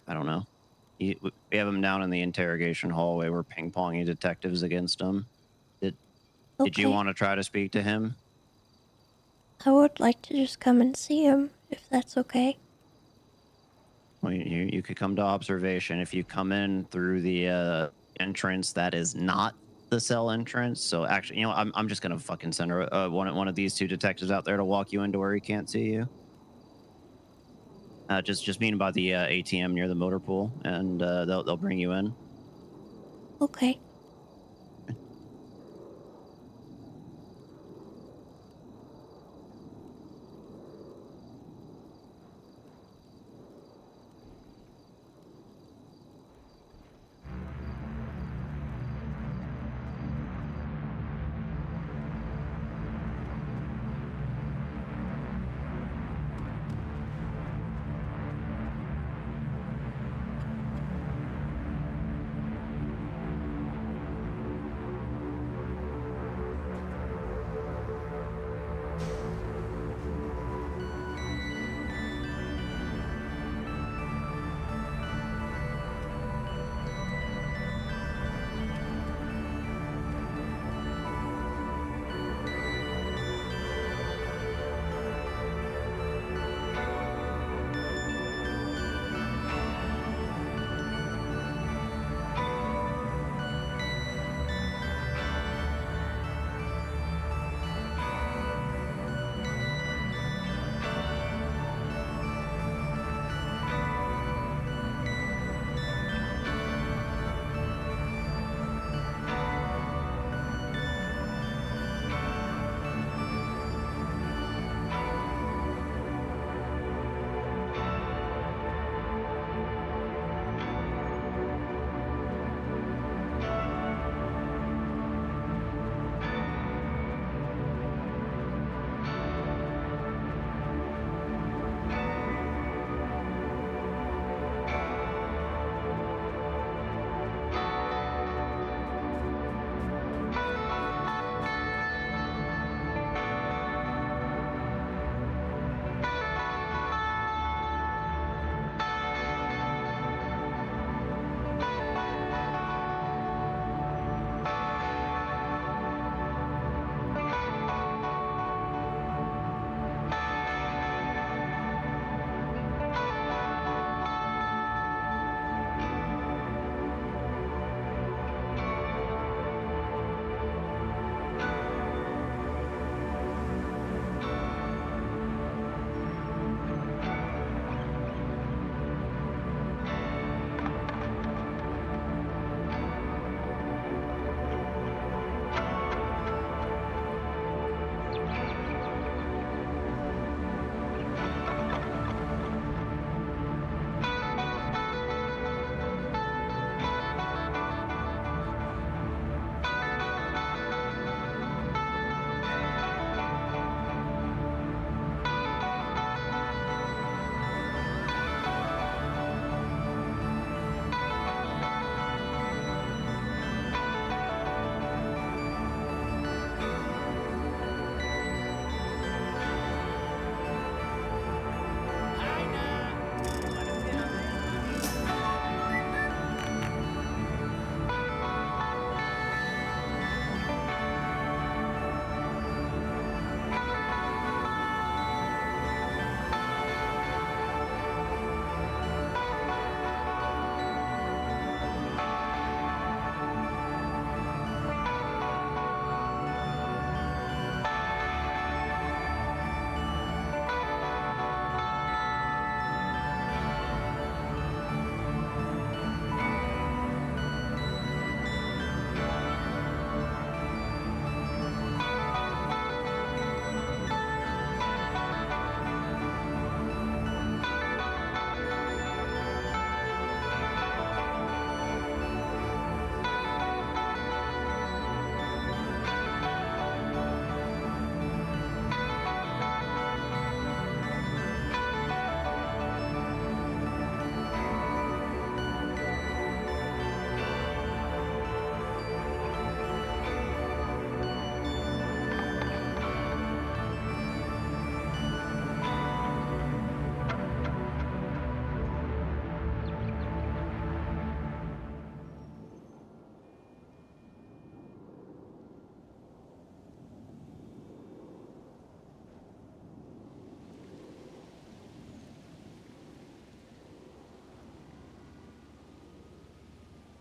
I don't know. We have him down in the interrogation hallway. We're ping ponging detectives against him. Did Did you Okay. want to try to speak to him? I would like to just come and see him, if that's okay. Well, you could come to observation if you come in through the entrance that is not the cell entrance. So actually, I'm just gonna fucking send one of these two detectives out there to walk you into where he can't see you. Just mean by the ATM near the motor pool, and they'll bring you in. Okay.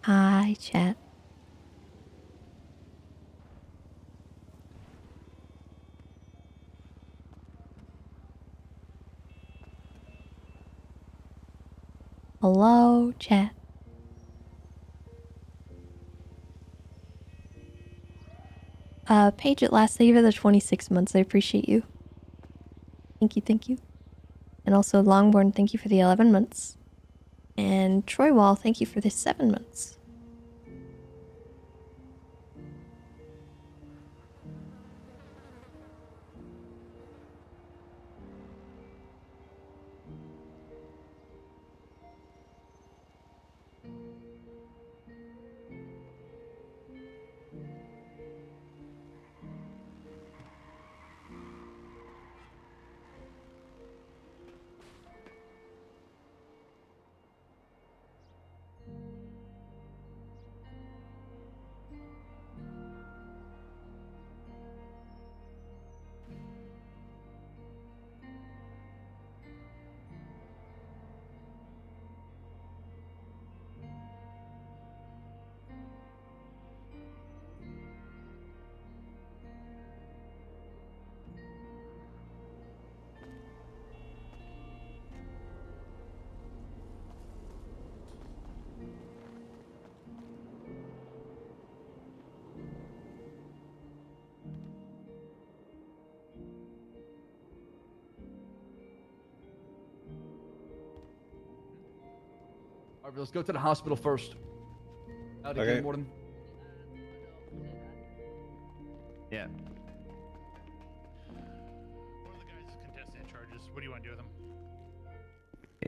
Hi, chat. Hello, chat. Paige at last, thank you for the 26 months. I appreciate you. Thank you, thank you. And also Longborn, thank you for the 11 months. And Troy Wall, thank you for the 7 months. All right, let's go to the hospital first. Howdy, Okay. Morton. Yeah. One of the guys is contesting charges. What do you want to do with him?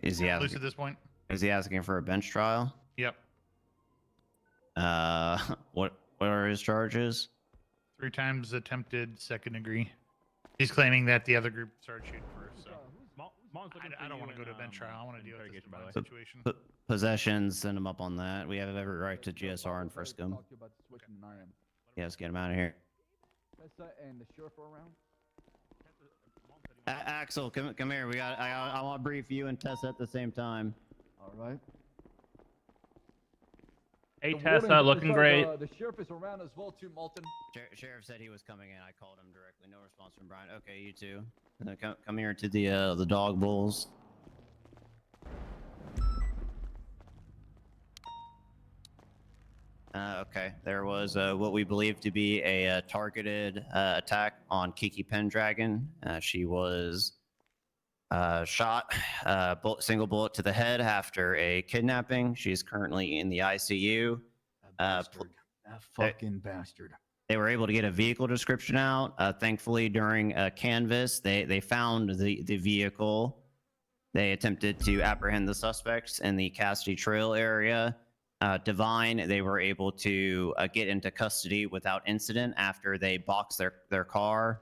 Is he Loose asking? at this point? Is he asking for a bench trial? Yep. What are his charges? 3 times attempted second degree. He's claiming that the other group started shooting first. So I don't want to go to a bench trial. I want to deal with this violent situation. Possessions, send him up on that. We have every right to GSR and frisk him. Yeah, let's get him out of here. Tessa and the sheriff are around. Axel, come here. I want to brief you and Tessa at the same time. All right. Hey, The Tessa, warden- looking sorry, great. The sheriff is around as well too, Malton. Sheriff said he was coming in. I called him directly. No response from Brian. Okay, you two. Come here to the dog bulls. Okay, there was what we believe to be a targeted attack on Kiki Pendragon. She was shot, single bullet to the head after a kidnapping. She's currently in the ICU. Bastard. That fucking bastard. They were able to get a vehicle description out. Thankfully, during a canvass, they found the vehicle. They attempted to apprehend the suspects in the Cassidy Trail area. Divine, they were able to get into custody without incident after they boxed their car.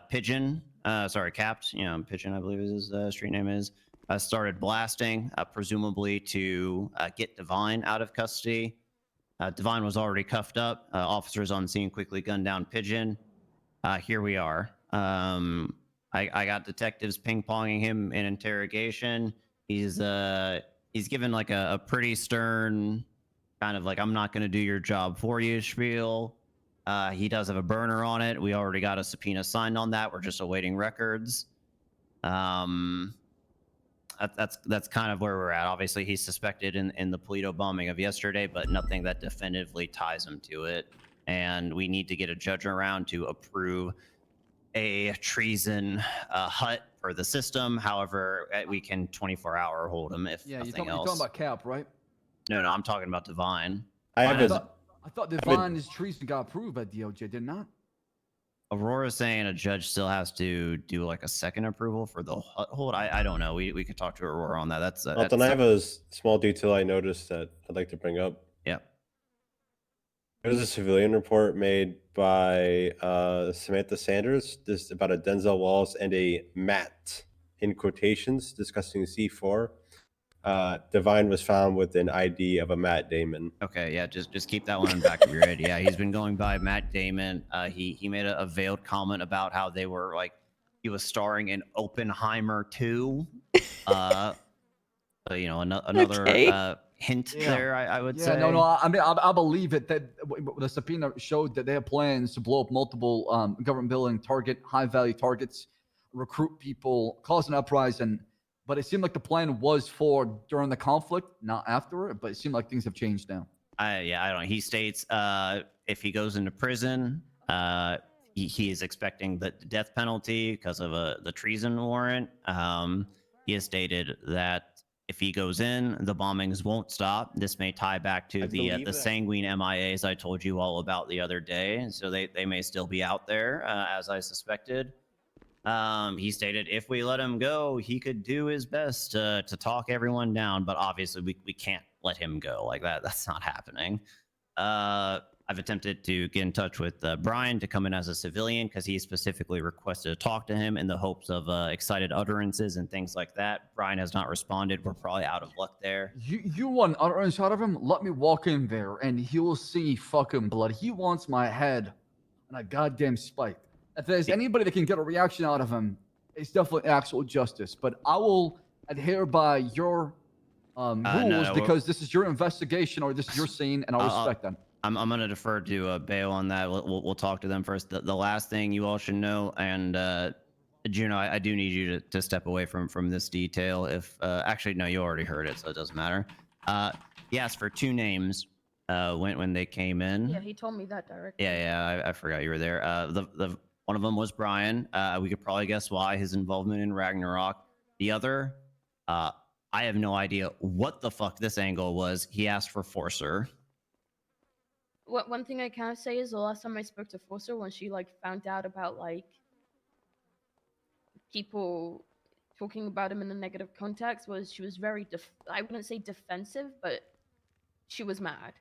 Pigeon, Capped, Pigeon, I believe his street name is, started blasting, presumably to get Divine out of custody. Divine was already cuffed up. Officers on scene quickly gunned down Pigeon. Here we are. I got detectives ping-ponging him in interrogation. He's given like a pretty stern kind of like, I'm not going to do your job for you spiel. He does have a burner on it. We already got a subpoena signed on that. We're just awaiting records. That's kind of where we're at. Obviously, he's suspected in the Polito bombing of yesterday, but nothing that definitively ties him to it. And we need to get a judge around to approve a treason hut for the system. However, we can 24-hour hold him if Yeah, nothing you're else. talking about Cap, right? No, I'm talking about Divine. I have I thought Divine's treason got approved by DOJ, did not? Aurora's saying a judge still has to do like a second approval for the hut hold. I don't know. We could talk to Aurora on that. Alton, I have a small detail I noticed that I'd like to bring up. Yeah. There's a civilian report made by Samantha Sanders. This about a Denzel Walls and a Matt in quotations discussing C4. Divine was found with an ID of a Matt Damon. Okay, yeah, just keep that one in the back of your head. Yeah, he's been going by Matt Damon. He made a veiled comment about how they were like he was starring in Oppenheimer 2. Another Okay. hint Yeah. there. I would Yeah, say. no. I mean, I believe it that the subpoena showed that they have plans to blow up multiple government building, target high-value targets, recruit people, cause an uprising. But it seemed like the plan was for during the conflict, not after it. But it seemed like things have changed now. I don't know. He states if he goes into prison, he is expecting the death penalty because of the treason warrant. He has stated that if he goes in, the bombings won't stop. This may tie back to I the believe that. sanguine MIAs I told you all about the other day. So they may still be out there, as I suspected. He stated if we let him go, he could do his best to talk everyone down, but obviously we can't let him go like that. That's not happening. I've attempted to get in touch with Brian to come in as a civilian because he specifically requested to talk to him in the hopes of excited utterances and things like that. Brian has not responded. We're probably out of luck there. You want utterance out of him? Let me walk in there and he will see fucking blood. He wants my head on a goddamn spike. If there's anybody that can get a reaction out of him, it's definitely actual justice. But I will adhere by your rules because this is your investigation or this is your scene, and I'll respect that. I'm going to defer to Bail on that. We'll talk to them first. The last thing you all should know, and Juno, I do need you to step away from this detail. If actually, no, you already heard it, so it doesn't matter. He asked for 2 names when they came in. Yeah, he told me that directly. Yeah, I forgot you were there. One of them was Brian. We could probably guess why, his involvement in Ragnarok. The other, I have no idea what the fuck this angle was. He asked for Forcer. One thing I can say is the last time I spoke to Forcer, when she like found out about like people talking about him in a negative context, was she was very I wouldn't say defensive, but she was mad.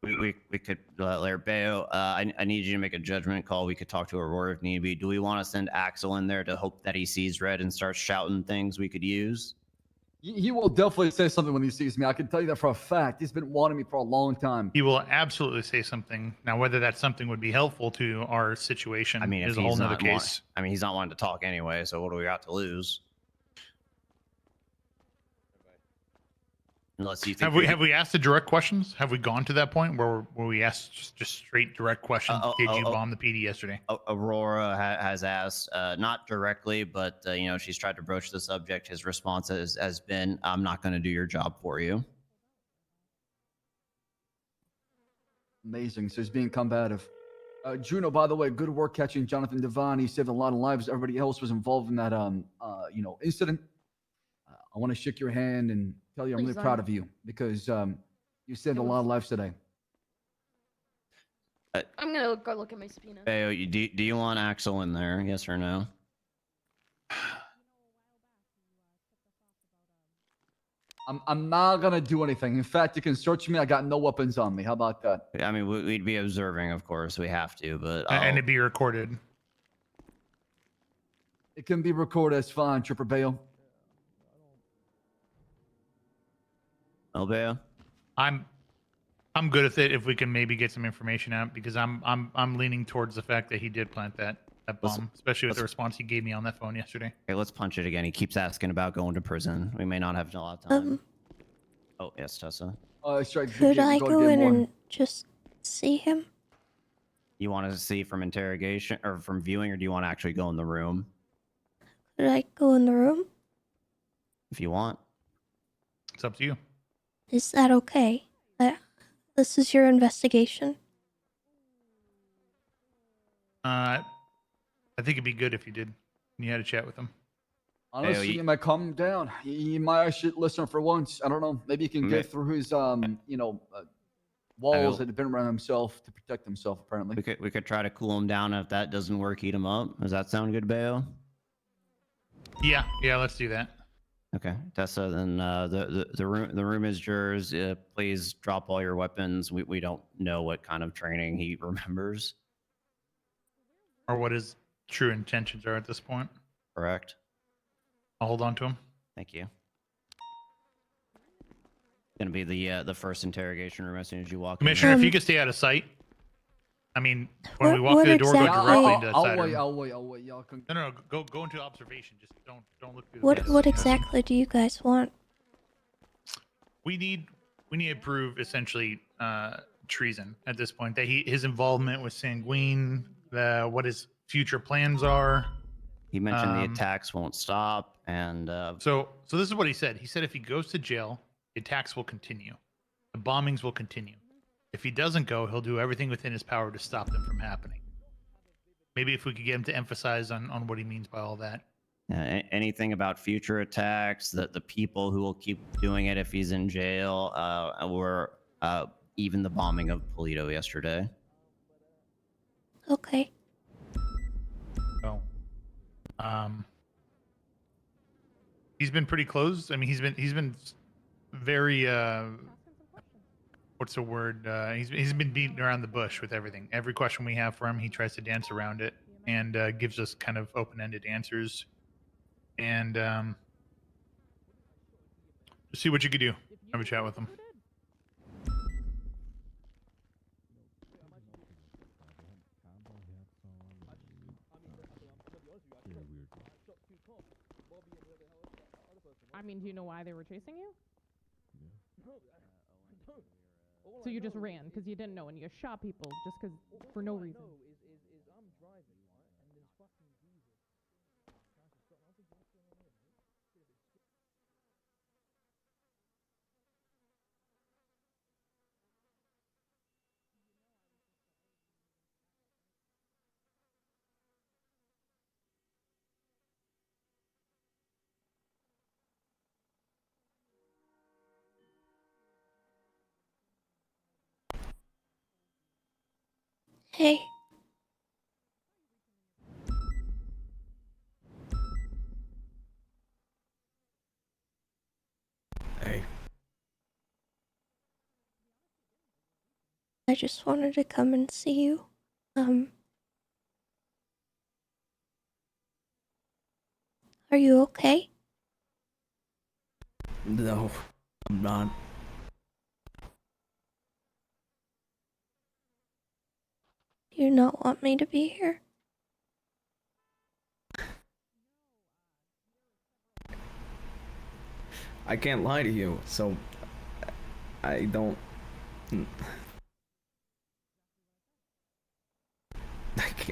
We could Lair Bayo. I need you to make a judgment call. We could talk to Aurora if need be. Do we want to send Axel in there to hope that he sees red and starts shouting things we could use? He will definitely say something when he sees me. I can tell you that for a fact. He's been wanting me for a long time. He will absolutely say something. Now, whether that something would be helpful to our situation is a whole nother case. He's not wanting to talk anyway, so what do we got to lose? Unless you think have we asked the direct questions? Have we gone to that point where we asked just straight direct questions? Did you bomb the PD yesterday? Aurora has asked, not directly, but she's tried to broach the subject. His response has been, "I'm not going to do your job for you." Amazing. So he's being combative. Juno, by the way, good work catching Jonathan Devine. He saved a lot of lives. Everybody else was involved in that incident. I want to shake your hand and tell you I'm really proud of you because you saved a lot of lives today. I'm gonna go look at my subpoena. Hey, do you want Axel in there? Yes or no? I'm not gonna do anything. In fact, you can search me. I got no weapons on me. How about that? I mean, we'd be observing, of course. We have to, but and it'd be recorded. It can be recorded. It's fine, Trooper Bale. Albeo? I'm good with it if we can maybe get some information out because I'm leaning towards the fact that he did plant that bomb, especially with the response he gave me on that phone yesterday. Okay, let's punch it again. He keeps asking about going to prison. We may not have a lot of time. Oh yes, Tessa. Could I go in and just see him? You want to see from interrogation or from viewing, or do you want to actually go in the room? Could I go in the room? If you want. It's up to you. Is that okay? This is your investigation. I think it'd be good if you did. And you had a chat with him. Honestly, he might calm him down. He might actually listen for once. I don't know. Maybe he can get through his walls that have been around himself to protect himself. Apparently, we could try to cool him down. If that doesn't work, heat him up. Does that sound good, Bayo? Yeah, let's do that. Okay, Tessa. Then the room is yours. Please drop all your weapons. We don't know what kind of training he remembers, or what his true intentions are at this point. Correct. I'll hold on to him. Thank you. Gonna be the first interrogation room as soon as you walk Commissioner, in. if you could stay out of sight. I mean, when we walk through the door, go directly into the side room. I'll wait. Y'all can... No. Go into observation. Just don't look through the What exactly do you guys want? We need we need to prove essentially treason at this point. That his involvement with Sanguine, what his future plans are. He mentioned the attacks won't stop, and So this is what he said. He said if he goes to jail, the attacks will continue, the bombings will continue. If he doesn't go, he'll do everything within his power to stop them from happening. Maybe if we could get him to emphasize on what he means by all that. anything about future attacks, the people who will keep doing it if he's in jail, or even the bombing of Polito yesterday. Okay. So, he's been pretty close. I mean, he's been very what's the word? He's been beating around the bush with everything. Every question we have for him, he tries to dance around it and gives us kind of open-ended answers. And just see what you could do. Have a chat with him. I mean, do you know why they were chasing you? So you just ran because you didn't know and you shot people just because for no reason. Hey. Hey. I just wanted to come and see you. Are you okay? No, I'm not. Do you not want me to be here? I can't lie to you, so I don't.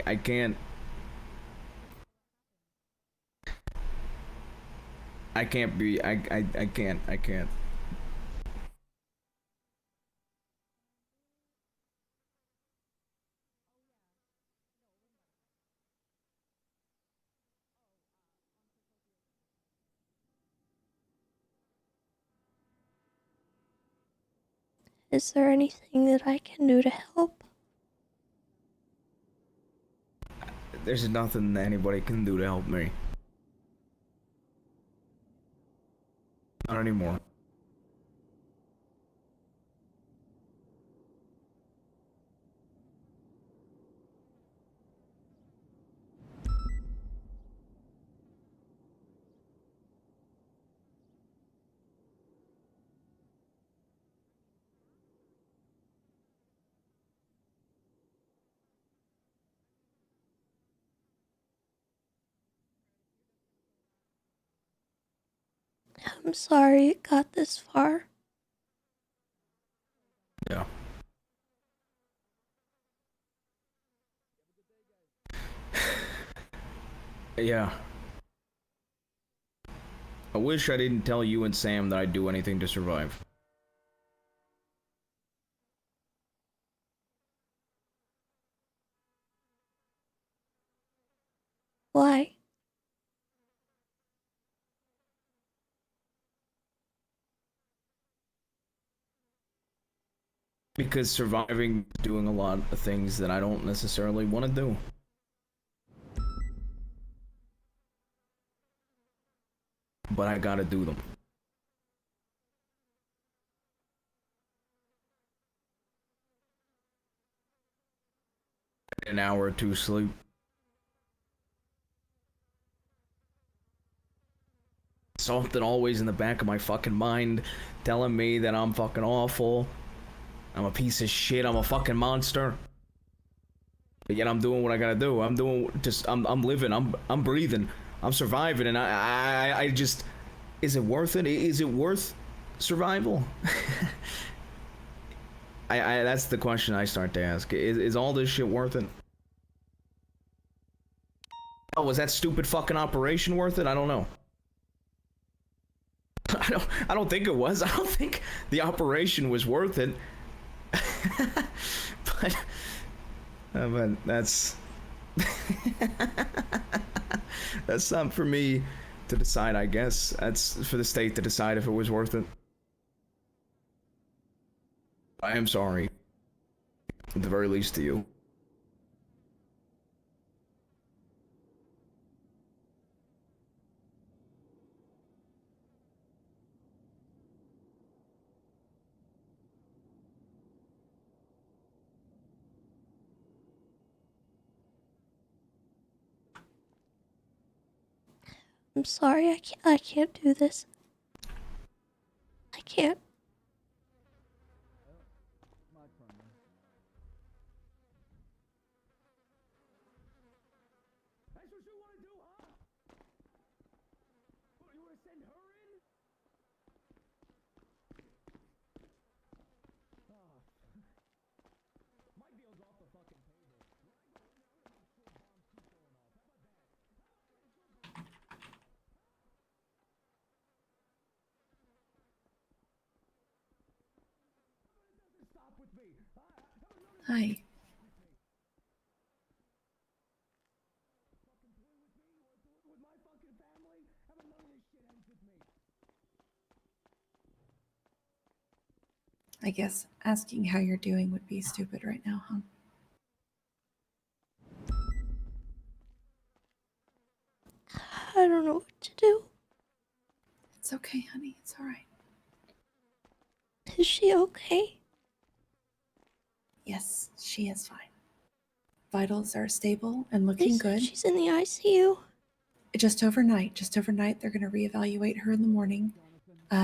I can't. I can't be. I can't. I can't. Is there anything that I can do to help? There's nothing anybody can do to help me. Not anymore. I'm sorry it got this far. Yeah. Yeah. I wish I didn't tell you and Sam that I'd do anything to survive. Why? Because surviving is doing a lot of things that I don't necessarily want to do. But I gotta do them. An hour or two sleep. Something always in the back of my fucking mind telling me that I'm fucking awful. I'm a piece of shit. I'm a fucking monster. But yet I'm doing what I gotta do. I'm living. I'm breathing. I'm surviving. And I just, is it worth it? Is it worth survival? I that's the question I start to ask. Is all this shit worth it? Oh, was that stupid fucking operation worth it? I don't know. I don't think it was. I don't think the operation was worth it. But that's that's something for me to decide, I guess. That's for the state to decide if it was worth it. I am sorry. At the very least to you. I'm sorry, I can't do this. I can't. That's what you want to do, huh? You want to send her in? Oh. My deal's off the fucking table. Stop with me. Hi. With my fucking family, how about none of this shit ends with me? I guess asking how you're doing would be stupid right now, huh? I don't know what to do. It's okay, honey. It's all right. Is she okay? Yes, she is fine. Vitals are stable and They looking said good. she's in the ICU. Just overnight. They're going to reevaluate her in the morning.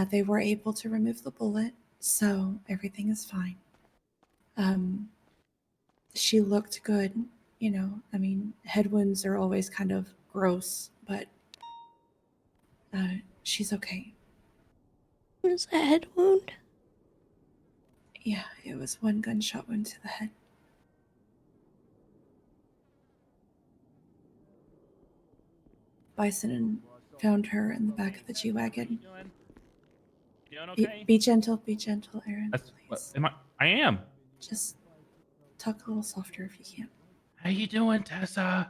They were able to remove the bullet, so everything is fine. She looked good, you know. I mean, head wounds are always kind of gross, but she's okay. What is a head wound? Yeah, it was one gunshot wound to the head. Bison found her in the back of the G-Wagon. Doing okay? Be gentle, Aaron. That's Please. what I am. Just talk a little softer if you can. How you doing, Tessa?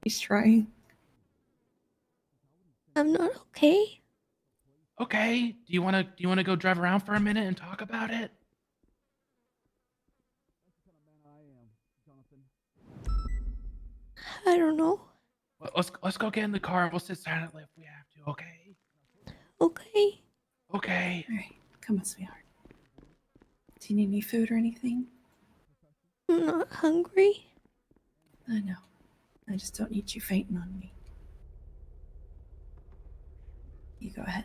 He's trying. I'm not okay. Okay. Do you wanna go drive around for a minute and talk about it? I don't know. Let's go get in the car and we'll sit silently if we have to. Okay. Okay. Okay. All right, come on, sweetheart. Do you need any food or anything? I'm not hungry. I know. I just don't need you fainting on me. You go ahead.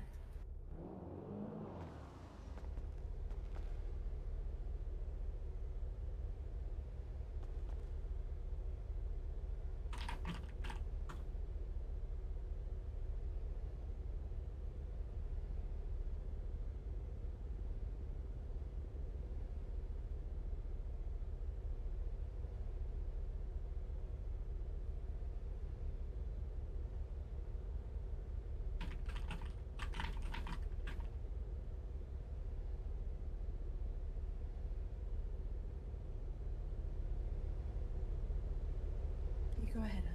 You go ahead, hon.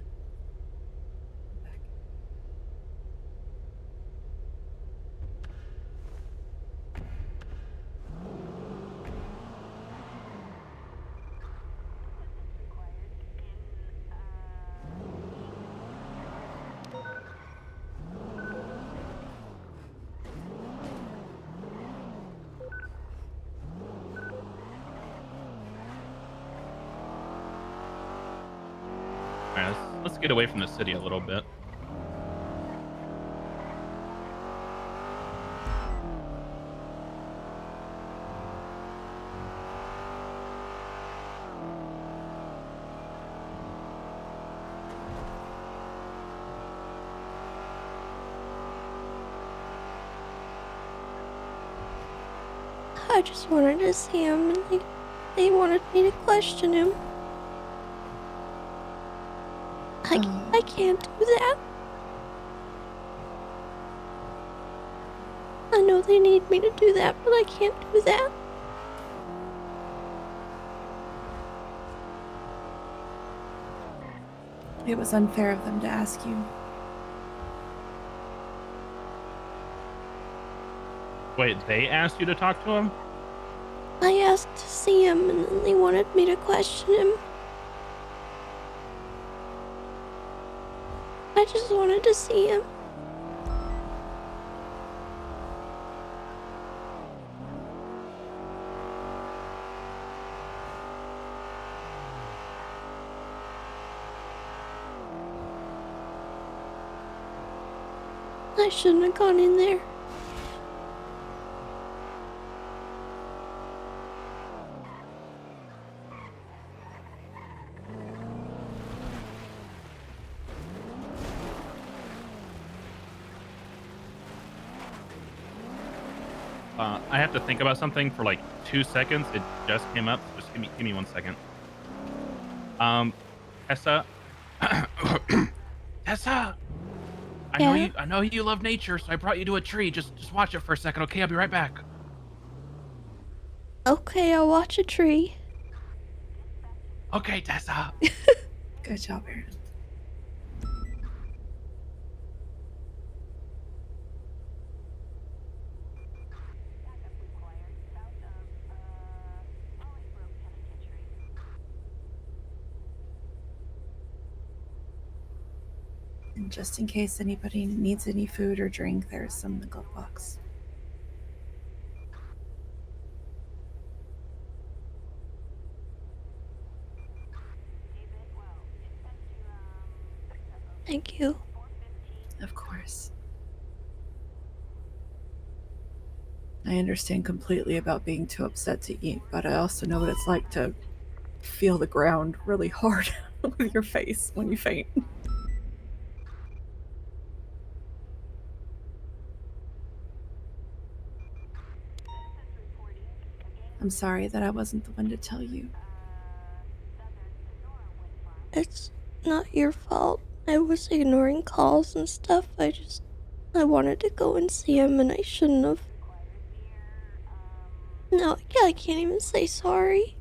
Go back. All right, let's get away from the city a little bit. I just wanted to see him, and they wanted me to question him. I can't do that. I know they need me to do that, but I can't do that. It was unfair of them to ask you. Wait, they asked you to talk to him? I asked to see him, and then they wanted me to question him. I just wanted to see him. I shouldn't have gone in there. I have to think about something for like 2 seconds. It just came up. Just give me 1 second. Tessa. Tessa. Yeah? I know you love nature, so I brought you to a tree. Just watch it for a second, okay? I'll be right back. Okay, I'll watch a tree. Okay, Tessa. Good job, Aaron. And just in case anybody needs any food or drink, there's some in the glove box. Thank you. Of course. I understand completely about being too upset to eat, but I also know what it's like to feel the ground really hard with your face when you faint. I'm sorry that I wasn't the one to tell you. It's not your fault. I was ignoring calls and stuff. I wanted to go and see him, and I shouldn't have. No, I can't even say sorry.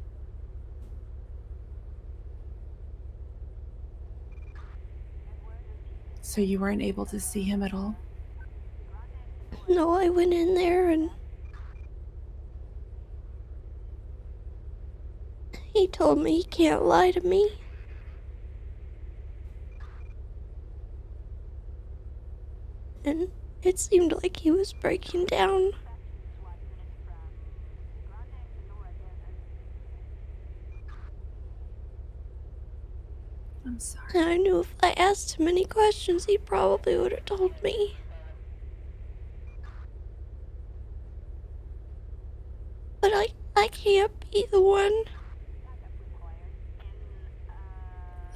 So you weren't able to see him at all? No, I went in there and he told me he can't lie to me. And it seemed like he was breaking down. I'm sorry. And I knew if I asked him any questions, he probably would have told me. But I can't be the one.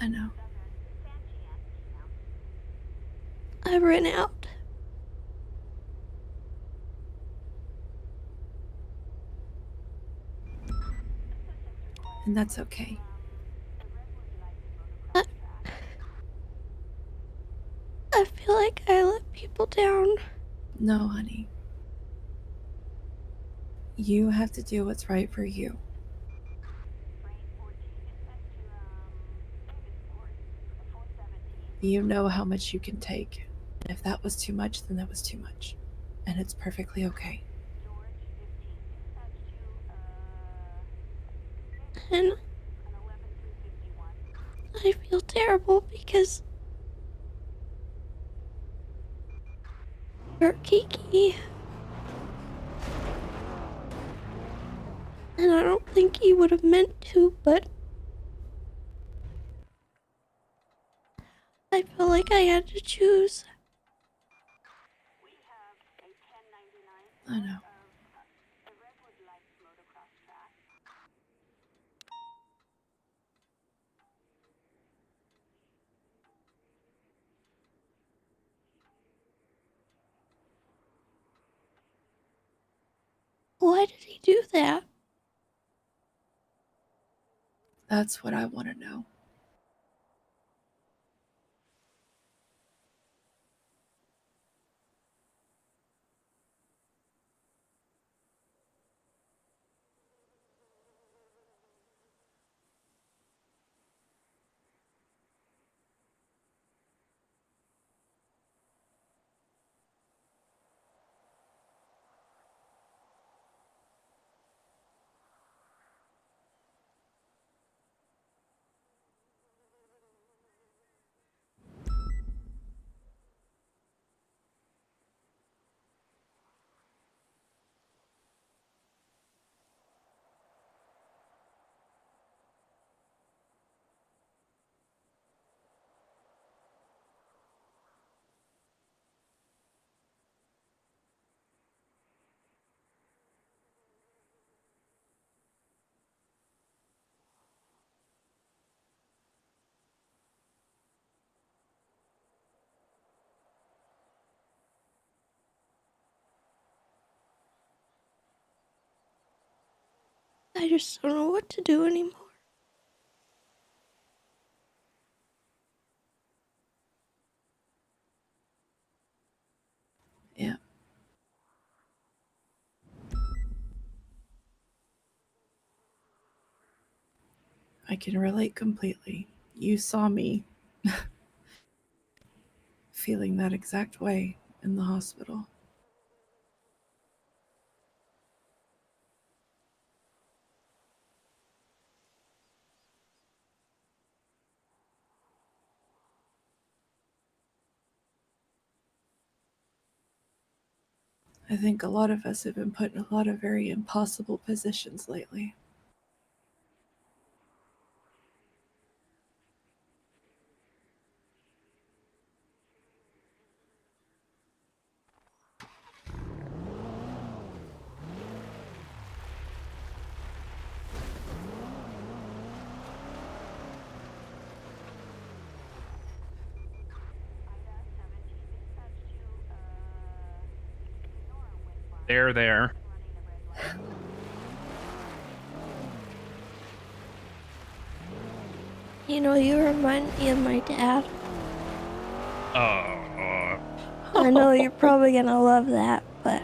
I know. I ran out. And that's okay. I feel like I let people down. No, honey. You have to do what's right for you. You know how much you can take. And if that was too much, then that was too much. And it's perfectly okay. And I feel terrible because hurt Kiki. And I don't think he would have meant to, but I felt like I had to choose. I know. Why did he do that? That's what I want to know. I just don't know what to do anymore. Yeah. I can relate completely. You saw me feeling that exact way in the hospital. I think a lot of us have been put in a lot of very impossible positions lately. There. You know, you remind me of my dad. I know you're probably gonna love that, but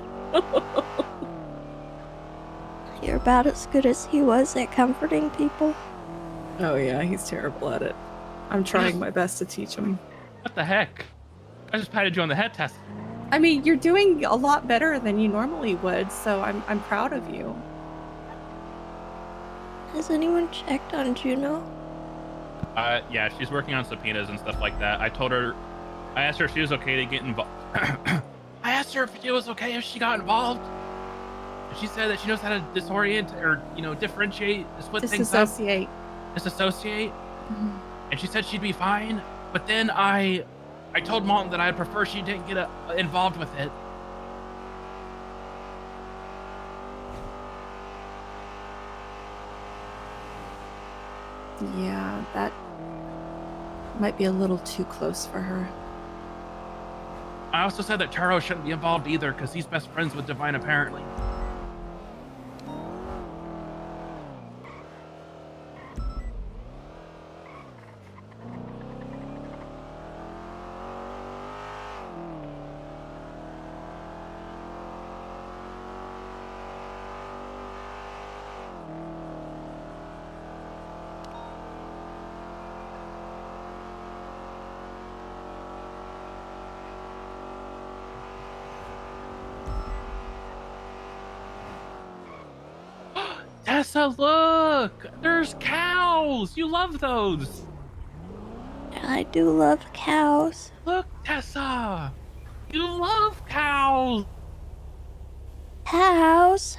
you're about as good as he was at comforting people. Oh yeah, he's terrible at it. I'm trying my best to teach him. What the heck? I just patted you on the head, Tess. I mean, you're doing a lot better than you normally would, so I'm proud of you. Has anyone checked on Juno? Yeah, she's working on subpoenas and stuff like that. I asked her if she was okay to get involved. I asked her if it was okay if she got involved. And she said that she knows how to disorient or, differentiate, split things up. Disassociate. Mhm. And she said she'd be fine. But then I told Mom that I'd prefer she didn't get involved with it. Yeah, that might be a little too close for her. I also said that Taro shouldn't be involved either because he's best friends with Divine apparently. Tessa, look! There's cows! You love those! I do love cows. Look, Tessa! You love cows! Cows?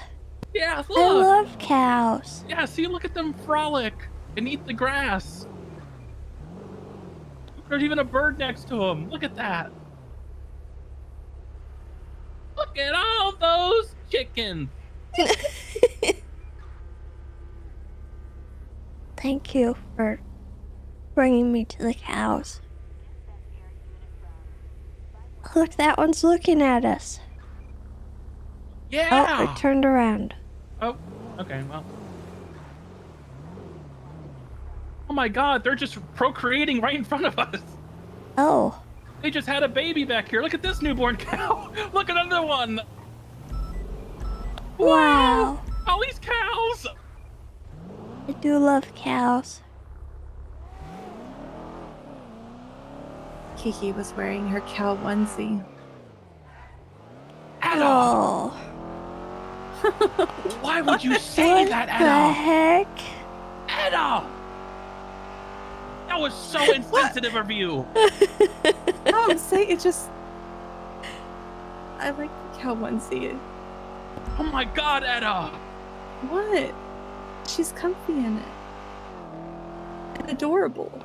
Yeah, look! I love cows. Yeah, see, look at them frolic and eat the grass. There's even a bird next to them. Look at that. Look at all those chickens. Thank you for bringing me to the cows. Look, that one's looking at us. Yeah. Oh, it turned around. Oh, okay, well. Oh my god, they're just procreating right in front of us. Oh. They just had a baby back here. Look at this newborn cow. Look at another one. Wow. All these cows. I do love cows. Kiki was wearing her cow onesie. Oh. Why would you say that, What the Edda? heck? Edda! That was so insensitive of you. No, I'm saying it just. I like the cow onesie. Oh my god, Edda! What? She's comfy in it. And adorable.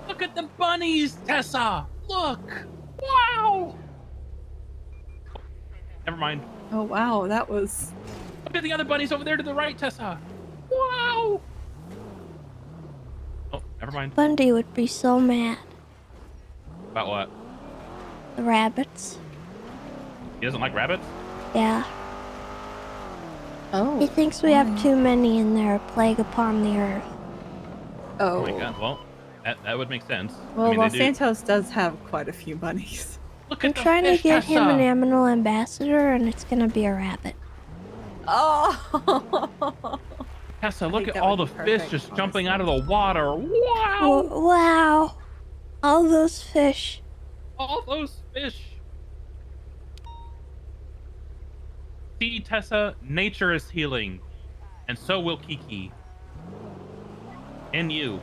Look at the bunnies, Tessa! Look! Wow! Never mind. Oh wow, that was. Look at the other bunnies over there to the right, Tessa! Wow! Oh, never mind. Bundy would be so mad. About what? The rabbits. He doesn't like rabbits? Yeah. Oh. He thinks we have too many and they're a plague upon the earth. Oh my god, well, that would make sense. Well, I mean, Los they do. Santos does have quite a few bunnies. Look I'm at the trying to fish, get him Tessa. an animal ambassador and it's gonna be a rabbit. Oh. Tessa, I look think at that all would the be fish perfect, just jumping out honestly. of the water. Wow! Wow. All those fish. All those fish. See, Tessa, nature is healing. And so will Kiki. And you.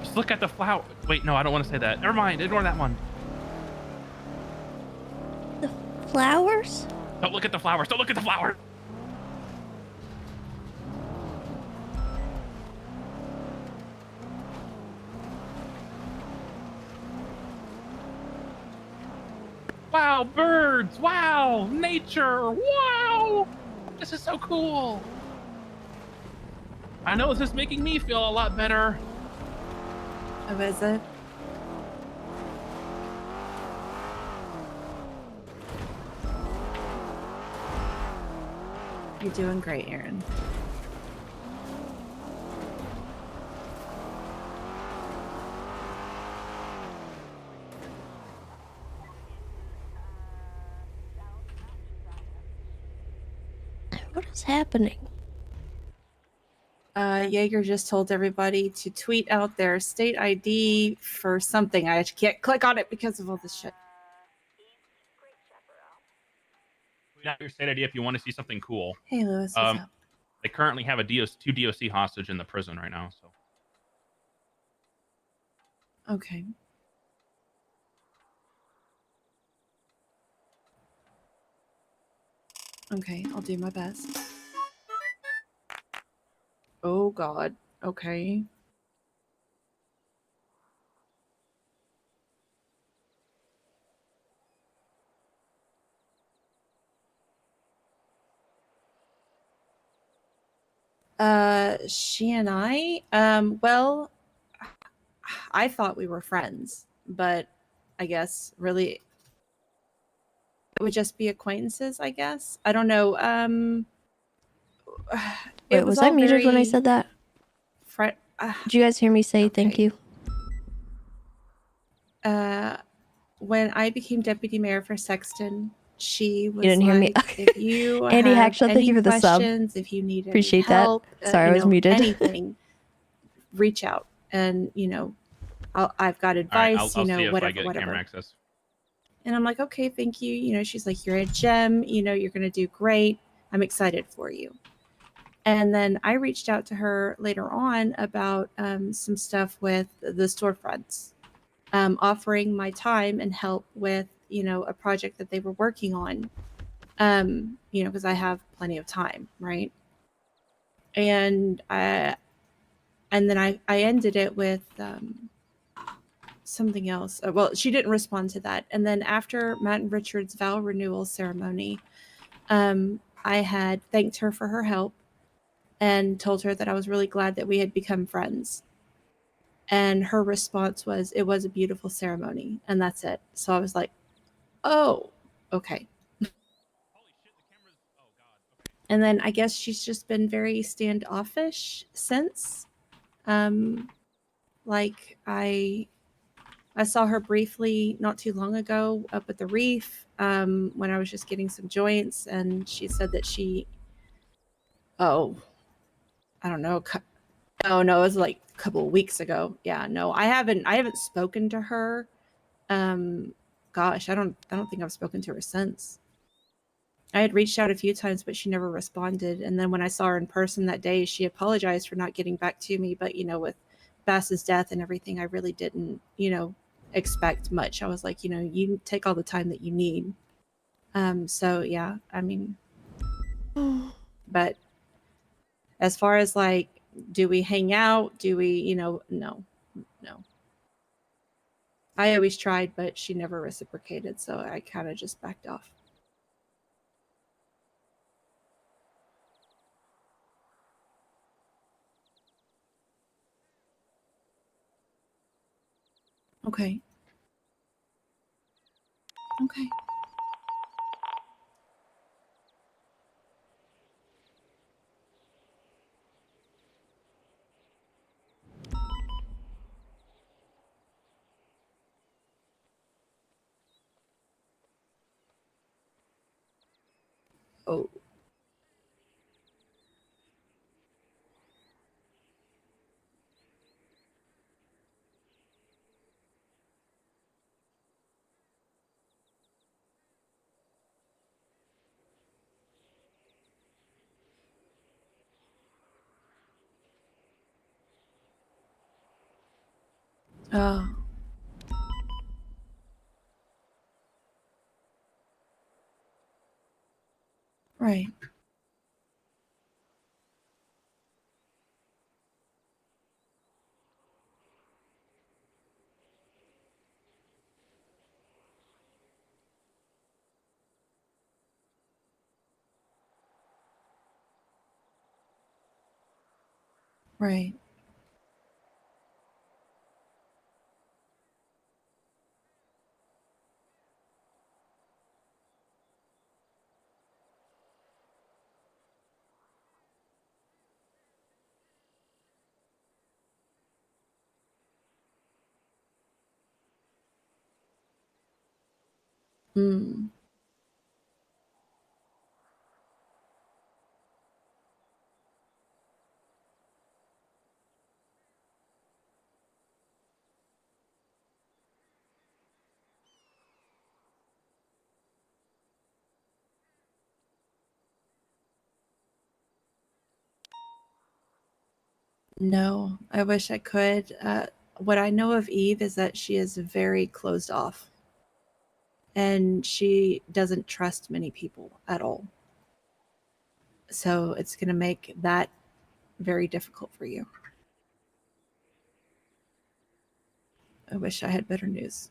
Just look at the flower. Wait, no, I don't want to say that. Never mind, ignore that one. The flowers? Don't look at the flowers. Don't look at the flowers. Wow, birds! Wow, nature! Wow! This is so cool! I know this is making me feel a lot better. Oh, is it? You're doing great, Aaron. What is happening? Jaeger just told everybody to tweet out their state ID for something. I can't click on it because of all this shit. Tweet out your state ID if you want to see something cool. Hey, Lewis, what's up? They currently have two DOC hostage in the prison right now. So Okay. Okay, I'll do my best. Oh, God. Okay. She and I, well, I thought we were friends, but I guess really it would just be acquaintances, I guess. I don't know. Wait, was I muted when I said that? Did you guys hear me say thank you? When I became deputy mayor for Sexton, she was didn't hear me? like, if you Andy have Hackshaw, thank any you for the sub. questions, if you need any Appreciate help, that. Sorry, I you was know, muted. anything, reach out. And, you know, I've got all right, advice, I'll you know, see if I whatever, get whatever. camera access. And I'm like, okay, thank you. You know, she's like, you're a gem. You know, you're going to do great. I'm excited for you. And then I reached out to her later on about some stuff with the storefronts, offering my time and help with a project that they were working on, because I have plenty of time, right? And then I ended it with something else. Well, she didn't respond to that. And then after Matt and Richard's vow renewal ceremony, I had thanked her for her help and told her that I was really glad that we had become friends. And her response was, "It was a beautiful ceremony," and that's it. So I was like, "Oh, okay." And then I guess she's just been very standoffish since. Like I saw her briefly not too long ago up at the reef when I was just getting some joints, and she said that I don't know. Oh no, it was like a couple of weeks ago. Yeah, no, I haven't spoken to her. Gosh, I don't think I've spoken to her since. I had reached out a few times, but she never responded. And then when I saw her in person that day, she apologized for not getting back to me. But with Bass's death and everything, I really didn't, expect much. I was like, you take all the time that you need. So yeah, I mean, but as far as like, do we hang out? Do we, no. I always tried, but she never reciprocated, so I kind of just backed off. Okay. Okay. Oh. Oh. Right. Right. Hmm. No, I wish I could. What I know of Eve is that she is very closed off, and she doesn't trust many people at all. So it's going to make that very difficult for you. I wish I had better news.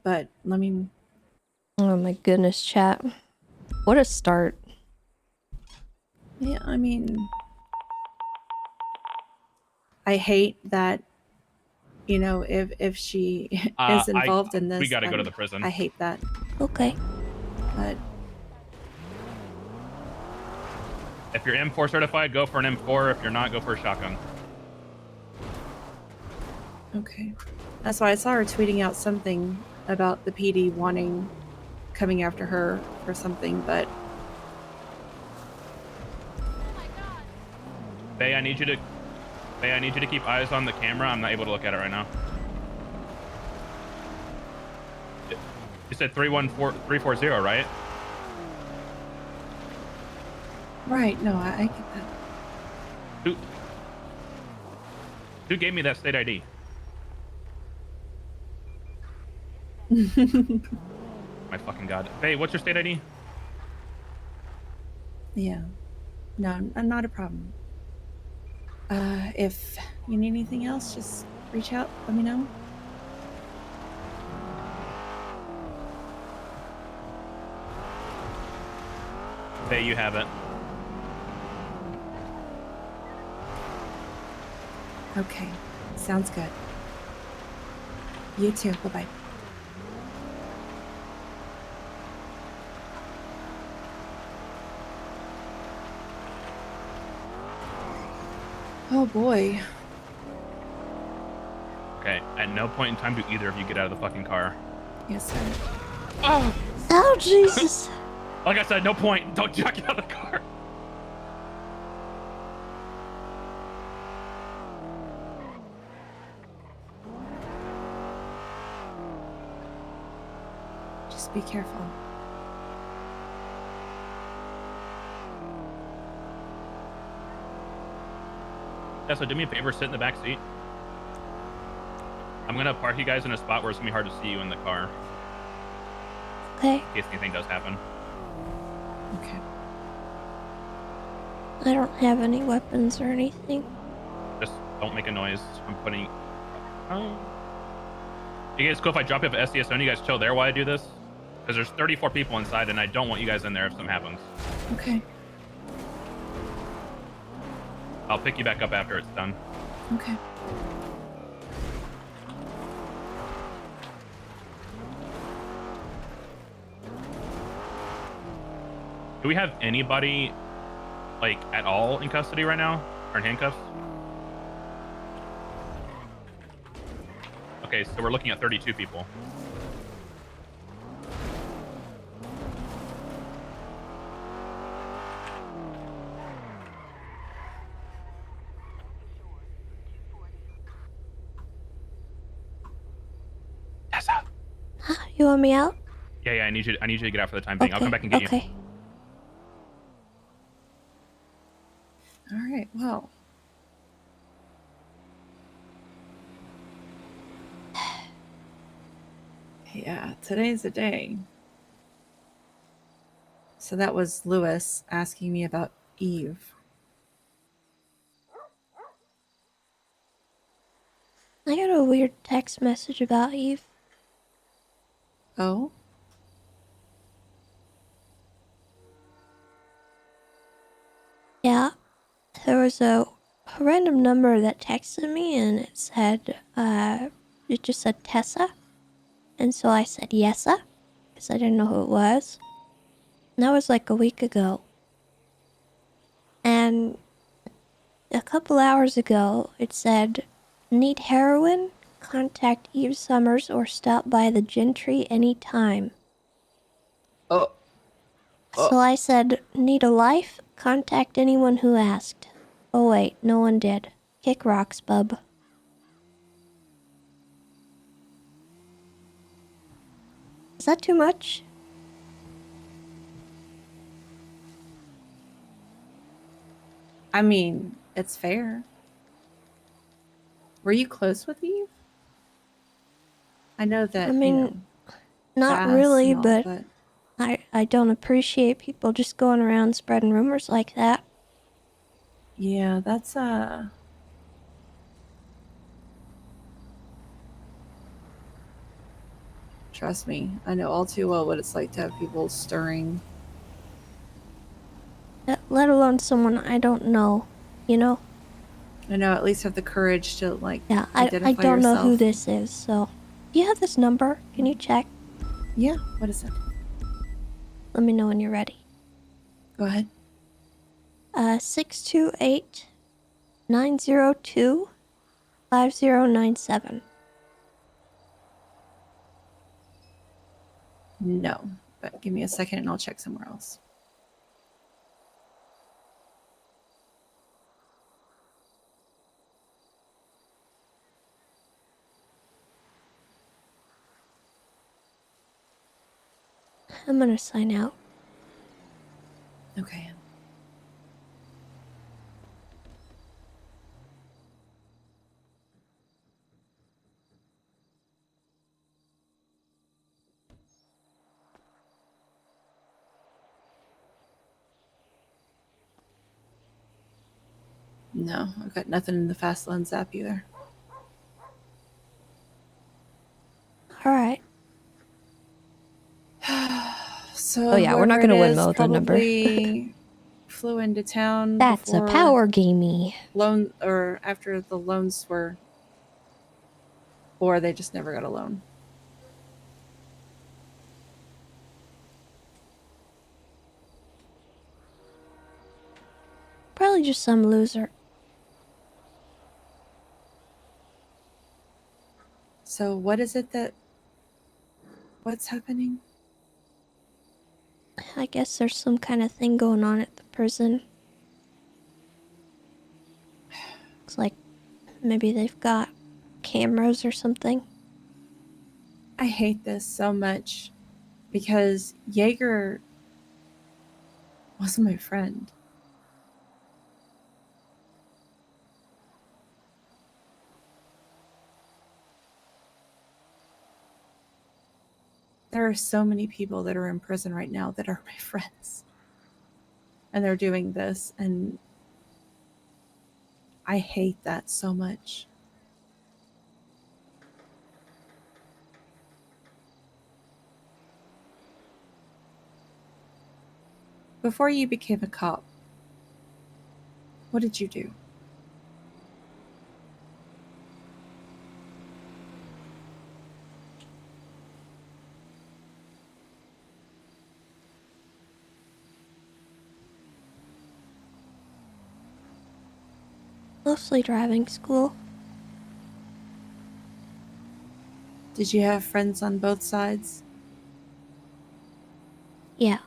But let me. Oh my goodness, chat. What a start. Yeah, I mean, I hate that, if she is involved in this. We gotta go to the prison. I hate that. Okay. But If you're M4 certified, go for an M4. If you're not, go for a shotgun. okay. That's why I saw her tweeting out something about the PD coming after her for something, but Faye, I need you to keep eyes on the camera. I'm not able to look at it right now. You said 340, right? right, no, I get that. Who gave me that state ID? My fucking god. Hey, what's your state ID? Yeah. No, not a problem. If you need anything else, just reach out. Let me know. Hey, you have it. Okay. Sounds good. You too. Bye-bye. Oh boy. Okay, at no point in time do either of you get out of the fucking car. Yes, sir. Oh! Oh, Jesus. Like I said, no point. Don't get out of the car. Just be careful. Yeah, so do me a favor, sit in the back seat. I'm gonna park you guys in a spot where it's gonna be hard to see you in the car. Okay. In case anything does happen. Okay. I don't have any weapons or anything. Just don't make a noise. I'm putting... Oh. You guys cool if I drop you off at SDSO and you guys chill there while I do this? Because there's 34 people inside and I don't want you guys in there if something happens. Okay. I'll pick you back up after it's done. Okay. Do we have anybody, like, at all in custody right now? Or in handcuffs? Okay, so we're looking at 32 people. Tessa. You want me out? Yeah, I need you to get out for the time being. I'll come back and get you. Okay. All right. Well. Yeah, today's the day. So that was Lewis asking me about Eve. I got a weird text message about Eve. Oh? Yeah. There was a random number that texted me and it said, it just said Tessa. And so I said yesa, because I didn't know who it was. And that was like a week ago. And a couple hours ago, it said, need heroin? Contact Eve Summers or stop by the Gentry anytime. Oh. So I said, need a life? Contact anyone who asked. Oh wait, no one did. Kick rocks, bub. Is that too much? I mean, it's fair. Were you close with Eve? I know that, I mean, you know, not fast really, and all, but I don't appreciate people just going around spreading rumors like that. yeah, that's trust me, I know all too well what it's like to have people stirring. Let alone someone I don't know, you know? I know, at least have the courage to, like, Yeah, I identify don't know yourself. who this is, so... Do you have this number? Can you check? Yeah, what is it? Let me know when you're ready. Go ahead. 628-902-5097. No, but give me a second and I'll check somewhere else. I'm gonna sign out. Okay. No, I've got nothing in the fast lanes app either. All right. So Oh, yeah, we're not whoever gonna it win is Mo the number. probably flew into town That's a before power gamey. loan or after the loans were, or they just never got a loan. Probably just some loser. So what is it that? What's happening? I guess there's some kind of thing going on at the prison. Looks like maybe they've got cameras or something. I hate this so much because Jaeger wasn't my friend. There are so many people that are in prison right now that are my friends. And they're doing this, and I hate that so much. Before you became a cop, what did you do? Mostly driving school. Did you have friends on both sides? Yeah.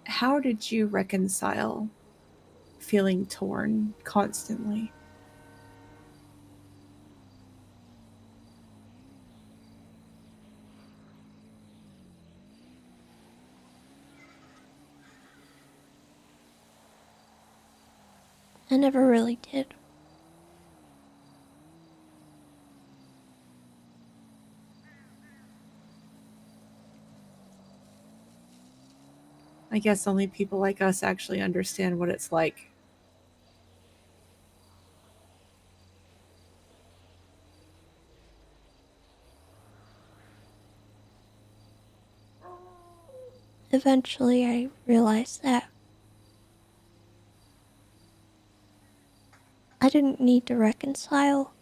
How did you reconcile feeling torn constantly? I never really did. I guess only people like us actually understand what it's like. Eventually, I realized that I didn't need to reconcile.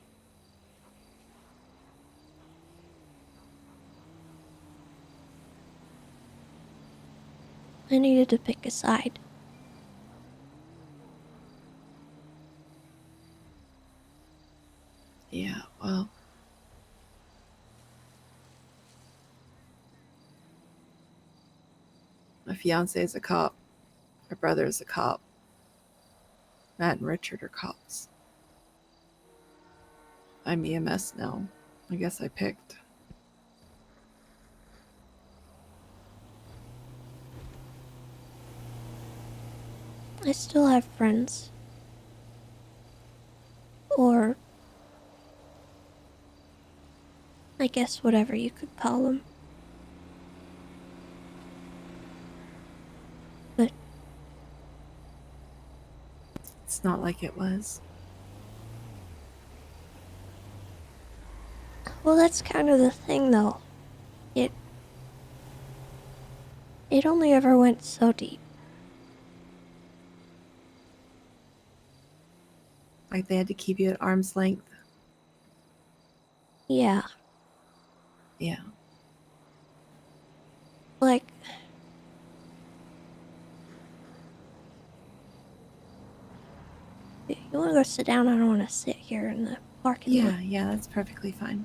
I needed to pick a side. Yeah, well. My fiance is a cop. My brother is a cop. Matt and Richard are cops. I'm EMS now. I guess I picked. I still have friends. Or I guess whatever you could call them. But It's not like it was. well, that's kind of the thing, though. It only ever went so deep. Like they had to keep you at arm's length. Yeah. Yeah. Like, you want to go sit down? I don't want to sit here in the parking lot. Yeah, that's perfectly fine.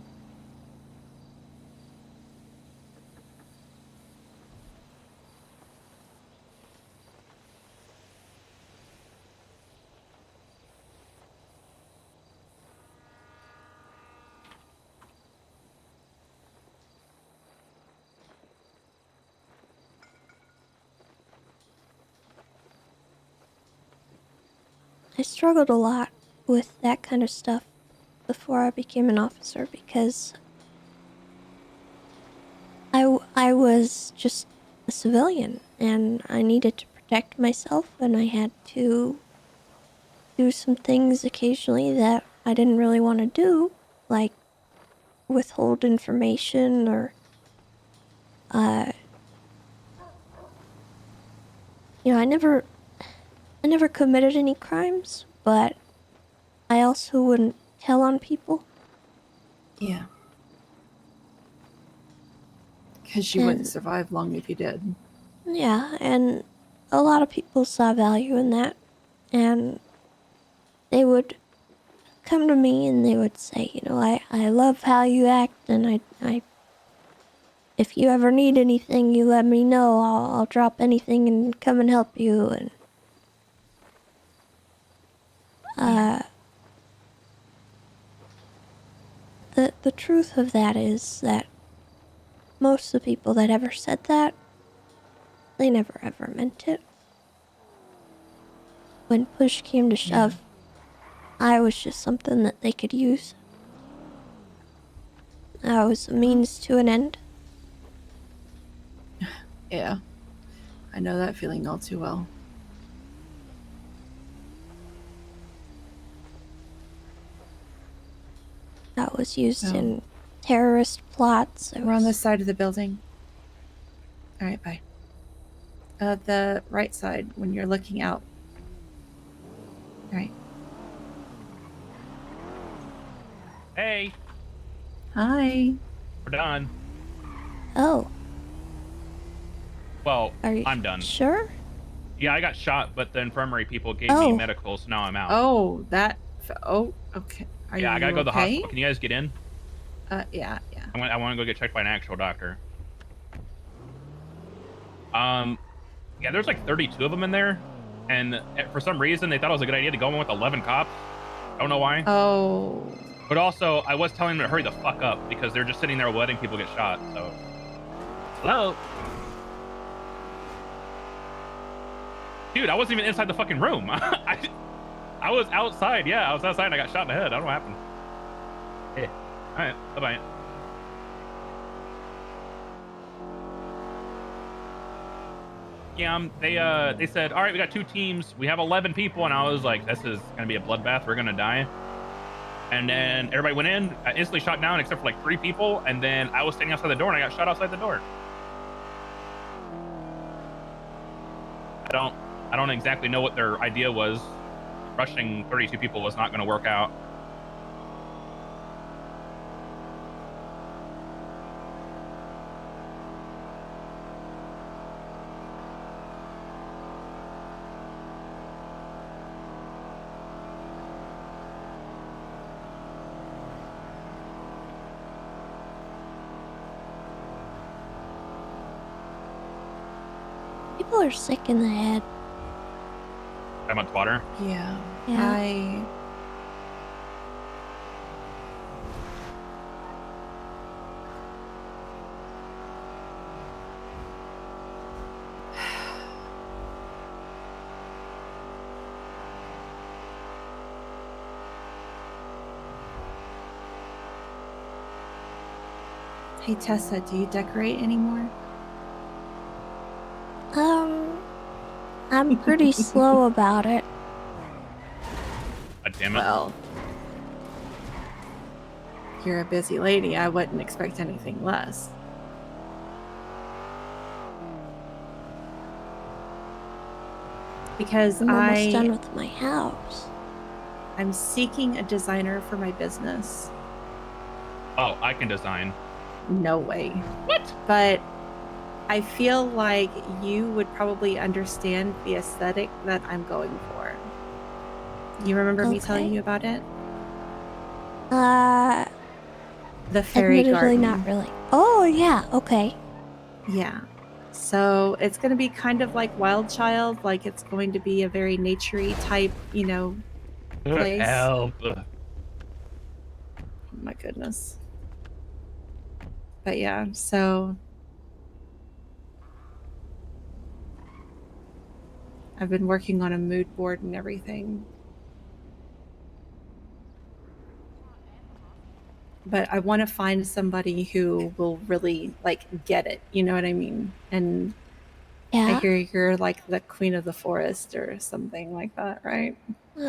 I struggled a lot with that kind of stuff before I became an officer because I was just a civilian and I needed to protect myself, and I had to do some things occasionally that I didn't really want to do, like withhold information or, I never committed any crimes, but I also wouldn't tell on people. Yeah. Because you wouldn't survive long if you did. Yeah, and a lot of people saw value in that, and they would come to me and they would say, I love how you act, and if you ever need anything, you let me know. I'll drop anything and come and help you. And the truth of that is that most of the people that ever said that, they never ever meant it. When push came to shove, I was just something that they could use. I was a means to an end. Yeah. I know that feeling all too well. I was used in terrorist plots. We're on this side of the building. All right, bye. The right side when you're looking out. All right. Hey, Hi. we're done. Oh, Well, are you I'm done. sure? Yeah, I got shot, but the infirmary people gave Oh. me medical, so now I'm out. Oh, that. Oh, okay. Are Yeah, you I gotta go to the okay? hospital. Can you guys get in? Yeah. I want to go get checked by an actual doctor. Yeah, there's like 32 of them in there, and for some reason they thought it was a good idea to go in with 11 cops. I don't know why. Oh. But also, I was telling them to hurry the fuck up because they're just sitting there letting people get shot. So, hello, dude, I wasn't even inside the fucking room. I was outside. Yeah, I was outside and I got shot in the head. I don't know what happened. Yeah. All right. Bye-bye. Yeah, they said, all right, we got 2 teams. We have 11 people. And I was like, this is going to be a bloodbath. We're going to die. And then everybody went in. I instantly shot down except for like 3 people. And then I was standing outside the door and I got shot outside the door. I don't exactly know what their idea was. Rushing 32 people was not going to work out. People are sick in the head. That much water? Yeah. Yeah. Hey, Tessa, do you decorate anymore? I'm pretty slow about it. God damn it. Well, you're a busy lady. I wouldn't expect anything less. Because I'm almost done with my house. I'm seeking a designer for my business. Oh, I can design. No way. What? But I feel like you would probably understand the aesthetic that I'm going for. You remember me telling you about it? The fairy admittedly garden. not really. Oh, yeah, okay. Yeah. So it's going to be kind of like Wild Child, like it's going to be a very naturey type, place. Help. Oh my goodness. But yeah, so I've been working on a mood board and everything. But I want to find somebody who will really get it, you know what I mean? And I Yeah, hear you're like the queen of the forest or something like that, right?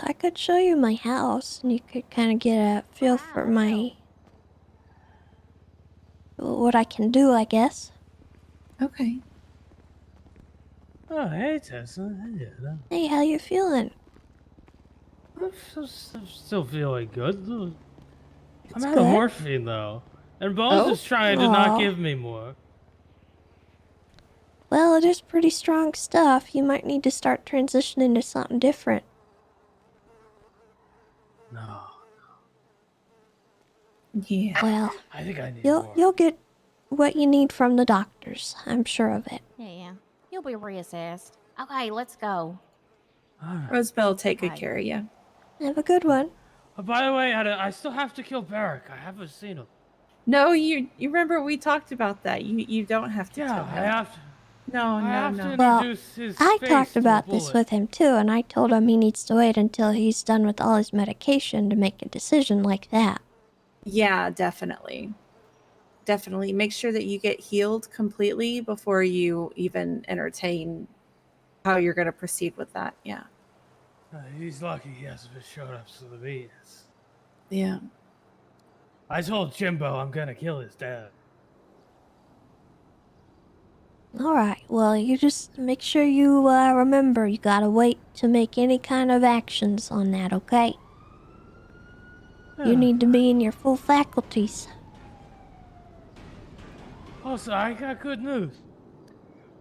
I could show you my house, and you could kind of get a feel for my what I can do, I guess. Okay. Oh, hey, Tessa. Hey, Hey, how you feeling? I'm still feeling good. I'm It's out of good. morphine, though. And Bones Oh? is trying to not Aw. give me more. Well, it is pretty strong stuff. You might need to start transitioning to something different. No, Yeah. Well, I think I need you'll more. you'll get what you need from the doctors. I'm sure of it. Yeah, you'll be reassessed. Okay, let's go. All right. Rosebell will take good Bye. care of you. Have a good one. By the way, I still have to kill Barrick. I haven't seen him. No, you remember we talked about that. You don't have to Yeah, kill I him. have to. No, I no, have to no. Well, introduce his I face talked to a about this bullet. with him too, and I told him he needs to wait until he's done with all his medication to make a decision like that. Yeah, definitely. Definitely. Make sure that you get healed completely before you even entertain how you're going to proceed with that. Yeah. He's lucky he hasn't been showed up to the meetings. Yeah. I told Jimbo I'm gonna kill his dad. Alright, well, you just make sure you remember you gotta wait to make any kind of actions on that, okay? You need to be in your full faculties. Also, I got good news.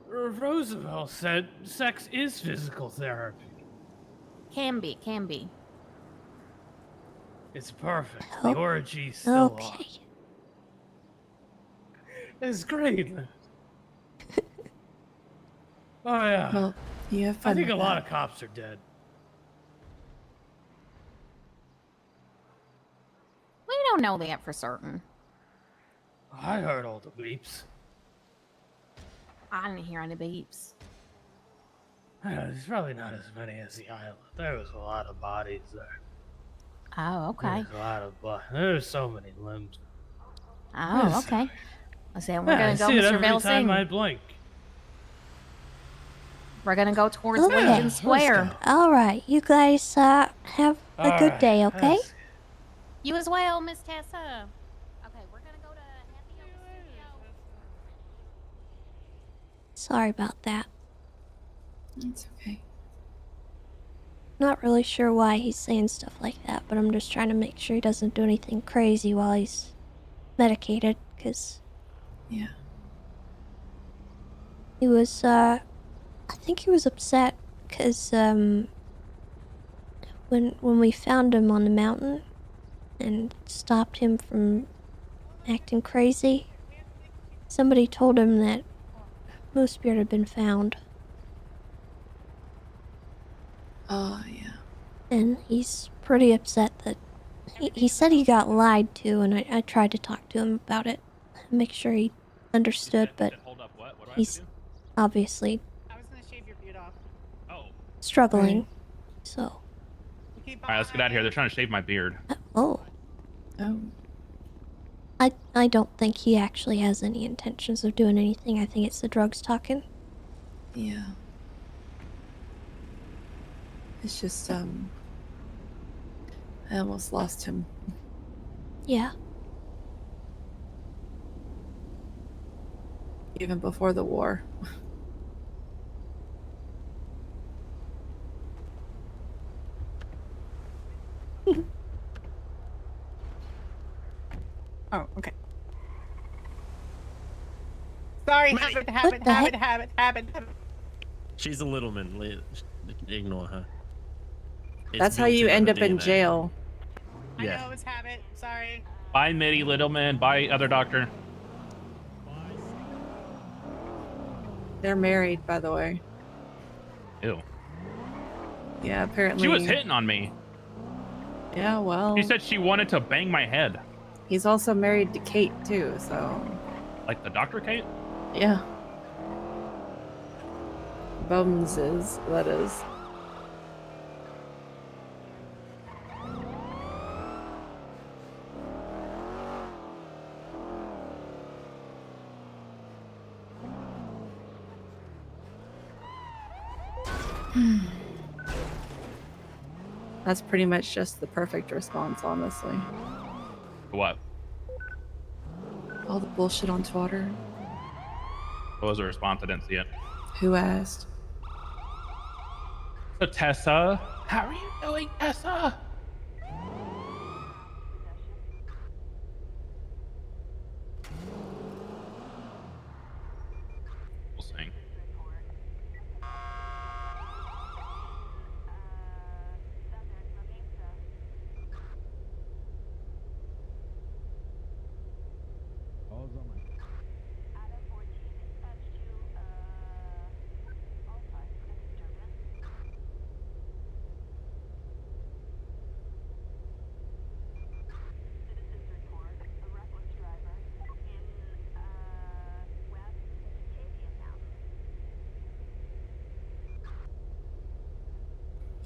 Roosevelt said sex is physical therapy. Can be. It's perfect. Oh, The orgy's still on. Okay. It's great. Oh yeah. Well, you have fun. I think with a lot that. of cops are dead. We don't know that for certain. I heard all the beeps. I didn't hear any beeps. There's probably not as many as the island. There was a lot of bodies there. Oh, okay. There's a lot of blood. There's so many limbs. Oh, okay. I said we're Yeah, I gonna go, see it Mr. every time I Velsing. blink. We're gonna go towards Okay. Legion Let's Square. go. Alright, you guys have a good Alright, day, okay? let's- You as well, Miss Tessa. Okay, we're gonna go to Happy Yoga Studio. Sorry about that. It's okay. Not really sure why he's saying stuff like that, but I'm just trying to make sure he doesn't do anything crazy while he's medicated, because Yeah. he was, I think he was upset, because, when we found him on the mountain and stopped him from acting crazy, somebody told him that Moosebeard had been found, Oh, yeah. and he's pretty upset that he said he got lied to, and I tried to talk to him about it, make sure he understood, but Hold up, what? What do I have he's to do? obviously I was gonna shave your beard off. Oh. struggling. So, Keep Alright, let's get out of here. They're trying to shave my beard. oh, Oh. I don't think he actually has any intentions of doing anything. I think it's the drugs talking. Yeah. It's just, I almost lost him. Yeah. Even before the war. Oh, okay. Sorry, habit. She's a little man. Ignore her. It's That's how built you into end her up in DNA. jail. Yeah. I know it's habit. Sorry. Bye, Mitty, Littleman. Bye, other doctor. They're married, by the way. Ew. Yeah, apparently. She was hitting on me. Yeah, well. She said she wanted to bang my head. He's also married to Kate, too, so. Like the Dr. Kate? Yeah. Bums is, that is. That's pretty much just the perfect response, honestly. What? All the bullshit on Twitter. What was the response? I didn't see it. Who asked? So Tessa, how are you doing, Tessa? We'll sing.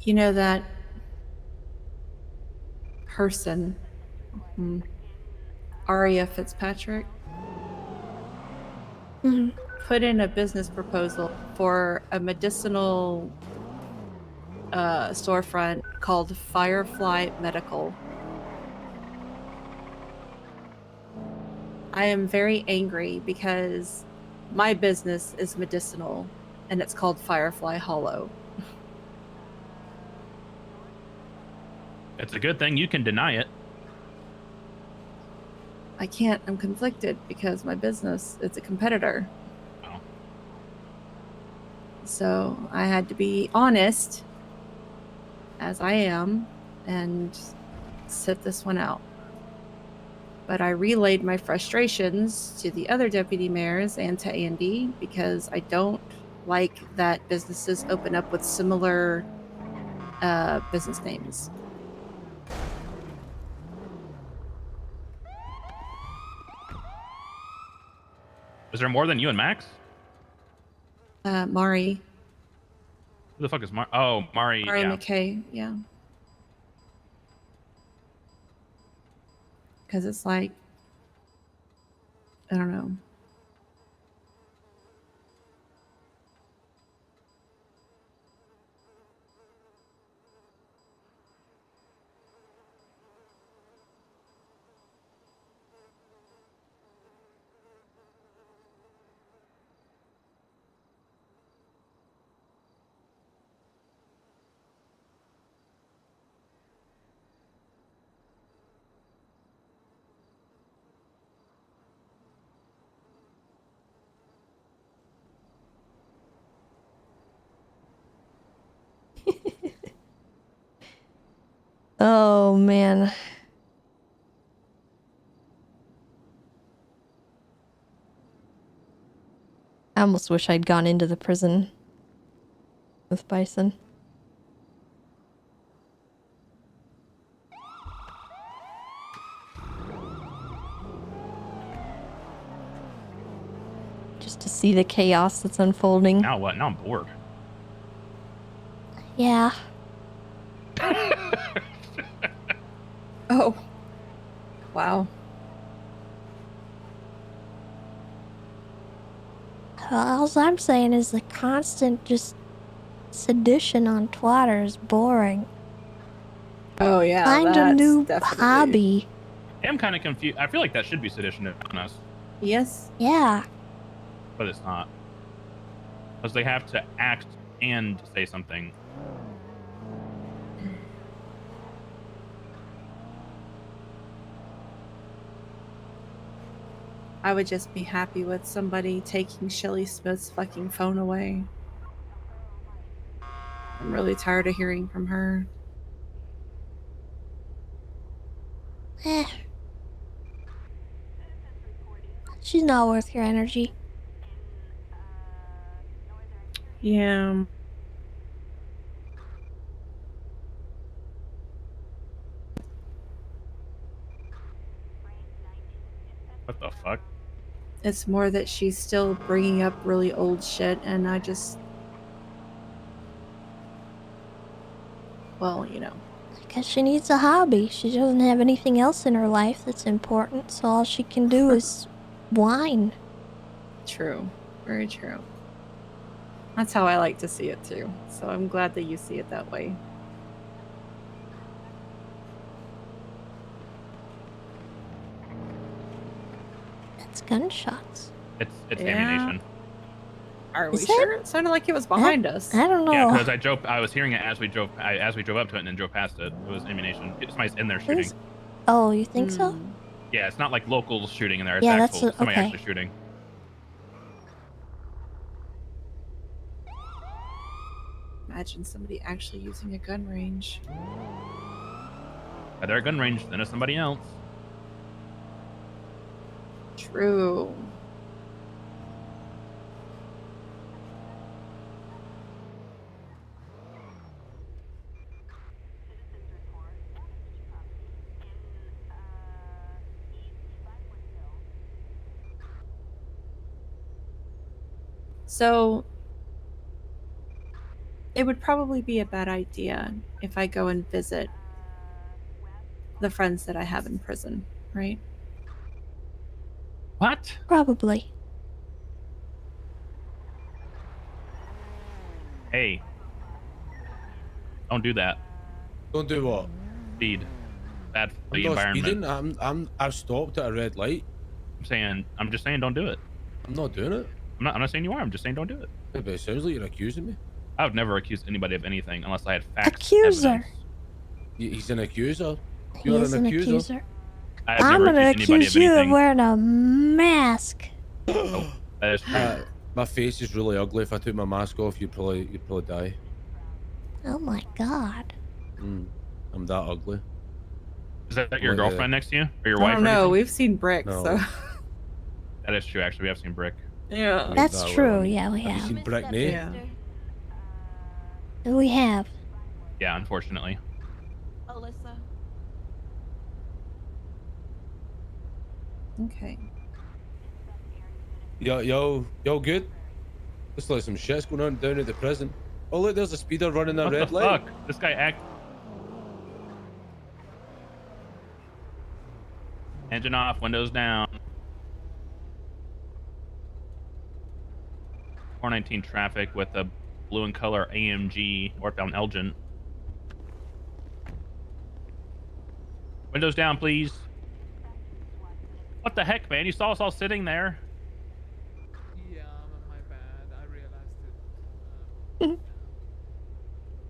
You know that person, Aria Fitzpatrick, put in a business proposal for a medicinal storefront called Firefly Medical. I am very angry because my business is medicinal and it's called Firefly Hollow. It's a good thing you can deny it. I can't. I'm conflicted because my business is a competitor. Oh. So I had to be honest, as I am, and sit this one out. But I relayed my frustrations to the other deputy mayors and to Andy because I don't like that businesses open up with similar business names. Is there more than you and Max? Mari. Who the fuck is Mari? Oh, Mari. Mari Yeah. McKay, yeah. Because it's like, I don't know. Oh man. I almost wish I'd gone into the prison with Bison. Just to see the chaos that's unfolding. Now what? Now I'm bored. Yeah. Oh. Wow. All I'm saying is the constant just sedition on Twitter is boring. Oh yeah. Find a new hobby. I'm kind of confused. I feel like that should be sedition to be honest, Yes. Yeah. but it's not. Because they have to act and say something. I would just be happy with somebody taking Shelly Smith's fucking phone away. I'm really tired of hearing from her. Eh. She's not worth your energy. Yeah. What the fuck? It's more that she's still bringing up really old shit, and I just... Well, you know. Because she needs a hobby. She doesn't have anything else in her life that's important, so all she can do is whine. True. Very true. That's how I like to see it too. So I'm glad that you see it that way. That's gunshots. It's Yeah. ammunition. Are we Is sure? It sounded like it was behind us. I don't know. Yeah, because I was hearing it as we drove up to it and then drove past it. It was ammunition. Somebody's in there shooting. Who's- Oh, you think so? Yeah, it's not like locals shooting in there. It's Yeah, that's actual somebody okay. actually shooting. Imagine somebody actually using a gun range. At their gun range, then it's somebody else. True. So it would probably be a bad idea if I go and visit the friends that I have in prison, right? What? Probably. Hey. Don't do that. Don't do what? Speed. Bad for I'm the not environment. speeding. I've stopped at a red light. I'm just saying don't do it. I'm not doing it. I'm not saying you are. I'm just saying don't do it. Yeah, but it sounds like you're accusing me. I would never accuse anybody of anything unless I had facts. Accuser. Evidence. He's an accuser. He You're is an an accuser. accuser. I have I'm never gonna accused anybody accuse of you of anything. wearing a mask. Oh, that is true. My face is really ugly. If I took my mask off, you'd probably die. Oh my god. I'm that ugly. Is that your Well, girlfriend next to you or your I wife? don't or know. anything? We've seen Brick, No. so That is true. Actually, we have seen Brick. yeah. That's true. Yeah, we Have you have. seen Brickney? Yeah. We have. Yeah, unfortunately. Alyssa. Okay. Yo, good? Looks like some shit's going on down at the prison. Oh look, there's a speeder running a What red the light. fuck? This guy act. Engine off, windows down. 419 traffic with a blue and color AMG northbound Elgin. Windows down, please. What the heck, man? You saw us all sitting there. Yeah, my bad. I realized it.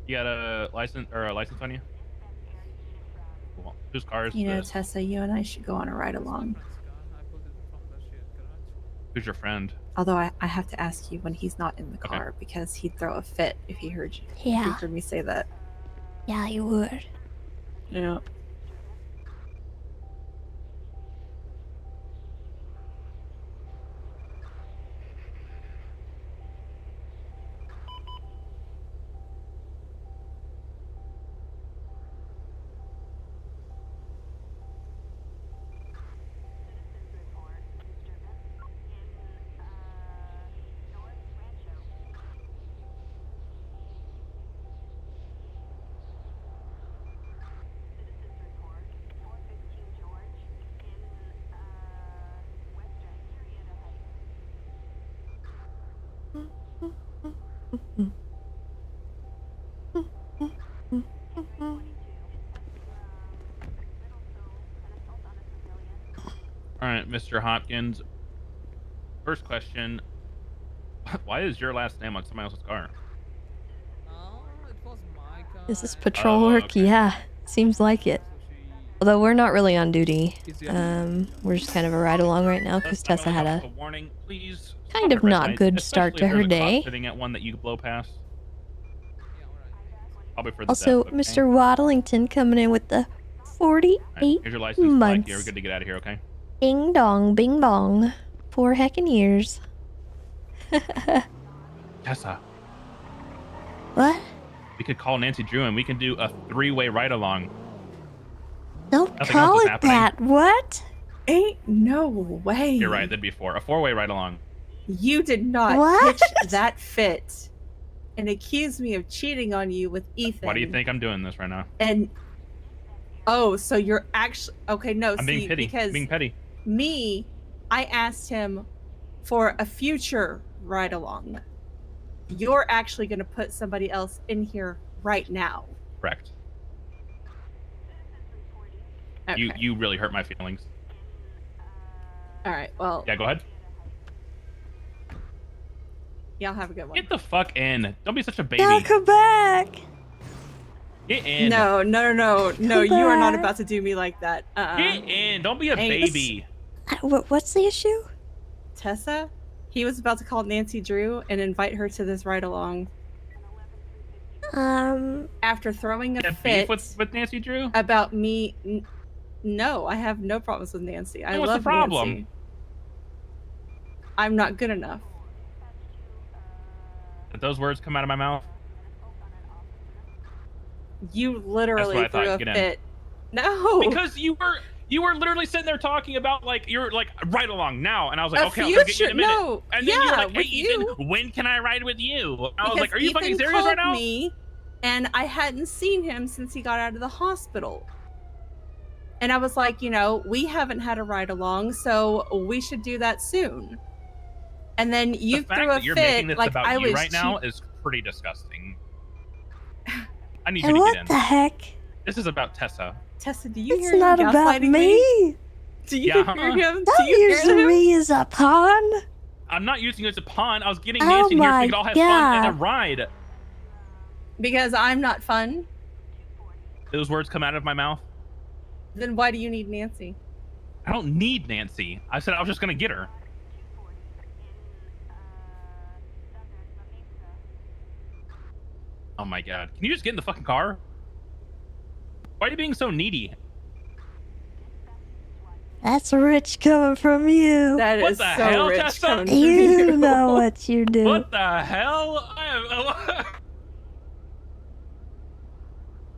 You got a license or a license on you? Cool. Whose car is You know, this? Tessa, you and I should go on a ride along. Who's your friend? Although I have to ask you when he's not in the car because he'd throw a fit if he heard you. If he Yeah. heard me say that. Yeah, you would. Yeah. All right, Mr. Hopkins. First question. Why is your last name on somebody else's car? Is this patrol work? Yeah, seems like it. Although we're not really on duty. We're just kind of a ride along right now because Tessa had a warning, please. kind of not good start to her day. Sitting at one that you blow past. Probably for the Also, death, okay? Mr. Waddlington coming in with the 48 Here's your license. Like, months. you're good to get out of here, okay? Ding dong, bing bong. 4 heckin' years. Tessa, What? we could call Nancy Drew and we can do a 3-way ride along. Don't Nothing call else is it happening. that. What? Ain't no way. You're right. That'd be 4. A 4-way ride along. You did not What? pitch that fit and accuse me of cheating on you with Ethan. Why do you think I'm doing this right now? And oh, so you're actually okay? No, I'm being petty. because Being petty. me, I asked him for a future ride along. you're actually going to put somebody else in here right now. Correct. Okay. You really hurt my feelings. All right. Well, Yeah, go ahead. y'all have a good one. Get the fuck in. Don't be such a baby. Now come back. Get in. No. You are not about to do me like that. Get in. Don't be a baby. What's the issue? Tessa, he was about to call Nancy Drew and invite her to this ride along. After throwing a fit with Nancy Drew about me. No, I have no problems with Nancy. I What's the love problem? Nancy. I'm not good enough. Did those words come out of my mouth? You literally That's what I threw thought. a Get in. fit. No. Because you were literally sitting there talking about like you're like right along now, and I was like, A okay, I'll come get you in a future- minute. no, And then you're yeah, like, hey, with Ethan, you. when can I ride with you? And I was Because like, are you fucking Ethan serious right called now? me, and I hadn't seen him since he got out of the hospital. And I was like, we haven't had a ride along, so we should do that soon. And then you The fact threw a that you're fit making this like about I you was right now is pretty disgusting. I need you And to what get in. the heck? This is about Tessa. Tessa, do you It's hear not him about gaslighting me. Do you Yeah, hear huh? him? Don't Do you use hear him? me as a pawn. I'm not using you as a pawn. I was getting Oh Nancy in here so my we could all have fun and a God. ride. Because I'm not fun. Those words come out of my mouth. Then why do you need Nancy? I don't need Nancy. I said I was just gonna get her. Oh my god. Can you just get in the fucking car? Why are you being so needy? That's rich coming from you. That What is the so hell, rich Tessa? coming from You know what you do. What the hell?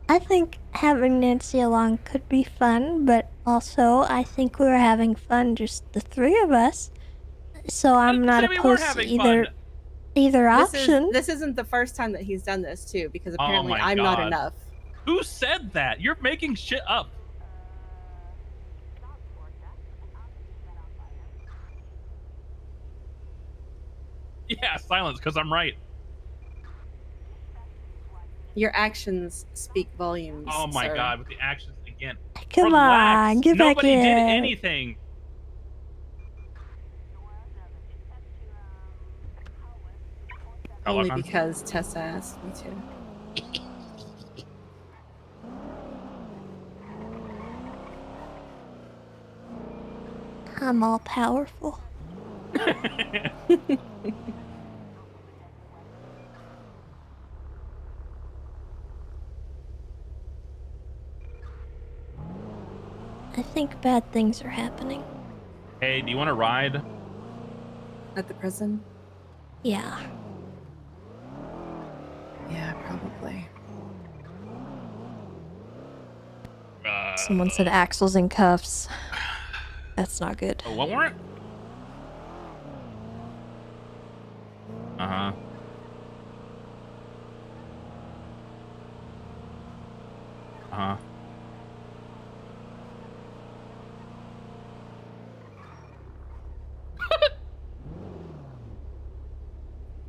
I think having Nancy along could be fun, but also I think we were having fun, just the three of us. So I'm not say we weren't opposed to having either fun. either option. This isn't the first time that he's done this too, because Oh apparently my I'm not God. enough. Who said that? You're making shit up. Yeah, silence, because I'm right. Your actions speak volumes. Oh my sir. god, with the actions again. Come Relax. on, get back Nobody did in. anything. Only Lock on. because Tessa asked me to. I'm all powerful. I think bad things are happening. Hey, do you want to ride? At the prison? Yeah. Yeah, probably. Someone said Axel's in cuffs. That's not good. A what warrant? Uh-huh. Uh-huh.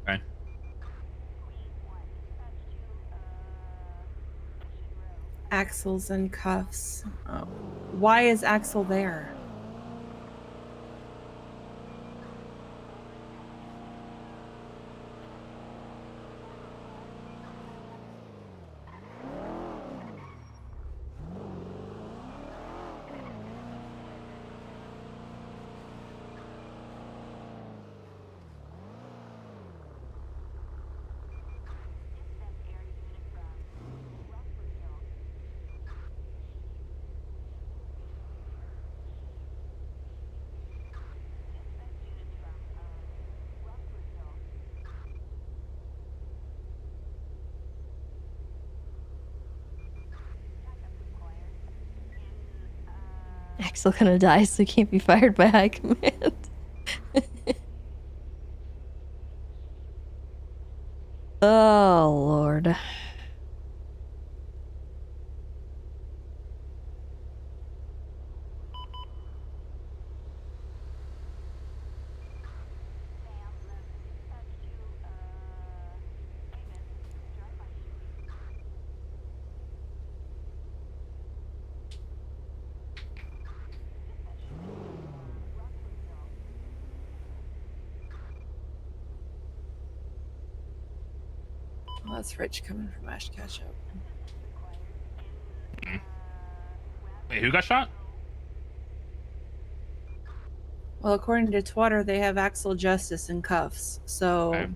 Okay. Axel's in cuffs. Oh. Why is Axel there? Axel gonna die, so he can't be fired by high command. Oh, Lord. Well, that's Rich coming from Ash Ketchup. Wait, who got shot? Well, according to Twitter, they have Axel Justice in cuffs. So. Okay.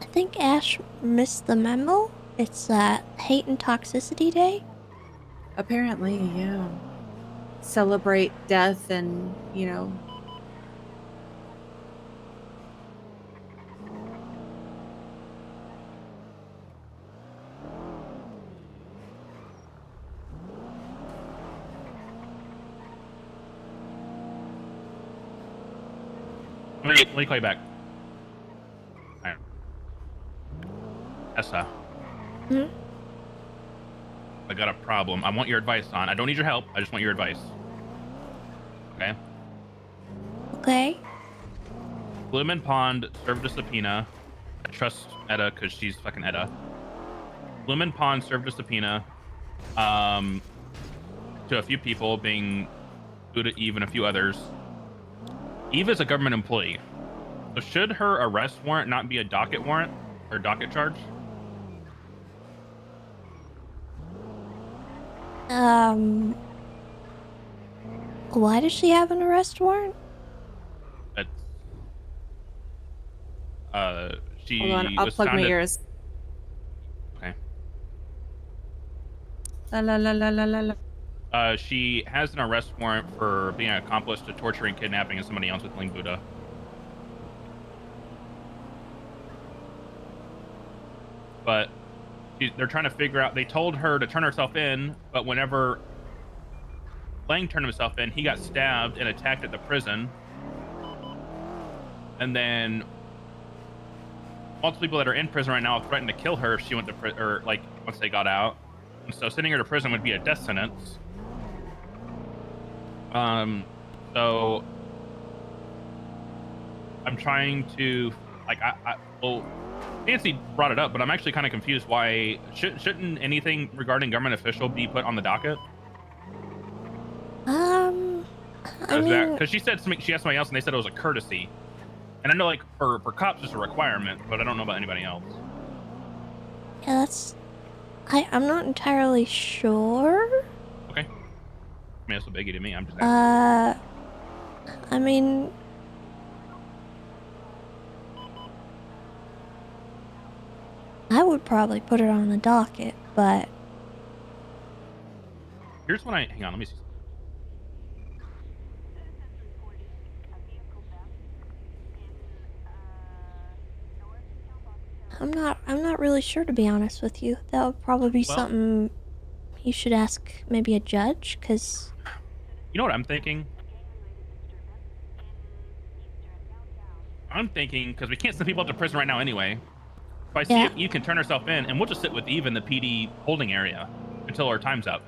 I think Ash missed the memo. It's hate and toxicity day. Apparently, yeah. Celebrate death and, you know. Let me call you back. Alright. Tessa. Hmm? I got a problem. I want your advice on. I don't need your help. I just want your advice. Okay? Okay. Lemon Pond served a subpoena. I trust Etta because she's fucking Etta. Lemon Pond served a subpoena to a few people, being Buddha, Eve, and a few others. Eve is a government employee. So should her arrest warrant not be a docket warrant or docket charge? Why does she have an arrest warrant? She Hold on, I'll was plug found my at- ears. Okay. La la la la la la la. She has an arrest warrant for being an accomplice to torturing, kidnapping, and somebody else with Ling Buddha. But they're trying to figure out. They told her to turn herself in, but whenever Lang turned himself in, he got stabbed and attacked at the prison. And then multiple people that are in prison right now have threatened to kill her if she went to prison, or like once they got out. And so sending her to prison would be a death sentence. So I'm trying to, like, well, Nancy brought it up, but I'm actually kind of confused why shouldn't anything regarding government official be put on the docket? I mean, Because she said something, she asked somebody else and they said it was a courtesy. And I know, like, for cops it's a requirement, but I don't know about anybody else. yeah, that's... I'm not entirely sure. Okay. I mean, that's a biggie to me. I'm just asking. I mean... I would probably put it on the docket, but... Here's what hang on, let me see. I'm not really sure, to be honest with you. That would probably be something you should ask maybe a judge, because... You know what I'm thinking? I'm thinking, because we can't send people up to prison right now anyway. If I see if Eve can turn herself in, and we'll just sit with Eve in the PD holding area until our time's up.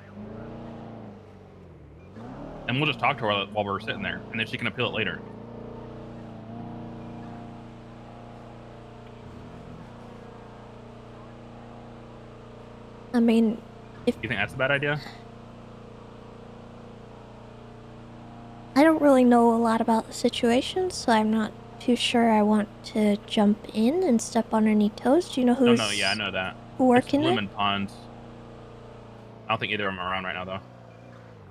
And we'll just talk to her while we're sitting there, and then she can appeal it later. I mean, if... You think that's a bad idea? I don't really know a lot about the situation, so I'm not too sure I want to jump in and step on any toes. Do you know who's... No, yeah, I know that. Working it? Lemon Pond. I don't think either of them are around right now, though.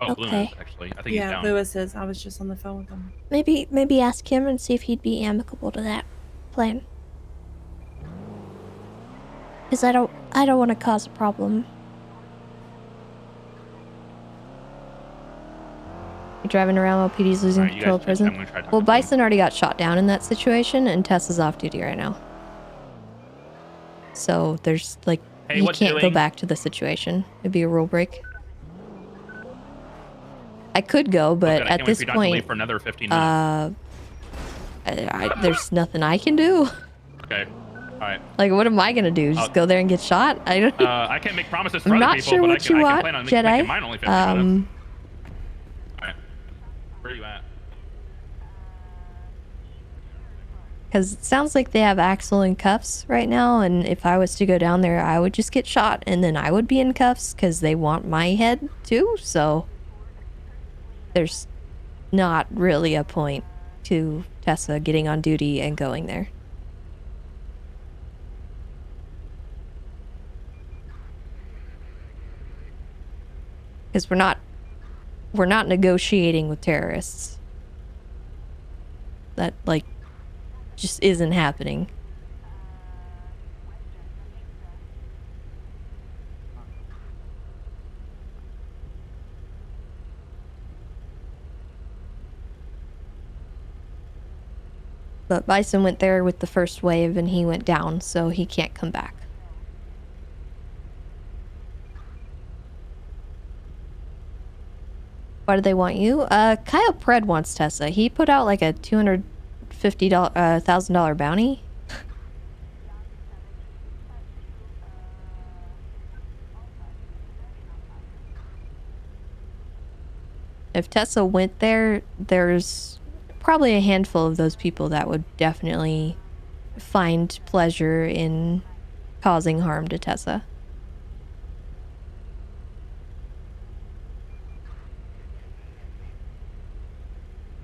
Oh, Okay. Bloom is, actually. I think he's Yeah, down. Lewis is. I was just on the phone with him. Maybe ask him and see if he'd be amicable to that plan. Because I don't want to cause a problem. You're driving around while PD's losing Alright, you control of guys think I'm prison. gonna try to talk Well, to Bison already got shot down in that situation, and Tessa's off duty right now. So there's like, Hey, you what's can't go doing? back to the situation. It'd be a rule break. I could go, but Good, I at can't wait this for you not to leave point, for another 15 minutes. there's nothing I can do. Okay. Alright. Like, what am I gonna do? Just go there and get shot? I don't. I can't make promises for I'm other not people, sure but what I you can want, plan on making mine only 15 Jedi. minutes. Alright. Where are you at? Because it sounds like they have Axel in cuffs right now, and if I was to go down there, I would just get shot, and then I would be in cuffs because they want my head too. So there's not really a point to Tessa getting on duty and going there. Because we're not negotiating with terrorists. That, like, just isn't happening. But Bison went there with the first wave and he went down, so he can't come back. Why do they want you? Kyle Pred wants Tessa. He put out like a $250,000 bounty. If Tessa went there, there's probably a handful of those people that would definitely find pleasure in causing harm to Tessa.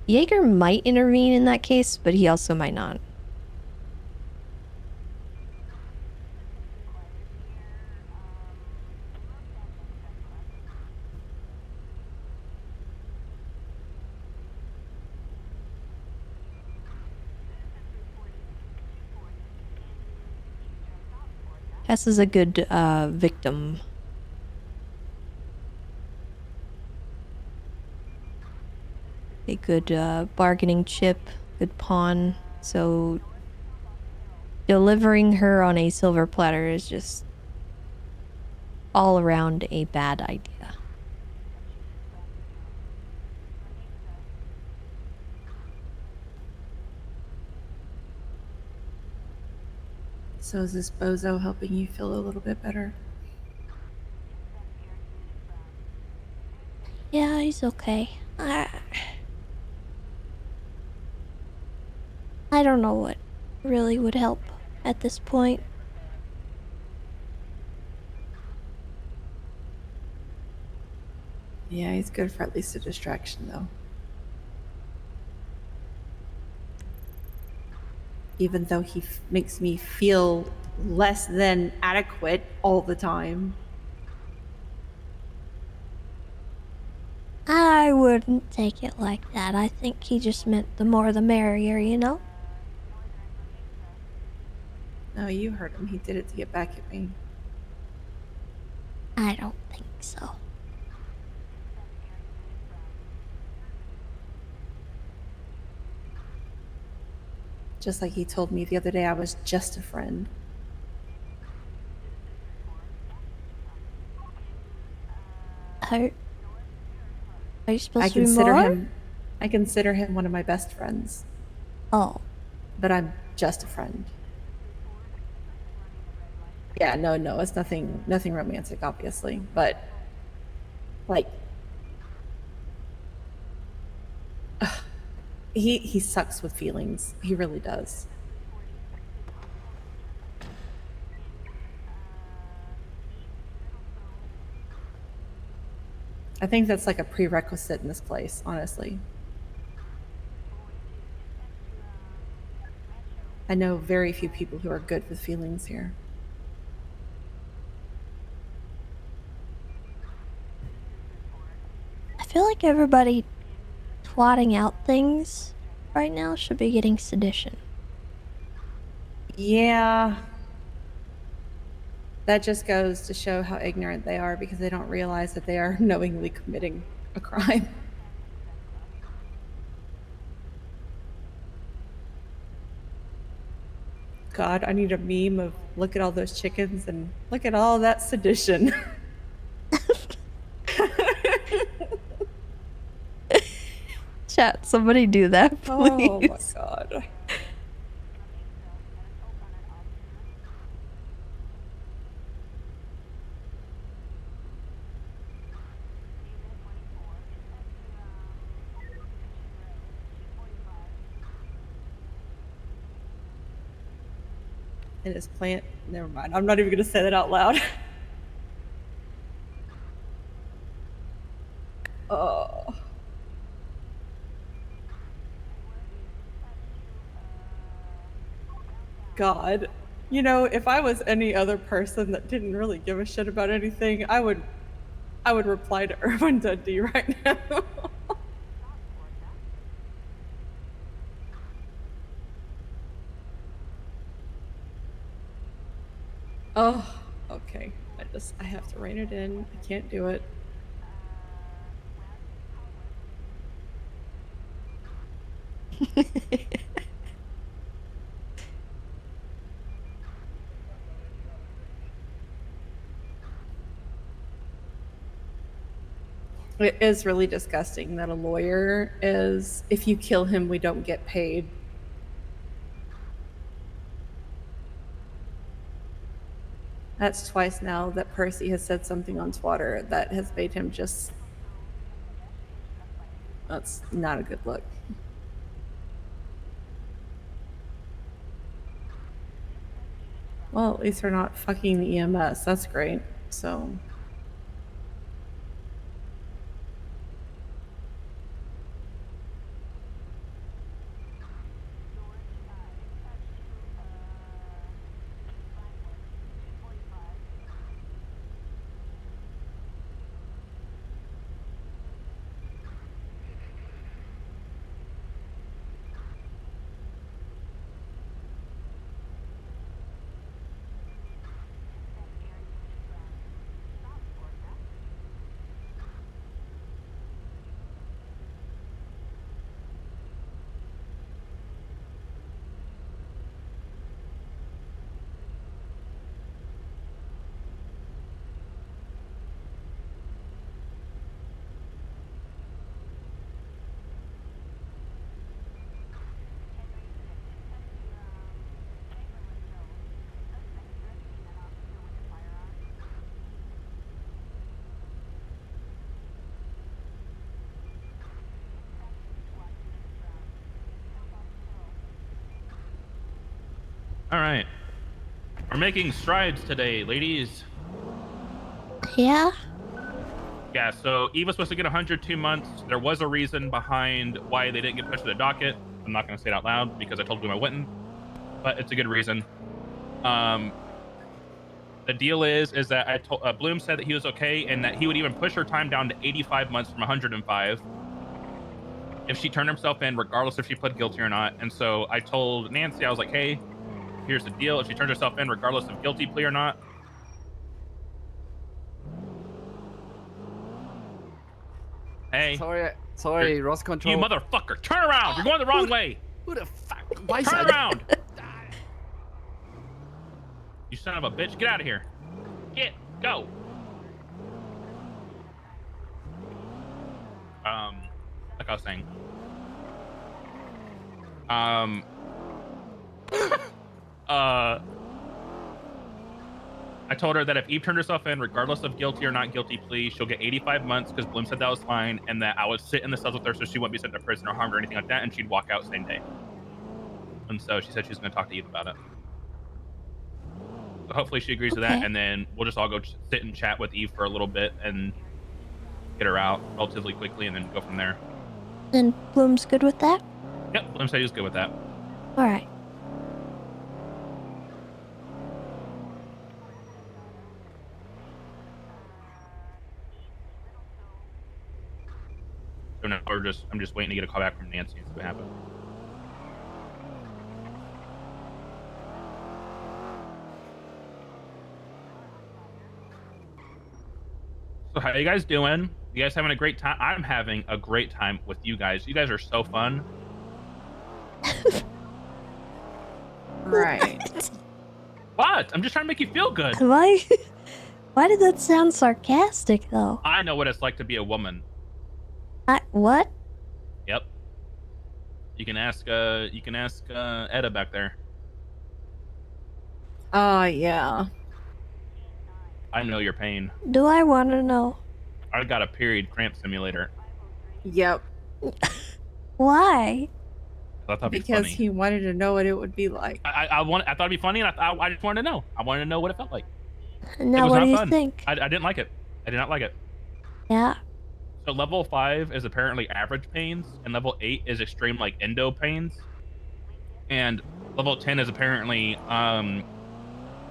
Jaeger might intervene in that case, but he also might not. Tess is a good victim. A good bargaining chip, good pawn. So delivering her on a silver platter is just all around a bad idea. So is this bozo helping you feel a little bit better? Yeah, he's okay. I don't know what really would help at this point. Yeah, he's good for at least a distraction, though. Even though he makes me feel less than adequate all the time. I wouldn't take it like that. I think he just meant the more the merrier, you know? No, you heard him. He did it to get back at me. I don't think so. Just like he told me the other day I was just a friend. Are you supposed to be more? I consider him one of my best friends. Oh. But I'm just a friend. Yeah, no, it's nothing romantic, obviously, but like he sucks with feelings. He really does. I think that's like a prerequisite in this place, honestly. I know very few people who are good with feelings here. I feel like everybody twatting out things right now should be getting sedition. Yeah. That just goes to show how ignorant they are because they don't realize that they are knowingly committing a crime. God, I need a meme of look at all those chickens and look at all that sedition. Chat, somebody do that, please. Oh my God. In his plant. Never mind. I'm not even gonna say that out loud. Oh. God. You know, if I was any other person that didn't really give a shit about anything, I would reply to Irwin Dundee right now. Oh, okay. I have to rein it in. I can't do it. It is really disgusting that a lawyer is, if you kill him, we don't get paid. That's twice now that Percy has said something on Twitter that has made him just... That's not a good look. Well, at least they're not fucking the EMS. That's great. So... All right. We're making strides today, ladies. Yeah? Yeah, so Eve was supposed to get 102 months. There was a reason behind why they didn't get pushed to the docket. I'm not going to say it out loud because I told Bloom I wouldn't, but it's a good reason. The deal is that I told Bloom said that he was okay and that he would even push her time down to 85 months from 105 if she turned herself in, regardless if she pled guilty or not. And so I told Nancy, I was like, hey, here's the deal. If she turns herself in, regardless of guilty plea or not, hey. Sorry, Ross Control. You motherfucker. Turn around. You're going the wrong way. Who the fuck? Why Turn around. You son of a bitch. Get out of here. Go. Like I was saying. I told her that if Eve turned herself in, regardless of guilty or not guilty plea, she'll get 85 months because Bloom said that was fine, and that I would sit in the cells with her so she wouldn't be sent to prison or harmed or anything like that, and she'd walk out same day. And so she said she was going to talk to Eve about it. So hopefully she agrees to that, and then we'll just all go sit and chat with Eve for a little bit and get her out relatively quickly, and then go from there. And Bloom's good with that? Yep, Bloom said he was good with that. All right. So now I'm just waiting to get a call back from Nancy and see what happens. So how you guys doing? You guys having a great time? I'm having a great time with you guys. You guys are so fun. Right. What? I'm just trying to make you feel good. Why? Why did that sound sarcastic, though? I know what it's like to be a woman. What? Yep. You can ask Etta back there. Yeah. I know your pain. Do I want to know? I got a period cramp simulator. Yep. Why? I thought that'd be Because funny. he wanted to know what it would be like. I thought it'd be funny, and I just wanted to know. I wanted to know what it felt like. Now, what do you think? I didn't like it. I did not like it. Yeah. So level 5 is apparently average pains, and level 8 is extreme like endo pains. And Level 10 is apparently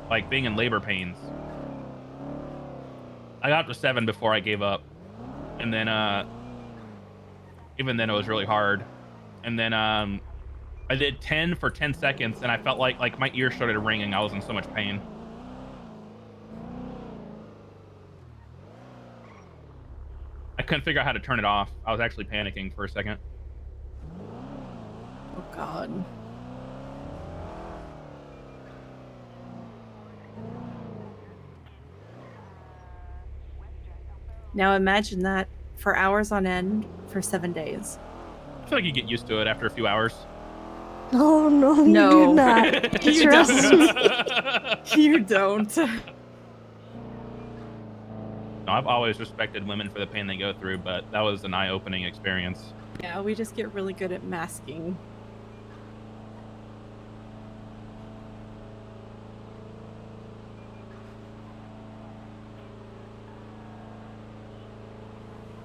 like being in labor pains. I got up to 7 before I gave up, and then even then it was really hard. And then I did 10 for 10 seconds, and I felt like my ears started ringing. I was in so much pain. I couldn't figure out how to turn it off. I was actually panicking for a second. Oh God. Now imagine that for hours on end for 7 days. I feel like you get used to it after a few hours. No, no, you No. do not. You Trust me. You don't. No, I've always respected women for the pain they go through, but that was an eye-opening experience. Yeah, we just get really good at masking.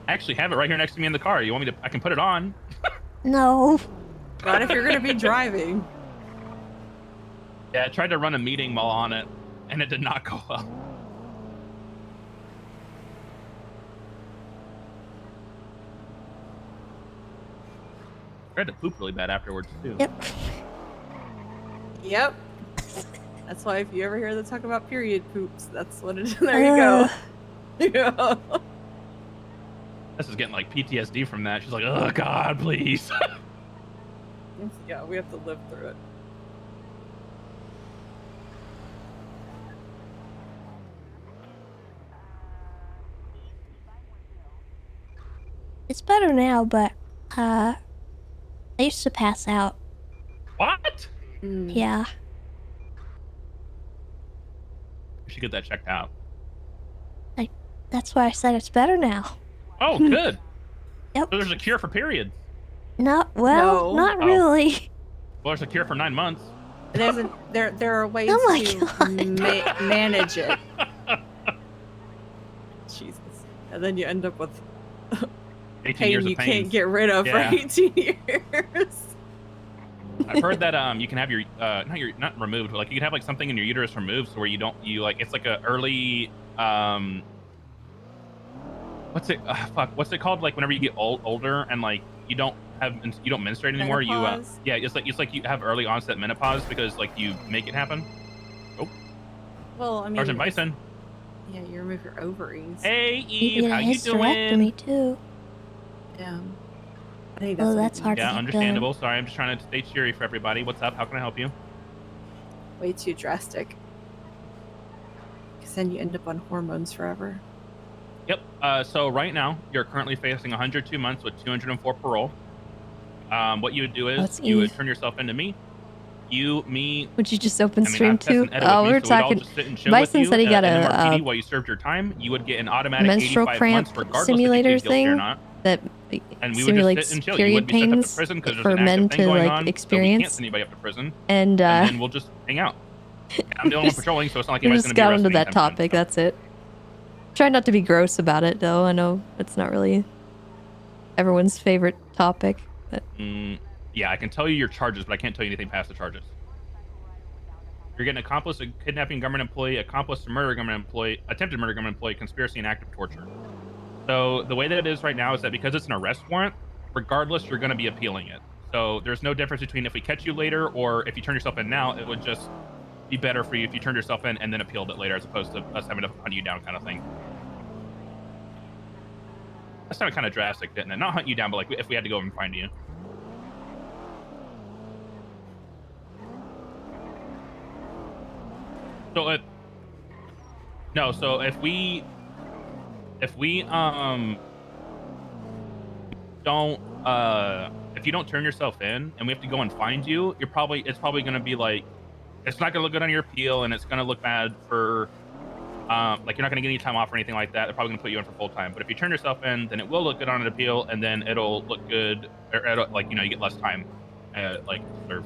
I actually have it right here next to me in the car. You want me to? I can put it on. No. Not if you're gonna be driving. Yeah, I tried to run a meeting while on it, and it did not go well. I had to poop really bad afterwards too. Yep. Yep. That's why if you ever hear them talk about period poops, that's what it is. There you go. Yeah. This is getting like PTSD from that. She's like, oh God, please. Yeah, we have to live through it. It's better now, but I used to pass out. What? Yeah. We should get that checked out. That's why I said it's better now. Oh, good. Yep. So there's a cure for periods. Not well, No. not Oh. really. Well, there's a cure for 9 months. There are ways Oh my to manage it. Jesus. And then you end up with 18 pain years of you pain. can't get rid of Yeah. for 18 years. I've heard that you can have your not removed, but like you can have like something in your uterus removed, so where you like it's like a early what's it called, like whenever you get older and like you don't menstruate anymore. Menopause? Yeah, it's like you have early onset menopause because like you make it happen. Oh, Well, I mean, Sergeant Bison. yeah, you remove your ovaries. Hey You Eve, get how a you doing? hysterectomy too. Yeah. I think Oh, what that's it hard means. to Yeah, get understandable. Sorry, I'm just trying to stay cheery for everybody. What's up? How can I help you? Way too drastic. Because then you end up on hormones forever. Yep. So right now, you're currently facing 102 months with 204 parole. What you would do is it's you would Eve. turn yourself into me. Me. Would you just open I mean, stream Tess and too? Ed Oh, with we me, were so we'd all talking. just sit and chill Bison with you, said he got in a MRPD while you served your time. You would get an automatic menstrual 85 cramp months, regardless simulator if you plead guilty or thing not. that And we would just simulates sit and chill. You period wouldn't be sent up to pains prison because there's for an men active thing to going like on, so we can't experience. send anybody up to prison. And And then we'll just hang out. I'm the only one patrolling, so it's not like we anybody's just going to be got arrested onto that anytime soon. topic. That's it. Try not to be gross about it, though. I know it's not really everyone's favorite topic, but Yeah, I can tell you your charges, but I can't tell you anything past the charges. You're getting accomplice to kidnapping government employee, accomplice to murder government employee, attempted murder government employee, conspiracy, and active torture. So the way that it is right now is that because it's an arrest warrant, regardless, you're going to be appealing it. So there's no difference between if we catch you later or if you turn yourself in now. It would just be better for you if you turned yourself in and then appealed it later, as opposed to us having to hunt you down, kind of thing. That sounded kind of drastic, didn't it? Not hunt you down, but like if we had to go and find you. So if we don't if you don't turn yourself in and we have to go and find you, it's probably going to be like, it's not going to look good on your appeal, and it's going to look bad for like you're not going to get any time off or anything like that. They're probably going to put you in for full time. But if you turn yourself in, then it will look good on an appeal, and then it'll look good, or it'll, like, you know, you get less time like serve.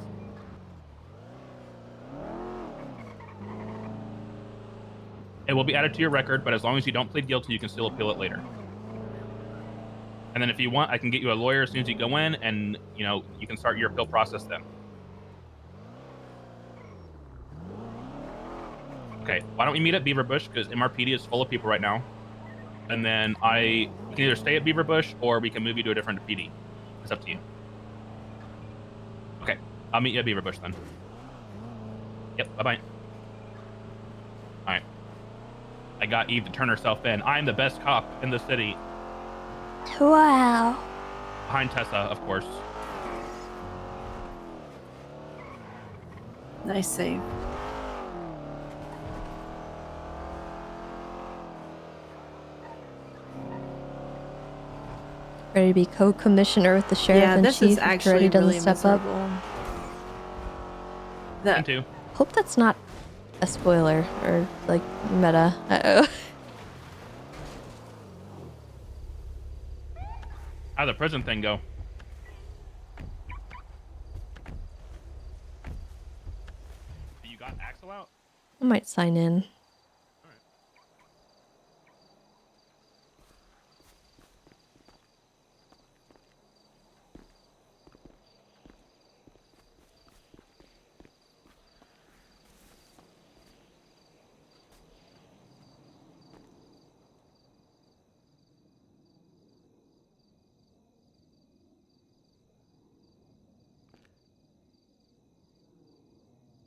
It will be added to your record, but as long as you don't plead guilty, you can still appeal it later. And then if you want, I can get you a lawyer as soon as you go in, and you know, you can start your appeal process then. Okay, why don't we meet at Beaver Bush? Because MRPD is full of people right now. And then we can either stay at Beaver Bush or we can move you to a different PD. It's up to you. Okay, I'll meet you at Beaver Bush then. Yep, bye-bye. All right. I got Eve to turn herself in. I'm the best cop in the city. Wow. Behind Tessa, of course. Nice save. Ready to be co-commissioner with the sheriff Yeah, and this chief is if actually Reddy doesn't really step up. miserable. Me too. Hope that's not a spoiler or like meta. Uh-oh. How'd the prison thing go? You got Axel out? I might sign in.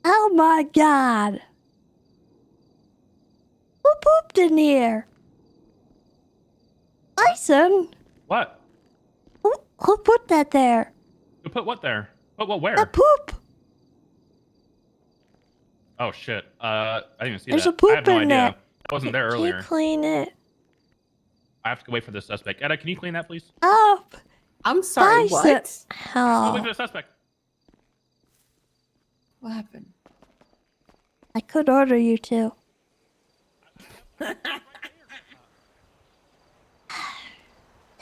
Oh my god. Who pooped in here? Bison? What? Who put that there? You put what there? Put what where? A poop. Oh shit. I didn't even see There's that. a poop I have no in idea. there. I wasn't there Can you earlier. clean it? I have to wait for the suspect. Edda, can you clean that, please? Oh. I'm sorry, Bison. what? I'll wait for Oh. the suspect. What happened? I could order you to.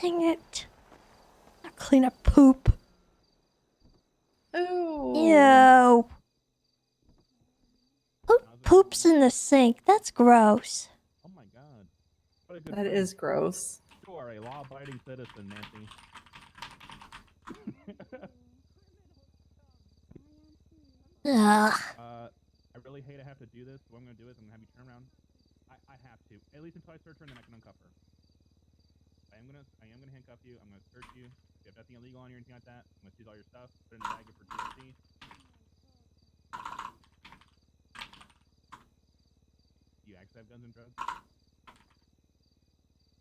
Dang it. I'll clean up poop. Ooh. Ew. Who poops in the sink? That's gross. Oh my god. What a good That friend. is gross. You are a law-abiding citizen, Nancy. Ugh. I really hate to have to do this. What I'm going to do is I'm going to have you turn around. I have to. At least until I search her, and then I can uncuff her. I am gonna handcuff you. I'm gonna search you. If you have nothing illegal on you or anything like that, I'm gonna seize all your stuff, put it in the bag for THC. You actually have guns and drugs?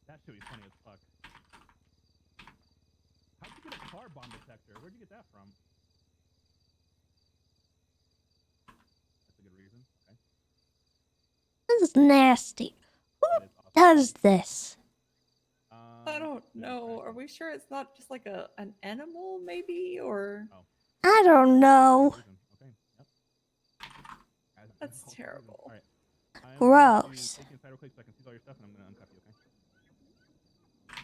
That should be funny as fuck. How'd you get a car bomb detector? Where'd you get that from? That's a good reason. Okay. This is nasty. Who does this? I don't know. Are we sure it's not just like an animal, maybe, or? I don't know. Okay. Yep. That's terrible. All right. Gross. Take you inside real quick so I can seize all your stuff, and I'm gonna uncuff you. Okay.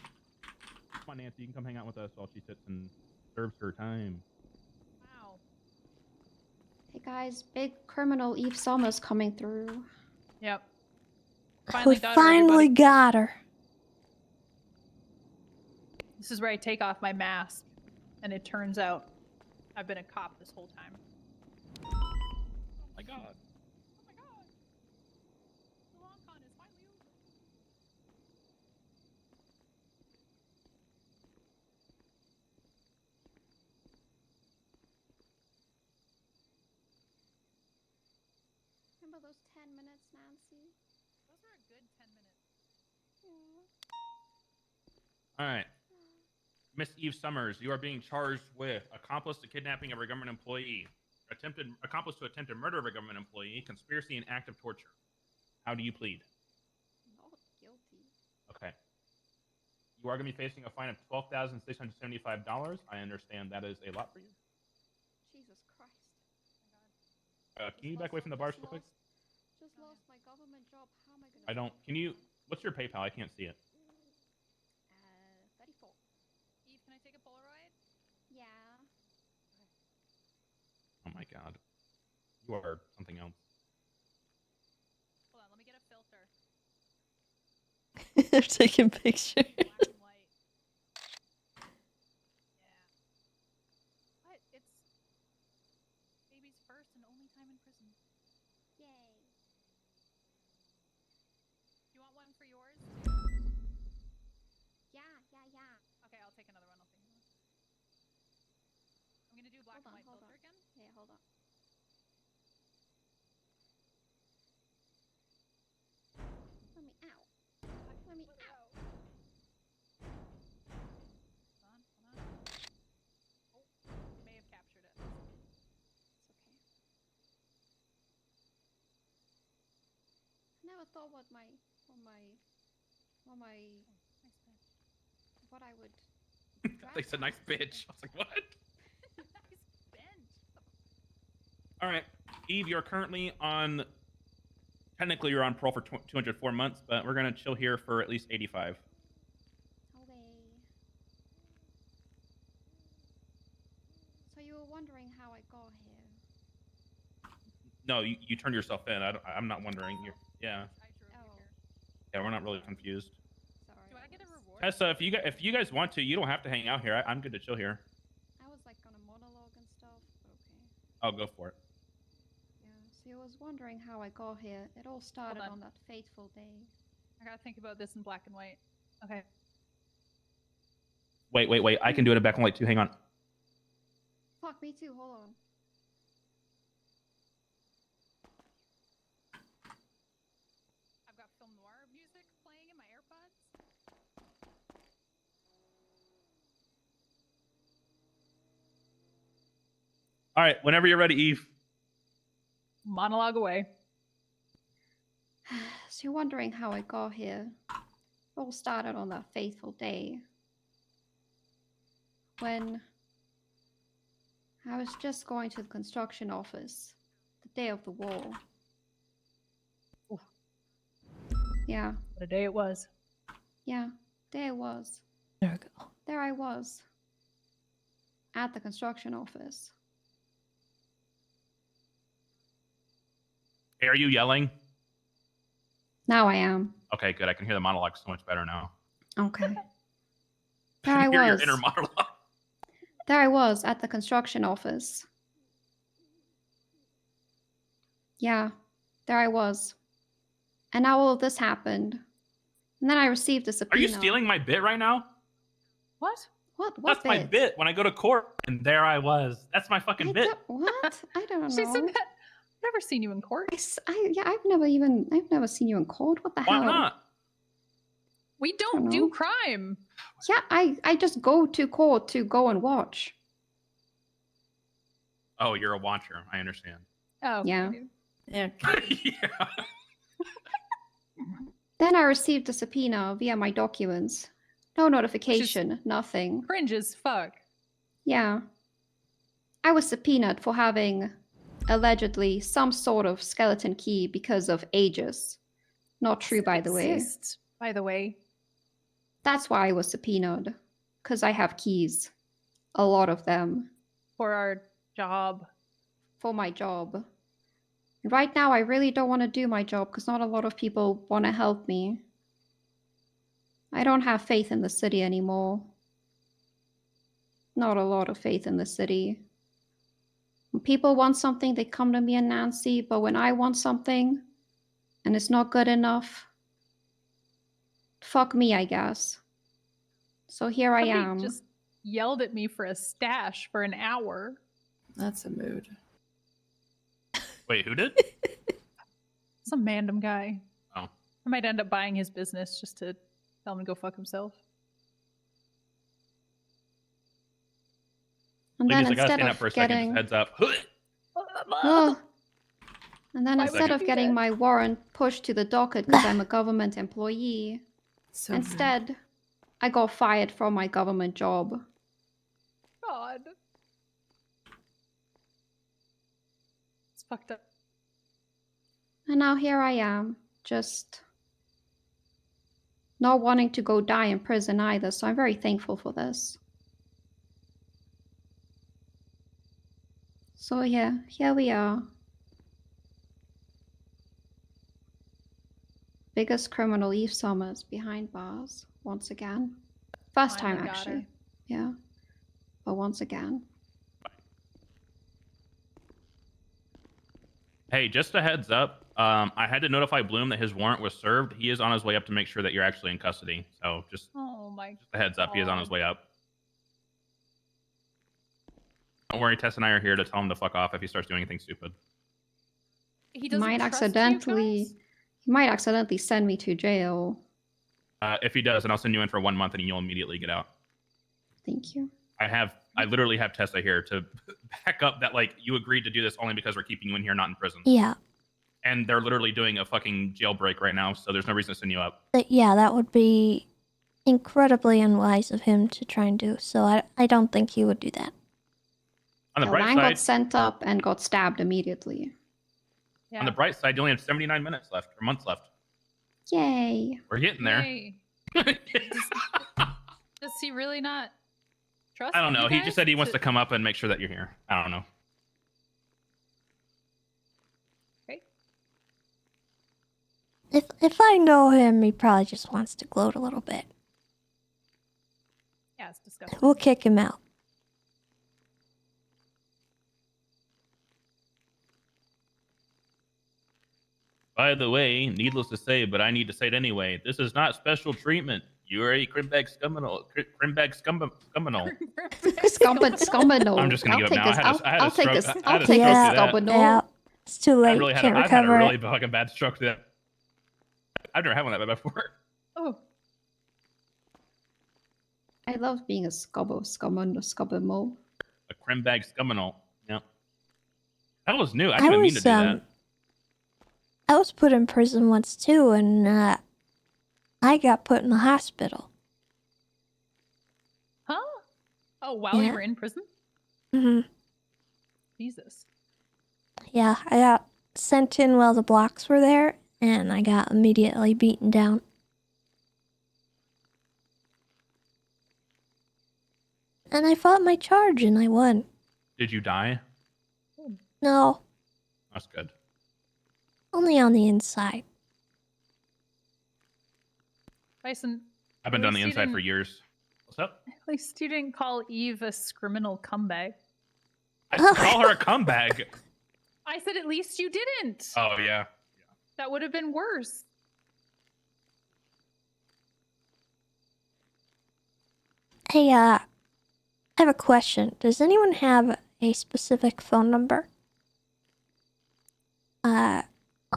Come on, Nancy. You can come hang out with us while she sits and serves her time. Hey guys, big criminal Eve Selma's coming through. Yep. We finally got her. This is where I take off my mask, and it turns out I've been a cop this whole time. Oh my god. Remember those 10 minutes, Nancy? Those were a good 10 minutes. All right. Miss Eve Summers, you are being charged with accomplice to kidnapping of a government employee, accomplice to attempted murder of a government employee, conspiracy, and act of torture. How do you plead? Not guilty. Okay. You are going to be facing a fine of $12,675. I understand that is a lot for you. Jesus Christ. Can you back away from the bars real quick? Just lost my government job. How am I gonna? I don't. Can you? What's your PayPal? I can't see it. 34. Eve, can I take a Polaroid? Yeah. Oh my god. You are something else. Hold on, let me get a filter. They're taking pictures. Black and white. Yeah. What? It's baby's first and only time in prison. Yay. want one for yours? Yeah. Okay, I'll take another one. I'm gonna do black and white filter again. Yeah, hold on. Let me out. Let me out. Hold on. Oh, it may have captured it. It's okay. I never thought what I would. They said nice bitch. I was like, what? Nice bench. All right, Eve, you're currently on. Technically, you're on parole for 204 months, but we're gonna chill here for at least 85. Okay. So you were wondering how I got here? No, you turned yourself in. I'm not wondering. Yeah. Yeah, we're not really confused. Sorry. Do I get a reward? Tessa, if you guys want to, you don't have to hang out here. I'm good to chill here. I was like on a monologue and stuff, but okay. I'll go for it. Yeah. So you was wondering how I got here. It all started on. on that fateful day. I gotta think about this in black and white. Okay. Wait. I can do it in black and white too. Hang on. Fuck me too. Hold on. I've got film noir music playing in my AirPods. All right, whenever you're ready, Eve. Monologue away. So you're wondering how I got here. It all started on that fateful day when I was just going to the construction office the day of the war. Oof. Yeah. What a day it was. Yeah, there it was. There we go. There I was. At the construction office. Hey, are you yelling? Now I am. Okay, good. I can hear the monologue so much better now. Okay. There I Hear your was. inner monologue. There I was at the construction office. Yeah, there I was. And now all of this happened. And then I received a subpoena. Are you stealing my bit right now? What? What That's my bit? bit when I go to court, and there I was. That's my fucking bit. What? I don't know. She said that. I've never seen you in court. I've never seen you in court. What the Why hell? not? We don't do crime. Yeah, I just go to court to go and watch. Oh, you're a watcher. I understand. Oh, Yeah. Yeah. Then I received a subpoena via my documents. No notification, nothing. Cringe as fuck. Yeah. I was subpoenaed for having allegedly some sort of skeleton key because of ages. Not true, by the way. Exist, by the way. That's why I was subpoenaed. Because I have keys. A lot of them. For our job. For my job. And right now, I really don't want to do my job because not a lot of people want to help me. I don't have faith in the city anymore. Not a lot of faith in the city. When people want something, they come to me and Nancy, but when I want something and it's not good enough, fuck me, I guess. So here I Somebody am. just yelled at me for a stash for an hour. That's a mood. Wait, who did? Some random guy. Oh. I might end up buying his business just to tell him to go fuck himself. And Ladies, then I gotta instead stand up of for a second. getting... Just heads up. Ugh. And then Why instead would of you do getting that? my warrant pushed to the docket because I'm a government employee, So instead, I got fired from my government job. God. It's fucked up. And now here I am, just not wanting to go die in prison either, so I'm very thankful for this. So yeah, here we are. Biggest criminal Eve Summers behind bars, once again. First time, Finally got her. actually. Yeah. But once again. Hey, just a heads up. I had to notify Bloom that his warrant was served. He is on his way up to make sure that you're actually in custody. So just Oh my. a heads up. He is on his way up. Don't worry, Tess and I are here to tell him to fuck off if he starts doing anything stupid. He doesn't might trust you accidentally guys? he might accidentally send me to jail. If he does, then I'll send you in for 1 month and you'll immediately get out. Thank you. I literally have Tessa here to back up that like you agreed to do this only because we're keeping you in here, not in prison. Yeah. And they're literally doing a fucking jailbreak right now, so there's no reason to send you up. Yeah, that would be incredibly unwise of him to try and do. So I don't think he would do that. On the Yeah, bright Lang side, got sent up and got stabbed immediately. on the bright side, you only have 79 minutes left or months left. Yay. We're getting there. Yay. Does he really not trust I don't know. you He guys just said he wants to come up and make sure that you're here. I don't know. Okay. If I know him, he probably just wants to gloat a little bit. Yeah, it's disgusting. We'll kick him out. By the way, needless to say, but I need to say it anyway. This is not special treatment. You are a crimbag scumminal. Scumminal. Scumminal. I'm just gonna give up now. I'll take a stroke scumminal. through that. Yeah, it's too late. Can't I've had a recover really it. fucking bad stroke through that. I've never had one like that before. Oh. I love being a scumminal. A crimbag scumminal. Yep. That was new. I didn't mean to do that. I was put in prison once too, and I got put in the hospital. Huh? Oh, while you Yeah. were in prison? Mm-hmm. Jesus. Yeah, I got sent in while the blocks were there, and I got immediately beaten down. And I fought my charge, and I won. Did you die? No, That's good. only on the inside. Bison. I've been at on the least you inside for didn't- years. What's up? At least you didn't call Eve a criminal comeback. I didn't call her a comeback. I said at least you didn't. Oh yeah. That would have been worse. Hey, I have a question. Does anyone have a specific phone number?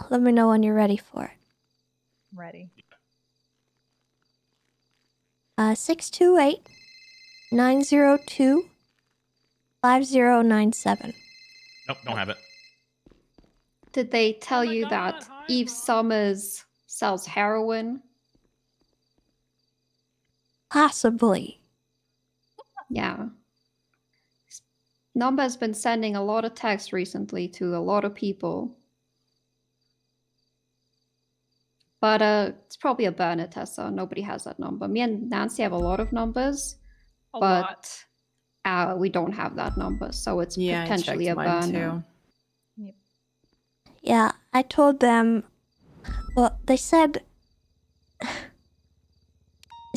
Let me know when you're ready for it. I'm ready. 628-902-5097. Nope, don't have it. Did they tell you that Eve Summers sells heroin? Possibly. Yeah. Number's been sending a lot of texts recently to a lot of people. But it's probably a burner, Tessa. Nobody has that number. Me and Nancy have a lot of numbers, but we don't have that number, so it's Yeah, I potentially checked a mine burner. too. Yeah, I told them. Well, they said. They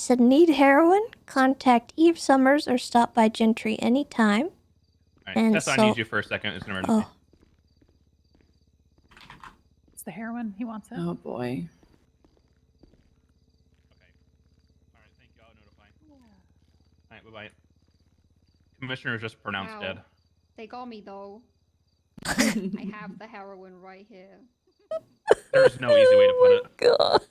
said, need heroin? Contact Eve Summers or stop by Gentry anytime. Alright, And Tessa, I so- need you for a second. It's an emergency. Oh, It's the heroin. He wants it. Oh boy. Alright, bye-bye. Commissioner is just pronounced Wow. dead. They got me though. I have the heroin right here. There's no easy way to put it. God.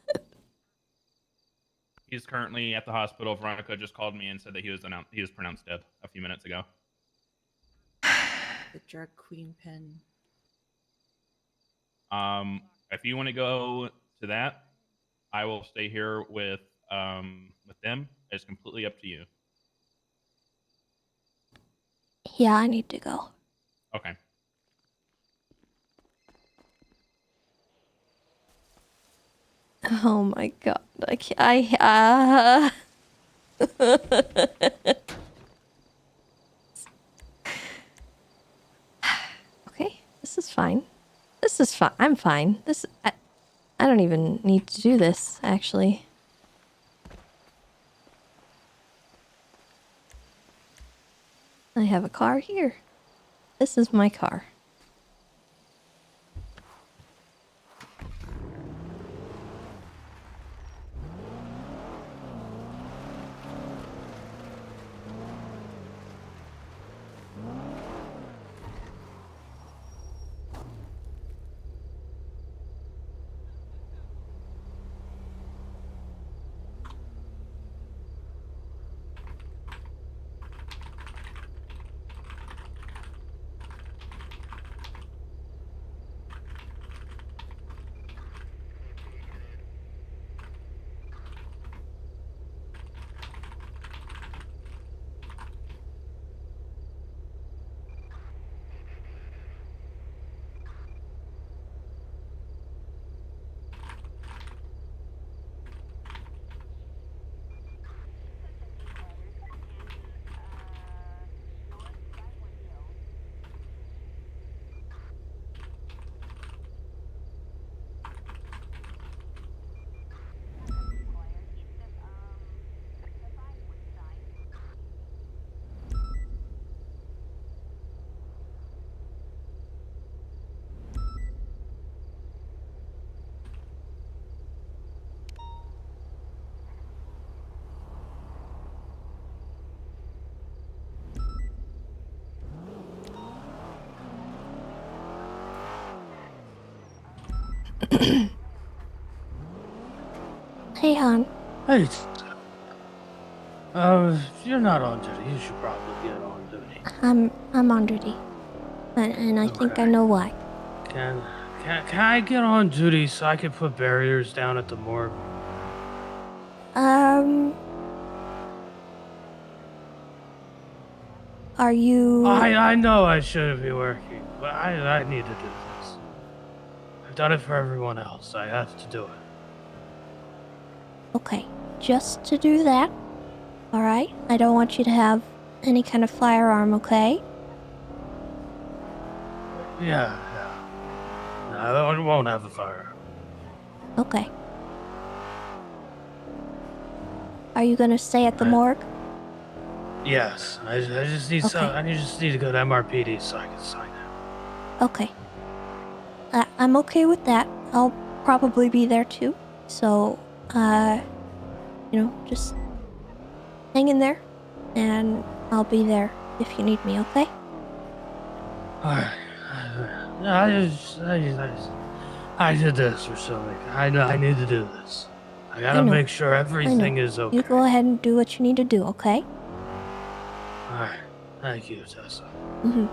He's currently at the hospital. Veronica just called me and said that he was pronounced dead a few minutes ago. The drug queen pen. If you want to go to that, I will stay here with them. It's completely up to you. yeah, I need to go. Okay. Oh my god. I can't. Okay, this is fine. This is fine. I'm fine. I don't even need to do this, actually. I have a car here. This is my car. Hey, hon. Hey. If you're not on duty, you should probably get on duty. I'm on duty, and I think I know why. Can I get on duty so I can put barriers down at the morgue? Are you? I know I shouldn't be working, but I need to do this. I've done it for everyone else. I have to do it. Okay, just to do that. All right. I don't want you to have any kind of firearm. Okay. Yeah. No, I won't have a firearm. Okay. Are you gonna stay at the morgue? Yes, I just need I just need to go to MRPD so I can sign it. Okay. I'm okay with that. I'll probably be there too. So, just hang in there, and I'll be there if you need me. Okay? Alright. I did this for something. I know I need to do this. I gotta make sure everything is okay. You go ahead and do what you need to do. Okay? Alright. Thank you, Tessa. Mm-hmm.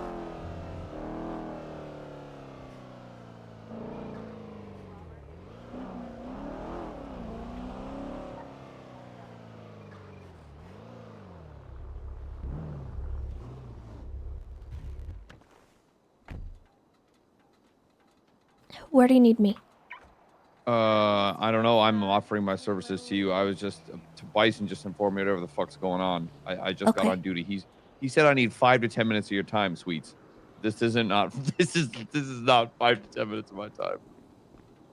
Where do you need me? I don't know. I'm offering my services to you. I was just to Bison just informed me whatever the fuck's going on. I just got on duty. He said I need 5 to 10 minutes of your time, sweets. This is not 5 to 10 minutes of my time.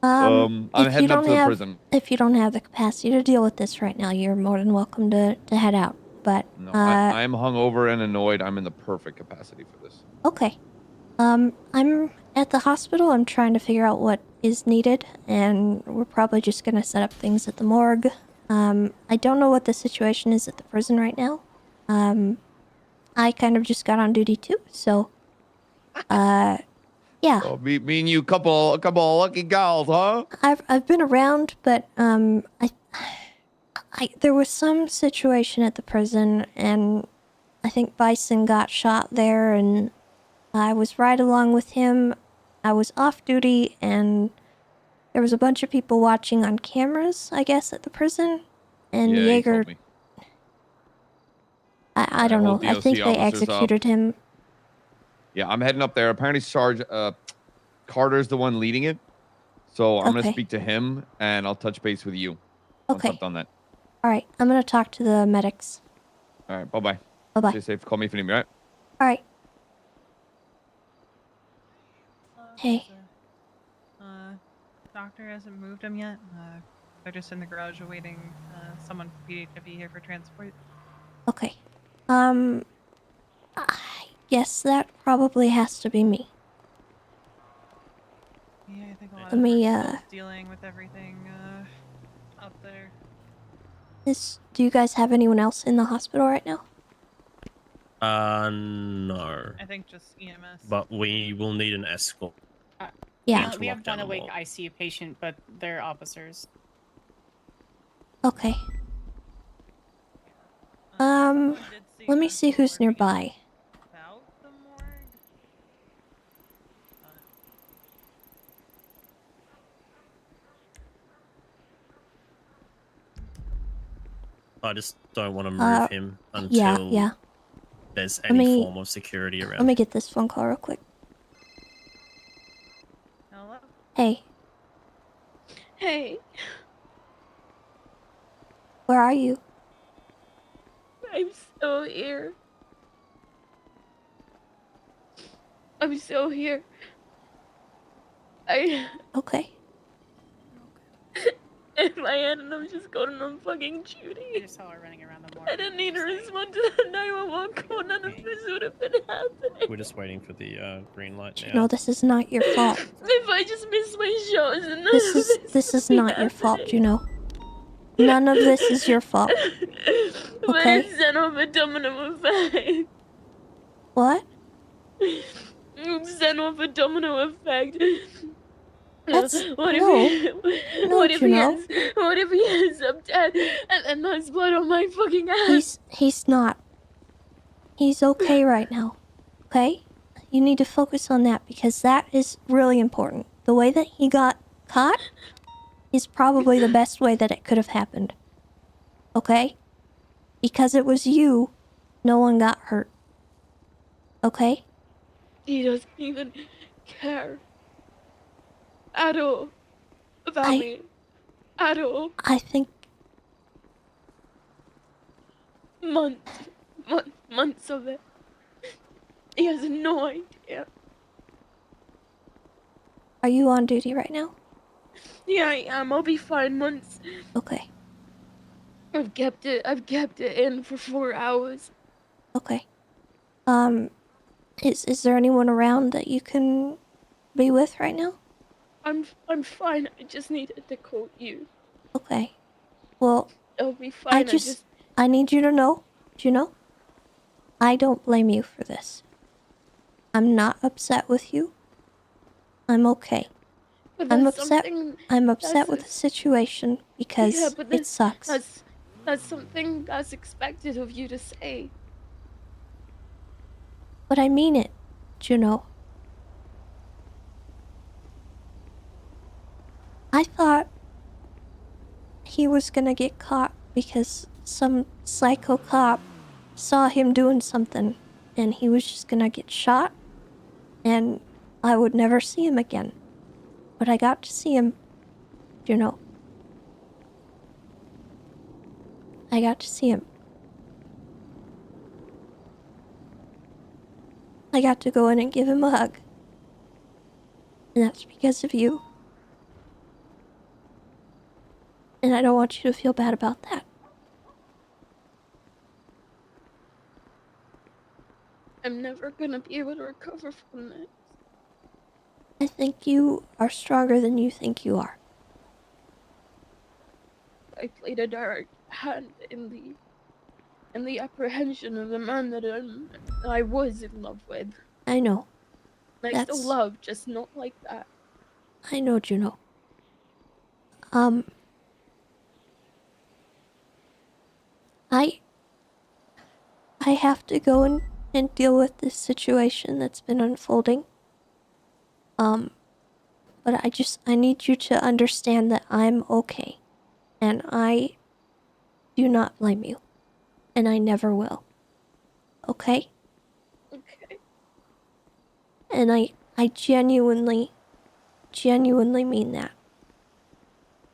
I'm heading up to the prison. If you don't have the capacity to deal with this right now, you're more than welcome to head out. But No, I am hungover and annoyed. I'm in the perfect capacity for this. Okay. I'm at the hospital. I'm trying to figure out what is needed, and we're probably just gonna set up things at the morgue. I don't know what the situation is at the prison right now. I kind of just got on duty too, so yeah. Oh, me and you, couple of lucky gals, huh? I've been around, but there was some situation at the prison, and I think Bison got shot there, and I was right along with him. I was off duty, and there was a bunch of people watching on cameras, I guess, at the prison. And Yeah, he told Jaeger, me. I don't know. I think they executed him. Yeah, I'm heading up there. Apparently, Carter's the one leading it. So I'm going to speak to him, and I'll touch base with you once I've done that. All right, I'm going to talk to the medics. All right, bye-bye. Bye-bye. Stay safe. Call me if you need me, all right? All right. Hey. Doctor hasn't moved him yet. They're just in the garage awaiting someone from PD to be here for transport. Okay. I guess that probably has to be me. Yeah, I think a lot Let me, of still dealing with everything out there. Do you guys have anyone else in the hospital right now? No. I think just EMS. But we will need an escort. Yeah. We have one awake ICU patient, but they're officers. Okay. Let me see who's nearby. I just don't want to move him until yeah. there's any form of security around. Let me get this phone call real quick. Hello? Hey. Hey, Where are you? I'm still here. I'm still here. Okay. In my head, and I'm just going on fucking Judy. I just saw her running around the morgue. I didn't need to respond to the 911 call. None of this would have been happening. We're just waiting for the green light now. No, this is not your fault. If I just missed my shots, and none of This is not your fault, you know. None of this is your fault. But Okay? it's set off a domino effect. What? Set off a domino effect. That's What if no. he, No, what if he Juno. ends, what if he ends up dead and there's blood on my fucking ass? He's not. He's okay right now. Okay? You need to focus on that because that is really important. The way that he got caught is probably the best way that it could have happened. Okay? Because it was you, no one got hurt. Okay? He doesn't even care at all about me. At all. I think Months of it. He has no idea. Are you on duty right now? Yeah, I am. I'll be fine months. Okay. I've kept it in for 4 hours. Okay. Is there anyone around that you can be with right now? I'm fine. I just needed to call you. Okay. Well, I'll be fine. I need you to know, Juno, I don't blame you for this. I'm not upset with you. I'm okay. But I'm that's upset. something I'm upset that's- with the situation because yeah, but it sucks. That's something that's expected of you to say. But I mean it, Juno. I thought he was gonna get caught because some psycho cop saw him doing something and he was just gonna get shot and I would never see him again. But I got to see him, Juno. I got to see him. I got to go in and give him a hug. And that's because of you. And I don't want you to feel bad about that. I'm never gonna be able to recover from this. I think you are stronger than you think you are. I played a direct hand in the apprehension of the man that I was in love with. I know. I still love, just not like that. I know, Juno. I have to go and deal with this situation that's been unfolding. But I need you to understand that I'm okay. And I do not blame you. And I never will. Okay? Okay. And I genuinely mean that.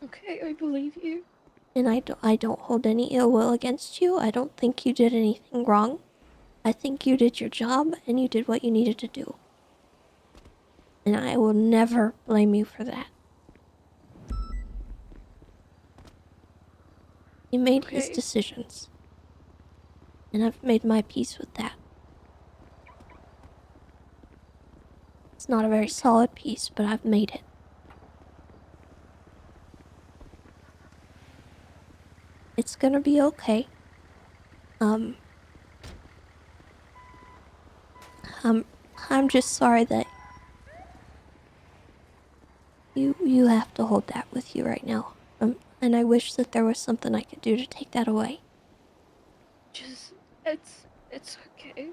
Okay, I believe you. And I don't hold any ill will against you. I don't think you did anything wrong. I think you did your job and you did what you needed to do. And I will never blame you for that. He made his Okay. decisions. And I've made my peace with that. It's not a very solid peace, but I've made it. It's gonna be okay. I'm just sorry that you have to hold that with you right now. And I wish that there was something I could do to take that away. Just it's okay.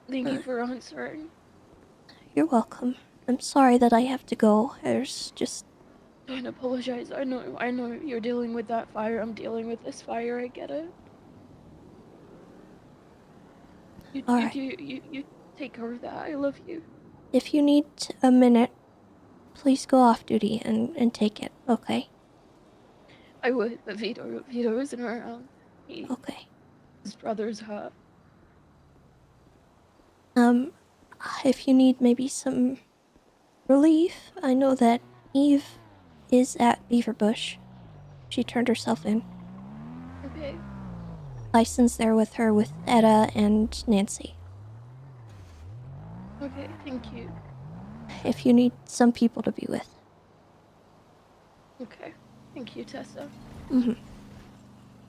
Thank you for answering. You're welcome. I'm sorry that I have to go. There's just Don't apologize. I know you're dealing with that fire. I'm dealing with this fire. I get it. You take care of that. I love you. if you need a minute, please go off duty and take it, okay? I would, but Vito isn't around. Okay. His brother's hurt. If you need maybe some relief, I know that Eve is at Beaverbush. She turned herself in. Okay. Bison's there with her with Etta and Nancy. Okay, thank you. If you need some people to be with. Okay. Thank you, Tessa. Mm-hmm.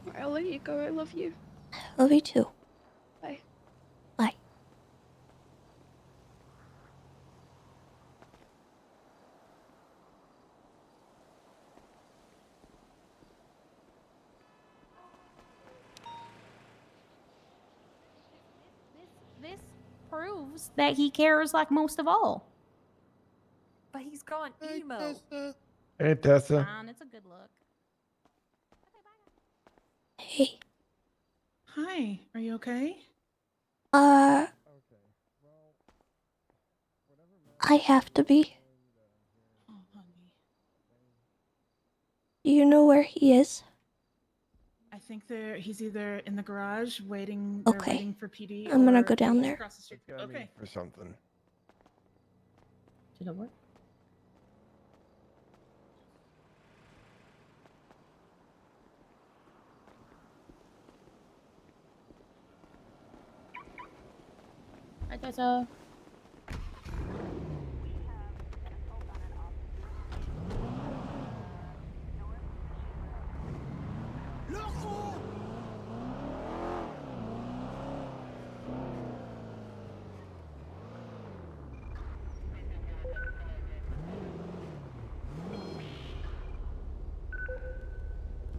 Alright, I'll let you go. I love you. Love you too. Bye. Bye. proves that he cares like most of all. But he's gone emo. Hey, Tessa. Fine, it's a good look. Hey. Hi, are you okay? I have to be. Do you know where he is? I think he's either in the garage waiting. They're Okay. waiting for PD. I'm gonna or go down maybe there. across the street. Okay. For something. Did it work? Hi, Tessa.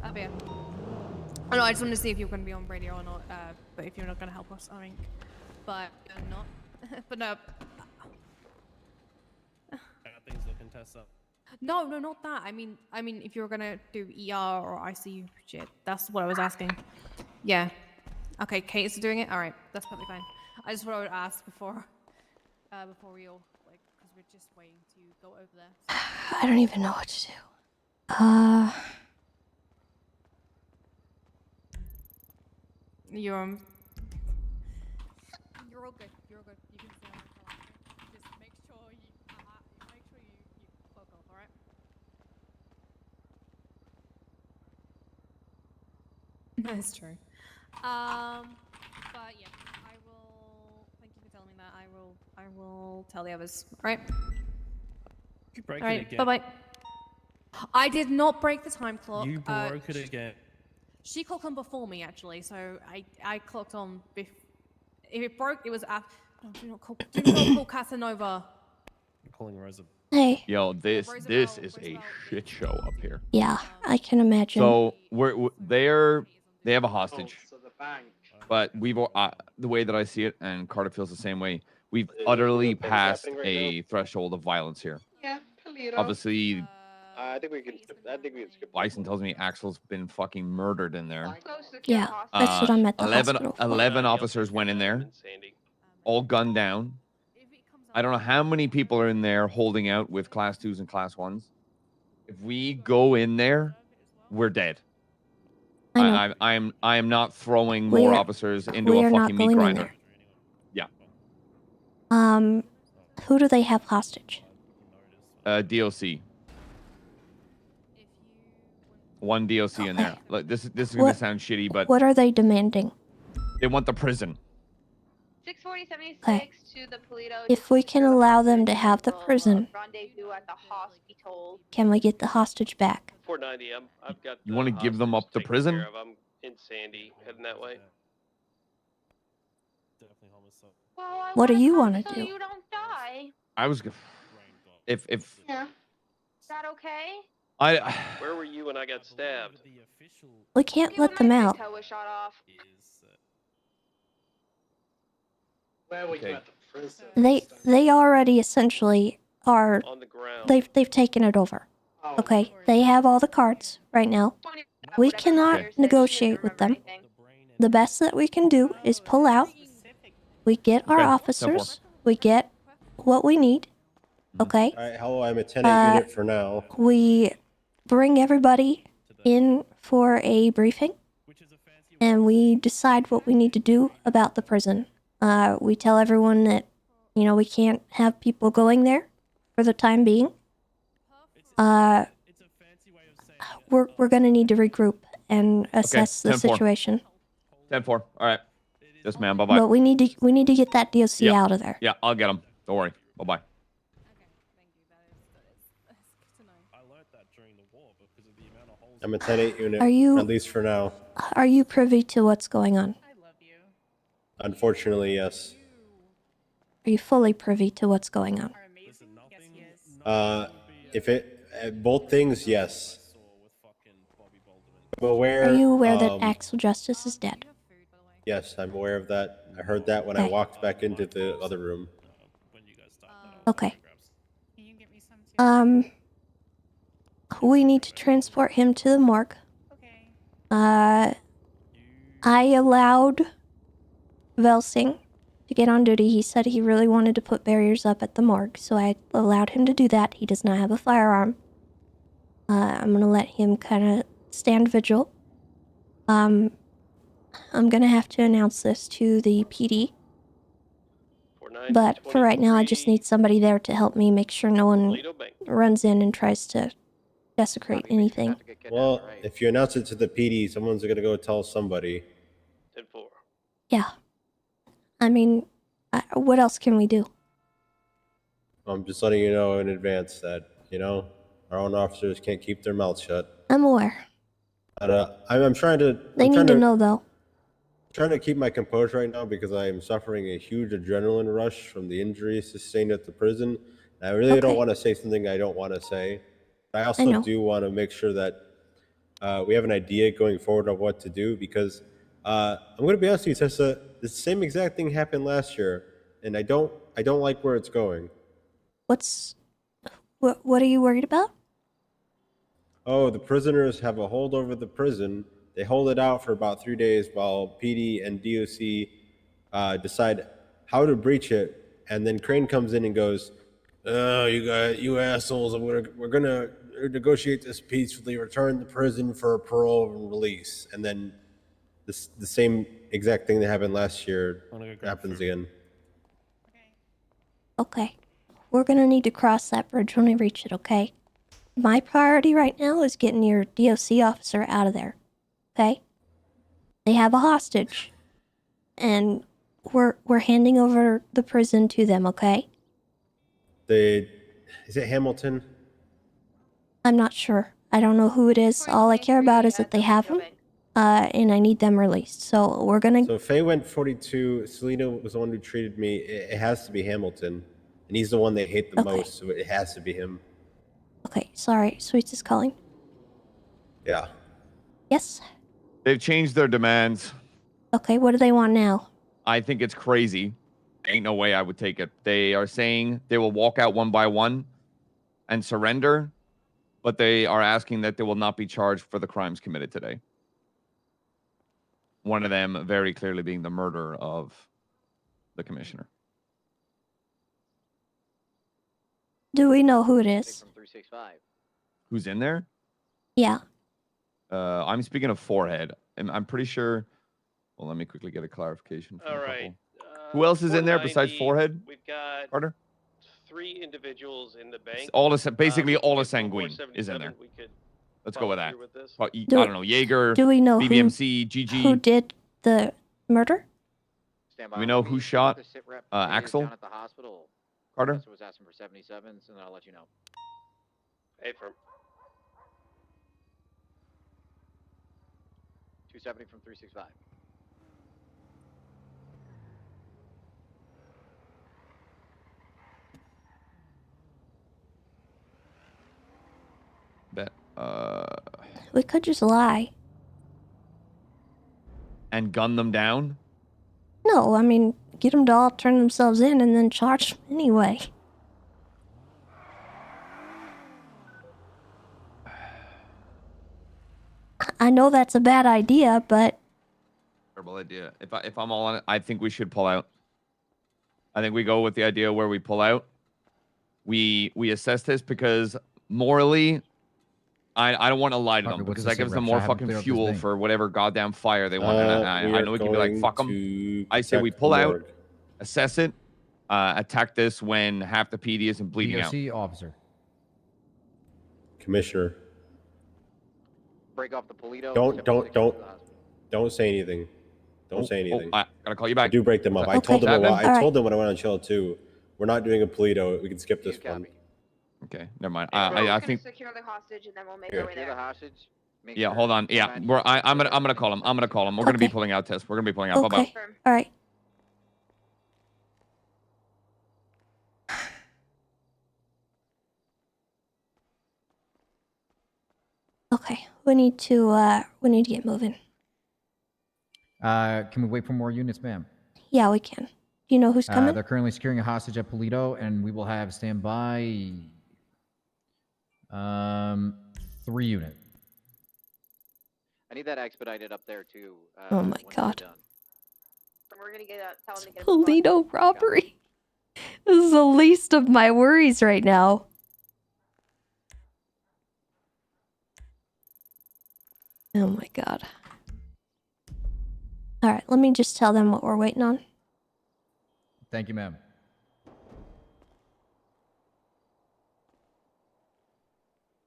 Up here. Oh no, I just wanted to see if you were going to be on radio or not. But if you're not going to help us, I think. But you're not. But no. How things looking, Tessa? No, not that. I mean, if you were gonna do ER or ICU shit, that's what I was asking. Yeah. Okay, Kate's doing it. All right, that's probably fine. I just thought I would ask before we all because we're just waiting to go over there. I don't even know what to do. You're all good. You're all good. You can stay on the call. Just make sure you fuck off. All right. That's true. But yeah, I will. Thank you for telling me that. I will tell the others. All right. You break All it right. again. Bye bye. I did not break the time clock. You broke it again. She clocked on before me actually, so I clocked on. If it broke, it was after. Oh, do not call Casanova. I'm calling Rosa. Hey. Yo, this is a shit show up here. Yeah, I can imagine. So they have a hostage, but we've the way that I see it, and Carter feels the same way. We've utterly passed a threshold of violence here. Yeah, Polito. Obviously, I think we can skip. Bison tells me Axel's been fucking murdered in there. Yeah, that's what I'm at the 11, hospital for. 11 officers went in there, all gunned down. I don't know how many people are in there holding out with class 2s and class 1s. If we go in there, we're dead. I am not throwing more officers into a fucking meat grinder. Yeah. Who do they have hostage? DOC. One DOC in there. Like, this is gonna sound shitty, but What are they demanding? they want the prison. 64076 Okay. to the Polito. If we can allow them to have the prison, Rendezvous at the hospital. can we get the hostage back? 490. I've got. You want to give them up to prison? I'm in Sandy, heading that way. Definitely homicide. Well, What do you want to so do? you don't die. I was if Yeah. Is that okay? I Where were you when I got stabbed? We can't let them out. Toe was shot off. Where were you at the prison? They already essentially are. On the ground. They've taken it over. Okay, they have all the cards right now. We cannot negotiate with them. The best that we can do is pull out. We get our officers. We get what we need. Okay. All right, hello, I'm a 10-8 unit for now. We bring everybody in for a briefing, and we decide what we need to do about the prison. We tell everyone that, we can't have people going there for the time being. We're gonna need to regroup and assess the 10-4. situation. 10-4. All right. Yes, ma'am. Bye bye. But we need to get that DOC out of there. Yeah, I'll get them. Don't worry. Bye bye. I'm a 10-8 unit, Are you- at least for now. Are you privy to what's going on? Unfortunately, yes. Are you fully privy to what's going on? Both things, yes. I'm aware. Are you aware that Axel Justice is dead? Yes, I'm aware of that. I heard that when I Okay. walked back into the other room. Okay. Um, we need to transport him to the morgue. I allowed Velsing to get on duty. He said he really wanted to put barriers up at the morgue, so I allowed him to do that. He does not have a firearm. I'm gonna let him kind of stand vigil. I'm gonna have to announce this to the PD. But for right now, I just need somebody there to help me make sure no one runs in and tries to desecrate anything. Well, if you announce it to the PD, someone's gonna go tell somebody. 10-4. Yeah. I mean, what else can we do? I'm just letting you know in advance that, our own officers can't keep their mouths shut. I'm aware. But I'm trying to. They need to know, though. Trying to keep my composure right now because I am suffering a huge adrenaline rush from the injuries sustained at the prison. And I really don't want to say something I don't want to say. But I also do want to make sure that we have an idea going forward of what to do because I'm going to be honest with you, Tessa. The same exact thing happened last year, and I don't like where it's going. What are you worried about? Oh, the prisoners have a hold over the prison. They hold it out for about 3 days while PD and DOC decide how to breach it. And then Crane comes in and goes, "Oh, you assholes! We're gonna negotiate this peacefully. Return the prison for parole and release." And then the same exact thing that happened last year happens again. Okay. We're gonna need to cross that bridge when we reach it, okay? My priority right now is getting your DOC officer out of there. Okay? They have a hostage. And we're handing over the prison to them, okay? Is it Hamilton? I'm not sure. I don't know who it is. All I care about is that they have them. And I need them released. So we're gonna... So Faye went 42. Selena was the one who treated me. It has to be Hamilton. And he's the one they hate the most, so it has to be him. Okay, sorry. Sweets is calling. Yeah. Yes? They've changed their demands. Okay, what do they want now? I think it's crazy. Ain't no way I would take it. They are saying they will walk out one by one and surrender, but they are asking that they will not be charged for the crimes committed today. One of them very clearly being the murder of the commissioner. Do we know who it is? Who's in there? Yeah. I'm speaking of Forehead, and I'm pretty sure. Well, let me quickly get a clarification from a couple. Who else is in there besides Forehead? We've got Carter? 3 individuals in the bank. Basically all the Sanguine is in there. Let's go with that. I don't know, Jaeger, do we know BBMC, GG. who did the murder? Do we know who shot Axel? Carter? Was asking for 77s, and I'll let you know. Hey, firm. 270 from 365. Bet. We could just lie. And gun them down? No, I mean, get them to all turn themselves in and then charge them anyway. I know that's a bad idea, but... Terrible idea. If I'm all on it, I think we should pull out. I think we go with the idea where we pull out. We assess this because morally, I don't want to lie to them because that gives them more fucking fuel for whatever goddamn fire they want. And I know we can be like, fuck them. I say we pull out, assess it, attack this when half the PD isn't bleeding out. DOC officer. Commissioner. Break off the Polito. Don't say anything. Don't say anything. I gotta call you back. I do break them up. I told them. I told them when I went on chill too. We're not doing a Polito. We can skip this one. Okay, never mind. I think. Secure the hostage and then we'll make our way there. The hostage. Yeah, hold on. Yeah, I'm gonna call him. I'm gonna call him. We're gonna be pulling out, Tess. We're gonna be pulling out. Bye bye. All right. Okay, we need to get moving. Can we wait for more units, ma'am? Yeah, we can. Do you know who's coming? They're currently securing a hostage at Polito, and we will have standby 3 units. I need that expedited up there too. Oh my once god. they're done. We're gonna tell them to get Polito robbery. This is the least of my worries right now. Oh my god. Alright, let me just tell them what we're waiting on. Thank you, ma'am.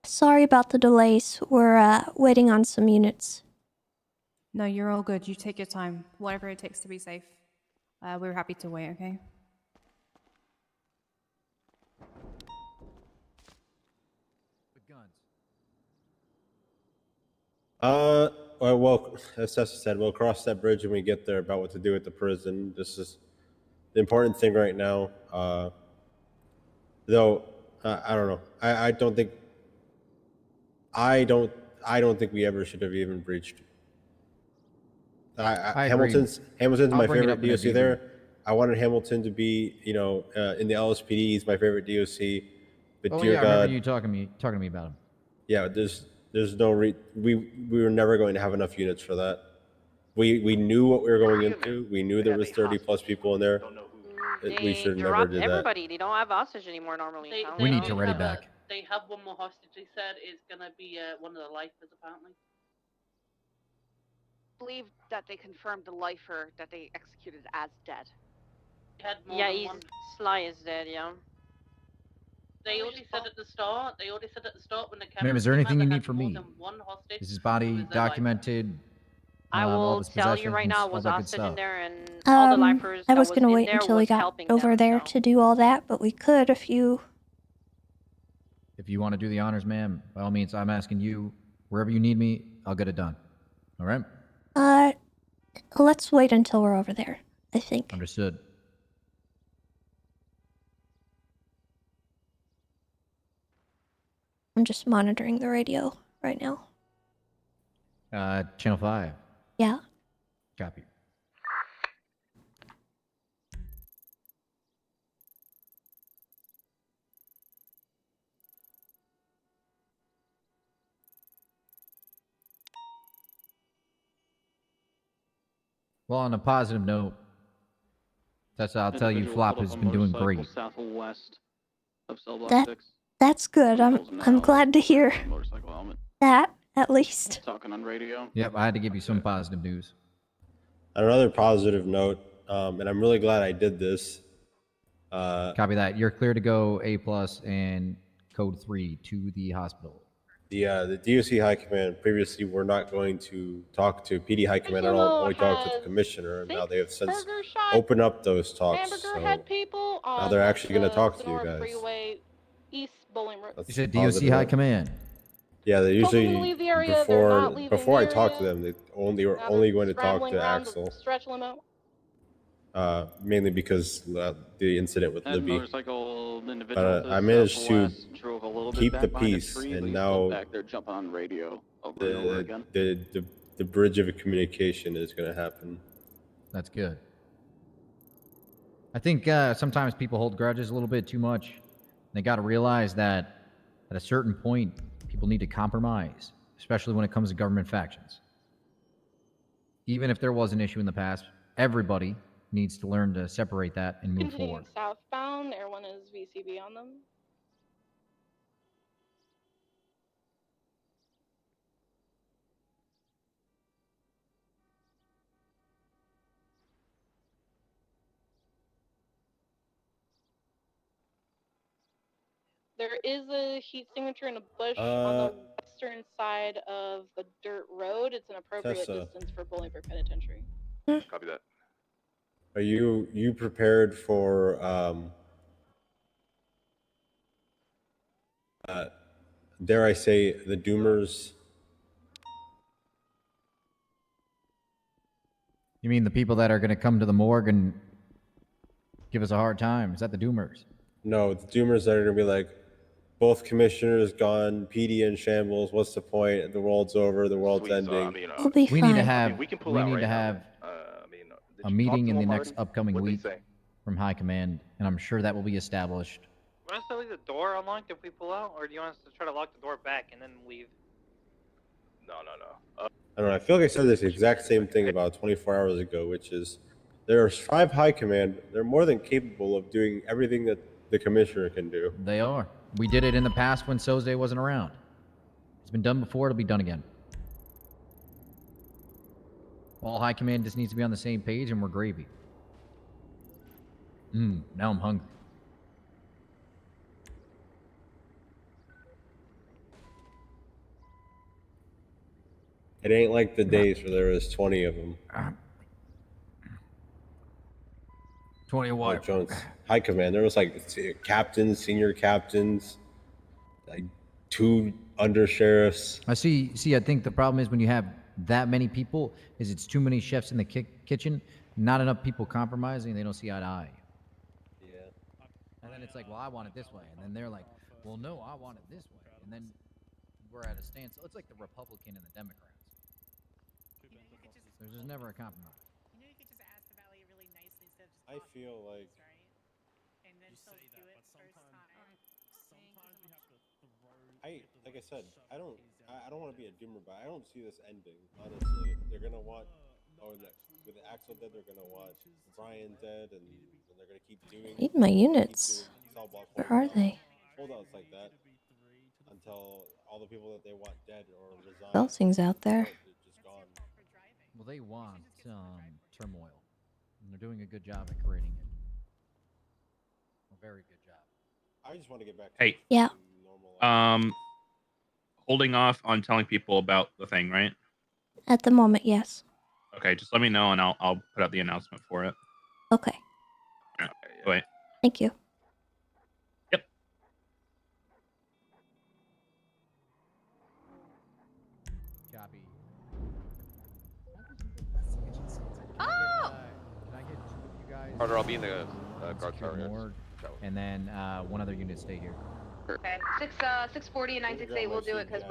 Sorry about the delays. We're waiting on some units. No, you're all good. You take your time. Whatever it takes to be safe. We're happy to wait, okay? Well, as Tessa said, we'll cross that bridge when we get there about what to do at the prison. This is the important thing right now. Though, I don't know. I don't think we ever should have even breached. I Hamilton's agree. my I'll bring it up favorite in a DOC there. I wanted Hamilton to be, in the LSPD. He's my favorite DOC. But Oh dear yeah, I God, remember you talking to me about him. yeah, there's no we were never going to have enough units for that. We knew what we were going into. We knew there was 30 plus people in there. We should have never did that. everybody. They don't have hostage anymore normally. We need to ready back. They have one more hostage. They said is gonna be one of the lifers apparently. I believe that they confirmed the lifer that they executed as dead. Had more Yeah, than he's one. Sly is dead. Yeah. They already said at the start. When the cameras Ma'am, is there came anything out, you they need had from more me? than one hostage. Is his body Who was a lifer. documented? I all will his tell you right possessions, now all was that good hostage in stuff? there, and all the lifers I that was gonna in wait there until we was got helping over them, there so. to do all that, but we could if you... If you want to do the honors, ma'am, by all means, I'm asking you, wherever you need me, I'll get it done. All right? Let's wait until we're over there, I think. Understood. I'm just monitoring the radio right now. Channel 5. Yeah. Copy. Well, on a positive note, I'll tell you, Flop has been doing great. Southwest of cell block That 6. that's good. I'm glad to hear Motorcycle helmet. that at least. Talking on radio. Yep, I had to give you some positive news. On another positive note, and I'm really glad I did this. Copy that. You're clear to go A+ and code 3 to the hospital. The DOC High Command previously were not going to talk to PD High Command at all, only talk to the Commissioner, and now they have since opened up those talks. So now they're actually going to talk to you guys. Freeway, East Bolingbrook. You said DOC High Command. Yeah, they Told them to usually leave the area, they're not leaving before I the talk to area. them, they were Now only they're going to talk scrambling to around the Axel, stretch limit. mainly because the incident with That Libby. motorcycle individual to But I managed to southwest drove a little bit keep back the behind a peace, tree, but and he's now still back there jumping on radio over and over again. the bridge of communication is going to happen. That's good. I think sometimes people hold grudges a little bit too much. They got to realize that at a certain point, people need to compromise, especially when it comes to government factions. Even if there was an issue in the past, everybody needs to learn to separate that and move Continuing forward. southbound, Air 1 is VCB on them. There is a heat signature in a bush on the western side of the dirt road. It's an appropriate Tessa. distance for Bolingbrook Penitentiary. Copy that. Are you prepared for dare I say the Doomers? You mean the people that are going to come to the morgue and give us a hard time? Is that the Doomers? No, the Doomers that are going to be like, both commissioners gone, PD in shambles. What's the point? The world's over. The world's ending. We'll be We fine. need to have. we can pull we out need right to now, have. a meeting in the next upcoming week from High Command, and I'm sure that will be established. Want us to leave the door unlocked if we pull out, or do you want us to try to lock the door back and then leave? No. I don't know. I feel like I said this exact same thing about 24 hours ago, which is there's 5 High Command. They're more than capable of doing everything that the Commissioner can do. They are. We did it in the past when Sozde wasn't around. It's been done before. It'll be done again. All High Command just needs to be on the same page, and we're gravy. Now I'm hungry. It ain't like the days where there was 20 of them. 20 of what? Oh, Jones, High Command. There was like captains, senior captains, like 2 under sheriffs. I see. I think the problem is when you have that many people, is it's too many chefs in the kitchen, not enough people compromising. They don't see eye to eye. Yeah. And then it's like, well, I want it this way, and then they're like, well, no, I want it this way, and then we're at a standstill. It's like the Republican and the Democrats. There's just never a compromise. You know, you could just ask the Valley really nicely instead of just. I feel like. Right? And then she'll do it first time. Sometimes we have to throw. Like I said, I don't want to be a doomer, but I don't see this ending. Honestly, they're gonna want, with Axel dead, they're gonna want Brian dead, and they're gonna keep doing. I need my units. Where are they? Holdouts like that until all the people that they want dead or resign. Belsing's out there. Just gone. Well, they want turmoil, and they're doing a good job at creating it. A very good job. I just want to get back. Hey. Yeah. Holding off on telling people about the thing, right? At the moment, yes. Okay, just let me know and I'll put out the announcement for it. Okay. All right. Wait. Thank you. Yep. Copy. Oh! Can I get 2 of you guys? Carter, I'll be in the guard secure tower. morgue, and then 1 other unit stay here. Okay. 640 and 968 will do it because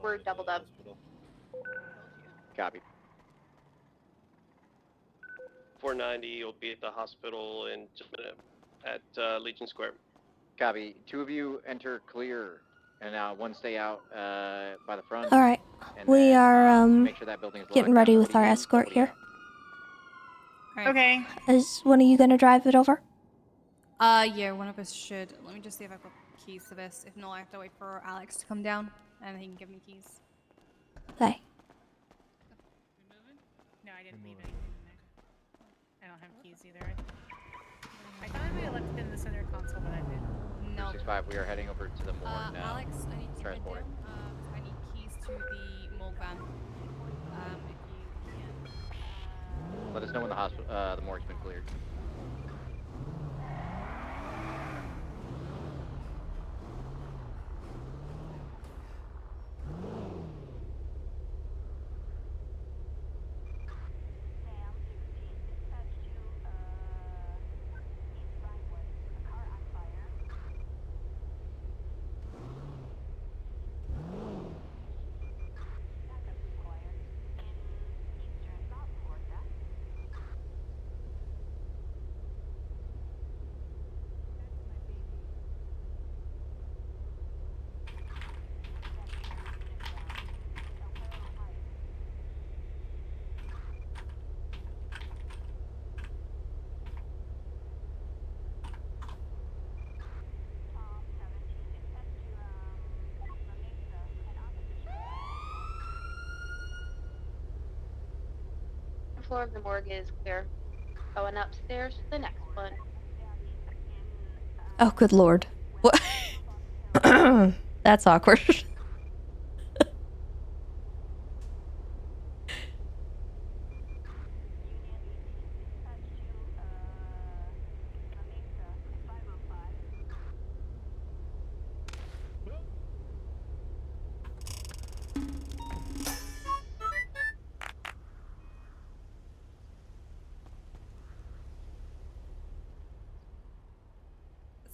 we're doubled up. Copy. 490 will be at the hospital in just a minute at Legion Square. Copy. 2 of you enter clear, and 1 stay out by the front. All right. And We then, are make sure that building is getting locked ready down. with our escort here. Okay. Is one of you gonna drive it over? Yeah, one of us should. Let me just see if I've got keys to this. If not, I have to wait for Alex to come down, and he can give me keys. Okay. No, I didn't leave anything in there. I don't have keys either. I thought I might have left it in the center console, but I didn't. No. 65, we are heading over to the morgue now. Alex, I need to Transporting. I need keys to the morgue van. If you can. Let us know when the morgue's been cleared. The floor of the morgue is clear. Going upstairs to the next one. Oh, good lord. What? That's awkward.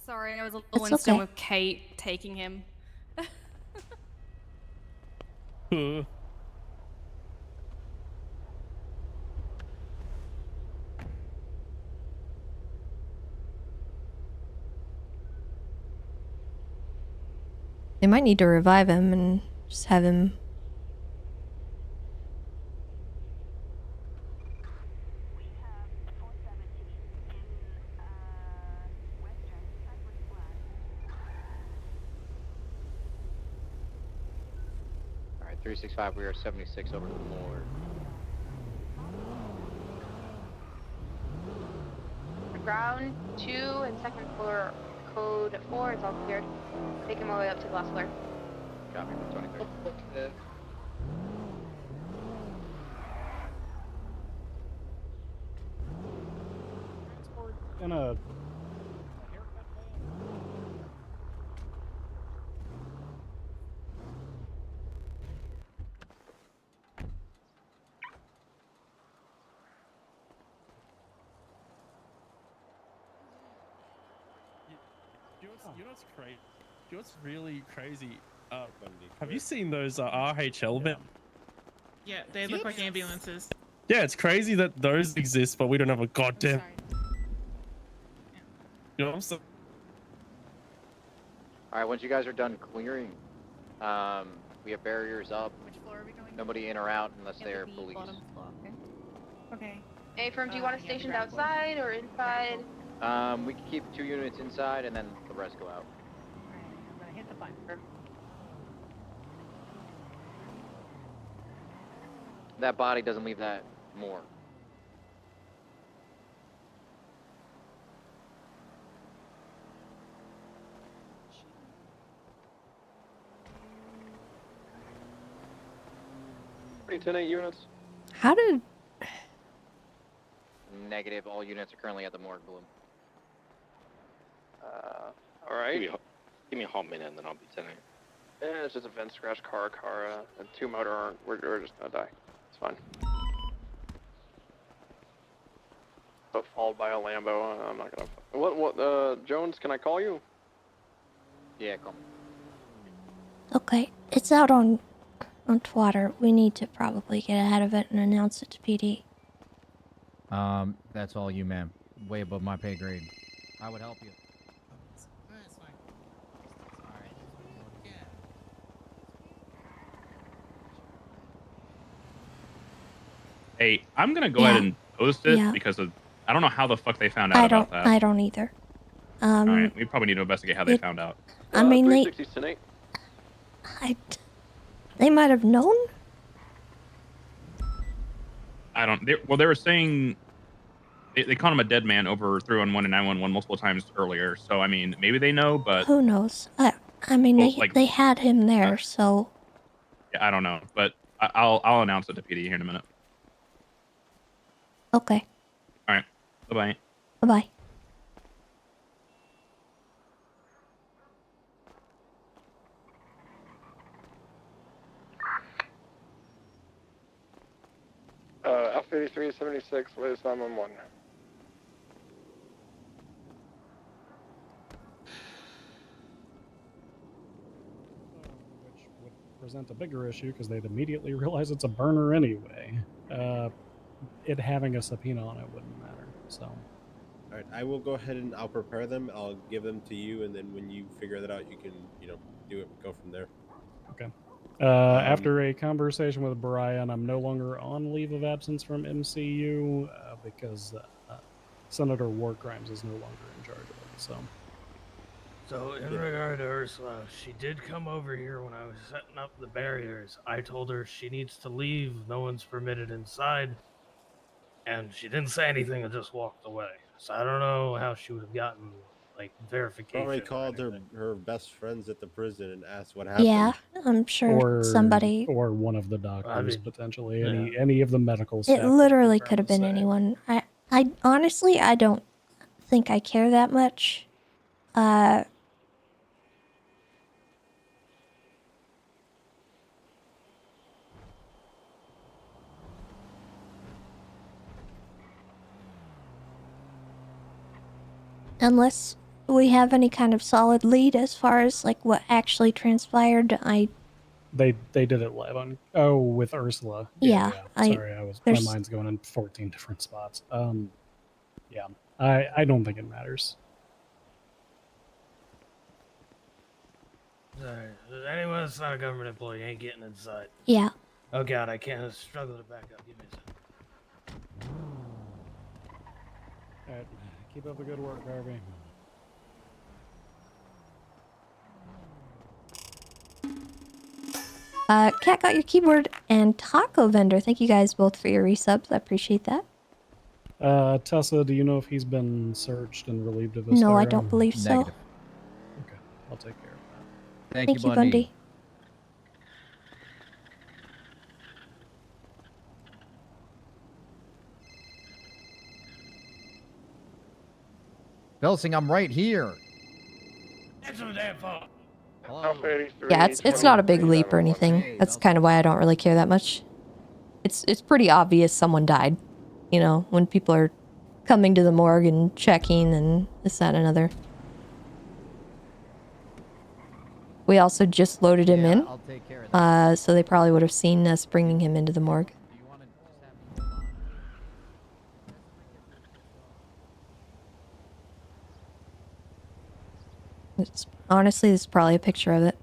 Sorry, I was a It's little instant okay. with Kate taking him. They might need to revive him and just have him. All right, 365. We are 76 over to the morgue. Ground 2 and second floor code 4 is all cleared. Taking my way up to glass floor. Copy for 23. In a You know what's crazy? You know what's really crazy? Have you seen those RHL men? Yeah, they look like ambulances. Yeah, it's crazy that those exist, but we don't have a goddamn. You know what I'm saying? All right, once you guys are done clearing, we have barriers up. Which floor are we going? Nobody in or out unless they're police. Okay. Hey, firm, do you want us stationed outside or inside? We can keep 2 units inside and then the rest go out. I'm gonna hit the button. That body doesn't leave that morgue. Pretty 10-8 units. How did? Negative. All units are currently at the morgue, Bloom. All right. Give me a hot minute and then I'll be 10-8. Yeah, it's just a vent scratch car, and 2 motor aren't. We're just gonna die. It's fine. But followed by a Lambo. I'm not gonna. What? Jones, can I call you? Yeah, call me. Okay, it's out on Twitter. We need to probably get ahead of it and announce it to PD. That's all you, ma'am. Way above my pay grade. I would help you. That's fine. Alright. Yeah. Hey, I'm gonna go ahead and post it because of I don't know how the fuck they found out about that. I don't either. All right, we probably need to investigate how they found out. I mean, they 360's tonight. they might have known. I don't. They were saying they called him a dead man over 311 and 911 multiple times earlier. So I mean, maybe they know, but Who knows? I mean, they had him there, so. yeah, I don't know. But I'll announce it to PD here in a minute. Okay. All right. Bye bye. Bye bye. F-3376, latest 911. which would present a bigger issue because they'd immediately realize it's a burner anyway. It having a subpoena on it wouldn't matter. So. All right, I will go ahead and I'll prepare them. I'll give them to you, and then when you figure that out, you can, do it. Go from there. Okay. After a conversation with Brian, I'm no longer on leave of absence from MCU because Senator War Crimes is no longer in charge of it. So in regard to Ursula, she did come over here when I was setting up the barriers. I told her she needs to leave. No one's permitted inside. And she didn't say anything and just walked away. So I don't know how she would have gotten verification. Probably called her best friends at the prison and asked what happened. Yeah, I'm sure somebody. Or one of the doctors, potentially. yeah. Any of the medical staff. It literally could have been anyone. I honestly, I don't think I care that much. Unless we have any kind of solid lead as far as what actually transpired, They did it live on. With Ursula. Yeah, Sorry, my mind's going in 14 different spots. Yeah, I don't think it matters. Sorry. Anyone that's not a government employee ain't getting inside. Yeah. Oh god, I can't struggle to back up. Give me a second. Alright, keep up the good work, Harvey. Cat got your keyboard, and Taco Vendor. Thank you guys both for your resubs. I appreciate that. Tessa, do you know if he's been searched and relieved of his No, I firearm? don't believe so. Negative. Okay, I'll take care of that. Thank Thank you, you, Bundy. Belsing, I'm right here. Answer the damn phone. Hello. Yeah, it's not a big leap or anything. That's kind of why I don't really care that much. It's pretty obvious someone died. You know, when people are coming to the morgue and checking and this, that, and another. We also just loaded him in. I'll take care of that. So they probably would have seen us bringing him into the morgue. Honestly, this is probably a picture of it.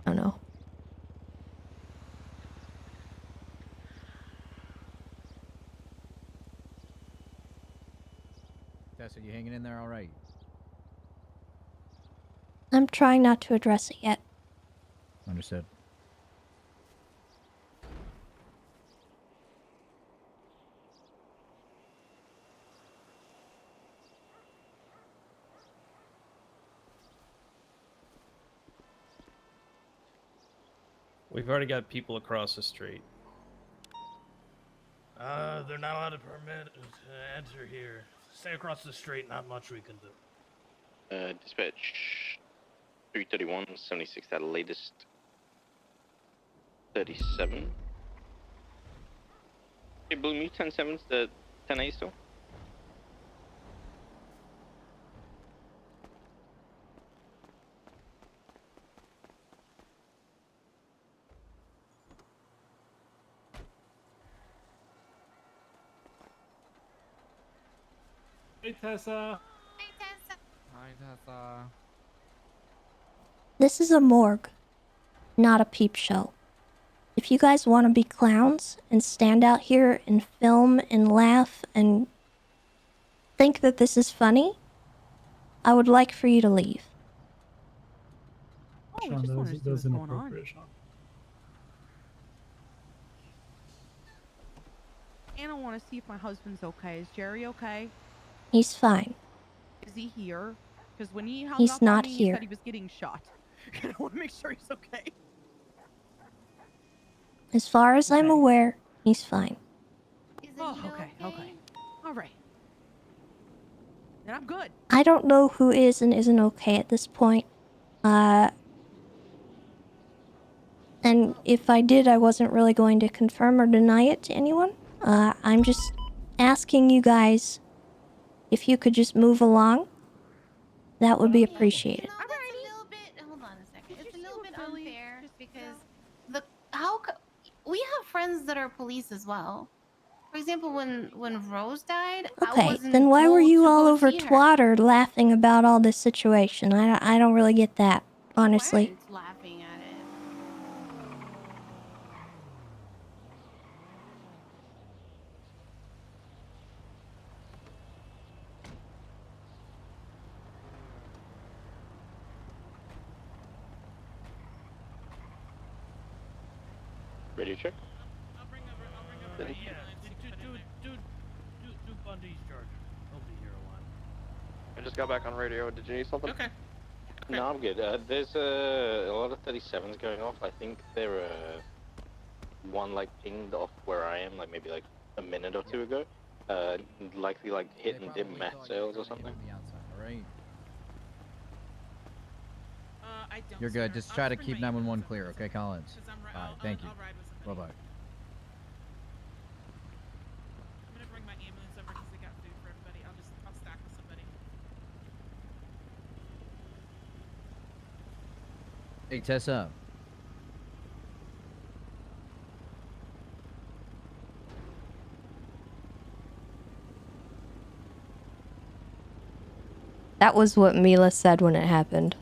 I don't know. Tessa, you hanging in there all right? I'm trying not to address it yet. Understood. We've already got people across the street. They're not allowed to permit to enter here. Stay across the street, not much we can do. Dispatch 331, 76 at the latest. 37. Hey, Blue, me 10-7's the 10A still? Hey, Tessa. Hi, Tessa. This is a morgue, not a peep show. If you guys want to be clowns and stand out here and film and laugh and think that this is funny, I would like for you to leave. Oh, we just wanted to see what's going on. And I want to see if my husband's okay. Is Jerry okay? He's fine. Is he here? Because when he hung He's up on not me, he here. said he was getting shot. I want to make sure he's okay. As far as I'm aware, he's fine. Oh, okay, okay. All right. Then I'm good. I don't know who is and isn't okay at this point. And if I did, I wasn't really going to confirm or deny it to anyone. I'm just asking you guys if you could just move along. That would be appreciated. Hold on a second. It's a little bit unfair because we have friends that are police as well. For example, when Rose died, I Okay, wasn't then why were told you to all go over see her. Twitter laughing about all this situation? I don't really get that, honestly. Weren't laughing at it. Radio check. Yeah, do Bundy's charger. He'll be here a while. I just got back on radio. Did you need something? Okay. No, I'm good. There's a lot of 37s going off. I think there one like pinged off where I am, like maybe like a minute or two ago. Likely like hit and did mat sales or something. Right. I don't. You're good. sir. Just I'll try to bring keep my 911 clear, okay, Collins? 'cause I'm All right, thank you. I'll ride with somebody. Bye-bye. I'm gonna bring my ambulance over because they got food for everybody. I'll stack with somebody. Hey, Tessa. That was what Mila said when it happened.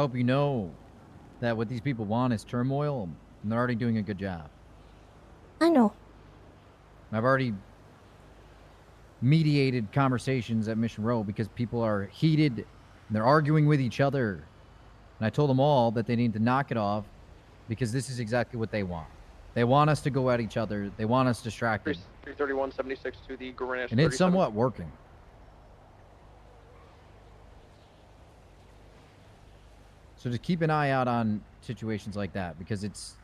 hope you know that what these people want is turmoil, and they're already doing a good job. I know. I've already mediated conversations at Mission Row because people are heated, and they're arguing with each other. And I told them all that they need to knock it off because this is exactly what they want. They want us to go at each other. They want us distracted. 33176 to the Greenwich. And it's somewhat working. So just keep an eye out on situations like that because it's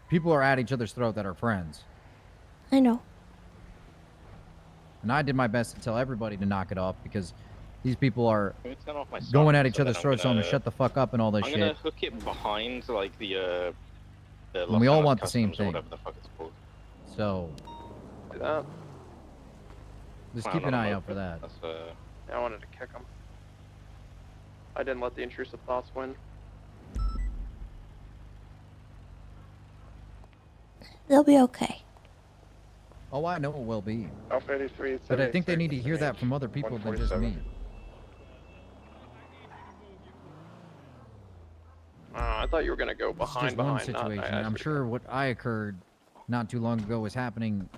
people are at each other's throat that are friends. I know. And I did my best to tell everybody to knock it off because these people are Can we turn off my going sound at so each then other's I'm throats, telling them to gonna- shut the fuck up and all this I'm shit. gonna hook it behind like the And we all Los want the Angeles same Customs or thing. whatever the fuck it's called. So Do that. just Plan keep an on a eye moped. out for that. That's Yeah, I wanted to kick him. I didn't let the intrusive thoughts win. They'll be okay. Oh, I know it will be. Alpha 83, But I think they need to hear that from other people than just me. I thought you were gonna go It's just behind, one not situation. I I'm sure what I occurred not too long ago is happening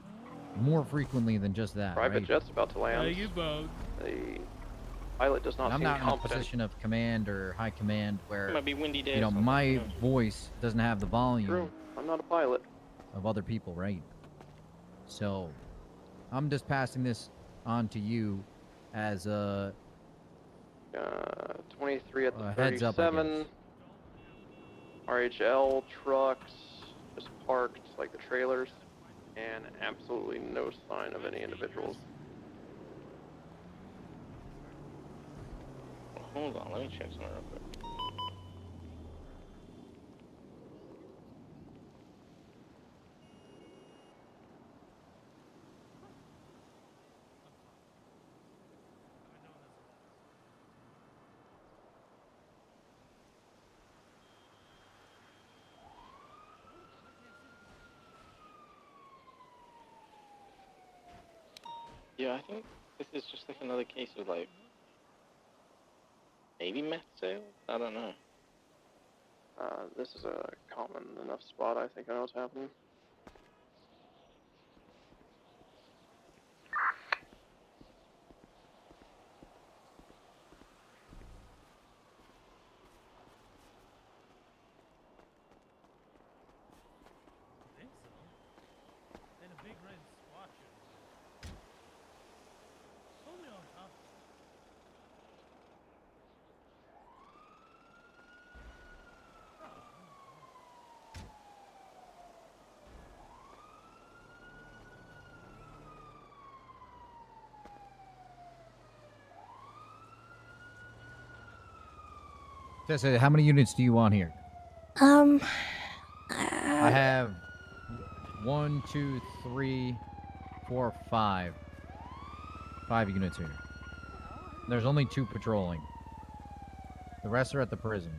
more frequently than just that, Private right? jet's about to land. you both. The pilot does not And I'm seem not in a competent. position of command or high command where, It might be windy day you or know, something, my who knows? voice doesn't have the volume True. I'm not a pilot. of other people, right? So I'm just passing this on to you as a 23 at the heads up, I 37. RHL trucks just parked like the trailers, and absolutely no sign of any individuals. Hold on, let me check something real quick. Yeah, I think this is just like another case of like maybe meth sale? I don't know. This is a common enough spot. I think I know what's happening. And a big red splotch over there. Only on top. Tessa, how many units do you want here? I have 1, 2, 3, 4, 5. 5 units here. There's only 2 patrolling. The rest are at the prison.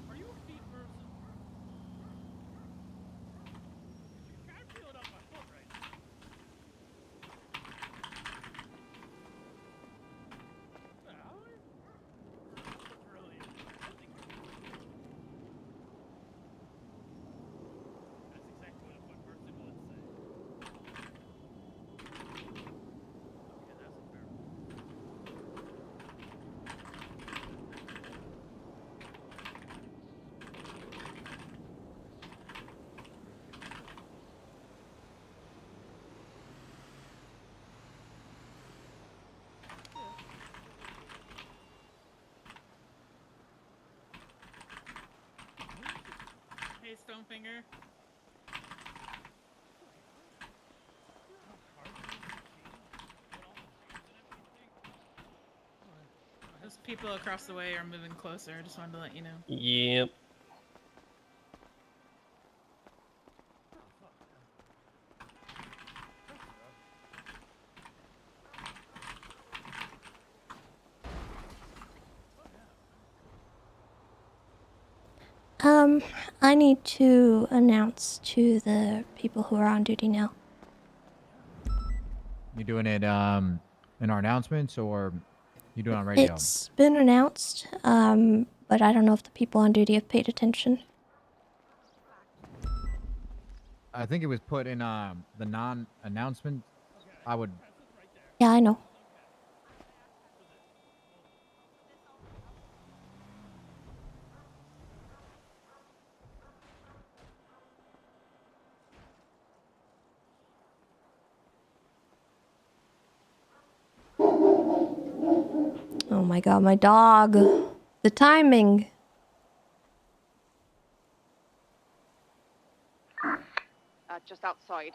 Are you a feet person? I feel it up my foot right now. Hey, Stonefinger. Those people across the way are moving closer. I just wanted to let you know. Yep. I need to announce to the people who are on duty now. You doing it in our announcements or you doing it on radio? It's been announced, but I don't know if the people on duty have paid attention. I think it was put in the non-announcement. I would. Yeah, I know. Oh my god, my dog. The timing. Just outside.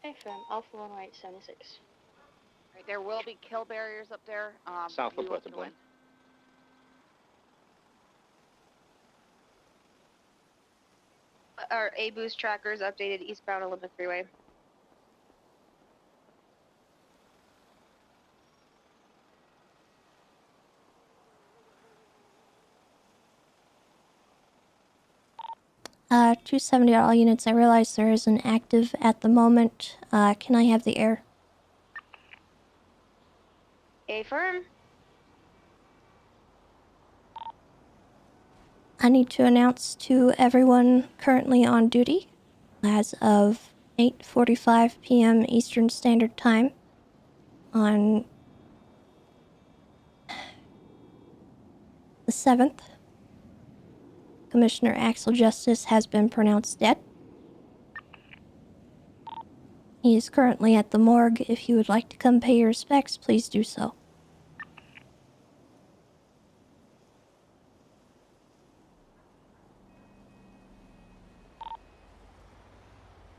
FM, Alpha 1876. Right, there will be kill barriers up there. South of we will Puerto go in. Our A-boost trackers updated eastbound Olympic Freeway. Uh, 270 all units. I realize there is an active at the moment. Can I have the air? A firm. I need to announce to everyone currently on duty, as of 8:45 p.m. Eastern Standard Time, on the 7th, Commissioner Axel Justice has been pronounced dead. He is currently at the morgue. If you would like to come pay your respects, please do so.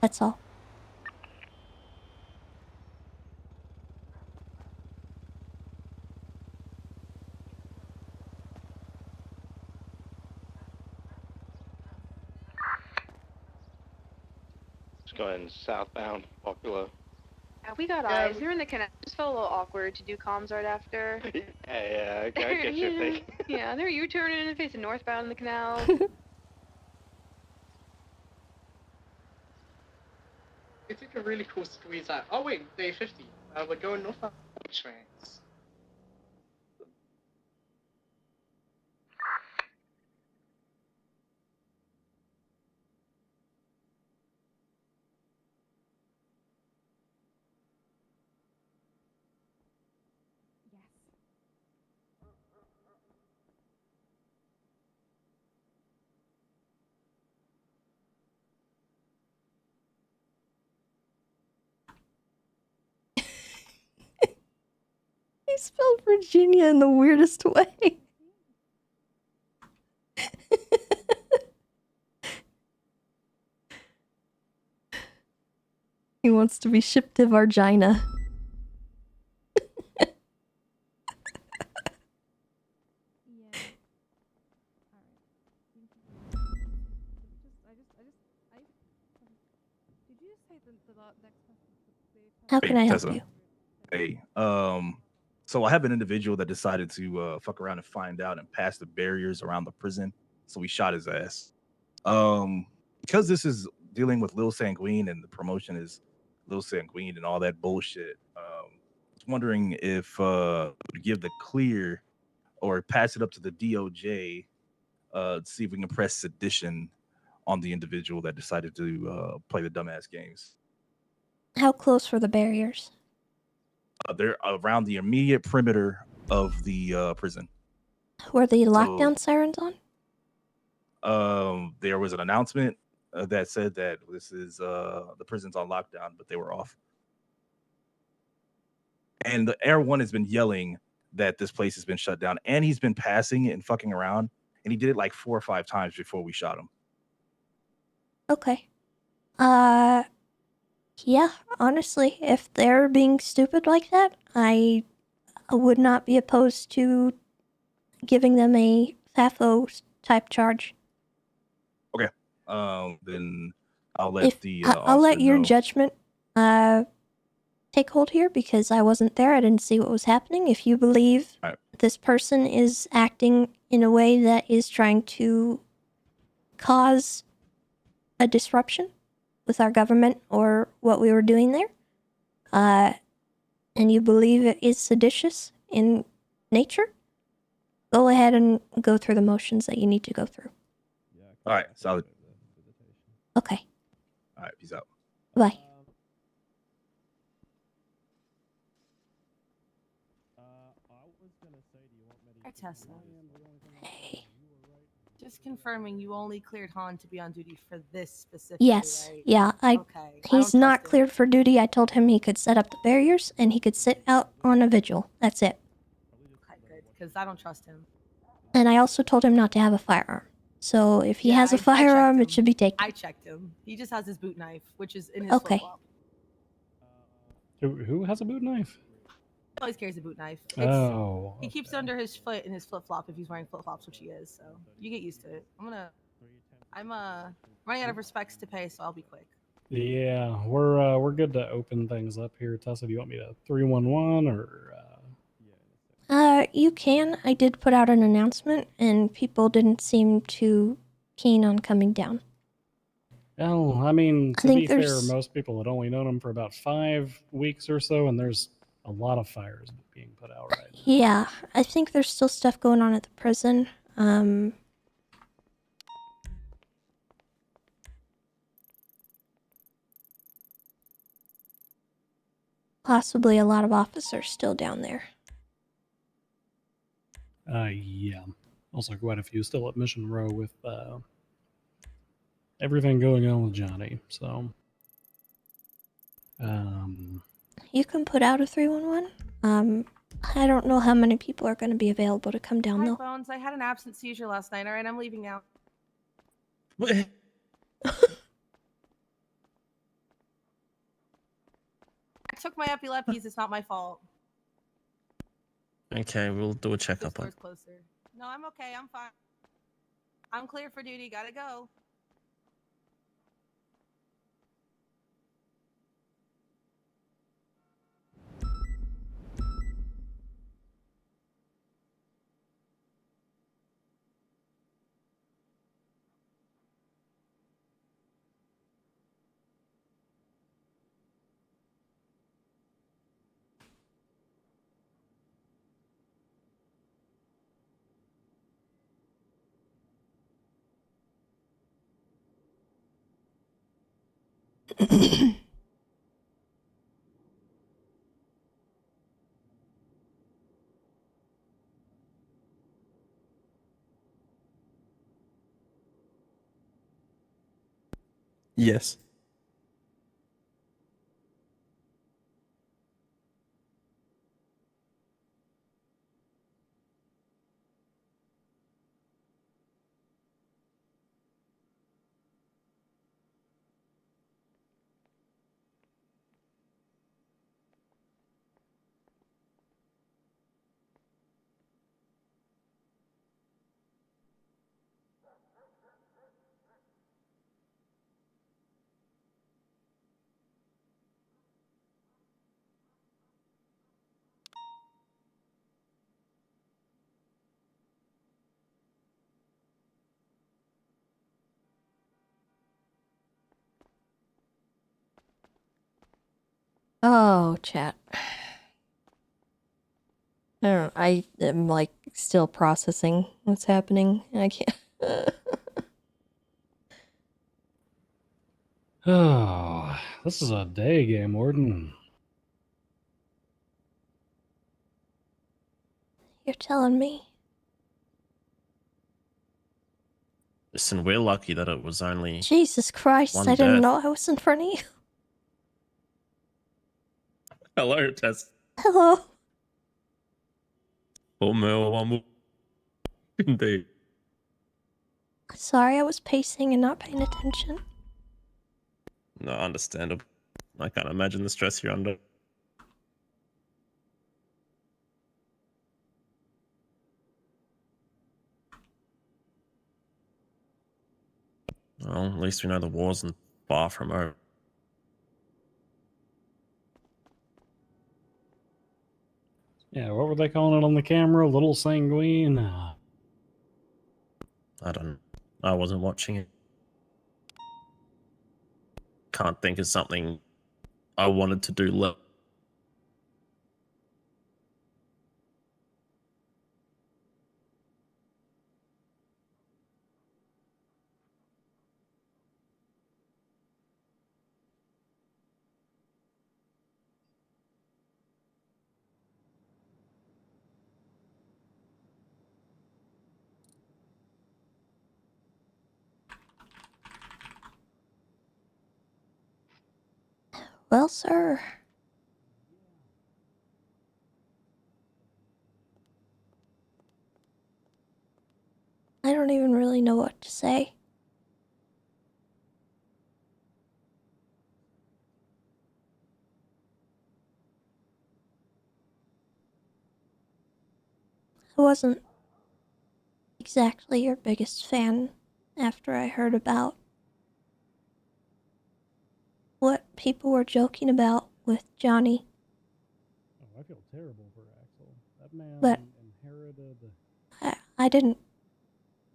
That's all. Just going southbound, Popular. We got eyes. They're in the canal. Just felt a little awkward to do comms right after. Yeah, I get your thing. Yeah, they're U-turning and facing northbound in the canal. We took a really cool squeeze out. Oh wait, day 50. We're going north. Which way? He spelled Virginia in the weirdest way. He wants to be shipped to Vargina. How can I help Tessa. you? Hey, so I have an individual that decided to fuck around and find out and pass the barriers around the prison, so we shot his ass. Because this is dealing with Lil Sanguine and the promotion is Lil Sanguine and all that bullshit. I was wondering if we give the clear or pass it up to the DOJ, see if we can press sedition on the individual that decided to play the dumbass games. How close were the barriers? They're around the immediate perimeter of the prison. Were the lockdown sirens on? There was an announcement that said that this is the prison's on lockdown, but they were off. And the Air One has been yelling that this place has been shut down, and he's been passing and fucking around, and he did it like 4 or 5 times before we shot him. Okay. Yeah, honestly, if they're being stupid like that, I would not be opposed to giving them a FAFO type charge. Okay. Then I'll let I'll let your know. judgment take hold here because I wasn't there. I didn't see what was happening. If you believe this person is acting in a way that is trying to cause a disruption with our government or what we were doing there, and you believe it is seditious in nature, go ahead and go through the motions that you need to go through. All right, solid. Okay. All right, peace out. Bye. Hi, Tessa. Just confirming, you only cleared Han to be on duty for this specifically, Yes. right? Yeah. Okay. He's not cleared for duty. I told him he could set up the barriers and he could sit out on a vigil. That's it. Okay, good, because I don't trust him. And I also told him not to have a firearm. So if he has a I checked firearm, it him. should be taken. I checked him. He just has his boot knife, which is in his Okay. flip-flop. Who has a boot knife? He always carries a boot knife. Oh, He keeps it under his foot in his flip-flop if he's wearing flip-flops, which he is, so you get used to it. I'm running out of respects to pay, so I'll be quick. Yeah, we're good to open things up here. Tessa, do you want me to 311 or? You can. I did put out an announcement, and people didn't seem too keen on coming down. Well, I mean, I to think be fair, there's- most people had only known him for about 5 weeks or so, and there's a lot of fires being put out right now. Yeah, I think there's still stuff going on at the prison. Possibly a lot of officers still down there. Yeah. Also, quite a few still at Mission Row with everything going on with Johnny. So, You can put out a 311. I don't know how many people are going to be available to come down Hi, though. Bones. I had an absent seizure last night. All right, I'm leaving now. What? I took my epilepsies. It's not my fault. Okay, we'll do a This checkup. door's closer. No, I'm okay. I'm fine. I'm clear for duty. Gotta go. Yes. Oh, chat. I don't know. I am like still processing what's happening. I can't. oh, this is a day game, Warden. You're telling me? Listen, we're lucky that it was only. Jesus Christ! one I didn't death. know I was in front of you. Hello, Tess. Hello. Oh, no, indeed. Sorry, I was pacing and not paying attention. No, understandable. I can't imagine the stress you're under. Well, at least we know the war's not far from over. Yeah, what were they calling it on the camera? Little sanguine? I don't. I wasn't watching it. Can't think of something I wanted to do. Well, sir. I don't even really know what to say. I wasn't exactly your biggest fan after I heard about what people were joking about with Johnny. Oh, I feel terrible for Axel. That man But inherited. I didn't.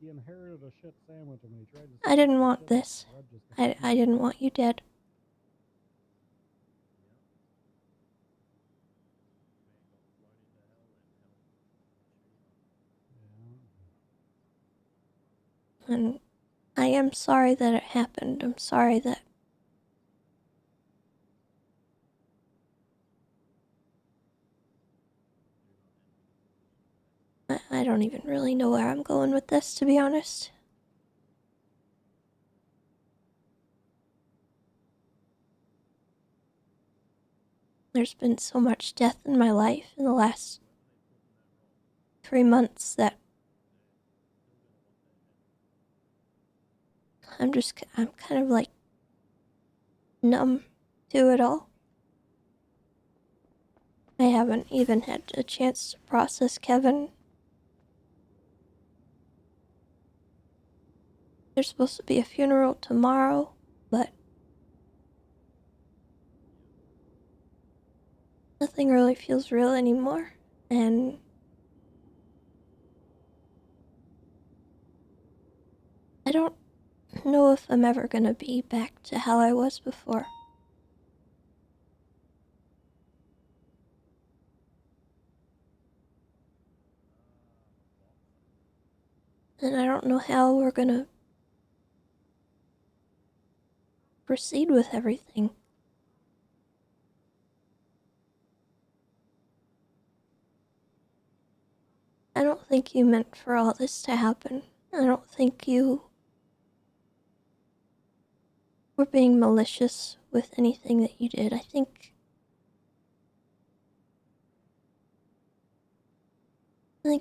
He inherited a shit sandwich and he tried to. I didn't want this. I didn't want you dead. And I am sorry that it happened. I'm sorry that I don't even really know where I'm going with this, to be honest. There's been so much death in my life in the last 3 months that I'm kind of like numb to it all. I haven't even had a chance to process Kevin. There's supposed to be a funeral tomorrow, but nothing really feels real anymore, and I don't know if I'm ever gonna be back to how I was before. And I don't know how we're gonna proceed with everything. I don't think you meant for all this to happen. I don't think you were being malicious with anything that you did. I think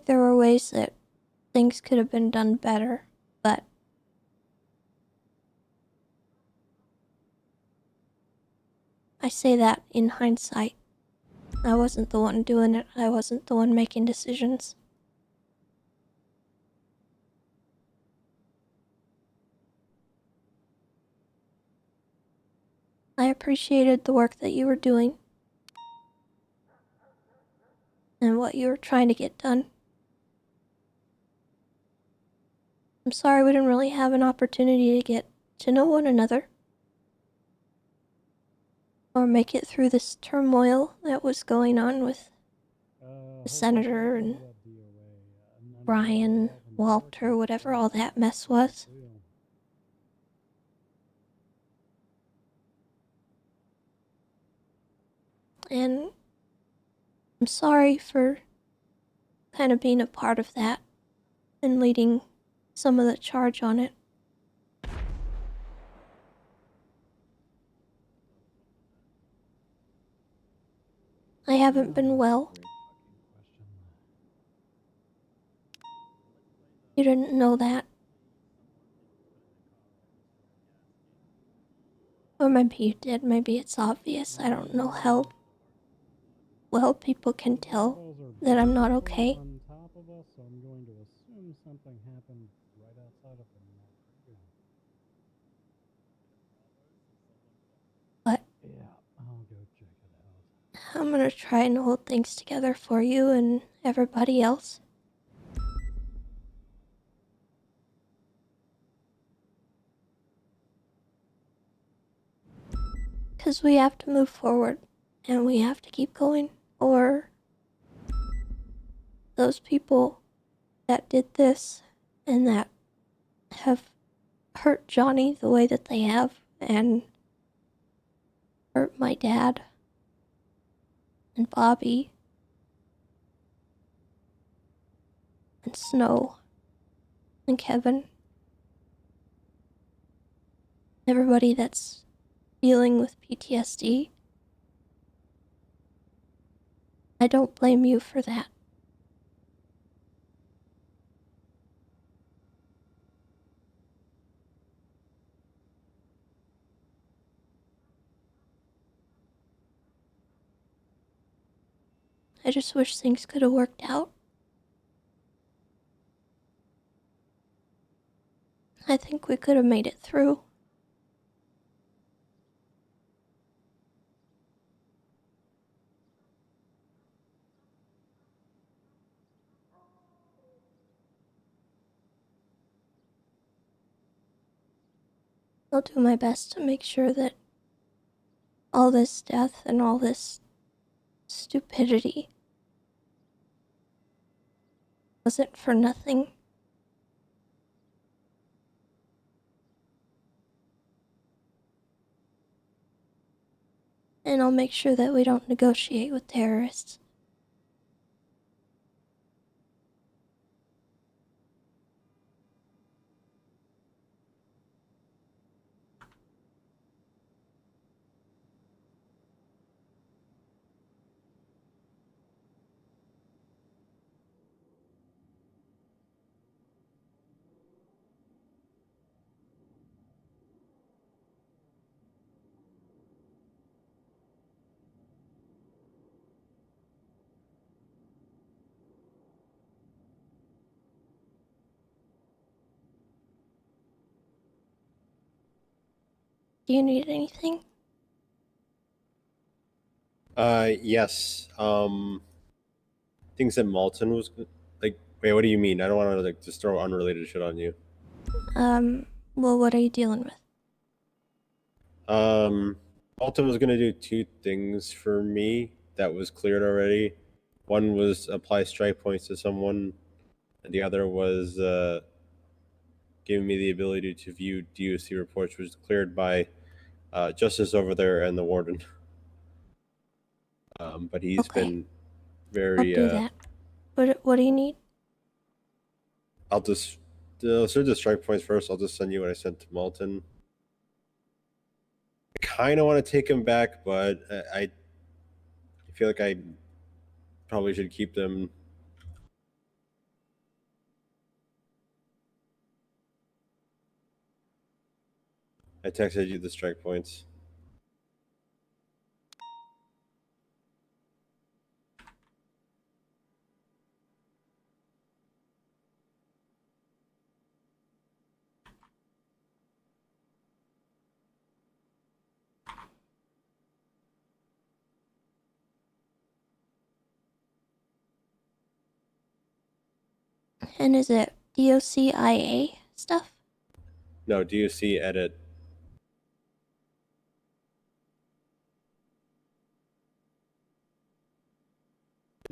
there were ways that things could have been done better, but I say that in hindsight. I wasn't the one doing it. I wasn't the one making decisions. I appreciated the work that you were doing and what you were trying to get done. I'm sorry we didn't really have an opportunity to get to know one another or make it through this turmoil that was going on with the senator and Brian, Walter, whatever all that mess was. And I'm sorry for kind of being a part of that and leading some of the charge on it. I haven't been well. You didn't know that. Or maybe you did, maybe it's obvious. I don't know how well people can tell that I'm not okay. On top of us, so I'm going to assume something happened right outside of the morgue. But Yeah, I'll go check it out. I'm gonna try and hold things together for you and everybody else. Because we have to move forward and we have to keep going, or those people that did this and that have hurt Johnny the way that they have and hurt my dad and Bobby and Snow and Kevin. Everybody that's dealing with PTSD. I don't blame you for that. I just wish things could have worked out. I think we could have made it through. I'll do my best to make sure that all this death and all this stupidity wasn't for nothing. And I'll make sure that we don't negotiate with terrorists. Do you need anything? Yes. Things that Malton was like. Wait, what do you mean? I don't want to like just throw unrelated shit on you. Well, what are you dealing with? Malton was gonna do two things for me that was cleared already. One was apply strike points to someone, and the other was giving me the ability to view DOC reports, which was cleared by Justice over there and the warden. But he's been very. I'll do that. What do you need? I'll just let's do the strike points first. I'll just send you what I sent to Malton. I kind of want to take him back, but I feel like I probably should keep them. I texted you the strike points. And is it DOCIA stuff? No, DOC edit.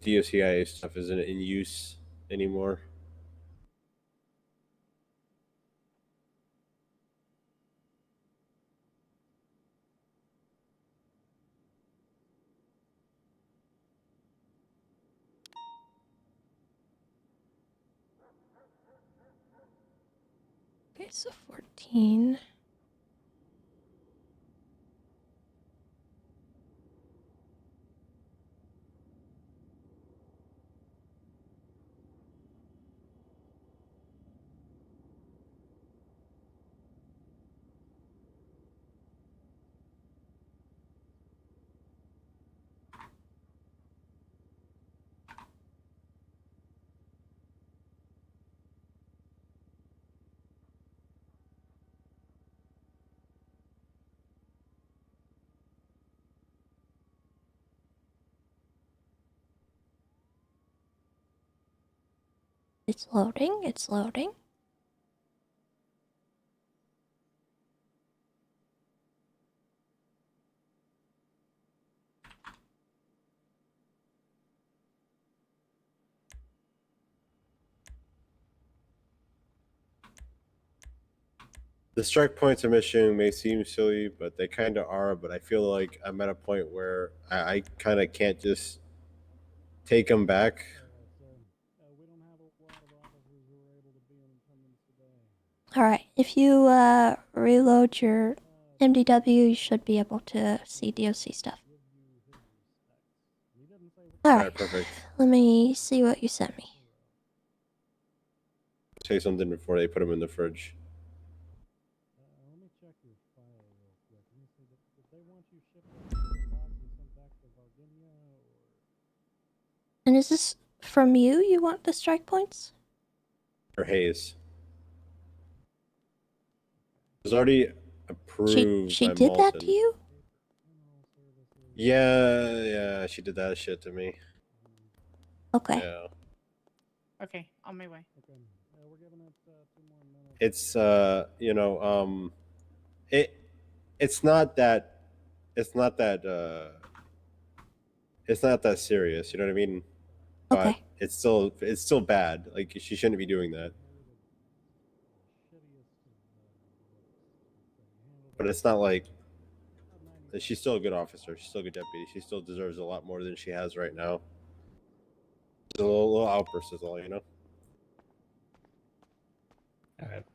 DOCIA stuff isn't in use anymore. Okay, so 14. It's loading, it's loading. The strike points I'm issuing may seem silly, but they kind of are. But I feel like I'm at a point where I kind of can't just take them back. Alright, if you reload your MDW, you should be able to see DOC stuff. Alright, Perfect. let me see what you sent me. Say something before they put them in the fridge. And is this from you? You want the strike points? Or Hayes. It was already approved She by did Malton. that to you? Yeah, she did that shit to me. Okay. Yeah. Okay, on my way. It's it's not that serious, you know what I mean? But Okay. it's still bad. Like she shouldn't be doing that. But it's not like she's still a good officer. She's still a good deputy. She still deserves a lot more than she has right now. It's a little outburst is all, you know? All right.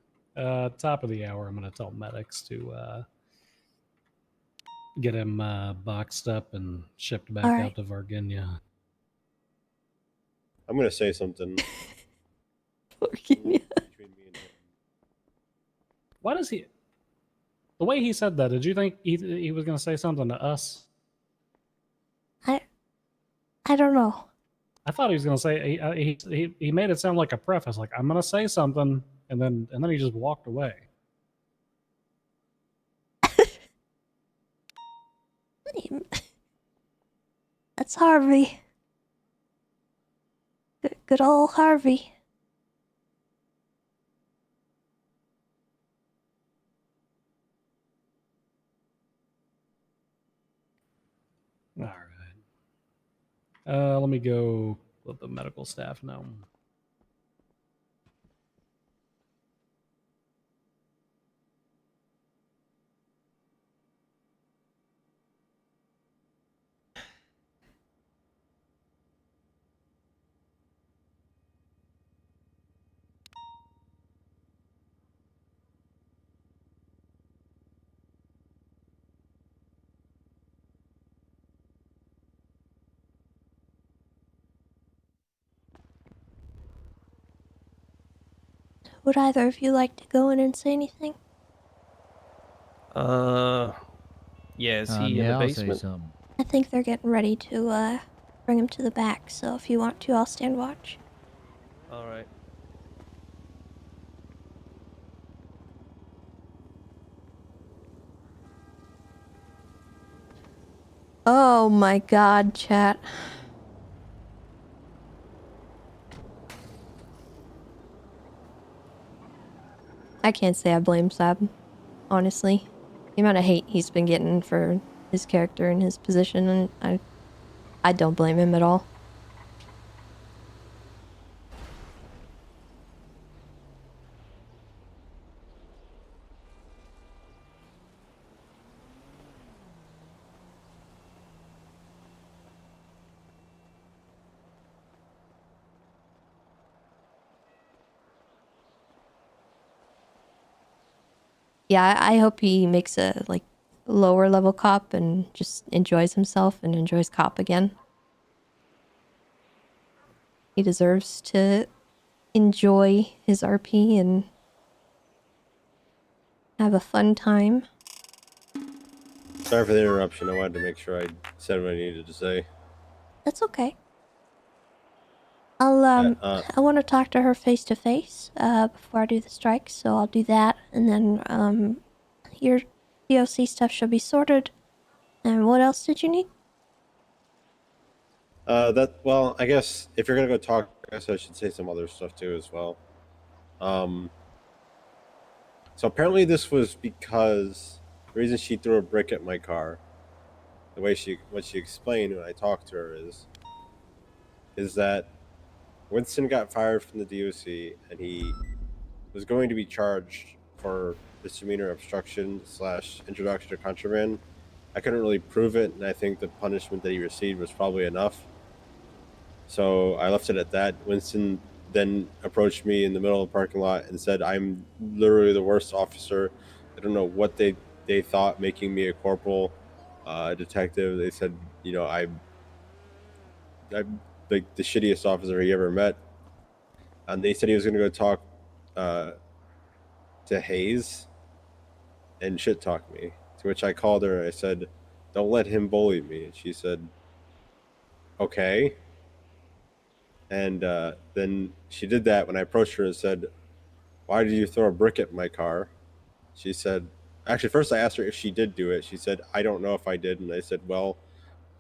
Top of the hour, I'm going to tell medics to get him boxed up and shipped back out to Virginia. I'm gonna say something. Virginia. Why does he... The way he said that, did you think he was going to say something to us? I don't know. I thought he was going to say... He made it sound like a preface, like, I'm going to say something, and then he just walked away. That's Harvey. Good old Harvey. All right. Let me go let the medical staff know. Would either of you like to go in and say anything? Yeah, is he in the Yeah, I'll say basement? something. I think they're getting ready to bring him to the back, so if you want to, I'll stand watch. All right. Oh my god, chat. I can't say I blame Sab, honestly. The amount of hate he's been getting for his character and his position, and I don't blame him at all. Yeah, I hope he makes a, like, lower level cop and just enjoys himself and enjoys cop again. He deserves to enjoy his RP and have a fun time. Sorry for the interruption. I wanted to make sure I said what I needed to say. That's okay. I'll I want to talk to her face to face before I do the strike, so I'll do that, and then your DOC stuff should be sorted. And what else did you need? Well, I guess if you're gonna go talk I guess I should say some other stuff too as well. So apparently this was because the reason she threw a brick at my car, what she explained when I talked to her is that Winston got fired from the DOC and he was going to be charged for misdemeanor obstruction / introduction to contraband. I couldn't really prove it, and I think the punishment that he received was probably enough. So I left it at that. Winston then approached me in the middle of the parking lot and said, "I'm literally the worst officer. I don't know what they thought making me a corporal, detective. They said, you know, I'm like the shittiest officer he ever met." And they said he was going to go talk to Hayes and shit talk me. To which I called her and I said, "Don't let him bully me." And she said, "Okay." And then she did that when I approached her and said, "Why did you throw a brick at my car?" She said, actually, first I asked her if she did do it. She said, "I don't know if I did." And I said, "Well,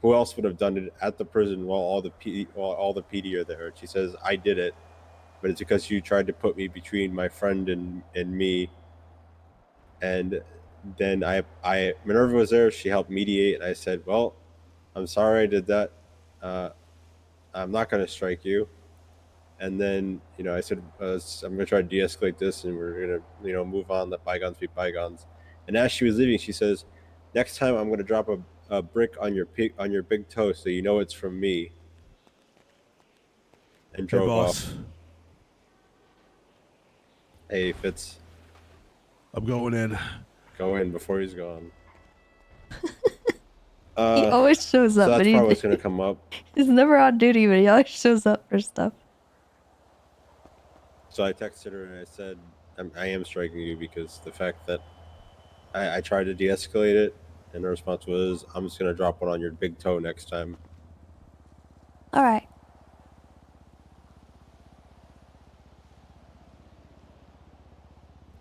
who else would have done it at the prison while all the PD are there?" And she says, "I did it, but it's because you tried to put me between my friend and me." And then Minerva was there. She helped mediate. And I said, "Well, I'm sorry I did that. I'm not going to strike you." And then, you know, I said, I'm going to try to de-escalate this and we're going to, you know, move on, let bygones be bygones. And as she was leaving, she says, "Next time I'm going to drop a brick on your big toe so you know it's from me." And Hey, drove boss. off. Hey, Fitz. I'm going in. Go in before he's gone. He always shows up, So but that's he probably what's going to come up. he's never on duty, but he always shows up for stuff. So I texted her and I said, I am striking you because the fact that I tried to de-escalate it, and her response was, "I'm just going to drop one on your big toe next time." All right.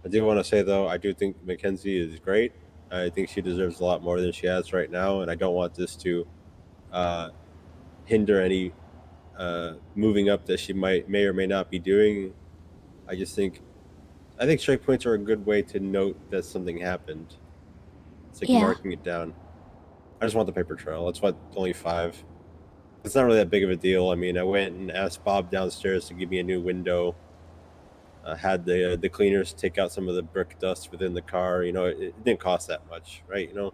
I do want to say, though, I do think Mackenzie is great. I think she deserves a lot more than she has right now, and I don't want this to hinder any moving up that she may or may not be doing. I think strike points are a good way to note that something happened. It's like marking it down. I just want the paper trail. That's what, only 5. It's not really that big of a deal. I mean, I went and asked Bob downstairs to give me a new window. Had the cleaners take out some of the brick dust within the car. You know, it didn't cost that much, right? You know.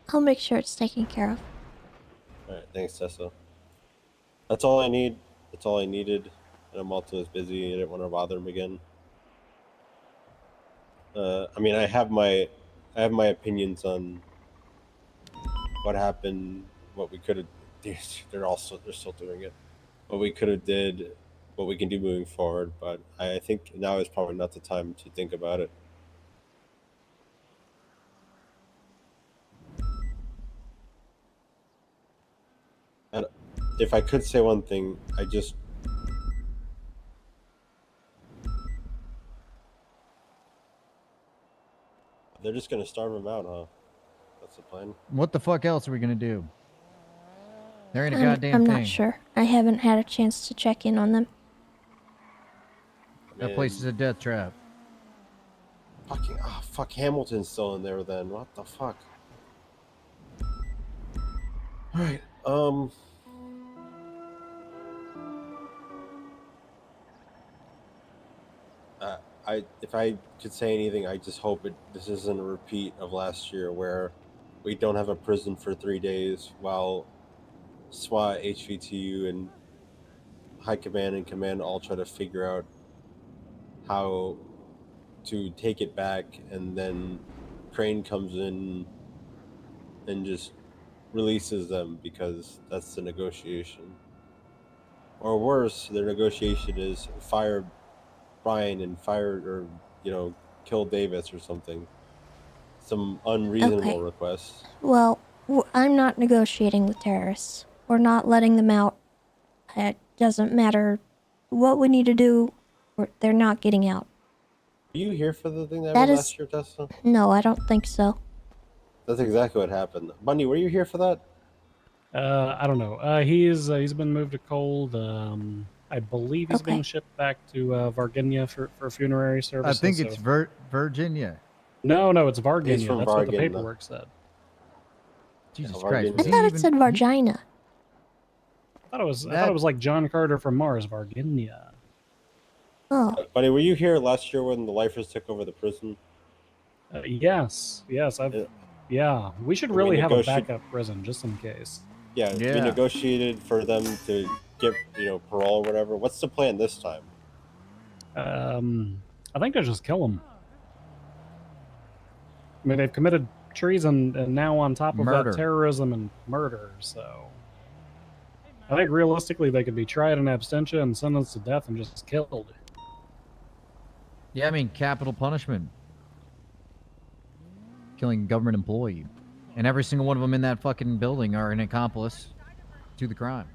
I'll make sure it's taken care of. All right, thanks, Tessa. That's all I need. That's all I needed. And Malton was busy. I didn't want to bother him again. I mean, I have my opinions on what happened, what we could have. They're still doing it. What we could have did, what we can do moving forward. But I think now is probably not the time to think about it. And if I could say one thing, they're just gonna starve him out, huh? That's the plan. What the fuck else are we gonna do? There ain't a I'm goddamn thing. not sure. I haven't had a chance to check in on them. That place is a death trap. Fuck, Hamilton's still in there then. What the fuck? Alright, if I could say anything, I just hope this isn't a repeat of last year where we don't have a prison for 3 days while SWAT, HVTU, and High Command and Command all try to figure out how to take it back, and then Crane comes in and just releases them because that's the negotiation. Or worse, their negotiation is fire Brian and kill Davis or something. Some unreasonable requests. Well, I'm not negotiating with terrorists. We're not letting them out. It doesn't matter what we need to do. They're not getting out. Were you here for the thing that That happened is- last year, Tessa? No, I don't think so. That's exactly what happened. Bundy, were you here for that? I don't know. He's been moved to cold. I believe he's being shipped back to Virginia for funerary I services. think so it's if- Virginia. No, it's He's Virginia. from That's what the Vargin, paperwork said. Jesus Vargin. Christ. I thought it said Vargina. I thought it was like John Carter from Mars, Virginia. Oh. Buddy, were you here last year when the lifers took over the prison? Yes, yeah. We should And we really have a negotiate- backup prison just in case. Yeah, we negotiated for them to get, parole or whatever. What's the plan this time? I think they just kill them. I mean, they've committed treason and now on top of Murder. that, terrorism and murder. So I think realistically they could be tried in absentia and sentenced to death and just killed. Yeah, I mean, capital punishment. Killing a government employee. And every single one of them in that fucking building are an accomplice to the crime.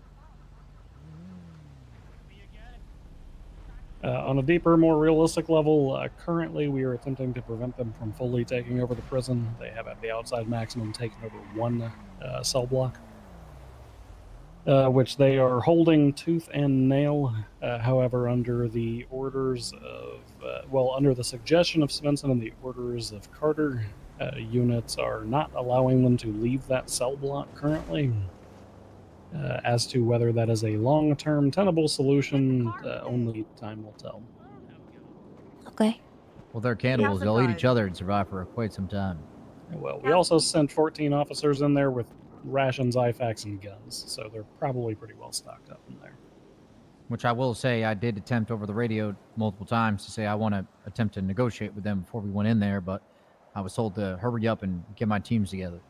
On a deeper, more realistic level, currently we are attempting to prevent them from fully taking over the prison. They have at the outside maximum taken over one cell block, which they are holding tooth and nail. However, under the orders of, under the suggestion of Svensson and the orders of Carter, units are not allowing them to leave that cell block currently. As to whether that is a long-term tenable solution, only time will tell. Okay. Well, they're cannibals. They'll eat each other and survive for quite some time. Well, we also sent 14 officers in there with rations, IFACs, and guns, so they're probably pretty well stocked up in there. Which I will say, I did attempt over the radio multiple times to say I want to attempt to negotiate with them before we went in there, but I was told to hurry up and get my teams together.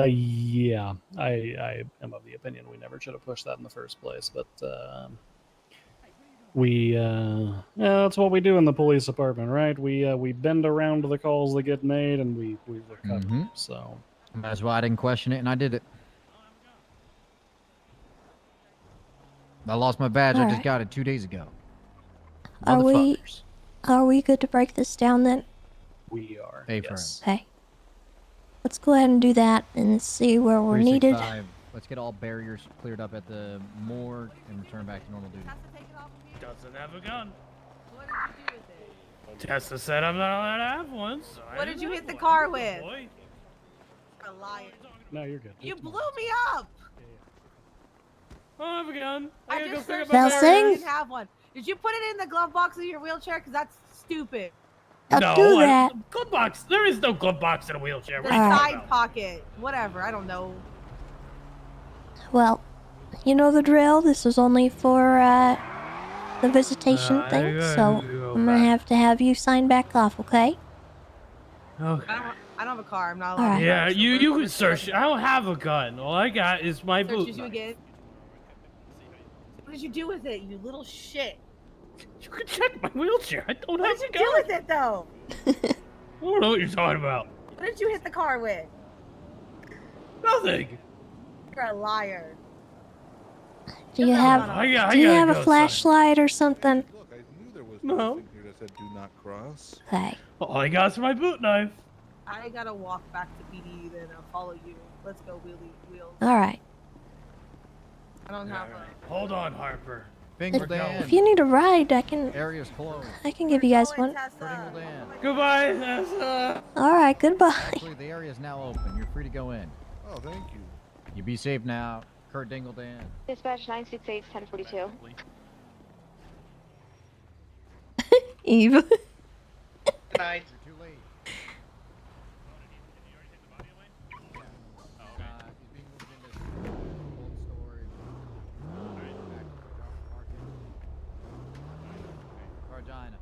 Yeah, I am of the opinion we never should have pushed that in the first place, but that's what we do in the police department, right? We bend around to the calls that get made and we recover. Mhm. So That's why I didn't question it, and I did it. I lost my badge. I just Alright. got it 2 days ago. Are we Motherfuckers. good to break this down then? we are. Pay for Yes. Okay. Let's go ahead and do that and see where we're needed. 365. Let's get all barriers cleared up at the morgue and return back to normal duty. Doesn't have a gun. Tessa said I'm not allowed to have one. So What did you hit the car with? Boy. You're a liar. No, you're good. You blew me up. I don't have a gun. I gotta go just pick searched up my the barriers. car. You didn't have one. Did you put it in the glove box of your wheelchair? Because that's stupid. Don't do that. Glove box. There is no glove box in a wheelchair. The What are you talking side about? pocket. Whatever. I don't know. Well, you know the drill. This is only for the visitation thing, so I'm gonna have to have you sign back off, okay? Okay. I don't have a car. I'm not allowed. Alright. Yeah, you can search. I don't have a gun. All I got is my boot. Searches you again. What did you do with it, you little shit? You can check my wheelchair. I don't What have did a you gun. do with it, though? I don't know what you're talking about. What did you hit the car with? Nothing. You're a liar. Do you have I do you gotta have a go, son. flashlight or something? No. Here that said do not cross. Okay. All I got is my boot knife. I gotta walk back to PD, then I'll follow you. Let's go wheels. All right. I don't have a. Hold on, Harper. Bingle Dan. If you need a ride, I can Area's closed. give you guys one. Bingle Dan. Goodbye, Tessa. All right. Goodbye. Actually, the area is now open. You're free to go in. Oh, thank you. You be safe now. Kurt Dingle Dan. Dispatch 968 1042. Eve. Good night. You're too late. He's being moved into cold storage. Regina.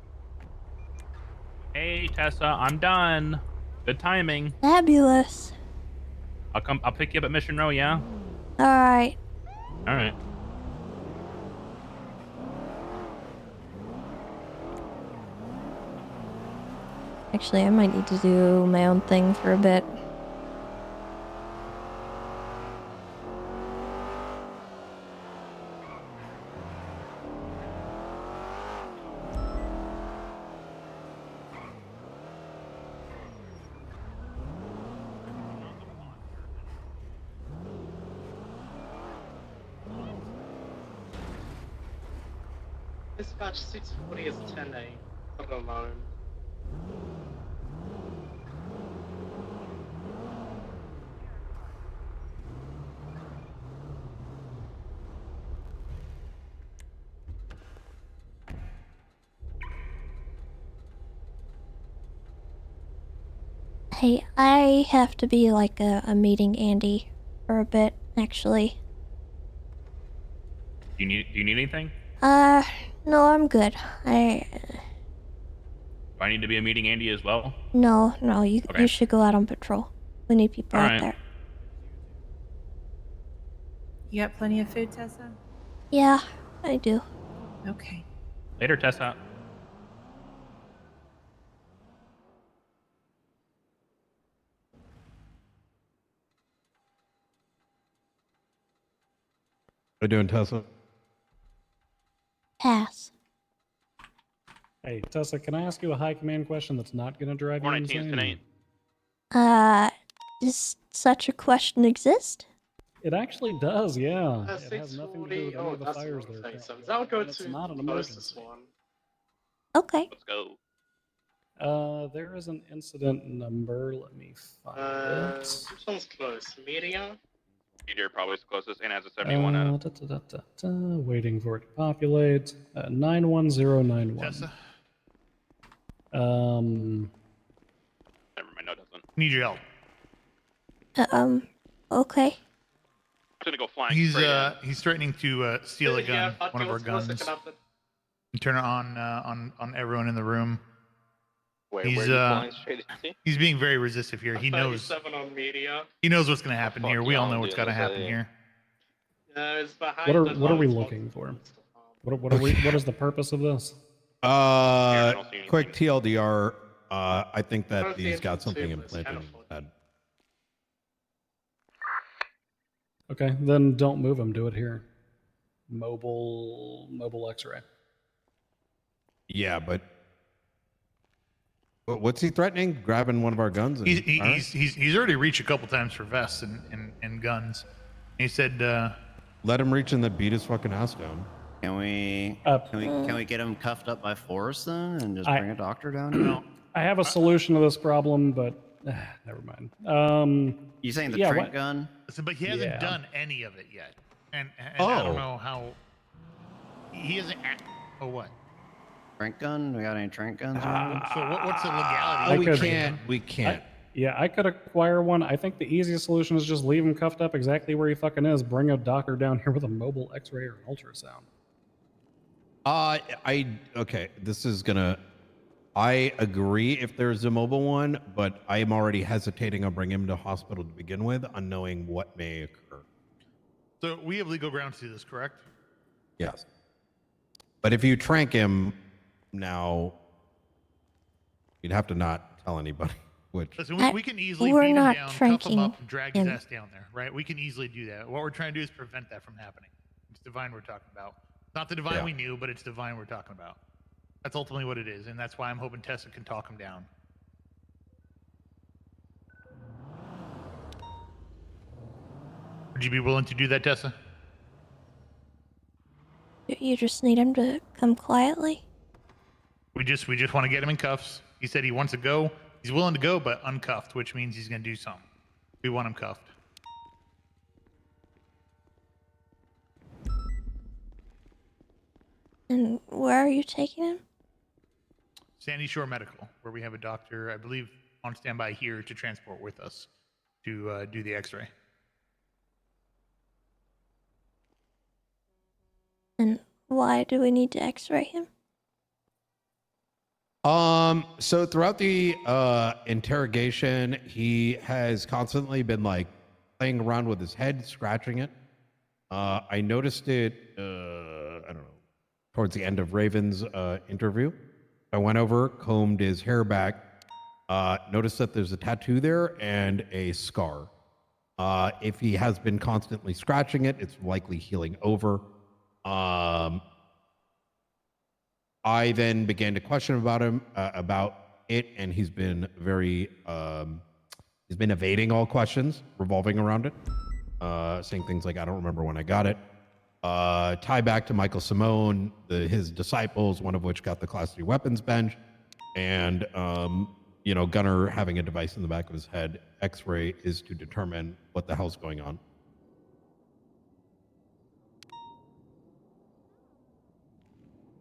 Hey, Tessa, I'm done. Good timing. Fabulous. I'll pick you up at Mission Row, yeah? All right. All right. Actually, I might need to do my own thing for a bit. Dispatch 640 is 10A for the loan. Hey, I have to be like a meeting Andy for a bit, actually. Do you need anything? No, I'm good. Do I need to be a meeting Andy as well? No, you Okay. you should go out on patrol. We need people All out right. there. You got plenty of food, Tessa? Yeah, I do. Okay. Later, Tessa. How you doing, Tessa? Pass. Hey, Tessa, can I ask you a high command question that's not going to drive you 419 is insane? tonight. Does such a question exist? It actually does, yeah. It has 640. nothing to do with any Oh, of the that's fires the that are wrong thing. So currently I'll go going on. It's to not an the closest emergency. one. Okay. Let's go. There is an incident number. Let me find it. Which one's close? Media? Meteor probably is the closest and has a 71 out of. Waiting for it to populate. 91091. Tessa? Um. Never mind, no, it doesn't. Need your help. Okay. I'm gonna go flying. He's threatening to steal a gun, Yeah, one of our guns, and turn it on everyone in the room. Wait, where are you flying straight into? He's being very resistive here. He knows. 37 on media. He knows what's going to happen here. We all know I'm what's doing got to this, happen here. It's behind What are we looking for? What is the purpose of this? Quick TLDR. I think that he's got something implanted in his head. Okay, then don't move him. Do it here. Mobile X-ray. Yeah, but what's he threatening? Grabbing one of our guns? And He's already reached a couple times for vests and guns. He said, "Let him reach and then beat his fucking ass down." Can we get him cuffed up by force then and just bring a doctor down? No, I have a solution to this problem, but never mind. You saying the yeah, Trent gun? Listen, but he hasn't Yeah. done any of it yet, and I don't know how. He hasn't. Oh, what? Trent gun? We got any Trent guns? So what's the legality? We can't. I could acquire one. I think the easiest solution is just leave him cuffed up exactly where he fucking is. Bring a doctor down here with a mobile X-ray or an ultrasound. Okay. This is gonna. I agree if there's a mobile one, but I am already hesitating on bringing him to hospital to begin with, unknowing what may occur. So we have legal grounds to do this, correct? Yes. But if you trank him now, you'd have to not tell anybody. Which Listen, we can easily we're beat him not down, cuff him up, tranking and drag him. his ass down there, right? We can easily do that. What we're trying to do is prevent that from happening. It's Divine we're talking about. Not the Divine we knew, but it's Divine we're talking about. That's ultimately what it is, and that's why I'm hoping Tessa can talk him down. Would you be willing to do that, Tessa? You just need him to come quietly. We just want to get him in cuffs. He said he wants to go. He's willing to go, but uncuffed, which means he's going to do something. We want him cuffed. And where are you taking him? Sandy Shore Medical, where we have a doctor, I believe, on standby here to transport with us to do the X-ray. And why do we need to X-ray him? So throughout the interrogation, he has constantly been like playing around with his head, scratching it. I noticed it, I don't know, towards the end of Raven's interview. I went over, combed his hair back, noticed that there's a tattoo there and a scar. If he has been constantly scratching it, it's likely healing over. I then began to question about it, and he's been very he's been evading all questions revolving around it, saying things like, "I don't remember when I got it." tie back to Michael Simone, his disciples, one of which got the Class 3 weapons bench, and Gunner having a device in the back of his head. X-ray is to determine what the hell's going on.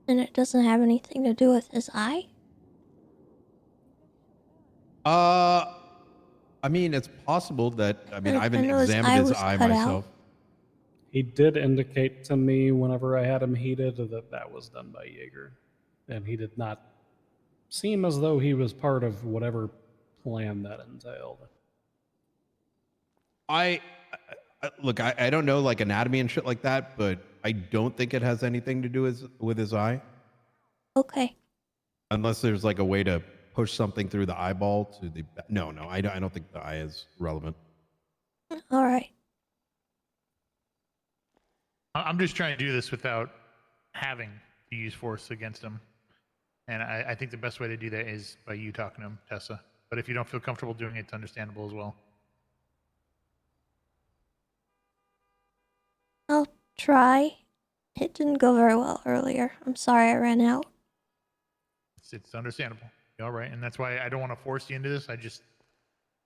And it doesn't have anything to do with his eye? I mean, it's possible that, I haven't know his examined eye his was eye cut out. myself. He did indicate to me whenever I had him heated that was done by Jaeger. And he did not seem as though he was part of whatever plan that entailed. Look, I don't know like anatomy and shit like that, but I don't think it has anything to do with his eye. Okay. Unless there's like a way to push something through the eyeball to the... No, I don't think the eye is relevant. All right. I'm just trying to do this without having to use force against him. And I think the best way to do that is by you talking to him, Tessa. But if you don't feel comfortable doing it, it's understandable as well. I'll try. It didn't go very well earlier. I'm sorry I ran out. It's understandable. You're all right. And that's why I don't want to force you into this.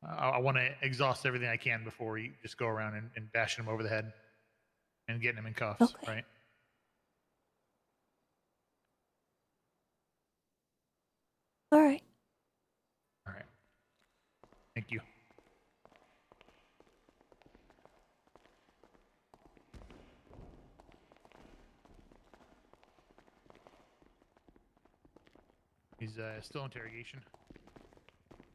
I want to exhaust everything I can before you just go around and bashing him over the head and getting him in cuffs, Okay. right? All right. All right. Thank you. He's still interrogation.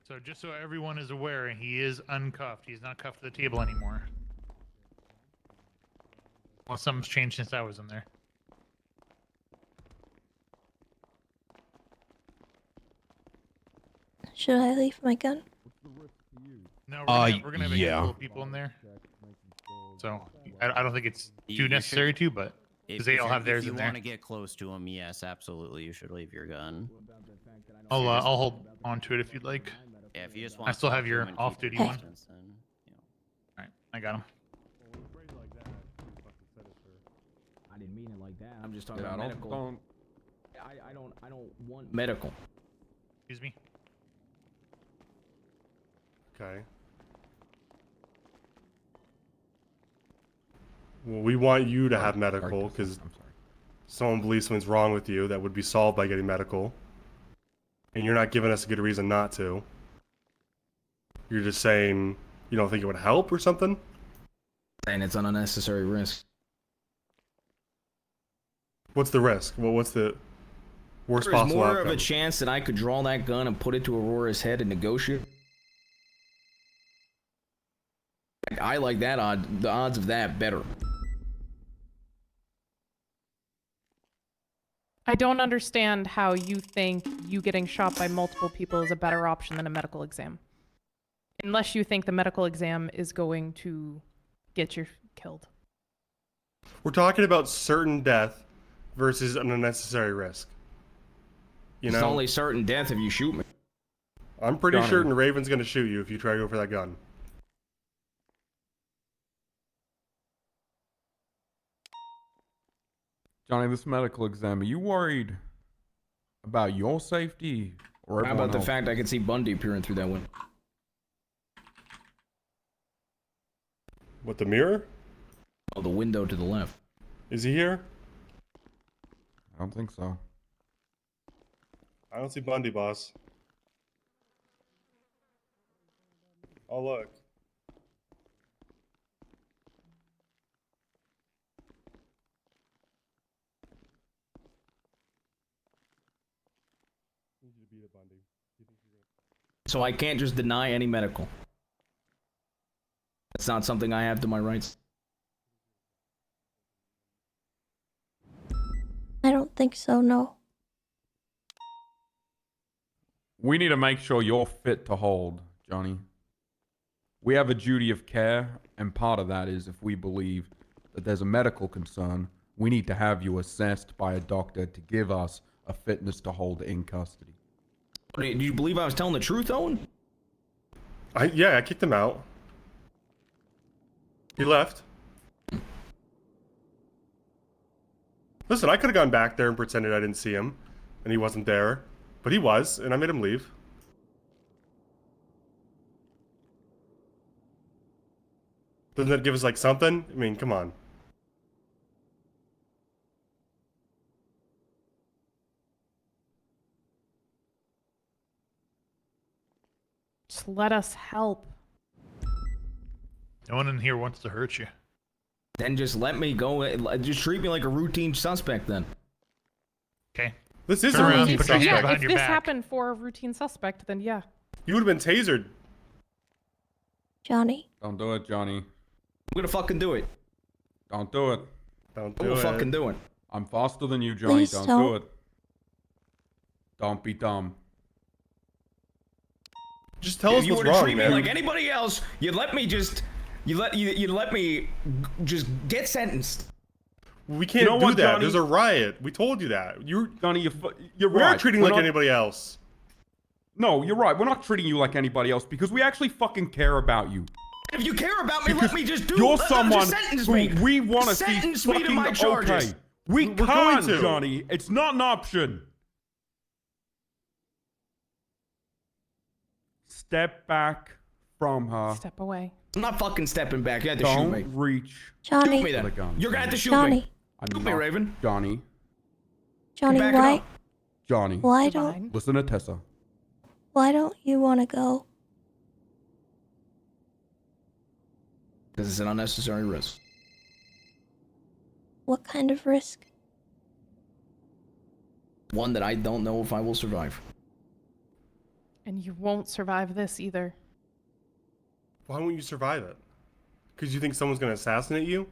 So just so everyone is aware, he is uncuffed. He's not cuffed to the table anymore. Well, something's changed since I was in there. Should I leave my gun? No, we're gonna have a handful of people in there. So I don't think it's too necessary to, but because they all have theirs in there. If you want to get close to him, yes, absolutely, you should leave your gun. I'll hold on to it if you'd like. Yeah, if you just want I still have your off-duty one. All right, I got him. I didn't mean it like that. I'm just talking Yeah, about medical. I don't want medical. Excuse me. Okay. Well, we want you to have medical because someone believes something's wrong with you that would be solved by getting medical. And you're not giving us a good reason not to. You're just saying you don't think it would help or something? And it's an unnecessary risk. What's the risk? Well, what's the worst There's possible more outcome? of a chance that I could draw that gun and put it to Aurora's head and negotiate. I like that odd. The odds of that better. I don't understand how you think you getting shot by multiple people is a better option than a medical exam. Unless you think the medical exam is going to get you killed. We're talking about certain death versus an unnecessary risk. You know, It's only certain death if you shoot me. I'm pretty Johnny. certain Raven's gonna shoot you if you try to go for that gun. Johnny, this medical exam, are you worried about your safety or How everyone about the else? fact I could see Bundy peering through that window? What, the mirror? Oh, the window to the left. Is he here? I don't think so. I don't see Bundy, boss. Oh, look. So I can't just deny any medical. That's not something I have to my rights. I don't think so, no. We need to make sure you're fit to hold, Johnny. We have a duty of care, and part of that is if we believe that there's a medical concern, we need to have you assessed by a doctor to give us a fitness to hold in custody. Do you believe I was telling the truth, Owen? Yeah, I kicked him out. He left. Listen, I could have gone back there and pretended I didn't see him, and he wasn't there, but he was, and I made him leave. Doesn't that give us like something? I mean, come on. Just let us help. No one in here wants to hurt you. Then just let me go. Just treat me like a routine suspect then. Okay. This is Turn a around, routine put your hand Yeah, behind if your this back. happened for a routine suspect, then yeah. You would have been tasered. Johnny. Don't do it, Johnny. I'm gonna fucking do it. Don't do it. Don't I'm gonna fucking do it. I'm faster than you, Johnny. Please Don't don't. do it. Don't be dumb. Just tell us you what's were to wrong, treat man. me like anybody else, you'd let me just. You let me just get sentenced. We can't You know do what, that. Johnny? There's a riot. We told you that. Johnny, you're We're right. not treating We're like not- anybody else. No, you're right. We're not treating you like anybody else because we actually fucking care about you. If you care about me, let me just do. You're let- someone just sentence who me. we want to see Sentence me to fucking my charges. okay. We We're going can't, to. Johnny. It's not an option. Step back from her. Step away. I'm not fucking stepping back. You had to Don't shoot me. reach. Johnny. Shoot me for the then. gun. You're gonna have to shoot Johnny. me. Shoot me, Raven. Johnny. Johnny, Back it why up. Johnny. Listen to Tessa. why don't you want to go? Because it's an unnecessary risk. What kind of risk? One that I don't know if I will survive. And you won't survive this either. Why won't you survive it? Because you think someone's going to assassinate you?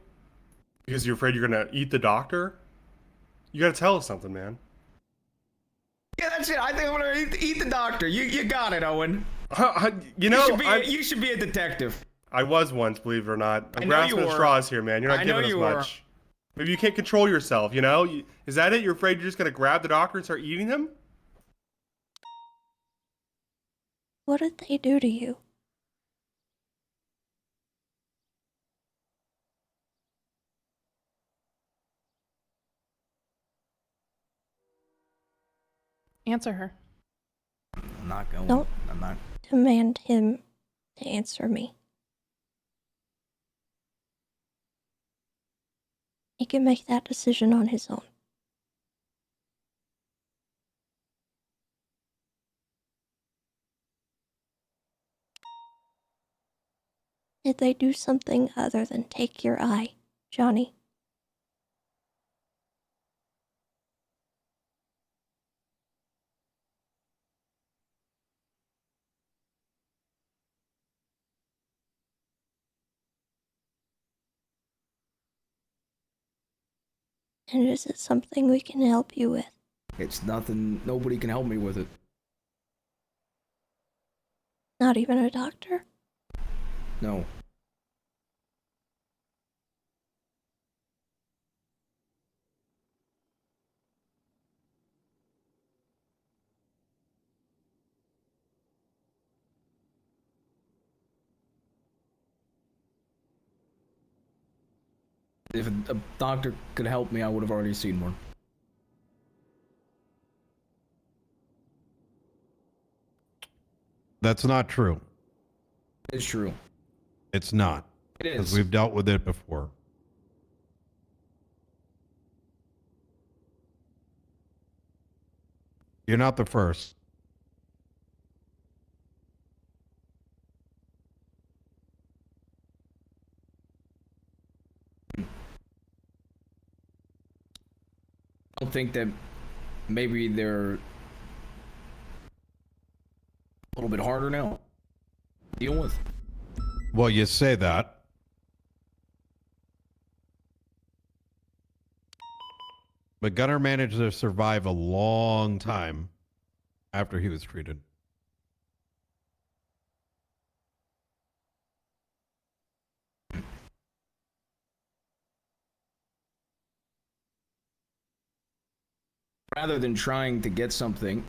Because you're afraid you're going to eat the doctor? You got to tell us something, man. Yeah, that's it. I think I'm gonna eat the doctor. You got it, Owen. You know, you should be a detective. I was once, believe it or not. I I'm know grasping you at were. straws here, man. You're not I know giving us you were. much. Maybe you can't control yourself, you know? Is that it? You're afraid you're just going to grab the doctor and start eating him? What did they do to you? Answer her. I'm not going. Don't I'm not. demand him to answer me. He can make that decision on his own. Did they do something other than take your eye, Johnny? And is it something we can help you with? It's nothing. Nobody can help me with it. Not even a doctor? No. If a doctor could help me, I would have already seen one. That's not true. It's true. It's not. It Because is. we've dealt with it before. You're not the first. I don't think that maybe they're a little bit harder now to deal with. Well, you say that. But Gunnar managed to survive a long time after he was treated. Rather than trying to get something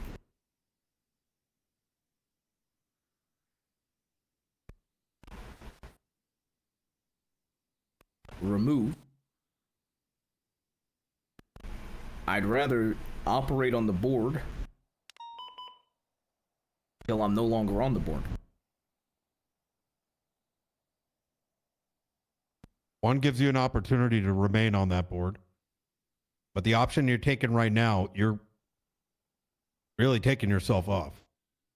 removed, I'd rather operate on the board till I'm no longer on the board. One gives you an opportunity to remain on that board. But the option you're taking right now, you're really taking yourself off.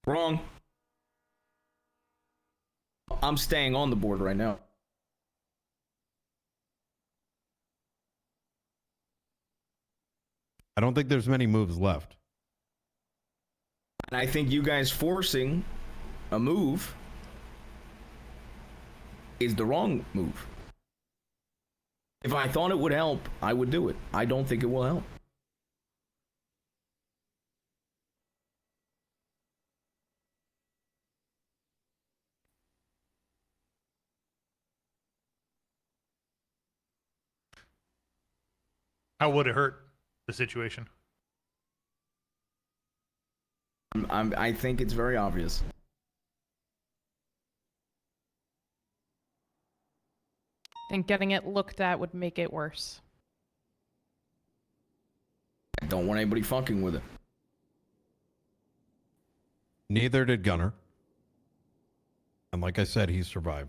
Wrong. I'm staying on the board right now. I don't think there's many moves left. And I think you guys forcing a move is the wrong move. If I thought it would help, I would do it. I don't think it will help. How would it hurt the situation? I think it's very obvious. I think getting it looked at would make it worse. I don't want anybody fucking with it. Neither did Gunner. And like I said, he survived.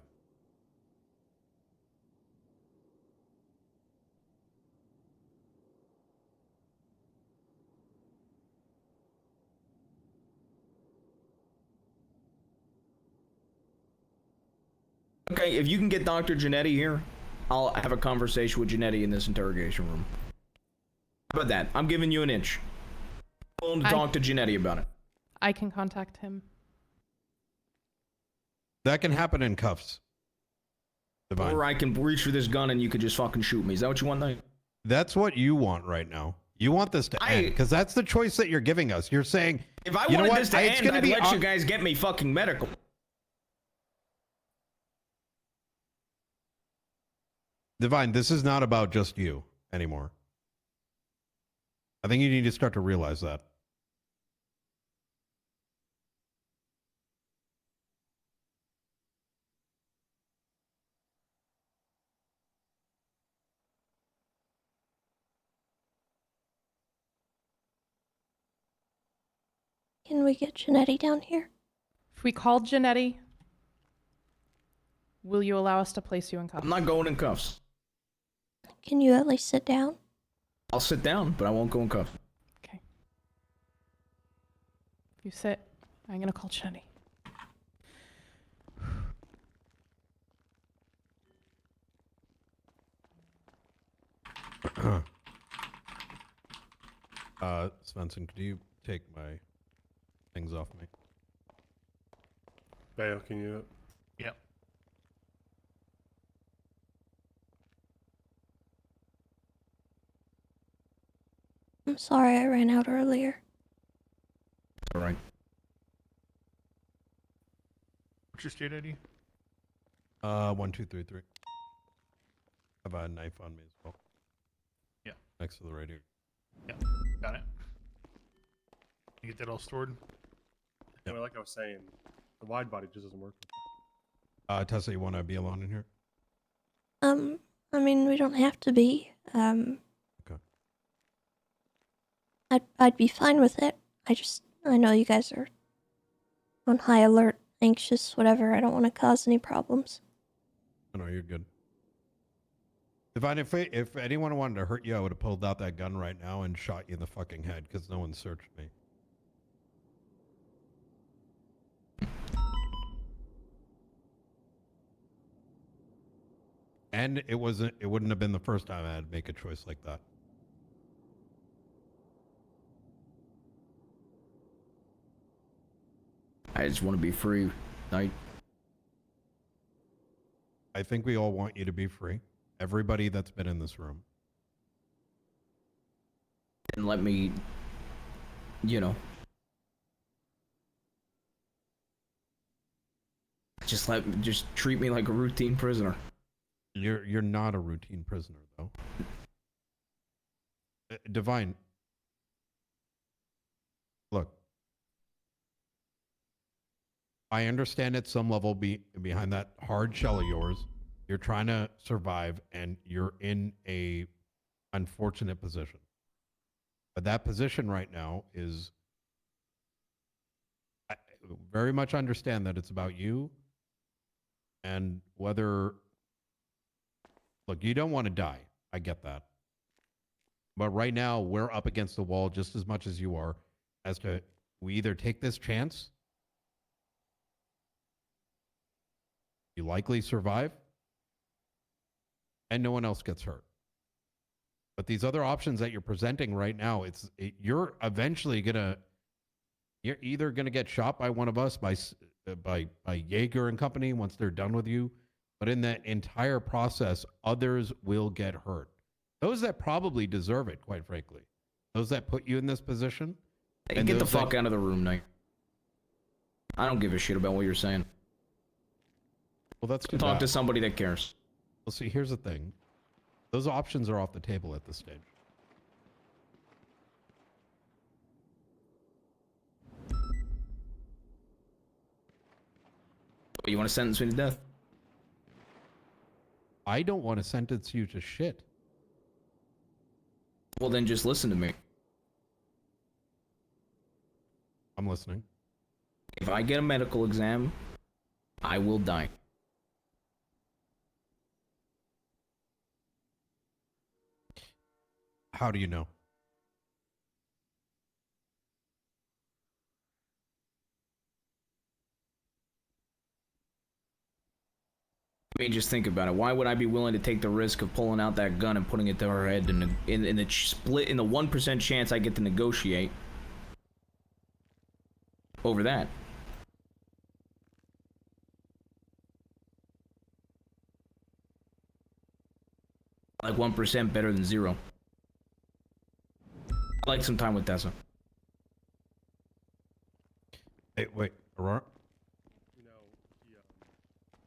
Okay, if you can get Dr. Janetti here, I'll have a conversation with Janetti in this interrogation room. How about that? I'm giving you an inch. I'm willing to talk to Janetti about it. I can contact him. That can happen in cuffs. Divine. Or I can reach for this gun and you could just fucking shoot me. Is that what you want, Knight? That's what you want right now. You want this to end because that's the choice that you're giving us. You're saying, If I you know wanted what? this to It's end, gonna I'd be let you guys get me fucking medical. Divine, this is not about just you anymore. I think you need to start to realize that. Can we get Janetti down here? If we called Janetti, will you allow us to place you in cuffs? I'm not going in cuffs. Can you at least sit down? I'll sit down, but I won't go in cuffs. Okay. If you sit, I'm gonna call Janetti. Svensson, could you take my things off me? Bale, can you? Yep. I'm sorry I ran out earlier. All right. What's your state ID? 1233. I have a knife on me as well. Yeah. Next to the radio. Yeah. Got it. You get that all stored? Well, like I was saying, the wide body just doesn't work. Tessa, you want to be alone in here? I mean, we don't have to be. Okay. I'd be fine with it. I know you guys are on high alert, anxious, whatever. I don't want to cause any problems. No, you're good. Divine, if anyone wanted to hurt you, I would have pulled out that gun right now and shot you in the fucking head because no one searched me. And it wouldn't have been the first time I had to make a choice like that. I just want to be free, Knight. I think we all want you to be free. Everybody that's been in this room. And let me, just treat me like a routine prisoner. You're not a routine prisoner, though. Divine. Look. I understand at some level behind that hard shell of yours, you're trying to survive and you're in a unfortunate position. But that position right now is, I very much understand that it's about you and whether, look, you don't want to die. I get that. But right now, we're up against the wall just as much as you are, as to we either take this chance, you likely survive, and no one else gets hurt. But these other options that you're presenting right now, you're eventually you're either gonna get shot by one of us, by Jaeger and company once they're done with you, but in that entire process, others will get hurt. Those that probably deserve it, quite frankly. Those that put you in this position. Hey, get the fuck out of the room, Knight. I don't give a shit about what you're saying. Well, that's too Talk to bad. somebody that cares. Well, see, here's the thing. Those options are off the table at this stage. You want to sentence me to death? I don't want to sentence you to shit. Well, then just listen to me. I'm listening. If I get a medical exam, I will die. How do you know? I mean, just think about it. Why would I be willing to take the risk of pulling out that gun and putting it to her head in the split, in the 1% chance I get to negotiate over that? Like 1% better than 0. I like some time with Tessa. Hey, wait, Aurora?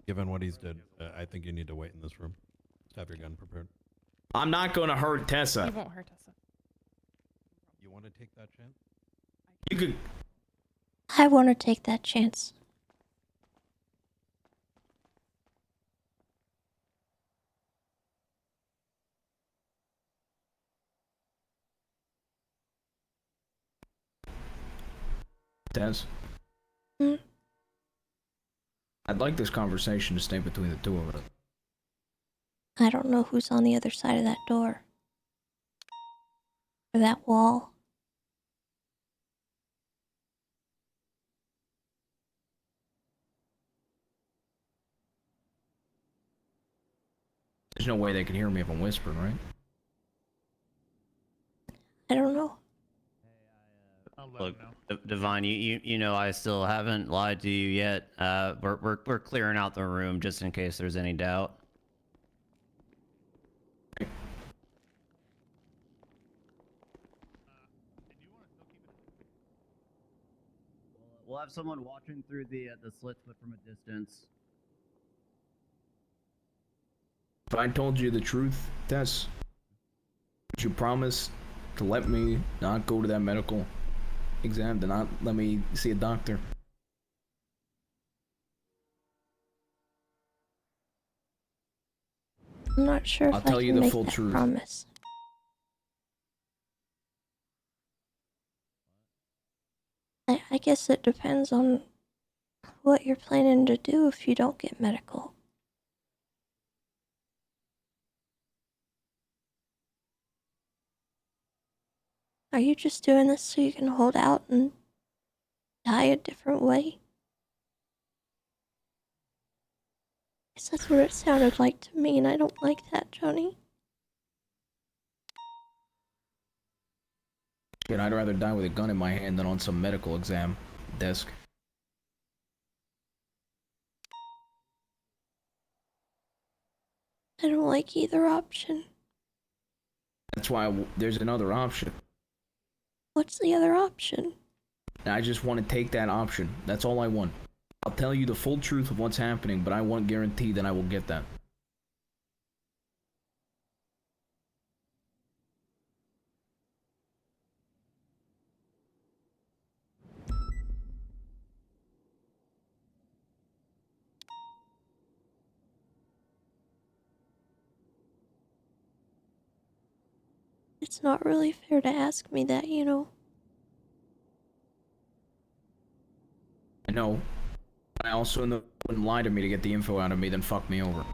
Given what he's did, I think you need to wait in this room. Just have your gun prepared. I'm not gonna hurt Tessa. You won't hurt Tessa. You want to take that chance? You could. I want to take that chance. Tess. Hmm? I'd like this conversation to stay between the two of us. I don't know who's on the other side of that door. Or that wall. There's no way they can hear me if I'm whispering, right? I don't know. Look, Divine, you know I still haven't lied to you yet. We're clearing out the room just in case there's any doubt. We'll have someone watching through the slits, but from a distance. If I told you the truth, Tess, would you promise to let me not go to that medical exam, to not let me see a doctor? I'm not sure if I'll I tell can you the make full that truth. promise. I guess it depends on what you're planning to do if you don't get medical. Are you just doing this so you can hold out and die a different way? Guess that's what it sounded like to me, and I don't like that, Johnny. Shit, I'd rather die with a gun in my hand than on some medical exam desk. I don't like either option. That's why there's another option. What's the other option? And I just want to take that option. That's all I want. I'll tell you the full truth of what's happening, but I won't guarantee that I will get that. It's not really fair to ask me that, you know. I know. I also know wouldn't lie to me to get the info out of me, then fuck me over.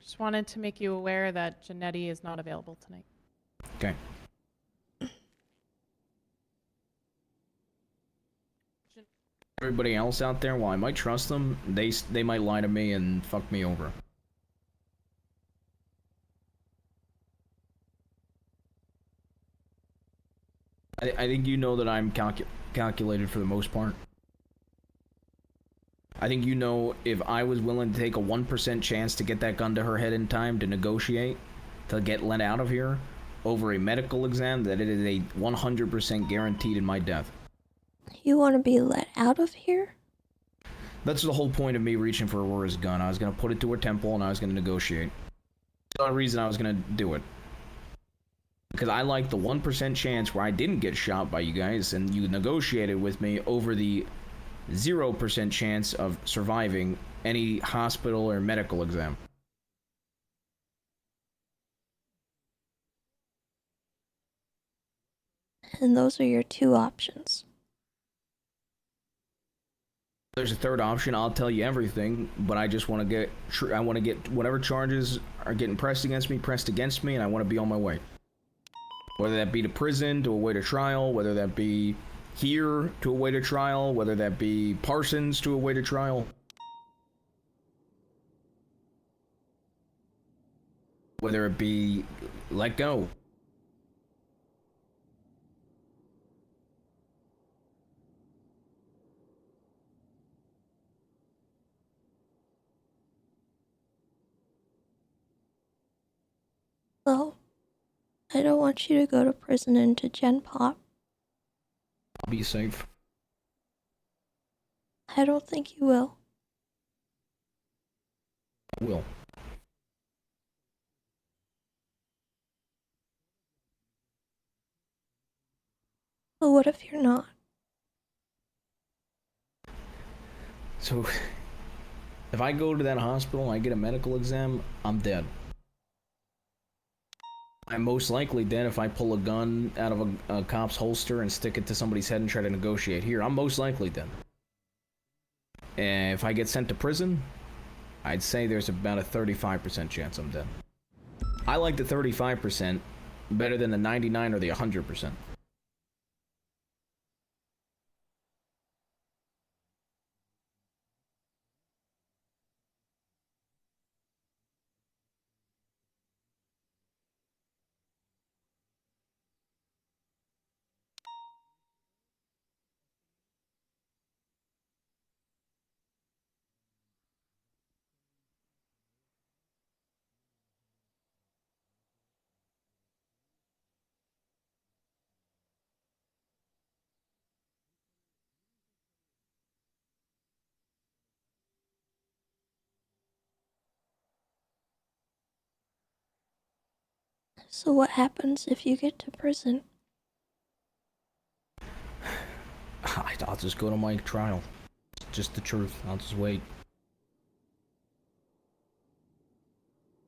Just wanted to make you aware that Janetti is not available tonight. Okay. Everybody else out there, while I might trust them, they might lie to me and fuck me over. I think you know that I'm calculated for the most part. I think you know if I was willing to take a 1% chance to get that gun to her head in time to negotiate, to get let out of here, over a medical exam, that it is a 100% guaranteed in my death. You want to be let out of here? That's the whole point of me reaching for Aurora's gun. I was going to put it to her temple and I was going to negotiate. That's the only reason I was going to do it. Because I like the 1% chance where I didn't get shot by you guys and you negotiated with me over the 0% chance of surviving any hospital or medical exam. And those are your two options. There's a third option. I'll tell you everything, but I just want to get I want to get whatever charges are getting pressed against me, and I want to be on my way. Whether that be to prison, to await a trial, whether that be here to await a trial, whether that be Parsons to await a trial. Whether it be let go. Well, I don't want you to go to prison and to Gen Pop. I'll be safe. I don't think you will. I will. But what if you're not? So, if I go to that hospital and I get a medical exam, I'm dead. I'm most likely dead if I pull a gun out of a cop's holster and stick it to somebody's head and try to negotiate here. I'm most likely dead. And if I get sent to prison, I'd say there's about a 35% chance I'm dead. I like the 35% better than the 99 or the 100%. So what happens if you get to prison? I'll just go to my trial. Just the truth. I'll just wait.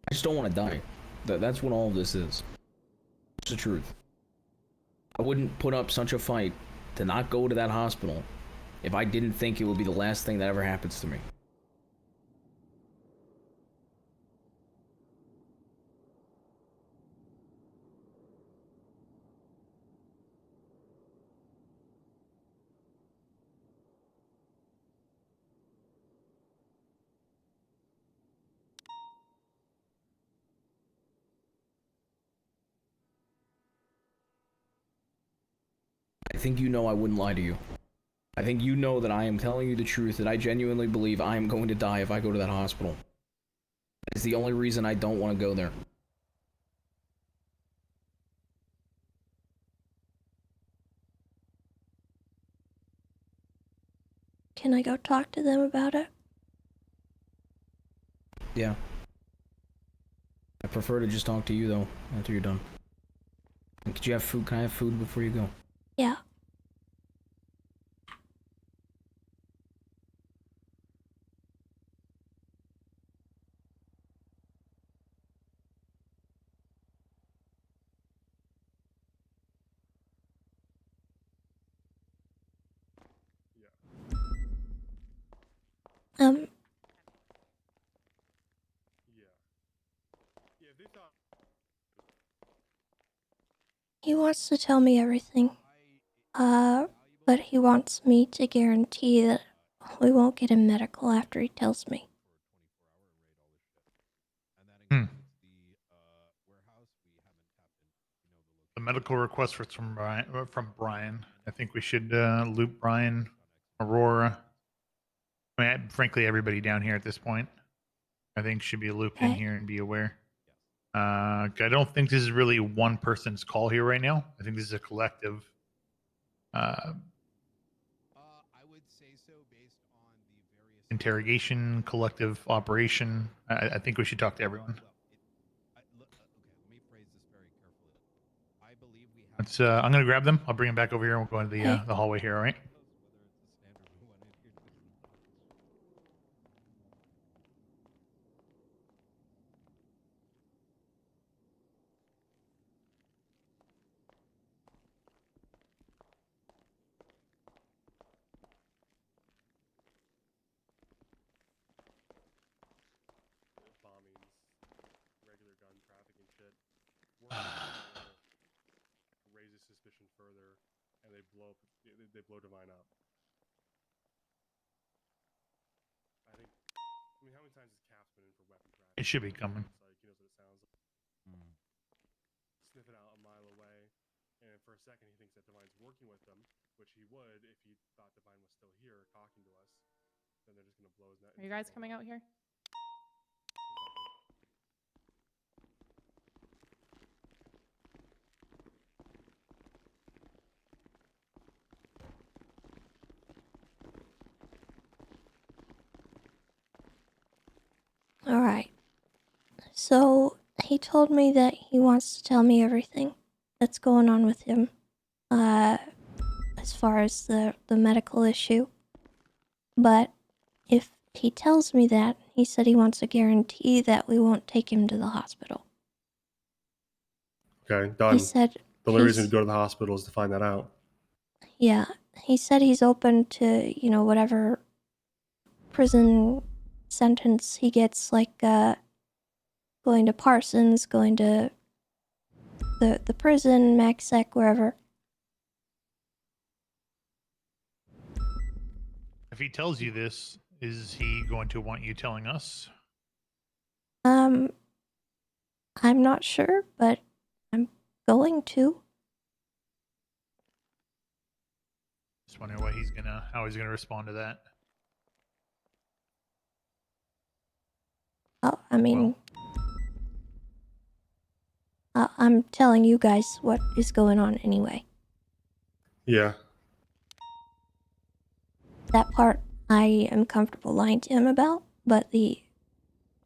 I just don't want to die. That's what all this is. It's the truth. I wouldn't put up such a fight to not go to that hospital if I didn't think it would be the last thing that ever happens to me. I think you know I wouldn't lie to you. I think you know that I am telling you the truth, that I genuinely believe I am going to die if I go to that hospital. It's the only reason I don't want to go there. Can I go talk to them about it? Yeah. I prefer to just talk to you, though, after you're done. And could you have food? Can I have food before you go? Yeah. He wants to tell me everything. But he wants me to guarantee that we won't get him medical after he tells me. The medical request was from Brian. I think we should loop Brian, Aurora. I mean, frankly, everybody down here at this point, I think should be looped in here and be aware. I don't think this is really one person's call here right now. I think this is a collective. I would say so based on the various interrogation, collective operation. I think we should talk to everyone. I'm going to grab them. I'll bring them back over here and we'll go into the hallway here, all right? Bombings, regular gun trafficking shit. Raises suspicion further, and they blow Divine up. I mean, how many times has Cap's been in for weapon trafficking? It should be coming. It's like, he knows what it sounds like. Sniff it out a mile away, and for a second he thinks that Divine's working with them, which he would if he thought Divine was still here talking to us. Then they're just gonna blow his net. Are you guys coming out here? Alright. So, he told me that he wants to tell me everything that's going on with him. As far as the medical issue. But if he tells me that, he said he wants a guarantee that we won't take him to the hospital. Okay, done. He said the only reason to go to the hospital is to find that out. Yeah, he said he's open to, whatever prison sentence he gets, like, going to Parsons, going to the prison, MaxSec, wherever. If he tells you this, is he going to want you telling us? I'm not sure, but I'm going to. Just wondering how he's gonna respond to that. Oh, I mean, I'm telling you guys what is going on anyway. Yeah. That part I am comfortable lying to him about, but the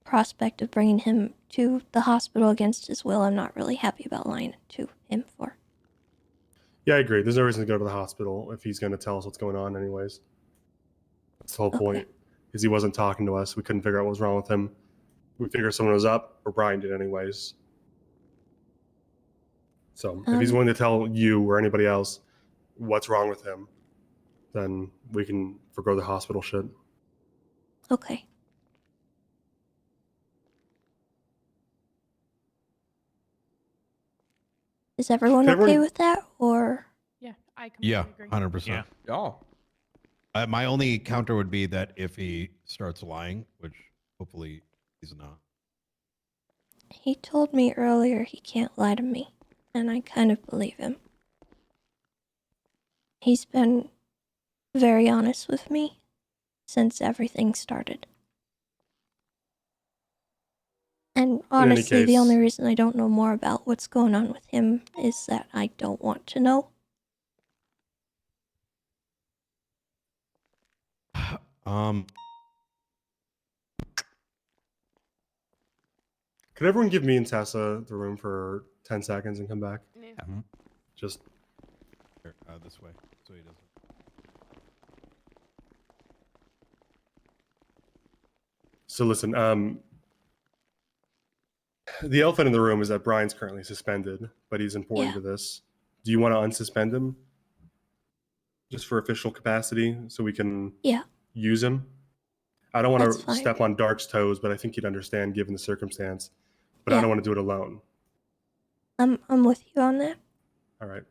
prospect of bringing him to the hospital against his will, I'm not really happy about lying to him for. Yeah, I agree. There's no reason to go to the hospital if he's going to tell us what's going on anyways. That's the whole point, is he wasn't talking to us. We couldn't figure out what was wrong with him. We figured someone was up, or Brian did anyways. So if he's willing to tell you or anybody else what's wrong with him, then we can forgo the hospital shit. Okay. Is everyone okay with that, or? Yeah, I completely agree. 100%. My only counter would be that if he starts lying, which hopefully he's not. He told me earlier he can't lie to me, and I kind of believe him. He's been very honest with me since everything started. And honestly, the only reason I don't know more about what's going on with him is that I don't want to know. Could everyone give me and Tessa the room for 10 seconds and come back? Yeah. Just this way, so he doesn't. So listen, the elephant in the room is that Brian's currently suspended, but he's important to this. Do you want to unsuspend him? Just for official capacity, so we can use him? I don't want to step on Dark's toes, but I think he'd understand given the circumstance. but I Yeah. don't want to do it alone. I'm with you on that. All right.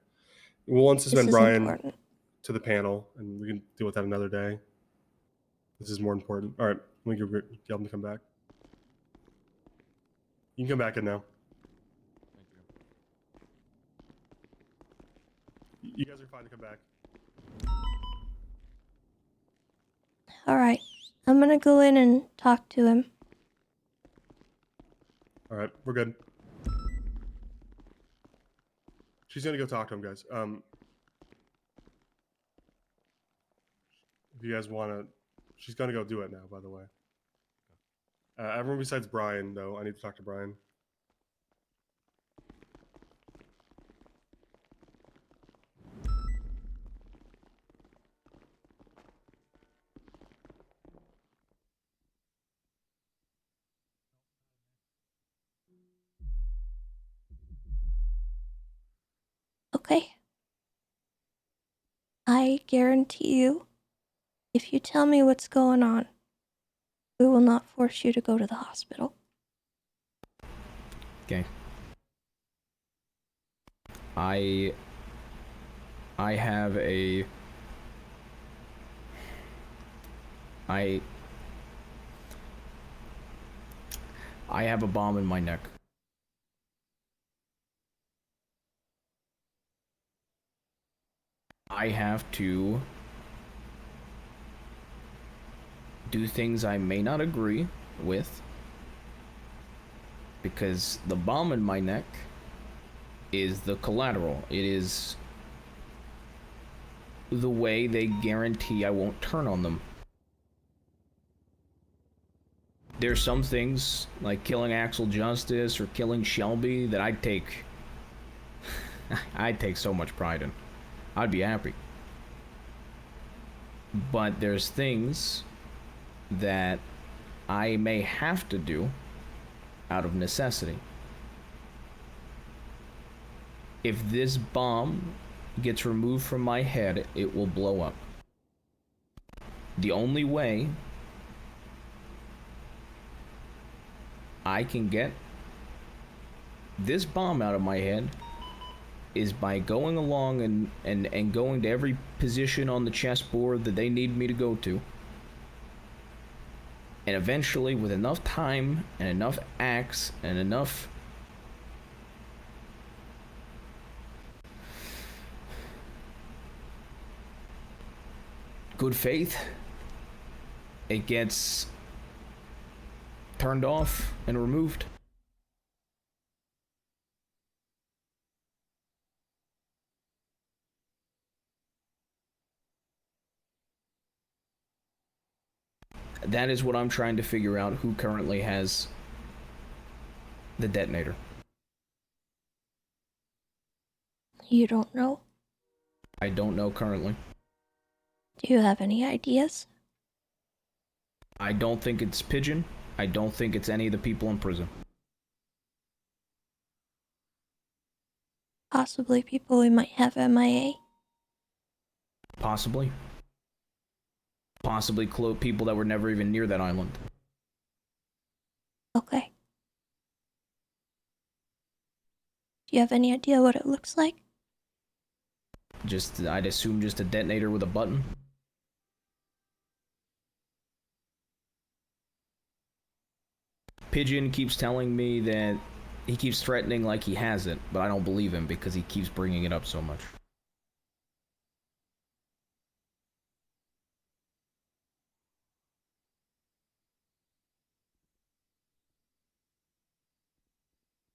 We'll This unsuspend is Brian important. to the panel, and we can deal with that another day. This is more important. All right. Let me tell him to come back. You can come back in now. You guys are fine to come back. All right. I'm gonna go in and talk to him. All right, we're good. She's gonna go talk to him, guys. If you guys wanna, she's gonna go do it now. By the way, everyone besides Brian, though, I need to talk to Brian. Okay. I guarantee you, if you tell me what's going on, we will not force you to go to the hospital. Okay. I have a I have a bomb in my neck. I have to do things I may not agree with because the bomb in my neck is the collateral. It is the way they guarantee I won't turn on them. There's some things, like killing Axel Justice or killing Shelby, that I'd take so much pride in. I'd be happy. But there's things that I may have to do out of necessity. If this bomb gets removed from my head, it will blow up. The only way I can get this bomb out of my head is by going along and going to every position on the chessboard that they need me to go to. And eventually, with enough time and enough acts and enough good faith, it gets turned off and removed. That is what I'm trying to figure out, who currently has the detonator. You don't know? I don't know currently. Do you have any ideas? I don't think it's Pigeon. I don't think it's any of the people in prison. Possibly people we might have MIA. Possibly. Possibly people that were never even near that island. Okay. Do you have any idea what it looks like? I'd assume just a detonator with a button. Pigeon keeps telling me that he keeps threatening like he has it, but I don't believe him because he keeps bringing it up so much.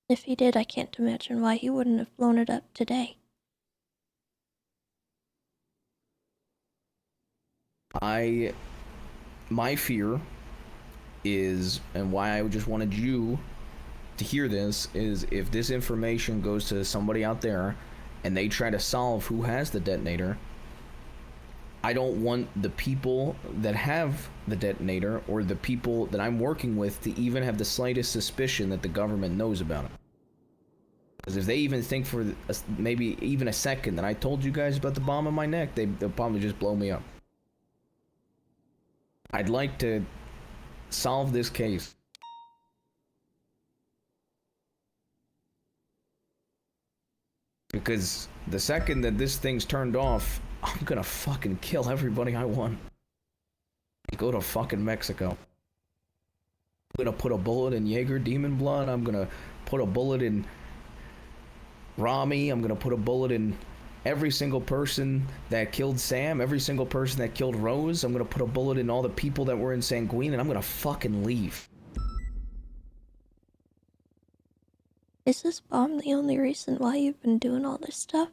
If he did, I can't imagine why he wouldn't have blown it up today. My fear is, and why I just wanted you to hear this, is if this information goes to somebody out there and they try to solve who has the detonator, I don't want the people that have the detonator or the people that I'm working with to even have the slightest suspicion that the government knows about it. Because if they even think for maybe even a second that I told you guys about the bomb in my neck, they'll probably just blow me up. I'd like to solve this case. Because the second that this thing's turned off, I'm gonna fucking kill everybody I want. Go to fucking Mexico. I'm gonna put a bullet in Jaeger Demon Blood. I'm gonna put a bullet in Rami. I'm gonna put a bullet in every single person that killed Sam, every single person that killed Rose. I'm gonna put a bullet in all the people that were in Sanguine, and I'm gonna fucking leave. Is this bomb the only reason why you've been doing all this stuff?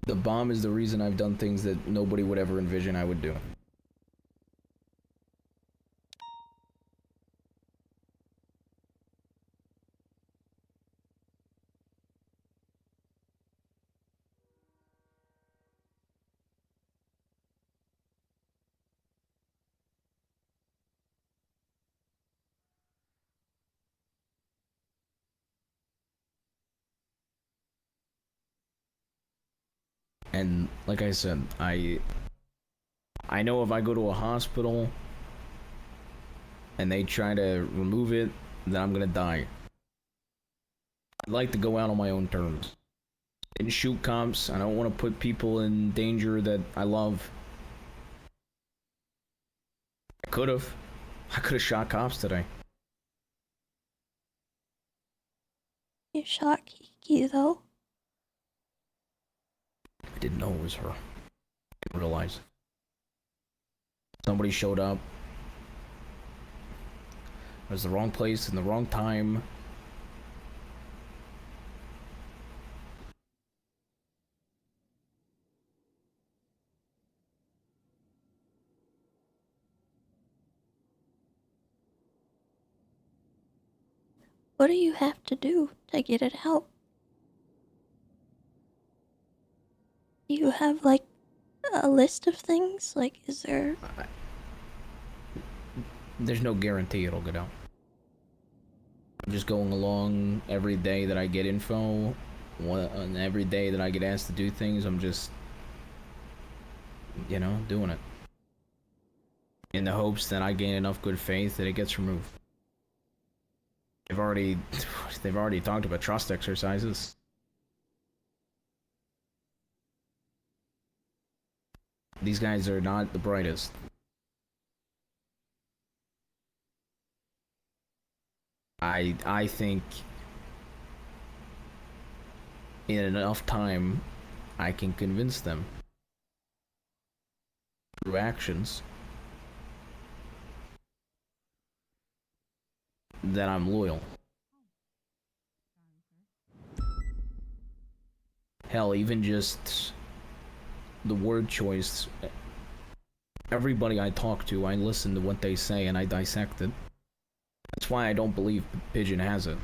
The bomb is the reason I've done things that nobody would ever envision I would do. And like I said, I know if I go to a hospital and they try to remove it, then I'm gonna die. I'd like to go out on my own terms. Didn't shoot cops. I don't want to put people in danger that I love. I could have. I could have shot cops today. You shot Kiki, though. I didn't know it was her. I didn't realize. Somebody showed up. It was the wrong place in the wrong time. What do you have to do to get it out? Do you have, like, a list of things? Like, is there... There's no guarantee it'll get out. I'm just going along every day that I get info. And every day that I get asked to do things, I'm just, you know, doing it. In the hopes that I gain enough good faith that it gets removed. They've already talked about trust exercises. These guys are not the brightest. I think in enough time I can convince them through actions that I'm loyal. Hell, even just the word choice. Everybody I talk to, I listen to what they say and I dissect it. That's why I don't believe Pigeon has it.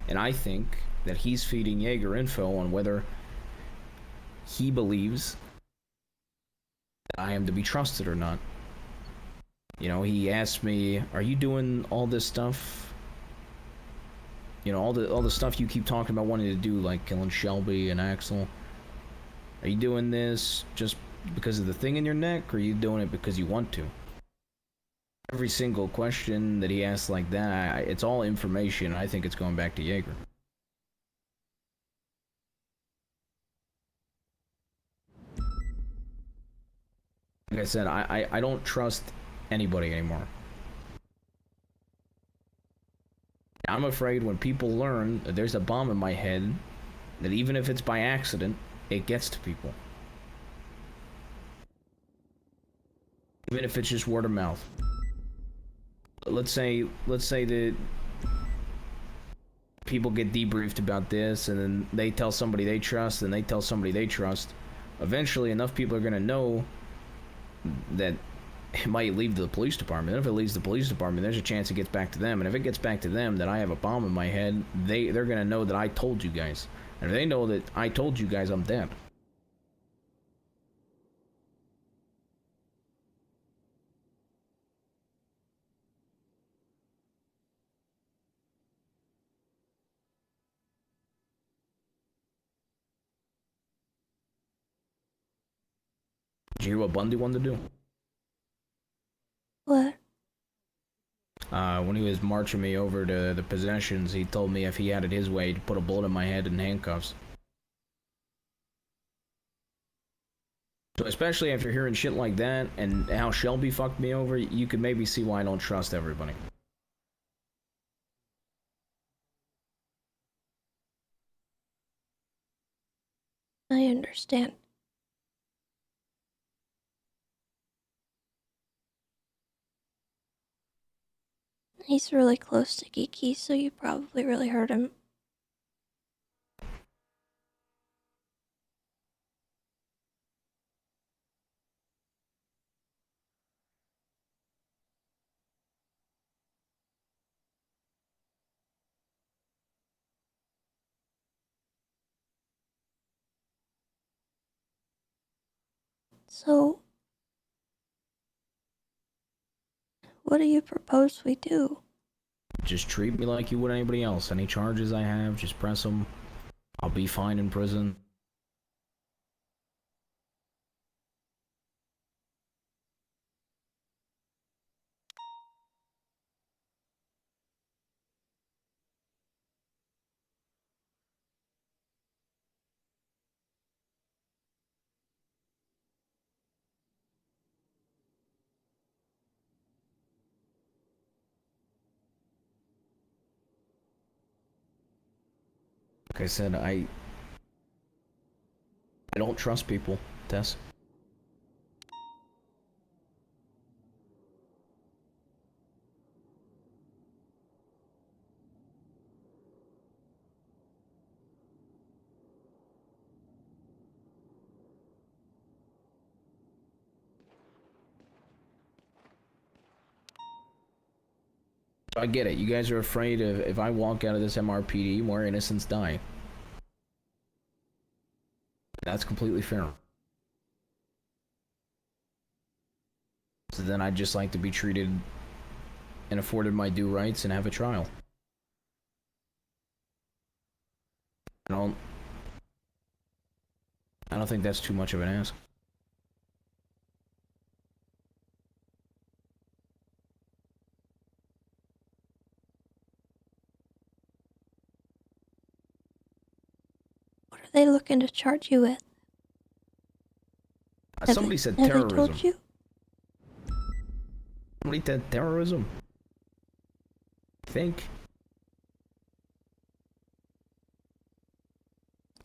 And I think that he's feeding Jaeger info on whether he believes that I am to be trusted or not. You know, he asked me, "Are you doing all this stuff? You know, all the stuff you keep talking about wanting to do, like killing Shelby and Axel. Are you doing this just because of the thing in your neck, or are you doing it because you want to?" Every single question that he asks like that, it's all information. I think it's going back to Jaeger. Like I said, I don't trust anybody anymore. I'm afraid when people learn that there's a bomb in my head, that even if it's by accident, it gets to people. Even if it's just word of mouth. Let's say that people get debriefed about this, and then they tell somebody they trust, and they tell somebody they trust. Eventually, enough people are gonna know that it might leave the police department. And if it leaves the police department, there's a chance it gets back to them. And if it gets back to them that I have a bomb in my head, they're gonna know that I told you guys. And if they know that I told you guys, I'm dead. Did you hear what Bundy wanted to do? What? when he was marching me over to the possessions, he told me if he had it his way, he'd put a bullet in my head and handcuffs. So especially after hearing shit like that and how Shelby fucked me over, you could maybe see why I don't trust everybody. I understand. He's really close to Geeky, so you probably really hurt him. So, what do you propose we do? Just treat me like you would anybody else. Any charges I have, just press them. I'll be fine in prison. Like I said, I don't trust people, Tess. I get it. You guys are afraid of if I walk out of this MRPD, more innocents die. That's completely fair. So then I'd just like to be treated and afforded my due rights and have a trial. I don't think that's too much of an ask. What are they looking to charge you with? Somebody said have terrorism. They told you? Somebody said terrorism. I think.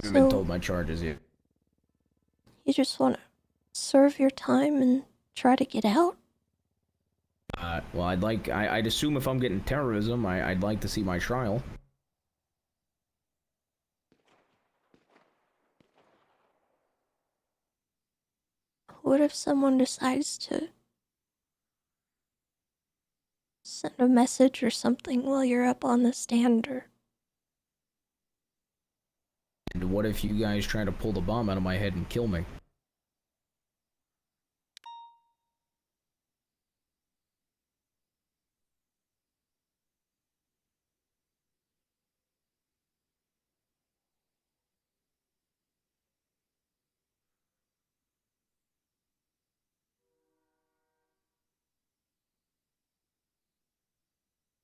I haven't been told my charges yet. You just want to serve your time and try to get out? Well, I'd assume if I'm getting terrorism, I'd like to see my trial. What if someone decides to send a message or something while you're up on the stand? Or And what if you guys try to pull the bomb out of my head and kill me?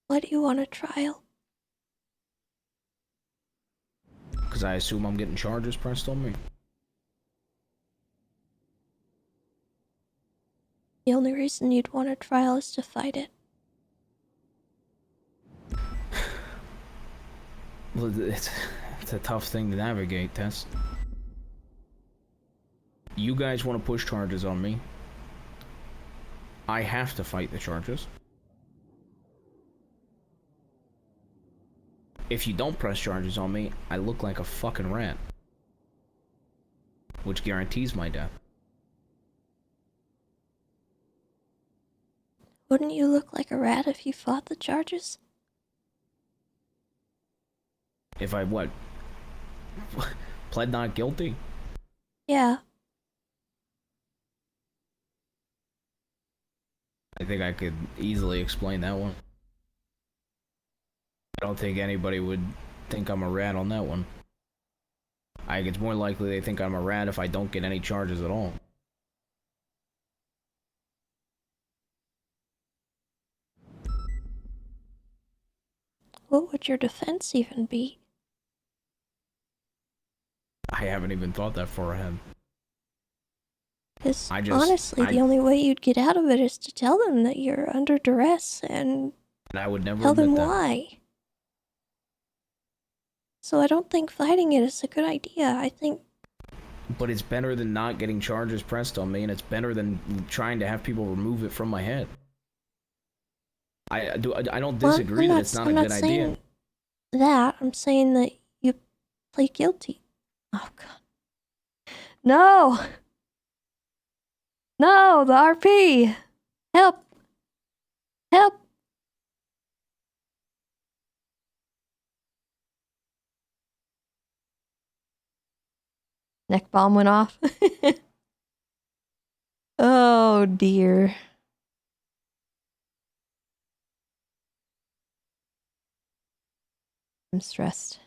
why do you want a trial? Because I assume I'm getting charges pressed on me. The only reason you'd want a trial is to fight it. Well, it's a tough thing to navigate, Tess. You guys want to push charges on me. I have to fight the charges. If you don't press charges on me, I look like a fucking rat. Which guarantees my death. Wouldn't you look like a rat if you fought the charges? If I what? Pled not guilty? Yeah. I think I could easily explain that one. I don't think anybody would think I'm a rat on that one. I think it's more likely they think I'm a rat if I don't get any charges at all. would your defense even be? I haven't even thought that far ahead. Because I just honestly, the only way you'd get out of it is to tell them that you're under duress and I would never tell them admit that. why. So I don't think fighting it is a good idea. I think But it's better than not getting charges pressed on me, and it's better than trying to have people remove it from my head. I don't Well, disagree that it's not a good idea. saying that. I'm saying that you play guilty. Oh god. No! No, the RP! Help! Help! Neck bomb went off. Oh dear. I'm stressed.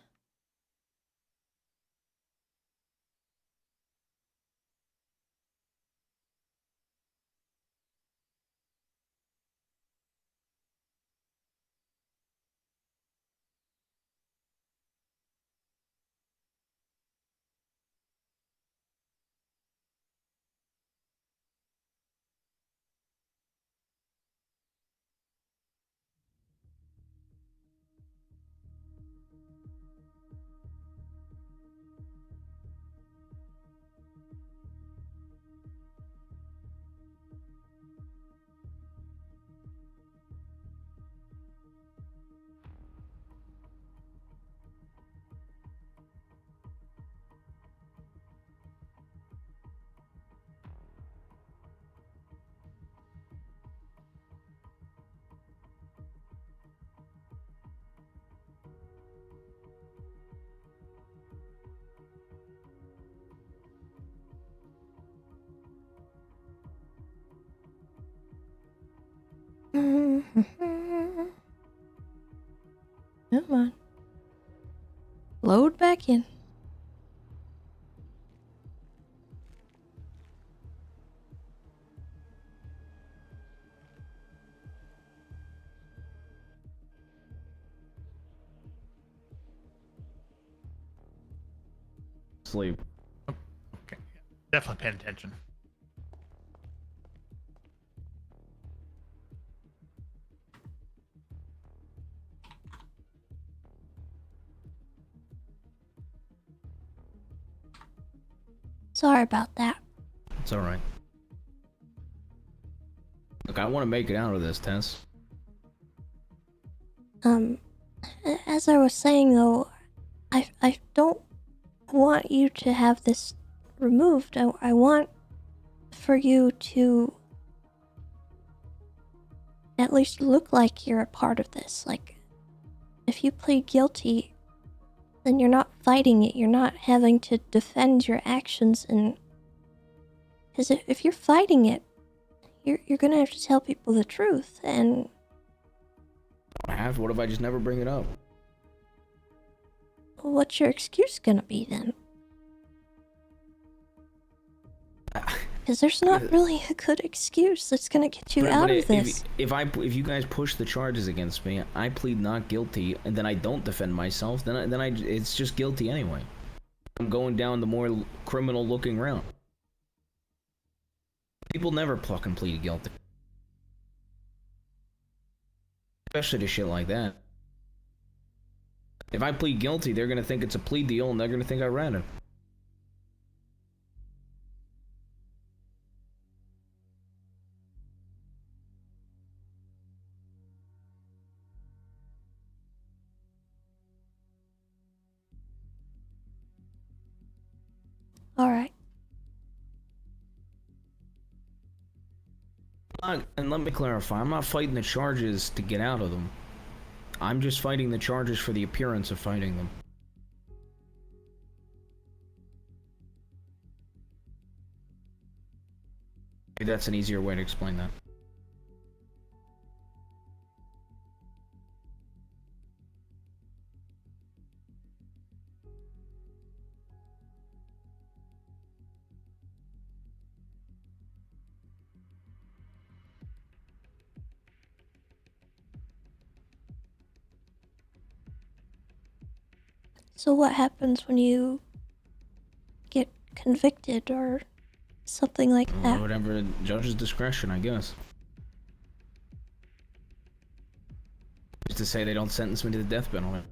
Come on. Load back in. Sleep. Okay. Definitely paying attention. Sorry about that. It's alright. Look, I want to make it out of this, Tess. As I was saying though, I don't want you to have this removed. I want for you to at least look like you're a part of this. Like, if you plead guilty, then you're not fighting it. You're not having to defend your actions. And because if you're fighting it, you're gonna have to tell people the truth. And I have. What if I just never bring it up? what's your excuse gonna be then? Because there's not really a good excuse that's gonna get you out of this. If you guys push the charges against me, I plead not guilty, and then I don't defend myself, then it's just guilty anyway. I'm going down the more criminal-looking route. People never fucking plead guilty, especially to shit like that. If I plead guilty, they're gonna think it's a plea deal, and they're gonna think I ran it. Alright. And let me clarify, I'm not fighting the charges to get out of them. I'm just fighting the charges for the appearance of fighting them. Maybe that's an easier way to explain that. So what happens when you get convicted or something like that? Whatever the judge's discretion, I guess. Just to say they don't sentence me to the death penalty.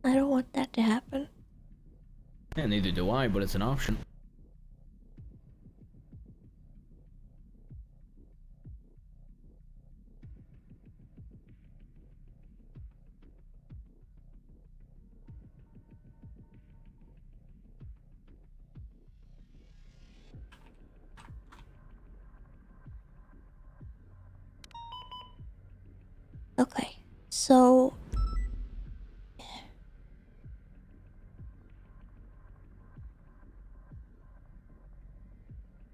I don't want that to happen. Yeah, neither do I, but it's an option. Okay, so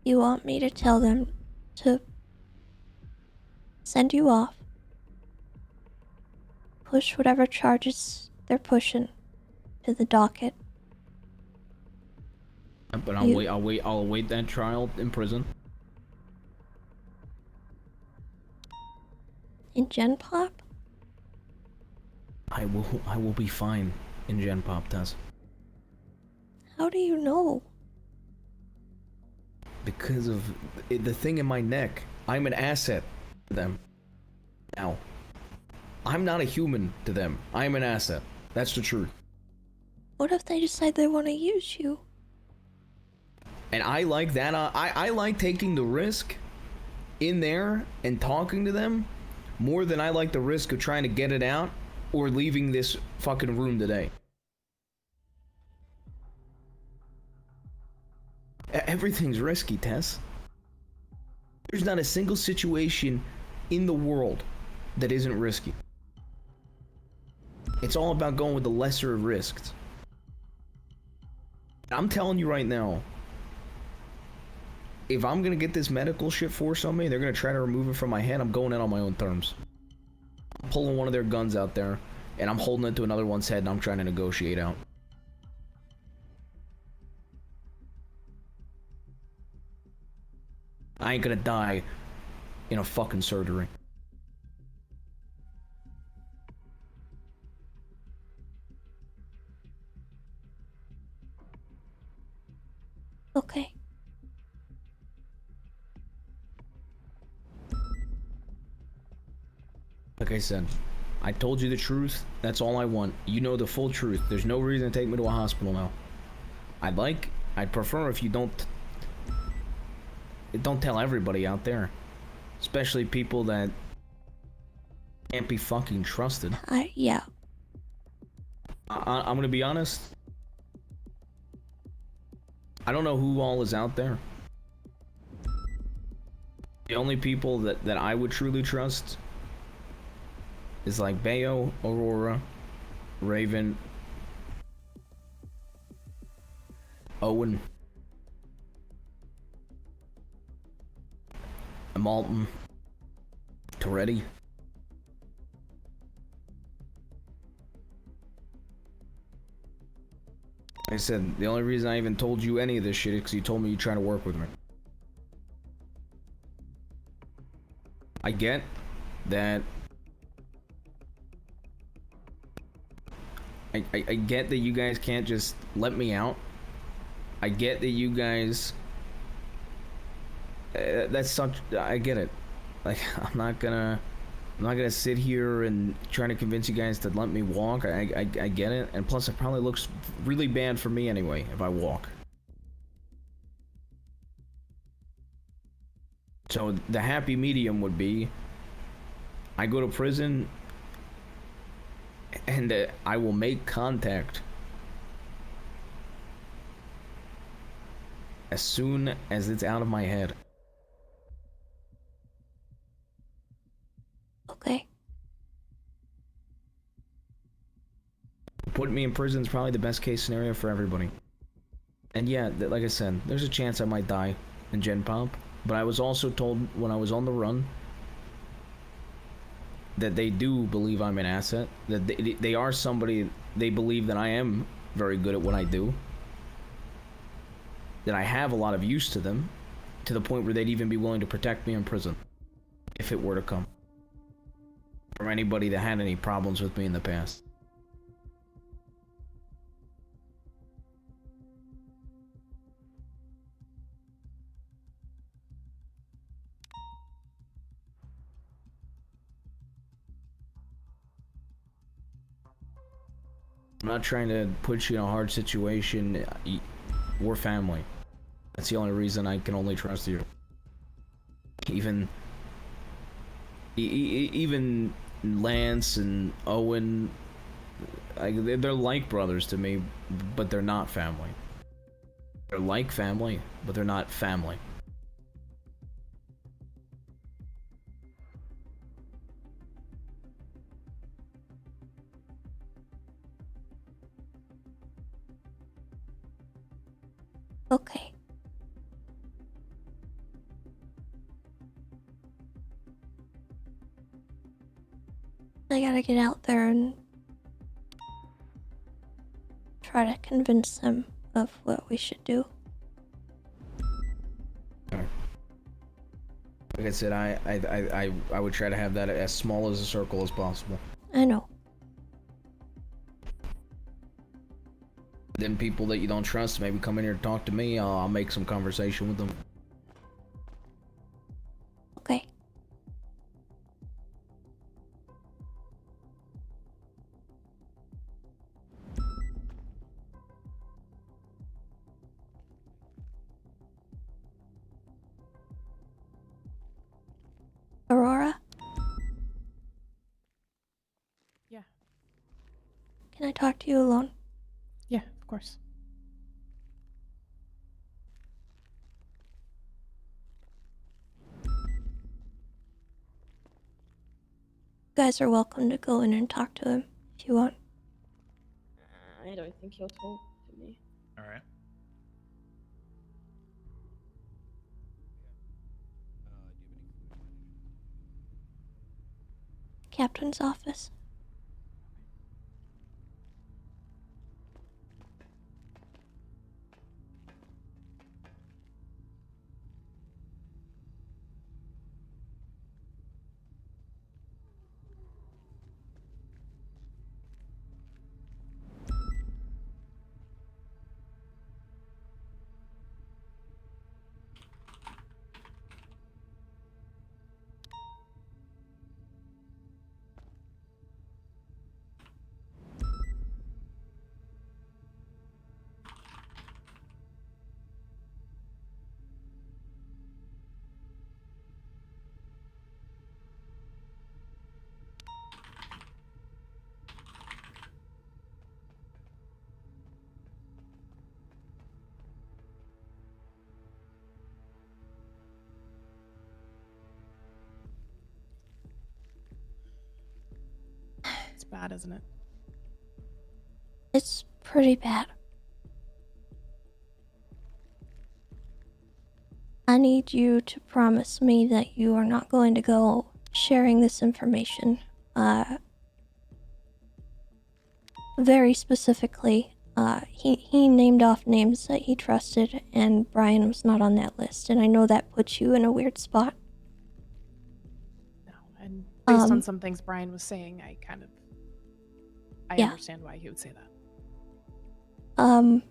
you want me to tell them to send you off, push whatever charges they're pushing to the docket. But You- I'll await that trial in prison. In Gen Pop? I will be fine in Gen Pop, Tess. How do you know? Because of the thing in my neck. I'm an asset to them. Now, I'm not a human to them. I'm an asset. That's the truth. What if they decide they want to use you? And I like that. I like taking the risk in there and talking to them more than I like the risk of trying to get it out or leaving this fucking room today. Everything's risky, Tess. There's not a single situation in the world that isn't risky. It's all about going with the lesser of risks. I'm telling you right now, if I'm gonna get this medical shit forced on me, they're gonna try to remove it from my head, I'm going in on my own terms. I'm pulling one of their guns out there, and I'm holding it to another one's head, and I'm trying to negotiate out. I ain't gonna die in a fucking surgery. Okay. Like I said, I told you the truth. That's all I want. You know the full truth. There's no reason to take me to a hospital now. I'd prefer if you don't tell everybody out there. Especially people that can't be fucking trusted. Yeah. I'm gonna be honest. I don't know who all is out there. The only people that I would truly trust is like Bayo, Aurora, Raven, Owen, Malton, Toretti. Like I said, the only reason I even told you any of this shit is because you told me you're trying to work with me. I get that. I get that you guys can't just let me out. I get that you guys... that's such... I get it. Like, I'm not gonna sit here and trying to convince you guys to let me walk. I get it. And plus, it probably looks really bad for me anyway if I walk. So the happy medium would be I go to prison and I will make contact as soon as it's out of my head. Okay. Putting me in prison is probably the best case scenario for everybody. And yeah, like I said, there's a chance I might die in Gen Pop. But I was also told when I was on the run that they do believe I'm an asset. That they are somebody, they believe that I am very good at what I do. That I have a lot of use to them. to the point where they'd even be willing to protect me in prison, if it were to come. From anybody that had any problems with me in the past. I'm not trying to put you in a hard situation. We're family. That's the only reason I can only trust you. Even Lance and Owen, they're like brothers to me, but they're not family. They're like family, but they're not family. Okay. I gotta get out there and try to convince them of what we should do. Like I said, I would try to have that as small as a circle as possible. I know. Then people that you don't trust, maybe come in here and talk to me. I'll make some conversation with them. Okay. Aurora? Yeah. Can I talk to you alone? Yeah, of course. You guys are welcome to go in and talk to him if you want. I don't think he'll talk to me. All right. Captain's office. It's bad, isn't it? It's pretty bad. I need you to promise me that you are not going to go sharing this information. Very specifically, he named off names that he trusted, and Brian was not on that list, and I know that puts you in a weird spot. No, and based on some things Brian was saying, I Yeah. understand why he would say that. I'm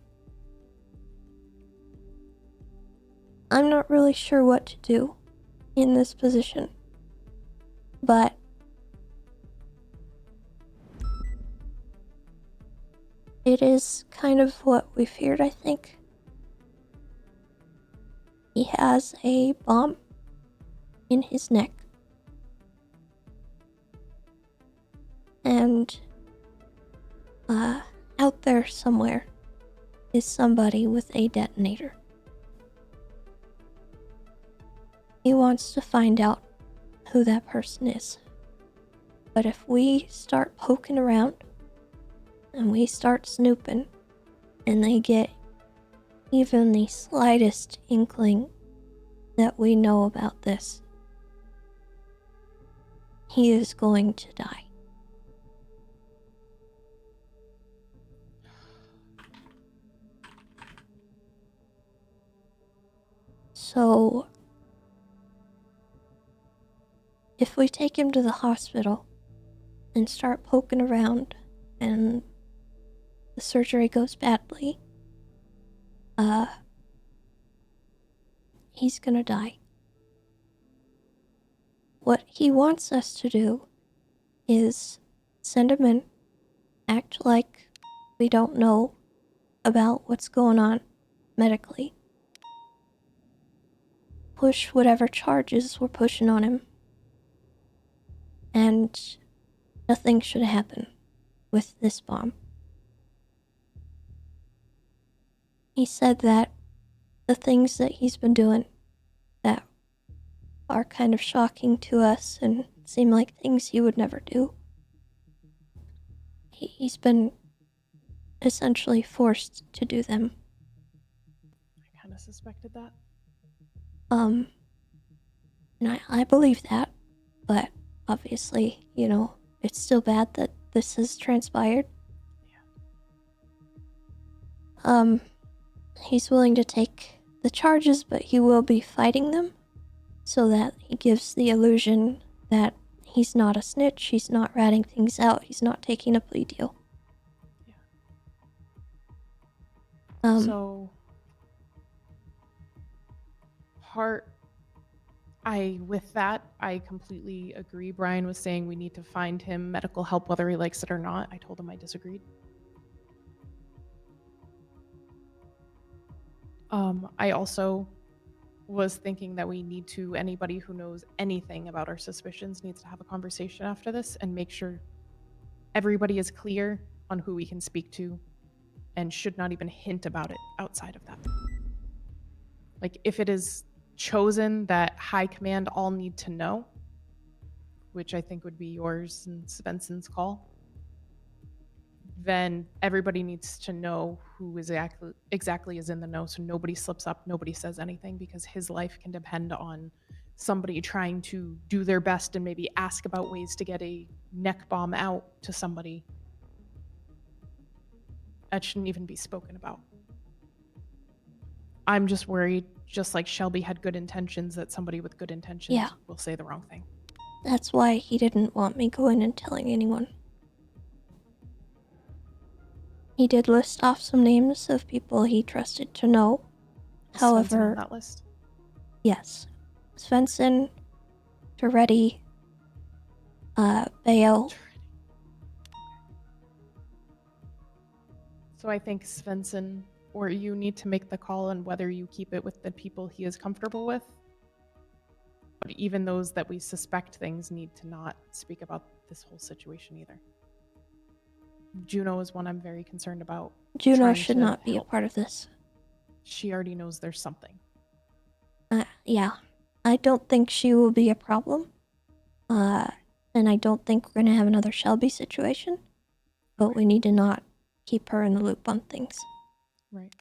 not really sure what to do in this position, but it is kind of what we feared, I think. He has a bomb in his neck. And, out there somewhere is somebody with a detonator. He wants to find out who that person is. But if we start poking around and we start snooping and they get even the slightest inkling that we know about this, he is going to die. So if we take him to the hospital and start poking around and the surgery goes badly, he's gonna die. What he wants us to do is send him in, act like we don't know about what's going on medically, push whatever charges we're pushing on him, and nothing should happen with this bomb. He said that the things that he's been doing that are kind of shocking to us and seem like things he would never do, he's been essentially forced to do them. I kind of suspected that. And I believe that, but obviously, you know, it's still bad that this has transpired. He's willing to take the charges, but he will be fighting them so that he gives the illusion that he's not a snitch, he's not ratting things out, he's not taking a plea deal. So, with that, I completely agree. Brian was saying we need to find him medical help whether he likes it or not. I told him I disagreed. I also was thinking that we need to, anybody who knows anything about our suspicions needs to have a conversation after this and make sure everybody is clear on who we can speak to and should not even hint about it outside of that. Like, if it is chosen that high command all need to know, which I think would be yours and Svensson's call, then everybody needs to know who is exactly is in the know, so nobody slips up, nobody says anything, because his life can depend on somebody trying to do their best and maybe ask about ways to get a neck bomb out to somebody. That shouldn't even be spoken about. I'm just worried, just like Shelby had good intentions, that somebody with good intentions will say the wrong thing. That's why he didn't want me going and telling anyone. He did list off some names of people he trusted to know. Is Svensson However, on that list? yes. Svensson, Toretti, Bale. So I think Svensson or you need to make the call on whether you keep it with the people he is comfortable with. But even those that we suspect things need to not speak about this whole situation either. Juno is one I'm very concerned about. Juno should not be a part of this. She already knows there's something. Yeah. I don't think she will be a problem. And I don't think we're going to have another Shelby situation. But we need to not keep her in the loop on things. Right.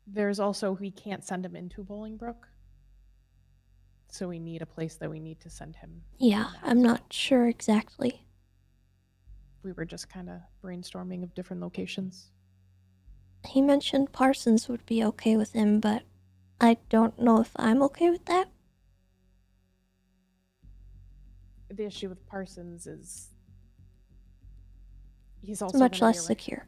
There's also, we can't send him into Bolingbrook. So we need a place that we need to send him. Yeah, I'm not sure exactly. We were just kind of brainstorming of different locations. He mentioned Parsons would be okay with him, but I don't know if I'm okay with that. The issue with Parsons is he's It's also much less secure.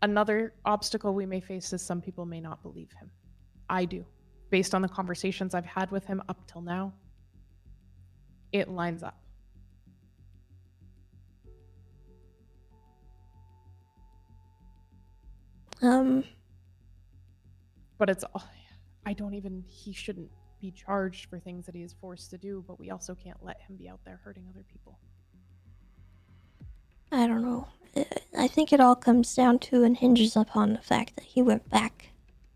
Another obstacle we may face is some people may not believe him. I do. Based on the conversations I've had with him up till now, it lines up. But it's, he shouldn't be charged for things that he is forced to do, but we also can't let him be out there hurting other people. I don't know. I think it all comes down to and hinges upon the fact that he went back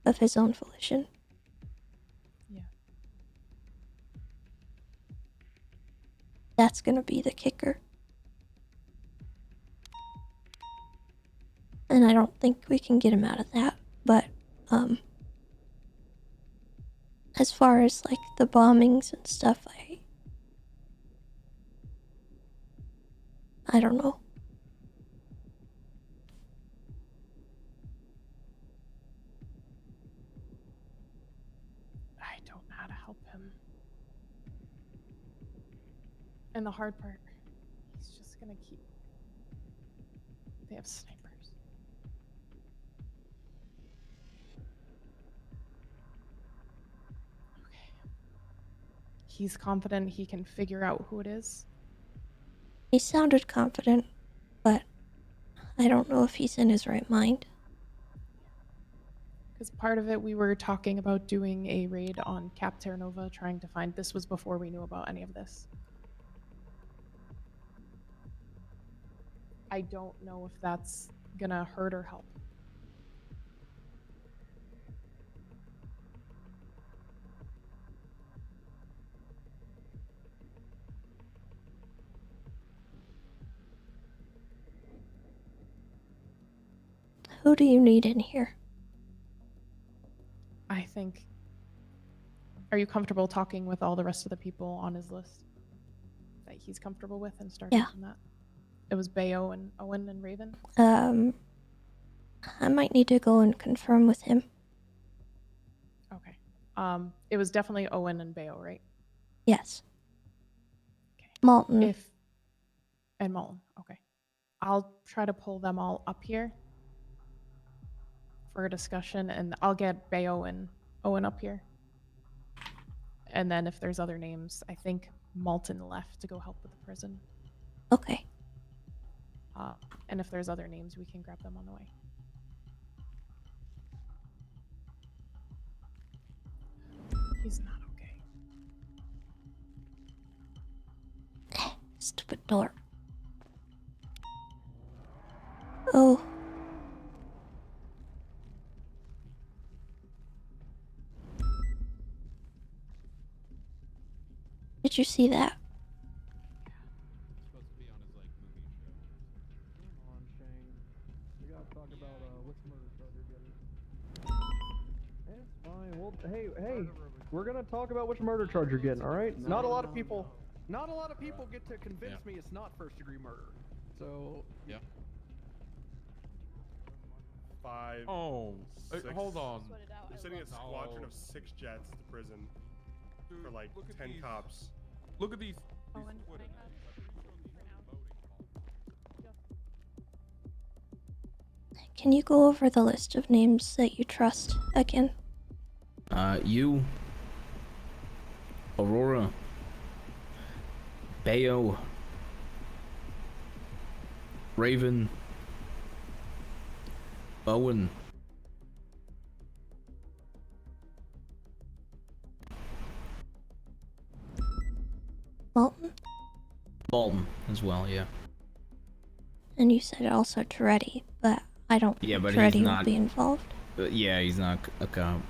of his own volition. Yeah. That's gonna be the kicker. And I don't think we can get him out of that, but, as far as, like, the bombings and stuff, I don't know. help him. And the hard part, he's just gonna keep. They have snipers. Okay. He's confident he can figure out who it is. He sounded confident, but I don't know if he's in his right mind. Because part of it, we were talking about doing a raid on Cap Terra Nova, trying to find. This was before we knew about any of this. I don't know if that's gonna hurt or help. Who do you need in here? I think. Are you comfortable talking with all the rest of the people on his list that he's comfortable with and starting Yeah. from that? It was Bayo and Owen and Raven. I might need to go and confirm with him. Okay. It was definitely Owen and Bayo, right? Yes. Malton. And Malton. Okay. I'll try to pull them all up here for a discussion, and I'll get Bayo and Owen up here. And then if there's other names, I think Malton left to go help with the prison. Okay. And if there's other names, we can grab them on the way. He's not okay. Stupid door. Oh. Did you see that? Fine. Well, hey, we're gonna talk about which murder charge you're getting. All right? Not a lot of people get to convince me it's not first-degree murder. So yeah. 5. Oh, 6. hold on. They're sending a squadron of 6 jets to prison for like 10 cops. Look at these. Can you go over the list of names that you trust again? You, Aurora, Bayo, Raven, Owen, Malton? Bolton as well, yeah. And you said also Toretti, but I don't Yeah, think but Toretti he's will not be involved. Yeah, he's not a cop.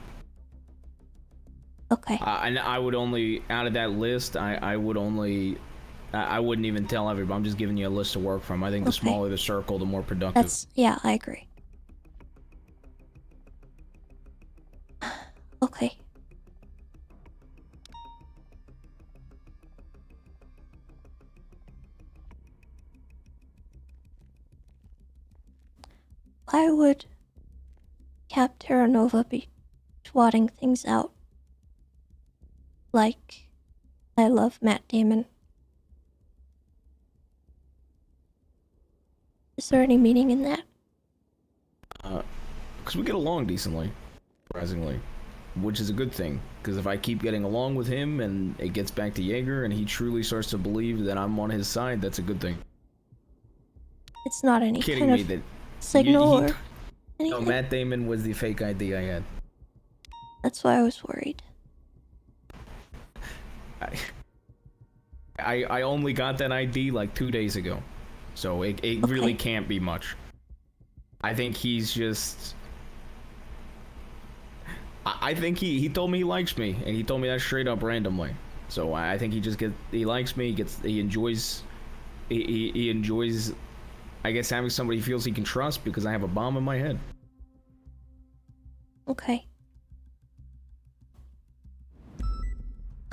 Okay. And I would only, out of that list, I wouldn't even tell everybody. I'm just giving you a list to work from. I think the Okay. smaller the circle, the more productive. Yeah, I agree. Okay. Why would Cap Terra Nova be swatting things out? Like, I love Matt Damon. Is there any meaning in that? Because we get along decently, surprisingly, which is a good thing. Because if I keep getting along with him and it gets back to Jaeger and he truly starts to believe that I'm on his side, that's a good thing. It's not any Kidding kind me of that signal or no, anything. Matt Damon was the fake ID I had. That's why I was worried. I only got that ID like 2 days ago, so it really can't be much. I think he's just. I think he told me he likes me, and he told me that straight up randomly. So I think he likes me. He enjoys. He enjoys. I guess having somebody he feels he can trust because I have a bomb in my head. Okay.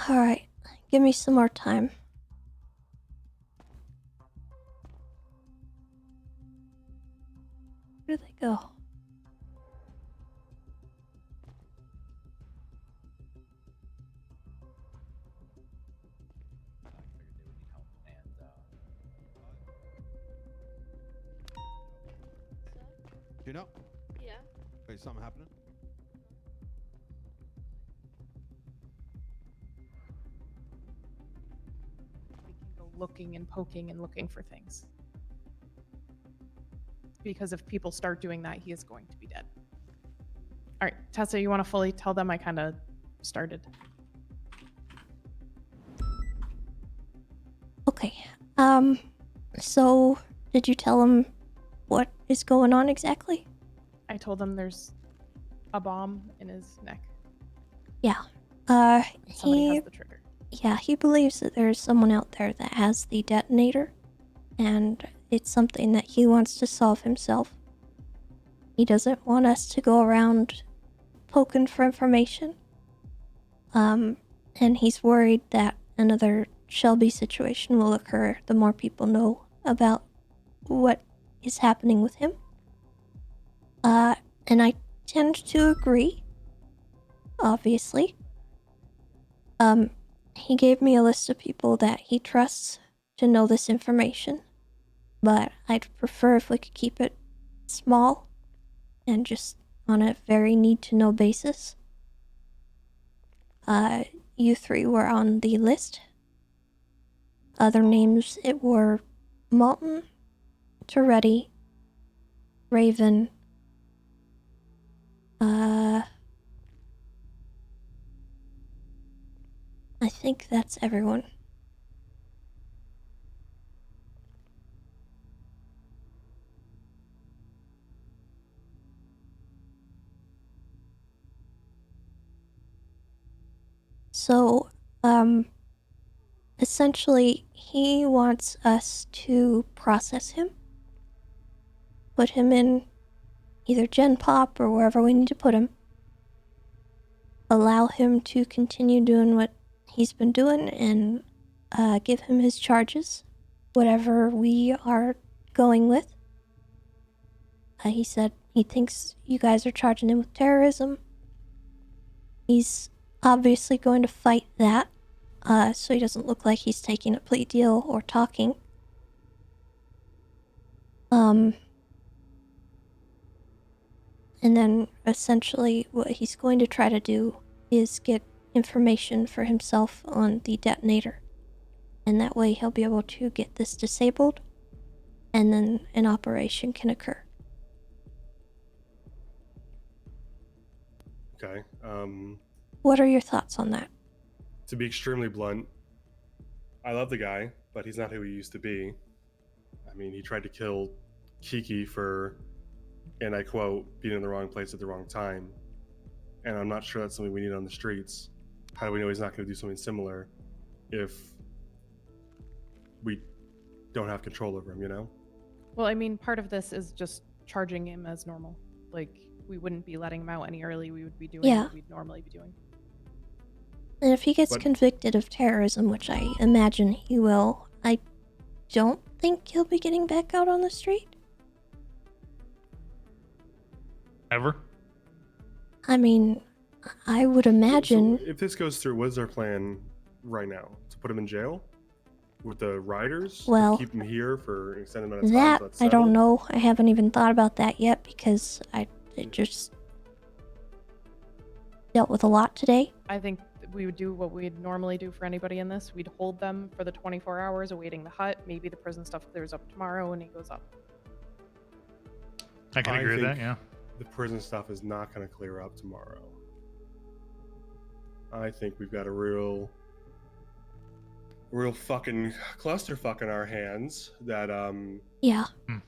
Alright, give me some more time. Where do they go? you know? Yeah. Wait, something happening? We can go looking and poking and looking for things. Because if people start doing that, he is going to be dead. All right, Tessa, you want to fully tell them I kind of started? Okay. So did you tell him what is going on exactly? I told him there's a bomb in his neck. Yeah. Somebody He has the trigger. Yeah, he believes that there's someone out there that has the detonator, and it's something that he wants to solve himself. He doesn't want us to go around poking for information. And he's worried that another Shelby situation will occur the more people know about what is happening with him. And I tend to agree, obviously. He gave me a list of people that he trusts to know this information, but I'd prefer if we could keep it small and just on a very need-to-know basis. You three were on the list. Other names, it were Malton, Toretti, Raven, I think that's everyone. So, essentially, he wants us to process him, put him in either Gen Pop or wherever we need to put him, allow him to continue doing what he's been doing, and give him his charges, whatever we are going with. He said he thinks you guys are charging him with terrorism. He's obviously going to fight that, so he doesn't look like he's taking a plea deal or talking. And then essentially what he's going to try to do is get information for himself on the detonator. And that way he'll be able to get this disabled, and then an operation can occur. Okay. What are your thoughts on that? To be extremely blunt, I love the guy, but he's not who he used to be. I mean, he tried to kill Kiki for, and I quote, being in the wrong place at the wrong time. And I'm not sure that's something we need on the streets. How do we know he's not going to do something similar if we don't have control over him, you know? Well, I mean, part of this is just charging him as normal. Like, we wouldn't be letting him out any early. We would be doing what we'd normally be doing. And if he gets convicted of terrorism, which I imagine he will, I don't think he'll be getting back out on the street. Ever? I mean, I would imagine... So if this goes through, what is our plan right now? To put him in jail? With the riders? Well, to keep him here for an extended amount of time? that, so that's I don't settled? know. I haven't even thought about that yet because I just dealt with a lot today. I think we would do what we'd normally do for anybody in this. We'd hold them for the 24 hours awaiting the hut. Maybe the prison stuff clears up tomorrow and he goes up. I can agree with that, think yeah. The prison stuff is not going to clear up tomorrow. I think we've got a real fucking clusterfuck in our hands that Yeah.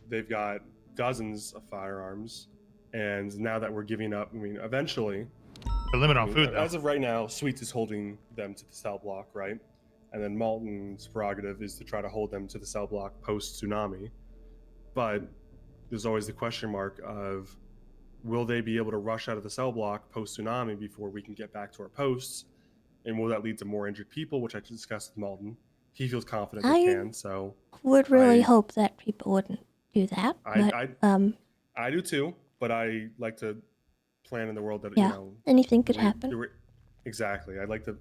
they've got dozens of firearms, and now that we're giving up, I mean, eventually The limit on food, though. as of right now, Sweets is holding them to the cell block, right? And then Malton's prerogative is to try to hold them to the cell block post tsunami. But there's always the question mark of, will they be able to rush out of the cell block post tsunami before we can get back to our posts? And will that lead to more injured people, which I discussed with Malton? He feels confident they I can, so would really hope that people wouldn't do that. I do too, but I like to plan in the world that, yeah, you know, anything could happen. Exactly. I'd like to.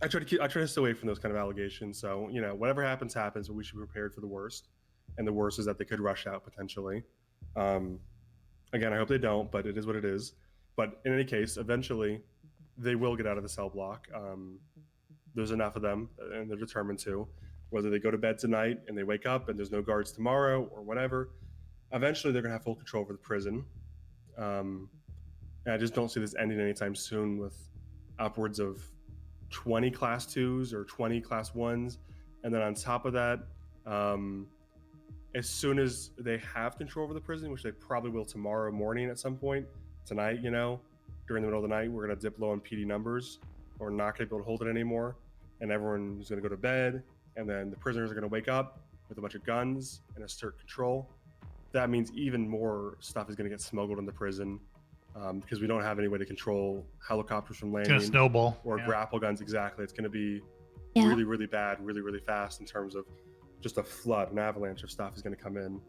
I try to stay away from those kind of allegations. So, you know, whatever happens, happens, but we should be prepared for the worst. And the worst is that they could rush out potentially. Again, I hope they don't, but it is what it is. But in any case, eventually, they will get out of the cell block. There's enough of them, and they're determined to. Whether they go to bed tonight and they wake up and there's no guards tomorrow or whatever, eventually they're going to have full control over the prison. And I just don't see this ending anytime soon with upwards of 20 class 2s or 20 class 1s. And then on top of that, as soon as they have control over the prison, which they probably will tomorrow morning at some point, tonight, during the middle of the night, we're going to dip low on PD numbers. We're not going to be able to hold it anymore. And everyone's going to go to bed. And then the prisoners are going to wake up with a bunch of guns and assert control. That means even more stuff is going to get smuggled into prison because we don't have any way to control helicopters from landing. It's gonna snowball. Or grapple guns, exactly. It's going to be really, really bad, really, really fast in terms of just a flood, an avalanche of stuff is going to come in.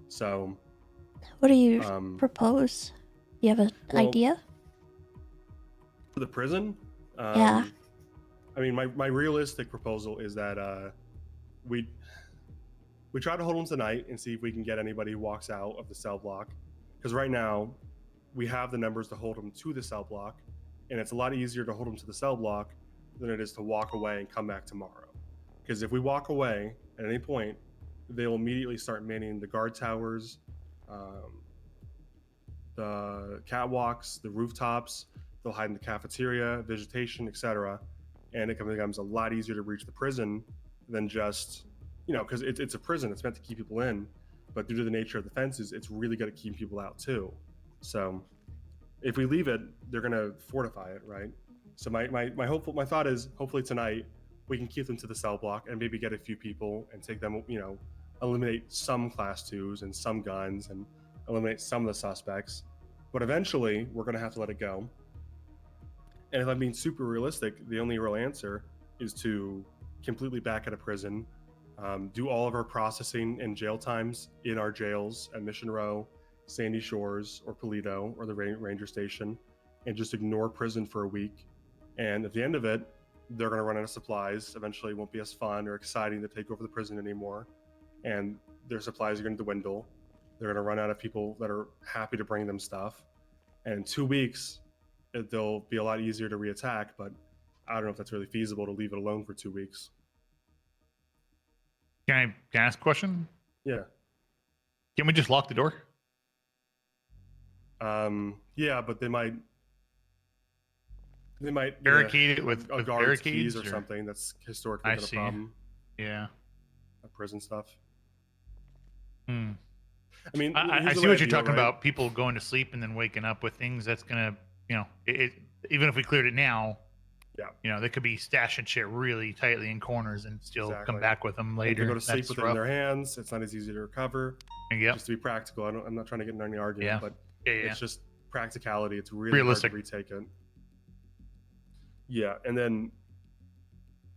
So, what do you propose? Do you have an idea? For the prison? Yeah. I mean, my realistic proposal is that we try to hold them tonight and see if we can get anybody who walks out of the cell block. Because right now, we have the numbers to hold them to the cell block, and it's a lot easier to hold them to the cell block than it is to walk away and come back tomorrow. Because if we walk away at any point, they'll immediately start manning the guard towers, the catwalks, the rooftops. They'll hide in the cafeteria, vegetation, etc. And it becomes a lot easier to reach the prison than just, because it's a prison. It's meant to keep people in. But due to the nature of the fences, it's really good at keeping people out too. So if we leave it, they're going to fortify it, right? So my thought is hopefully tonight we can keep them to the cell block and maybe get a few people and take them, eliminate some class 2s and some guns and eliminate some of the suspects. But eventually we're going to have to let it go. And if I'm being super realistic, the only real answer is to completely back out of prison, do all of our processing and jail times in our jails at Mission Row, Sandy Shores, or Toledo, or the Ranger Station, and just ignore prison for a week. And at the end of it, they're going to run out of supplies. Eventually, it won't be as fun or exciting to take over the prison anymore. And their supplies are going to dwindle. They're going to run out of people that are happy to bring them stuff. And in 2 weeks, they'll be a lot easier to reattack, but I don't know if that's really feasible to leave it alone for 2 weeks. Can I ask a question? Yeah. Can we just lock the door? Yeah, but they might barricade it with a guard's barricades keys or something. That's historically been a problem. Yeah. Prison stuff. Hmm. I mean, I see what you're talking about. People going to sleep and then waking up with things that's gonna, even if we cleared it now, they could be stashing shit really tightly in corners and still come back with them later. They go to sleep with it in their hands. It's not as easy to recover. Yep. Just to be practical. I'm not trying to get into any argument, but yeah. It's just practicality. It's really realistic. Hard to retake it. Yeah, and then,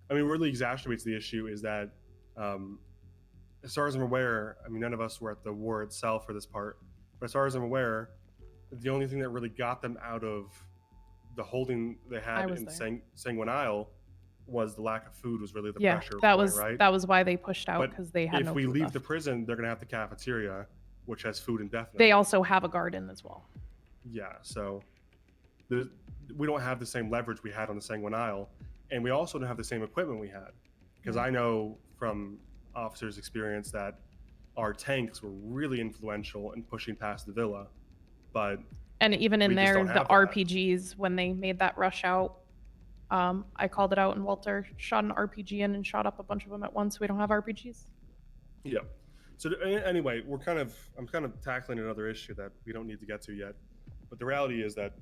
what really exacerbates the issue is that, as far as I'm aware, none of us were at the war itself for this part, but as far as I'm aware, the only thing that really got them out of the holding they had in Sanguine Isle was the lack of food. Was really the pressure point, right? That was why they pushed out, because they had no food if we leave left. the prison, they're going to have the cafeteria, which has food indefinitely. They also have a garden as well. Yeah, so we don't have the same leverage we had on the Sanguine Isle, and we also don't have the same equipment we had, because I know from officers' experience that our tanks were really influential in pushing past the villa, and even in we just there, don't the have that. RPGs, when they made that rush out, I called it out, and Walter shot an RPG in and shot up a bunch of them at once. We don't have RPGs. Yeah. So anyway, I'm kind of tackling another issue that we don't need to get to yet, but the reality is that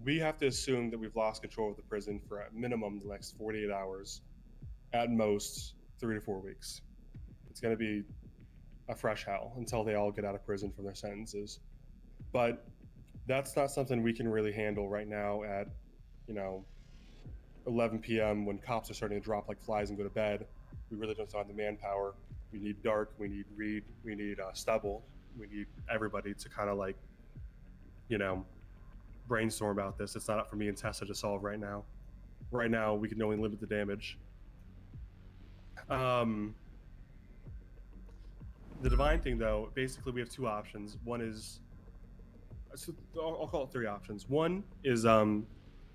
we have to assume that we've lost control of the prison for at minimum the next 48 hours, at most 3 to 4 weeks. It's going to be a fresh hell until they all get out of prison from their sentences. But that's not something we can really handle right now at 11 p.m. when cops are starting to drop like flies and go to bed. We really don't have the manpower. We need Dark, we need Reed, we need Stubble, we need everybody to kind of brainstorm about this. It's not up for me and Tessa to solve right now. Right now, we can only limit the damage. The divine thing, though, basically we have two options. One is, so I'll call it three options. One is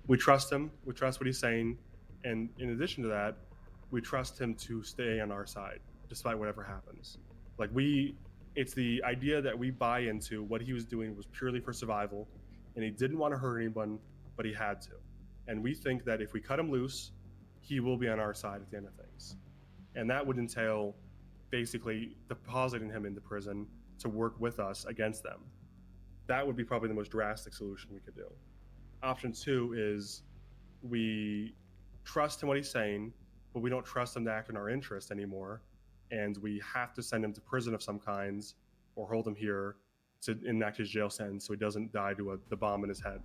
we trust him, we trust what he's saying, and in addition to that, we trust him to stay on our side despite whatever happens. Like it's the idea that we buy into what he was doing was purely for survival, and he didn't want to hurt anyone, but he had to. And we think that if we cut him loose, he will be on our side at the end of things. And that would entail basically depositing him into prison to work with us against them. That would be probably the most drastic solution we could do. Option two is we trust him what he's saying, but we don't trust him to act in our interest anymore, and we have to send him to prison of some kinds or hold him here to enact his jail sentence so he doesn't die to the bomb in his head.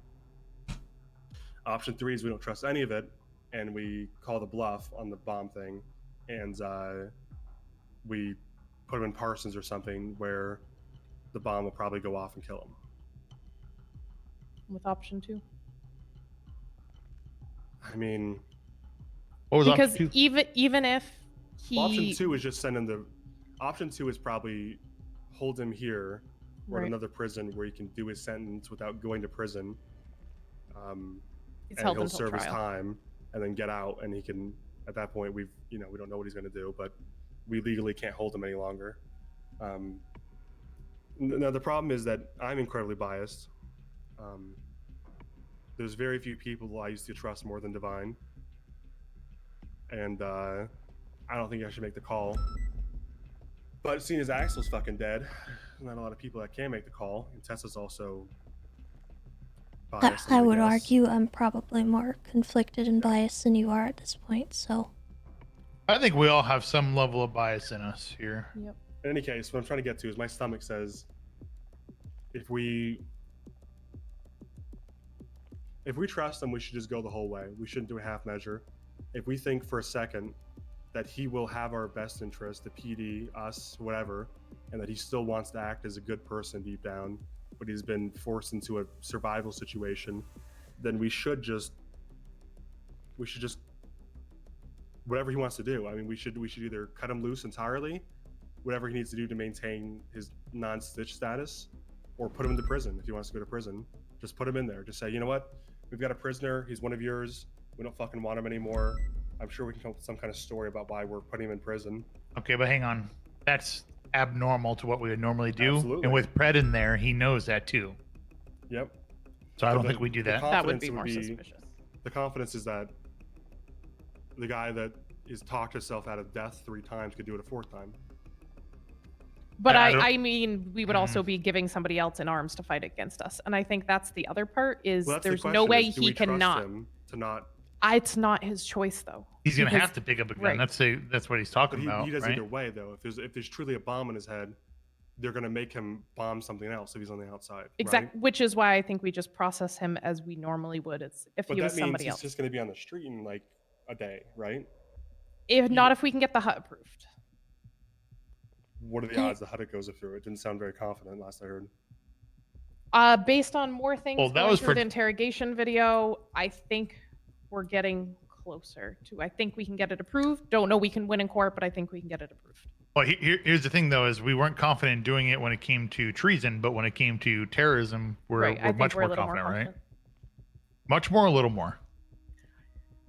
Option three is we don't trust any of it, and we call the bluff on the bomb thing, and we put him in Parsons or something where the bomb will probably go off and kill him. With option 2. I mean, what was because option 2? even if he option 2 is just send him to. Option 2 is probably hold him here or in Right. another prison where he can do his sentence without going to prison. He's and held he'll until serve his trial. time and then get out, and he can. At that point, we don't know what he's going to do, but we legally can't hold him any longer. Now the problem is that I'm incredibly biased. There's very few people I used to trust more than Divine, and I don't think I should make the call. But seeing as Axel's fucking dead, not a lot of people that can make the call, and Tessa's also biased. I would argue I'm probably more conflicted and biased than you are at this point, so. I think we all have some level of bias in us here. Yep. In any case, what I'm trying to get to is my stomach says if we trust him, we should just go the whole way. We shouldn't do a half measure. If we think for a second that he will have our best interest, the PD, us, whatever, and that he still wants to act as a good person deep down, but he's been forced into a survival situation, then we should just whatever he wants to do. I mean, we should either cut him loose entirely, whatever he needs to do to maintain his non-stitch status, or put him into prison if he wants to go to prison. Just put him in there. Just say, you know what? We've got a prisoner. He's one of yours. We don't fucking want him anymore. I'm sure we can come up with some kind of story about why we're putting him in prison. Okay, but hang on. That's abnormal to what we would normally do. Absolutely. And with Pred in there, he knows that too. Yep. So I don't The- think we do the that. That would confidence be more suspicious. The confidence is that the guy that is talked himself out of death 3 times could do it a 4th time. But I don't- I mean, we would also be giving somebody else in arms to fight against us. And I think that's the other part is Well, that's the there's question no way is, do he we trust cannot. him to not. It's not his choice, though. He's gonna Because- have to pick up a gun. right. That's what he's But talking he about, does right? either way, though. If there's truly a bomb in his head, they're going to make him bomb something else if he's on the outside. Exactly. Right? Which is why I think we just process him as we normally would if But he that was means somebody he's else. just going to be on the street in like a day, right? If not, if we can get the hut approved. What are the odds the HUD goes through? It didn't sound very confident last I heard. Based on more things Well, that going was through for- the interrogation video, I think we're getting closer to. I think we can get it approved. Don't know we can win in court, but I think we can get it approved. Well, here's the thing, though, is we weren't confident in doing it when it came to treason, but when it came to terrorism, we're, Right, I we're think much we're a more little more confident, right? confident. Much more, a little more.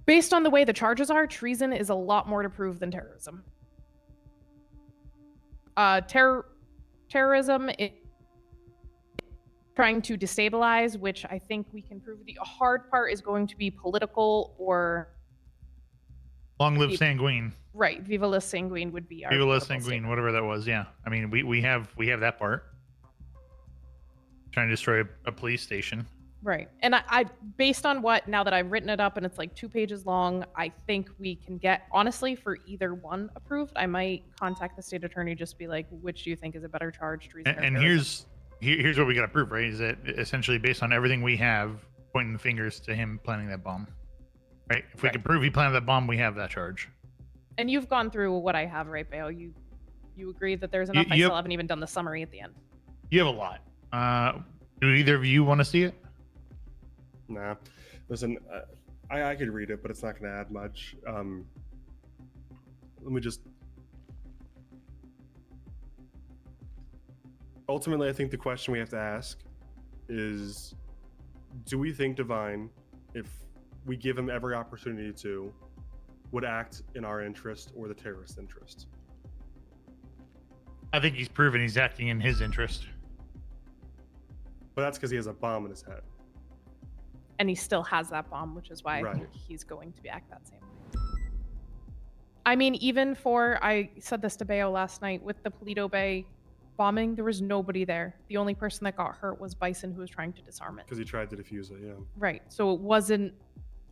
Based on the way the charges are, treason is a lot more to prove than terrorism. Terrorism is trying to destabilize, which I think we can prove. The hard part is going to be political or Long live Keep- Sanguine. right. Viva la Sanguine would be our Viva la political Sanguine, whatever that was. Yeah. I mean, we have that part. Trying to destroy a police station. Right. And I based on what, now that I've written it up and it's like 2 pages long, I think we can get, honestly, for either one approved. I might contact the state attorney, just be like, which do you think is a better charge, treason or And terrorism? here's what we got to prove, right? Is that essentially based on everything we have, pointing the fingers to him planting that bomb, right? If we can prove he planted that bomb, we have that charge. And you've gone through what I have, right, Bayo? You agree that there's enough? I yep. still haven't even done the summary at the end. You have a lot. Do either of you want to see it? Nah, listen, I could read it, but it's not going to add much. Let me just. ultimately, I think the question we have to ask is, do we think Divine, if we give him every opportunity to, would act in our interest or the terrorist interest? I think he's proven he's acting in his interest. But that's because he has a bomb in his head. And he still has that bomb, which is why I think he's going to act that same way. I mean, even for, I said this to Bayo last night, with the Polito Bay bombing, there was nobody there. The only person that got hurt was Bison, who was trying to disarm it. Because he tried to defuse it, yeah. Right. So it wasn't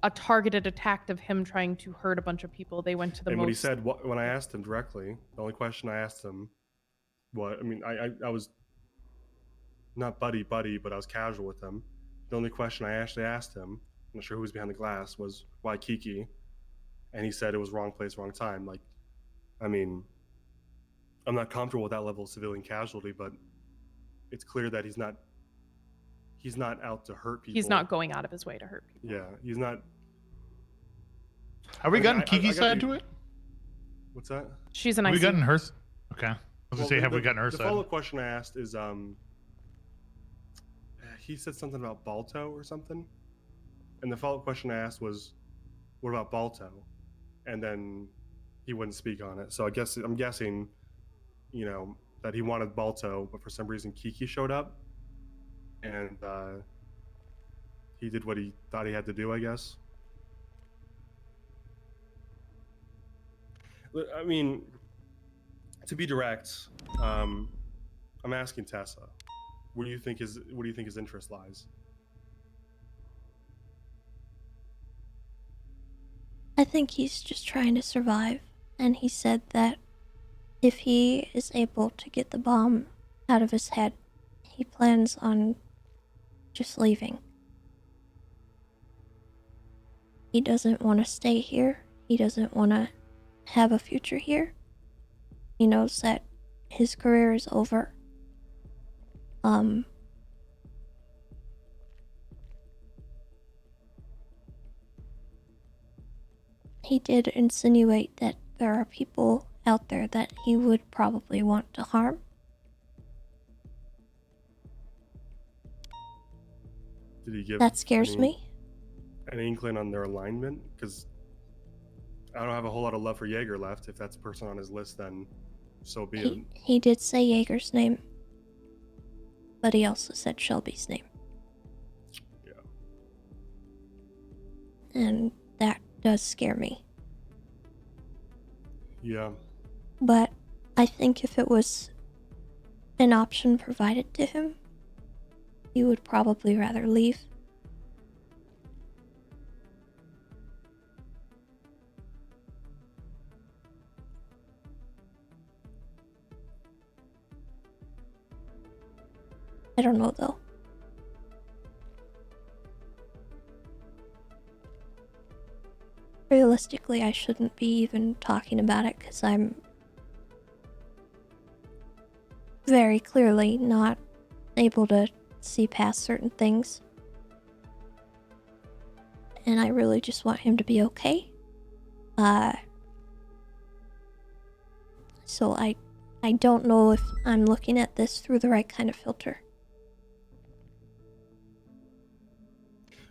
a targeted attack of him trying to hurt a bunch of people. They went to the And most... what he said, when I asked him directly, the only question I asked him, I was not buddy, but I was casual with him. The only question I actually asked him, I'm not sure who was behind the glass, was why Kiki? And he said it was wrong place, wrong time. Like, I mean, I'm not comfortable with that level of civilian casualty, but it's clear that he's not out to hurt people. He's not going out of his way to hurt people. Yeah, he's not. Have we gotten Kiki's side to it? What's that? She's an Have we IC. gotten hers? Okay. I was gonna say, have we gotten her The side? follow-up question I asked is, he said something about Balto or something, and the follow-up question I asked was, what about Balto? And then he wouldn't speak on it. So I'm guessing, that he wanted Balto, but for some reason Kiki showed up, and he did what he thought he had to do, I guess. I mean, to be direct, I'm asking Tessa, where do you think his interest lies? I think he's just trying to survive, and he said that if he is able to get the bomb out of his head, he plans on just leaving. He doesn't want to stay here. He doesn't want to have a future here. He knows that his career is over. He did insinuate that there are people out there that he would probably want to harm. Did he give That scares me. An inkling on their alignment? Because I don't have a whole lot of love for Jaeger left. If that's a person on his list, then so be it. He did say Jaeger's name, but he also said Shelby's name. Yeah. And that does scare me. Yeah. But I think if it was an option provided to him, he would probably rather leave. I don't know though. Realistically, I shouldn't be even talking about it because I'm very clearly not able to see past certain things. And I really just want him to be okay. So I don't know if I'm looking at this through the right kind of filter.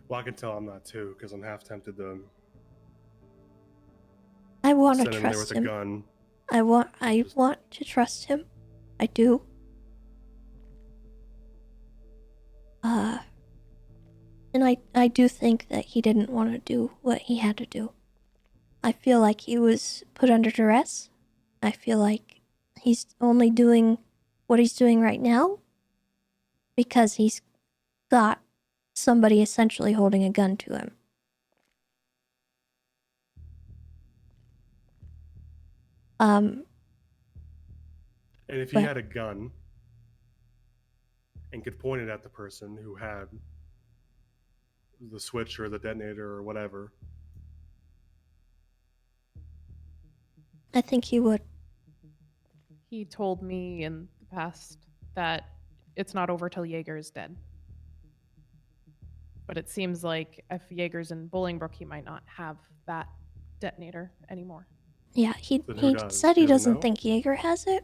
Well, I can tell I'm not too, because I'm half tempted to I want to send him there trust with him. a gun. I want to trust him. I do. And I do think that he didn't want to do what he had to do. I feel like he was put under duress. I feel like he's only doing what he's doing right now because he's got somebody essentially holding a gun to him. And if he but- had a gun and could point it at the person who had the switch or the detonator or whatever, I think he would. He told me in the past that it's not over till Jaeger is dead. But it seems like if Jaeger's in Bolingbrook, he might not have that detonator anymore. Yeah, he Then who does? said he He doesn't doesn't know? think Jaeger has it,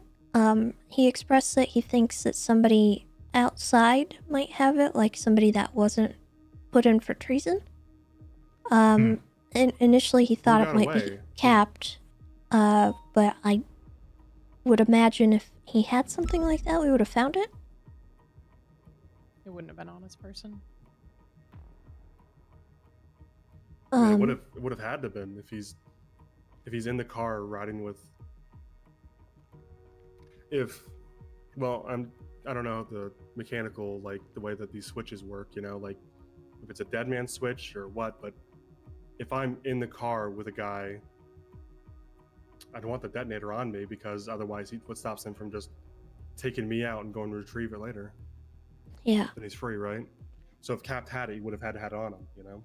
He expressed that he thinks that somebody outside might have it, like somebody that wasn't put in for treason. Initially he thought it got might be away? Capped, but I would imagine if he had something like that, we would have found it. It wouldn't have been honest person. I mean, it would have had to been if he's in the car riding with. I don't know the mechanical, like the way that these switches work, you know, like if it's a dead man switch or what, but if I'm in the car with a guy, I don't want the detonator on me because otherwise what stops him from just taking me out and going to retrieve it later? Yeah. Then he's free, right? So if Cap had it, he would have had to have it on him, you know?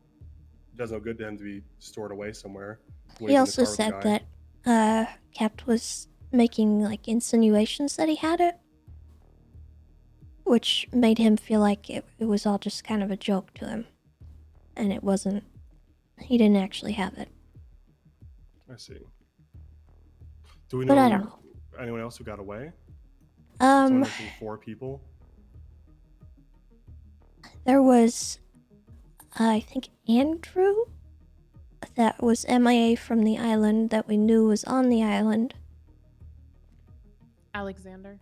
It does no good to him to be stored away somewhere. when He he's in the also car with the said guy. that Capped was making like insinuations that he had it, which made him feel like it was all just kind of a joke to him, and it wasn't. He didn't actually have it. I see. Do we But I know don't know. anyone else who got away? Someone Um, mentioned 4 people. there was, I think, Andrew that was MIA from the island that we knew was on the island. Alexander.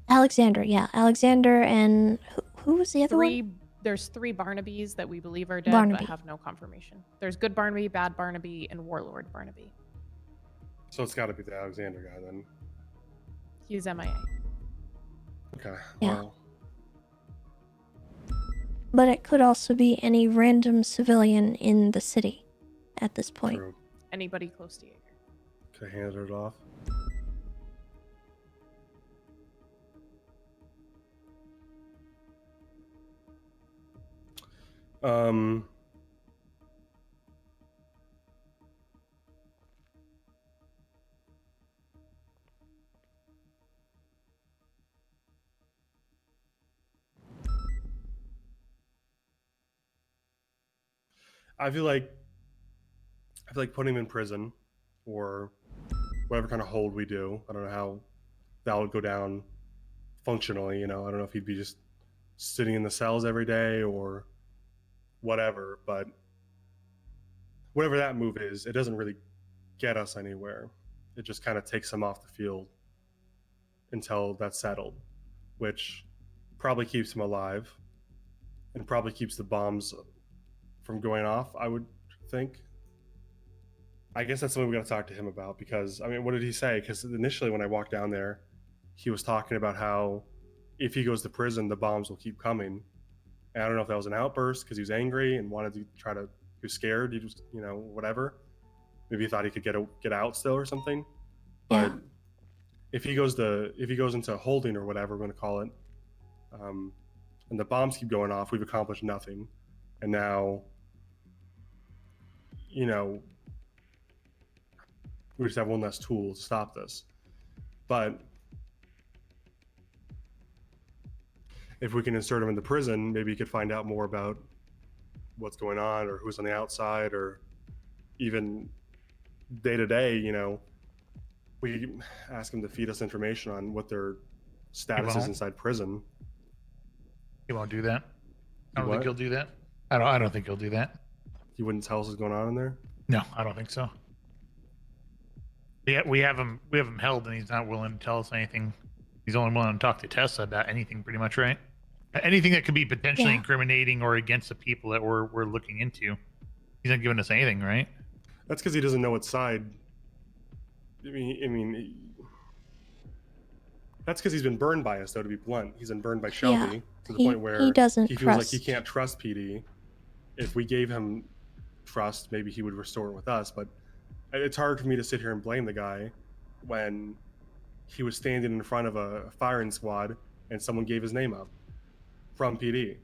Alexander, yeah. Alexander and who was the other one? There's 3 Barnabys that we believe are dead, Barnaby. but have no confirmation. There's Good Barnaby, Bad Barnaby, and Warlord Barnaby. So it's got to be the Alexander guy then. He's MIA. Okay. Yeah. Well, But it could also be any random civilian in the city at this point. true. Anybody close to Jaeger. Could have handed it off. Um. I feel like putting him in prison or whatever kind of hold we do. I don't know how that would go down functionally, you know. I don't know if he'd be just sitting in the cells every day or whatever, but whatever that move is, it doesn't really get us anywhere. It just kind of takes him off the field until that's settled, which probably keeps him alive and probably keeps the bombs from going off, I would think. I guess that's something we got to talk to him about because, I mean, what did he say? Because initially when I walked down there, he was talking about how if he goes to prison, the bombs will keep coming. And I don't know if that was an outburst because he was angry and wanted to try to, he was scared. He just, you know, whatever. Maybe he thought he could get out still or something. But if he goes into holding or whatever we're going to call it, and the bombs keep going off, we've accomplished nothing. And now, you know, we just have one less tool to stop this. But if we can insert him into prison, maybe he could find out more about what's going on or who's on the outside, or even day to day, you know, we ask him to feed us information on what their status is inside prison. He won't do that. I don't What? think he'll do that. I don't think he'll do that. He wouldn't tell us what's going on in there? No, I don't think so. Yeah, we have him held, and he's not willing to tell us anything. He's only willing to talk to Tessa about anything, pretty much, right? Anything that could be potentially incriminating or against the people that we're looking into. He's not giving us anything, right? That's because he doesn't know what side. I mean, that's because he's been burned by us, though. To be blunt, he's been burned by Shelby to the point where he doesn't feels like he trust. can't trust PD. If we gave him trust, maybe he would restore it with us. But it's hard for me to sit here and blame the guy when he was standing in front of a firing squad and someone gave his name up from PD.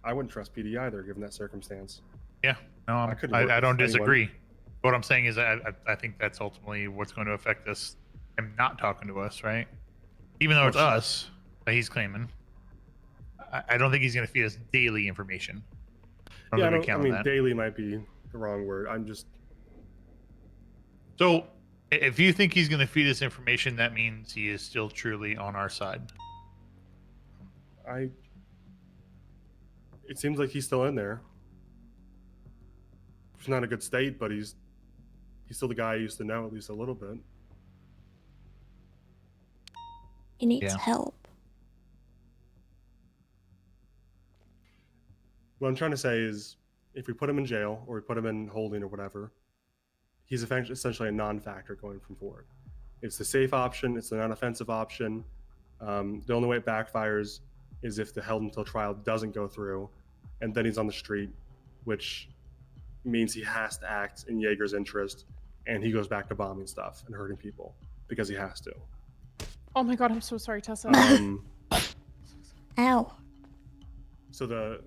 I wouldn't trust PD either, given that circumstance. Yeah, no, I couldn't work I don't with anyone. disagree. What I'm saying is I think that's ultimately what's going to affect us, him not talking to us, right? Even though it's us that he's claiming, I don't think he's going to feed us daily information. I Yeah, don't think we count on that. daily might be the wrong word. I'm just... So, If you think he's going to feed us information, that means he is still truly on our side. It seems like he's still in there. It's not a good state, but he's still the guy I used to know at least a little bit. He needs help. What I'm trying to say is, if we put him in jail or we put him in holding or whatever, he's essentially a non-factor going from forward. It's the safe option. It's the non-offensive option. The only way it backfires is if the held until trial doesn't go through, and then he's on the street, which means he has to act in Jaeger's interest, and he goes back to bombing stuff and hurting people because he has to. Oh my god, I'm so sorry, Tessa. Ow. So the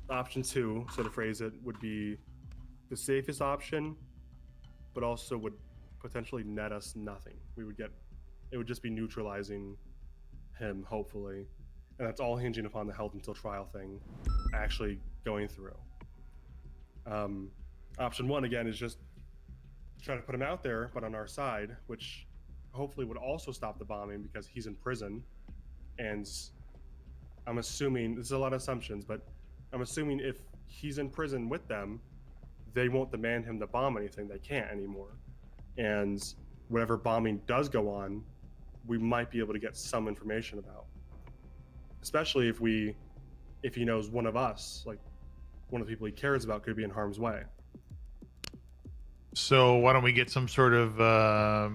option 2, so to phrase it, would be the safest option, but also would potentially net us nothing. It would just be neutralizing him, hopefully, and that's all hinging upon the held until trial thing actually going through. Option 1 again is just try to put him out there, but on our side, which hopefully would also stop the bombing because he's in prison, and I'm assuming this is a lot of assumptions, but I'm assuming if he's in prison with them, they won't demand him to bomb anything. They can't anymore. And whatever bombing does go on, we might be able to get some information about. Especially if he knows one of us, like one of the people he cares about, could be in harm's way. So why don't we get some sort of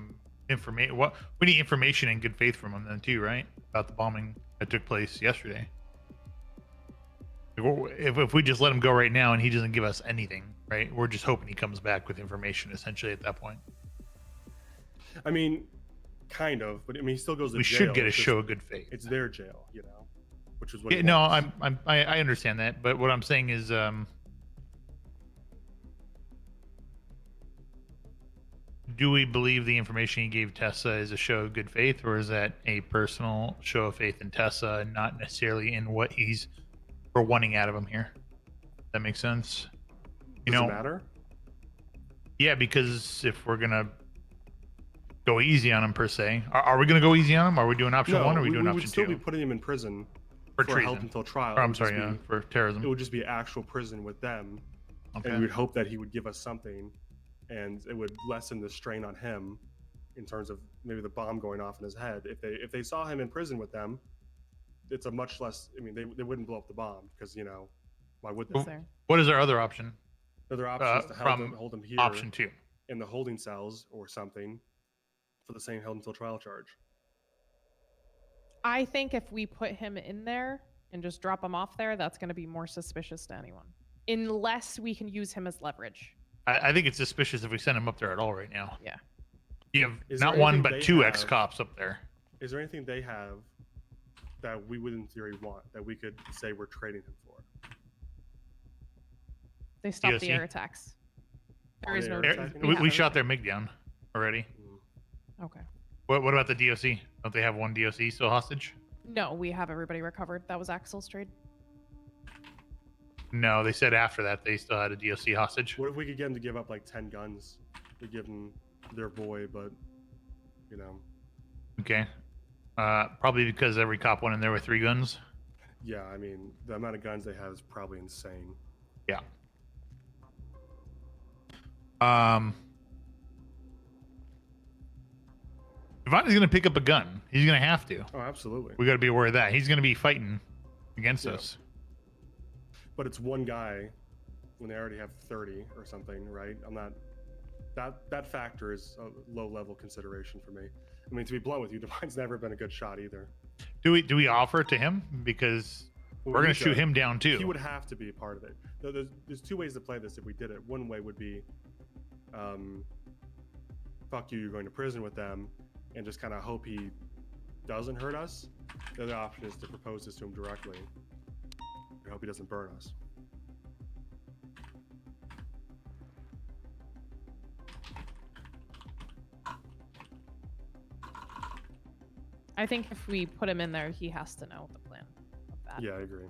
information? We need information in good faith from him then too, right? About the bombing that took place yesterday. If we just let him go right now and he doesn't give us anything, right? We're just hoping he comes back with information essentially at that point. I mean, kind of, but I mean, he still goes to We jail. should get a show of good faith. It's their jail, you know, which is what. Yeah, no, I understand that, but what I'm saying is, do we believe the information he gave Tessa is a show of good faith, or is that a personal show of faith in Tessa and not necessarily in what we're wanting out of him here? That makes sense. Does it matter? Yeah, because if we're gonna go easy on him per se, are we gonna go easy on him? Are we doing option 1 or are we doing we option would still 2? be putting him in prison For held treason. until trial. Or, It I'm would just sorry, be- for terrorism. It would just be actual prison with them, Okay. and we would hope that he would give us something, and it would lessen the strain on him in terms of maybe the bomb going off in his head. If they saw him in prison with them, it's a much less. I mean, they wouldn't blow up the bomb because why would they? What is our other option? The other option is to from hold him here. option 2. In the holding cells or something for the same held until trial charge. I think if we put him in there and just drop him off there, that's going to be more suspicious to anyone. Unless we can use him as leverage. I think it's suspicious if we send him up there at all right now. Yeah. You have Is not there one anything but they 2 have- ex-cops up there. Is there anything they have that we would in theory want that we could say we're trading him for? They stopped the DOC? air attacks. There is no. We shot their MiG down already. Okay. What about the DOC? Don't they have one DOC still hostage? No, we have everybody recovered. That was Axel's trade. No, they said after that they still had a DOC hostage. What if we could get them to give up like 10 guns to give them their boy, but Okay. Probably because every cop went in there with 3 guns. yeah, I mean the amount of guns they have is probably insane. Yeah. Devontae's gonna pick up a gun. He's gonna have to. Oh, absolutely. We got to be aware of that. He's gonna be fighting against Yeah. us. But it's one guy when they already have 30 or something, right? I'm not. That factor is a low level consideration for me. I mean, to be blunt with you, Divine's never been a good shot either. Do we offer it to him because Well, we're we gonna shoot could. him down too? He would have to be a part of it. There's 2 ways to play this if we did it. One way would be, fuck you, you're going to prison with them, and just kind of hope he doesn't hurt us. The other option is to propose this to him directly. I hope he doesn't burn us. I think if we put him in there, he has to know the plan of that. Yeah, I agree.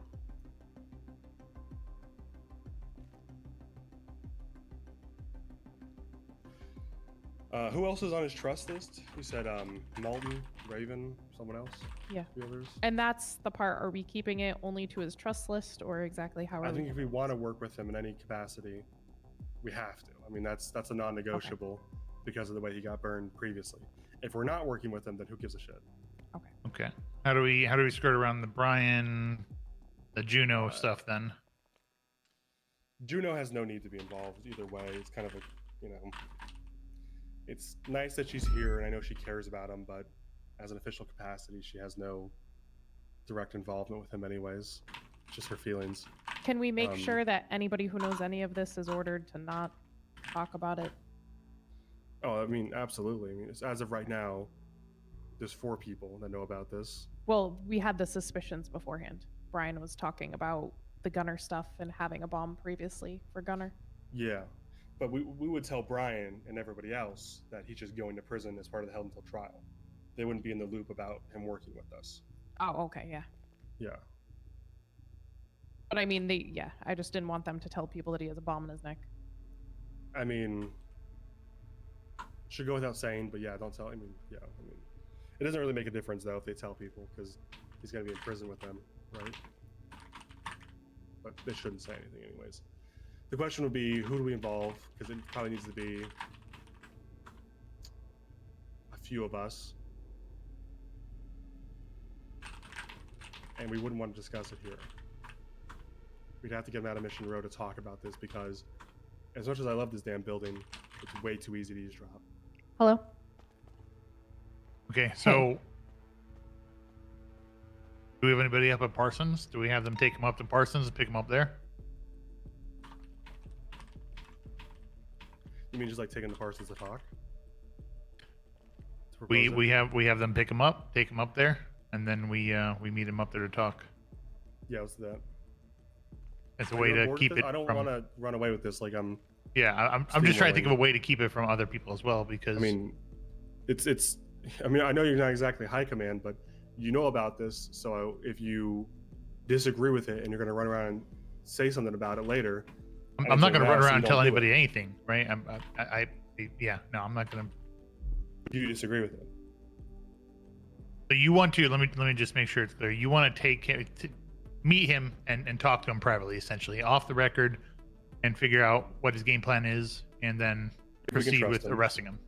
Who else is on his trust list? You said Malton, Raven, someone else? Yeah. The others? And that's the part. Are we keeping it only to his trust list, or exactly how are I we? think if we want to work with him in any capacity, we have to. I mean, that's a non-negotiable because of the way he got burned previously. If we're not working with him, then who gives a shit? Okay. How do we skirt around the Brian, the Juno stuff then? Juno has no need to be involved either way. It's kind of it's nice that she's here, and I know she cares about him, but as an official capacity, she has no direct involvement with him anyways. It's just her feelings. Can we make sure that anybody who knows any of this is ordered to not talk about it? Oh, I mean, absolutely. I mean, as of right now, there's 4 people that know about this. Well, we had the suspicions beforehand. Brian was talking about the Gunner stuff and having a bomb previously for Gunner. Yeah, but we would tell Brian and everybody else that he's just going to prison as part of the held until trial. They wouldn't be in the loop about him working with us. Oh, okay, yeah. Yeah. But I mean, I just didn't want them to tell people that he has a bomb in his neck. I mean, should go without saying, but yeah, don't tell. I mean, it doesn't really make a difference though if they tell people because he's gonna be in prison with them, right? But they shouldn't say anything anyways. The question would be, who do we involve? Because it probably needs to be a few of us. And we wouldn't want to discuss it here. We'd have to get him out of Mission Row to talk about this because as much as I love this damn building, it's way too easy to eavesdrop. Hello? Okay, so do we have anybody up at Parsons? Do we have them take him up to Parsons and pick him up there? You mean just like taking the Parsons to talk? We have them pick him up, take him up there, and then we meet him up there to talk. Yeah, let's do that. It's a way to keep it. I don't want to run away with this like I'm. Yeah, I'm just trying to think of a way to keep it from other people as well because. I mean, it's. I mean, I know you're not exactly high command, but you know about this. So if you disagree with it and you're going to run around and say something about it later, I'm not going to run around and tell anybody anything, right? I'm not going to. You disagree with it. So you want to let me just make sure it's clear. You want to meet him and talk to him privately, essentially, off the record, and figure out what his game plan is, and then proceed with arresting him.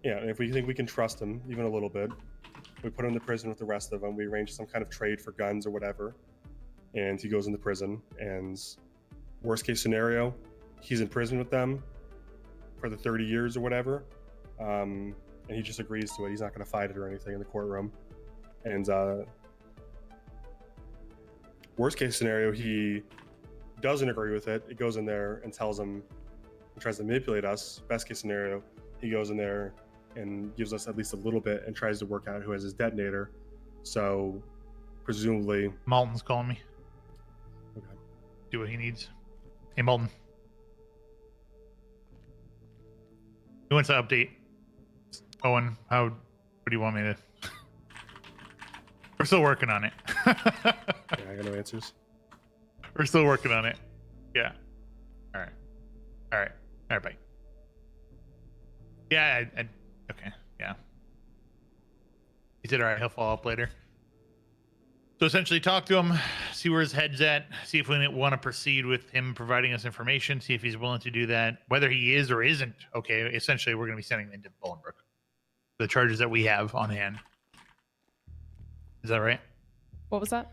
Yeah, and if we think we can trust him even a little bit, we put him in the prison with the rest of them. We arrange some kind of trade for guns or whatever, and he goes into prison. And worst case scenario, he's in prison with them for the 30 years or whatever, and he just agrees to it. He's not going to fight it or anything in the courtroom. And worst case scenario, he doesn't agree with it. It goes in there and tells him and tries to manipulate us. Best case scenario, he goes in there and gives us at least a little bit and tries to work out who has his detonator. So presumably Malton's calling me. Okay. Do what he needs. Hey Malton. He wants to update. Owen, what do you want me to? We're still working on it. Yeah, I got no answers. We're still working on it. Yeah. All right, bye. Yeah, okay, yeah. He said, all right, he'll follow up later. So essentially talk to him, see where his head's at, see if we want to proceed with him providing us information, see if he's willing to do that, whether he is or isn't. Okay, essentially we're going to be sending him to Bolingbrook. The charges that we have on hand. Is that right? What was that?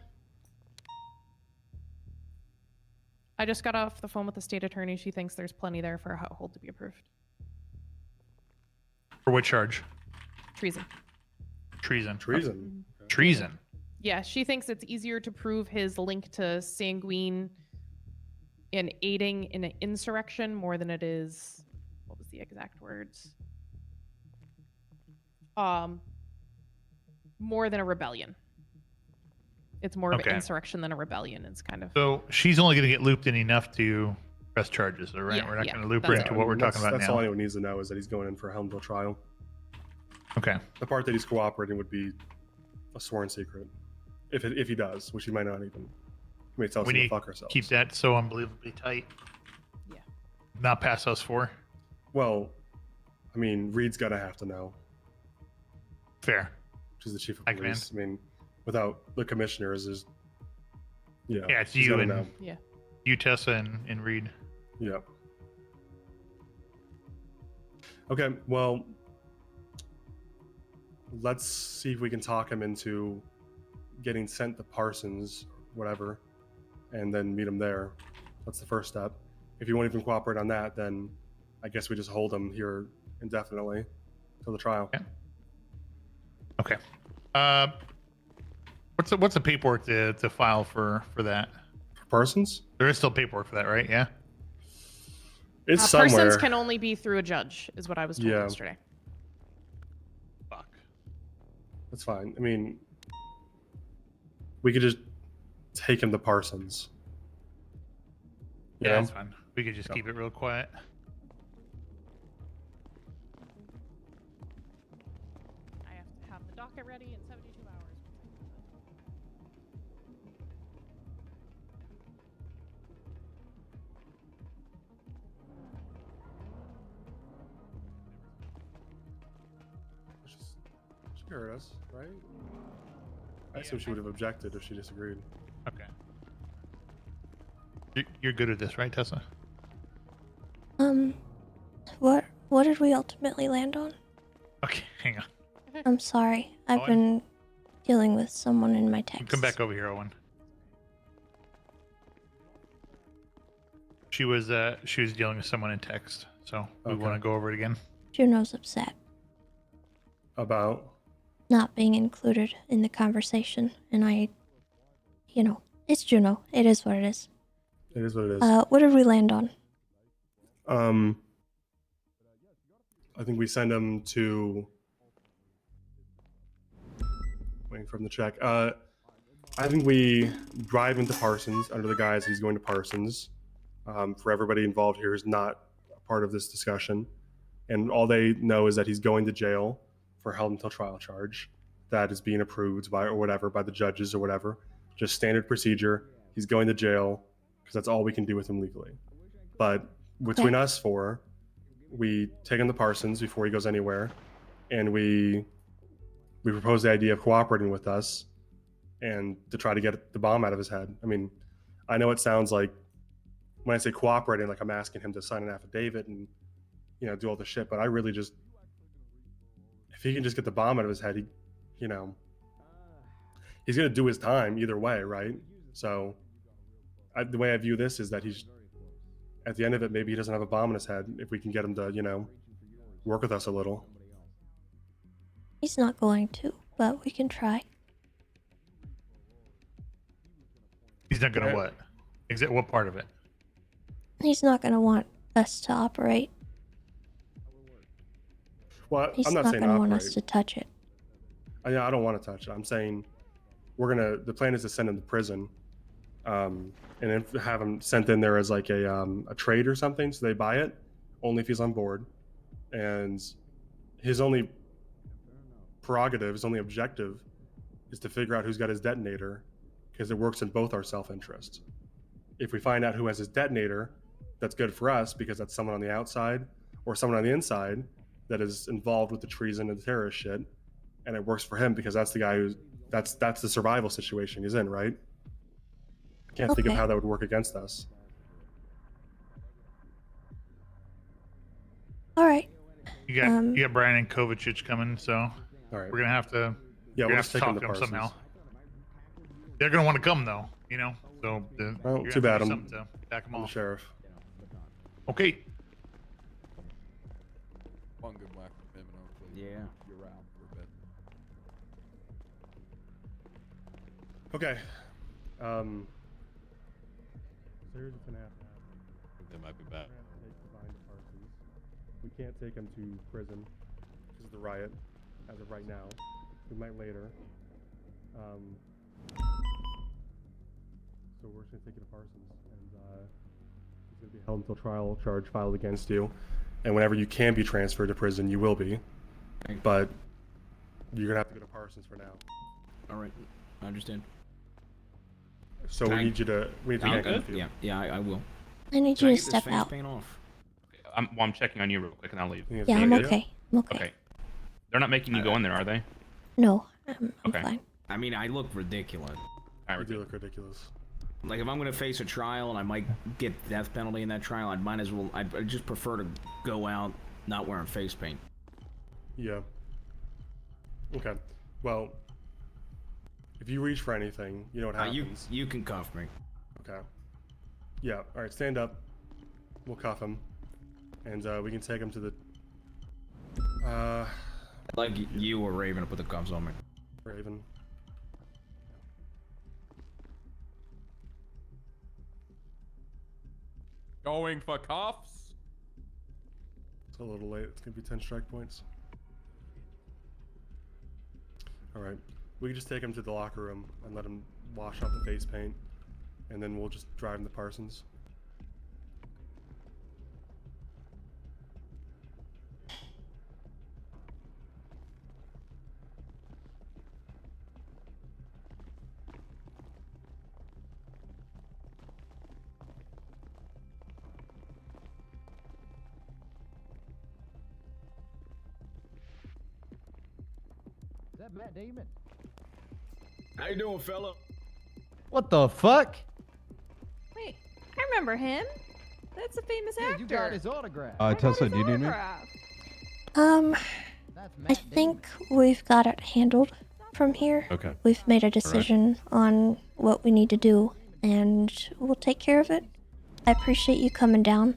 I just got off the phone with the state attorney. She thinks there's plenty there for a hold to be approved. For what charge? Treason. Treason. Yeah, she thinks it's easier to prove his link to Sanguine in aiding in an insurrection more than it is, what was the exact words? More than a rebellion. It's more of an insurrection than a rebellion. It's kind of. So she's only going to get looped in enough to press charges, all right? Yeah, we're not yeah, going to loop her into what we're talking about that's now. all anyone needs to know is that he's going in for a Helmville trial. Okay. The part that he's cooperating would be a sworn secret, if he does, which he might not even. He may tell us We to need fuck ourselves. keep that so unbelievably tight. Yeah. Not pass us for. Well, I mean, Reed's gonna have to know. Fair. She's the chief of High command. police. I mean, without the commissioners, is Yeah, it's she's you gonna and know. you, Tessa, and Reed. Yep. Okay, well, let's see if we can talk him into getting sent to Parsons, whatever, and then meet him there. That's the first step. If you won't even cooperate on that, then I guess we just hold him here indefinitely till the trial. Okay. What's the paperwork to file for that? For Parsons? There is still paperwork for that, right? Yeah. It's somewhere. Persons can only be through a judge, is what I was told Yeah. yesterday. That's fine. I mean, we could just take him to Parsons. You Yeah, know? that's fine. We could just keep it real quiet. I have to have the docket ready in 72 hours. She heard us, right? I assume she would have objected if she disagreed. Okay. You're good at this, right, Tessa? What did we ultimately land on? Okay, hang on. I'm sorry. I've been dealing with someone in my text. Come back over here, Owen. She was dealing with someone in text, so we want to go over it again. Juno's upset. About? Not being included in the conversation, and it's Juno. It is what it is. It is what it is. What did we land on? I think we send him to. Waiting for him to check. I think we drive into Parsons under the guise he's going to Parsons. For everybody involved here is not a part of this discussion, and all they know is that he's going to jail for held until trial charge that is being approved by the judges or whatever. Just standard procedure. He's going to jail because that's all we can do with him legally. But between us four, we take him to Parsons before he goes anywhere, and we propose the idea of cooperating with us and to try to get the bomb out of his head. I mean, I know it sounds like when I say cooperating, like I'm asking him to sign an affidavit and do all the shit, but I really just, if he can just get the bomb out of his head, he's gonna do his time either way, right? So the way I view this is that he's, at the end of it, maybe he doesn't have a bomb in his head if we can get him to, work with us a little. He's not going to, but we can try. He's not gonna what? What part of it? He's not going to want us to operate. Well, He's I'm not saying going to want operate. us to touch it. I don't want to touch it. I'm saying the plan is to send him to prison, and then have him sent in there as like a trade or something, so they buy it only if he's on board, and his only prerogative, his only objective, is to figure out who's got his detonator, because it works in both our self-interest. If we find out who has his detonator, that's good for us because that's someone on the outside or someone on the inside that is involved with the treason and the terrorist shit, and it works for him because that's the guy that's the survival situation he's in, right? Can't think of how that would work against us. All right. You got Brian and Kovacic coming, so we're gonna have to we'll have just to take him talk to to them somehow. Parsons. They're gonna want to come though, so Well, you're too gonna have bad. to do I'm something to back them the off. sheriff. Okay. One good whack from him and hopefully you're out for a bit. Okay. So here's what's gonna happen. They might be back. We can't take him to prison because of the riot as of right now. We might later. So we're just gonna take you to Parsons, and he's gonna be held until trial charge filed against you. And whenever you can be transferred to prison, you will be. But you're gonna have to go to Parsons for now. All right, I understand. So we need you to I'm connect good. with you. Yeah, I will. I need Can you I to get this step face out. paint off? I'm checking on you real quick and I'll leave. Yeah, I'm okay. I'm okay. Okay. They're not making you go in there, are they? No, I'm Okay. fine. I mean, I look ridiculous. You do look ridiculous. Like, if I'm gonna face a trial and I might get the death penalty in that trial, I'd just prefer to go out not wearing face paint. Yeah. Okay. Well, if you reach for anything, you know what happens. You can cuff me. Okay. Yeah. All right. Stand up. We'll cuff him, and we can take him to the. Like you or Raven to put the cuffs on me. Raven. Going for cuffs. It's a little late. It's gonna be 10 strike points. All right. We can just take him to the locker room and let him wash off the face paint, and then we'll just drive him to Parsons. Is that Matt Damon? How you doing, fella? What the fuck? Wait, I remember him. That's a famous actor. You got his autograph. Tessa, do you need me? I think we've got it handled from here. Okay. We've made a decision on what we need to do, and we'll take care of it. I appreciate you coming down.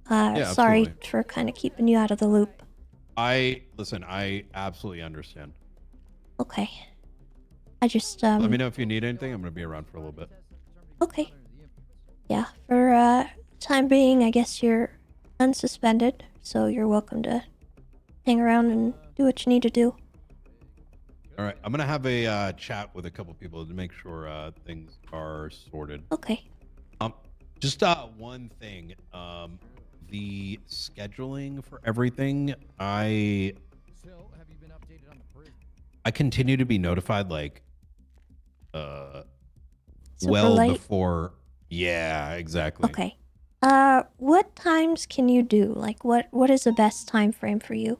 Sorry absolutely. for kind of keeping you out of the loop. Listen, I absolutely understand. Okay. I just, Let me know if you need anything. I'm going to be around for a little bit. Okay. Yeah, for, time being, I guess you're unsuspended, so you're welcome to hang around and do what you need to do. All right. I'm going to have a chat with a couple people to make sure things are sorted. Okay. Just one thing. The scheduling for everything, I continue to be notified like well late? before. Yeah, exactly. Okay. What times can you do? Like, what is the best time frame for you?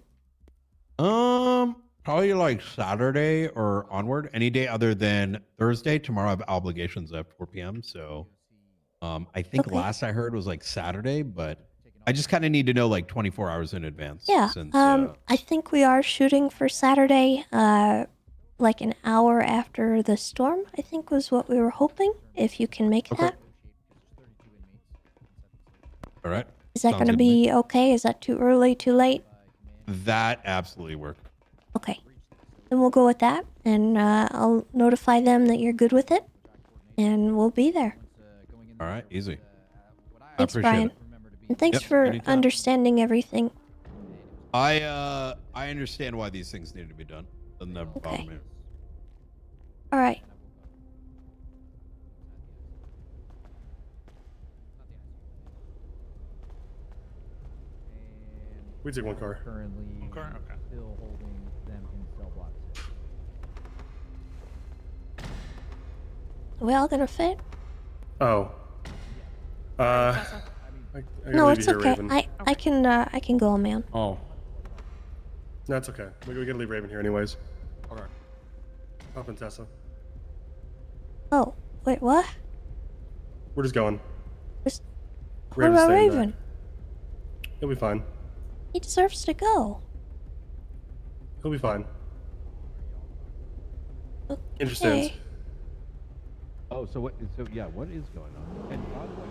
Probably like Saturday or onward. Any day other than Thursday. Tomorrow I have obligations at 4 p.m. So, I think Okay. last I heard was like Saturday, but I just kind of need to know like 24 hours in advance. Yeah. Since, I think we are shooting for Saturday. Like an hour after the storm, I think was what we were hoping. If you can make that. All right. Is that Sounds going to good me. be okay? Is that too early, too late? That absolutely worked. Okay. Then we'll go with that, and I'll notify them that you're good with it, and we'll be there. All right. Easy. Thanks, I appreciate Brian. it. And thanks Yep, for anytime. understanding everything. I understand why these things need to be done. Doesn't never bother me. All right. We take one car. Currently Okay. still holding them in cell blocks. We all gonna fit? Oh. I gotta No, leave it's you here, okay. Raven. I can go, man. Oh. That's okay. We gotta leave Raven here anyways. Okay. Up and Tessa. Oh, wait, what? We're just going. What about staying back. Raven? He'll be fine. He deserves to go. He'll be fine. Interesting. Okay. Oh, so what? So yeah, what is going on? And by the way,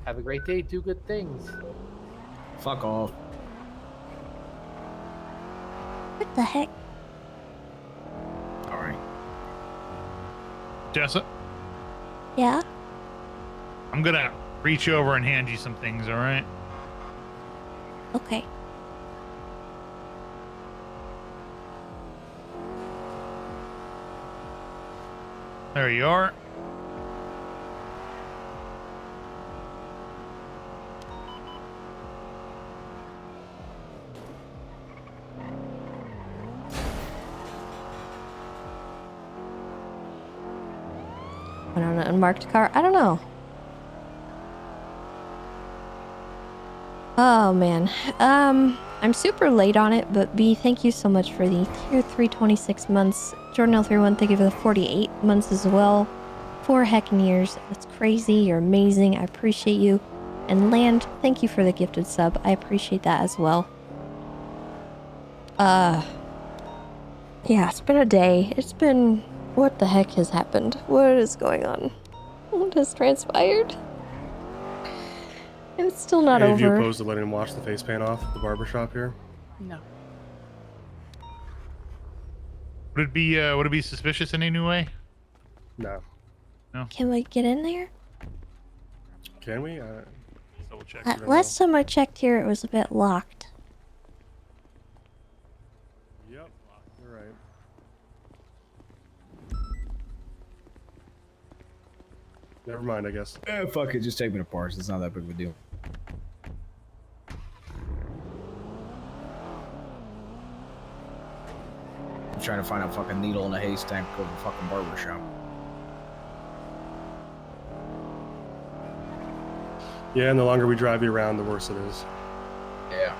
Have a great day. Do good things. Fuck off. What the heck? All right. Tessa, Yeah? I'm gonna reach over and hand you some things, all right? Okay. There you are. Went on an unmarked car. I don't know. Oh man. I'm super late on it, but B, thank you so much for the tier 326 months. Jordan L31, thank you for the 48 months as well. 4 heckin' years. That's crazy. You're amazing. I appreciate you. And Land, thank you for the gifted sub. I appreciate that as well. Yeah, it's been a day. It's been... What the heck has happened? What is going on? What has transpired? And it's still not Any of you over. opposed to letting him wash the face paint off at the barbershop here? No. Would it be suspicious in any way? No. No. Can we get in there? Can we? Double check. Last time I checked here, it was a bit locked. Yep, you're right. Never mind, I guess. Fuck it, just take me to parts. It's not that big of a deal. I'm trying to find a fucking needle in a haystack over a fucking barber shop. Yeah, and the longer we drive you around, the worse it is. Yeah.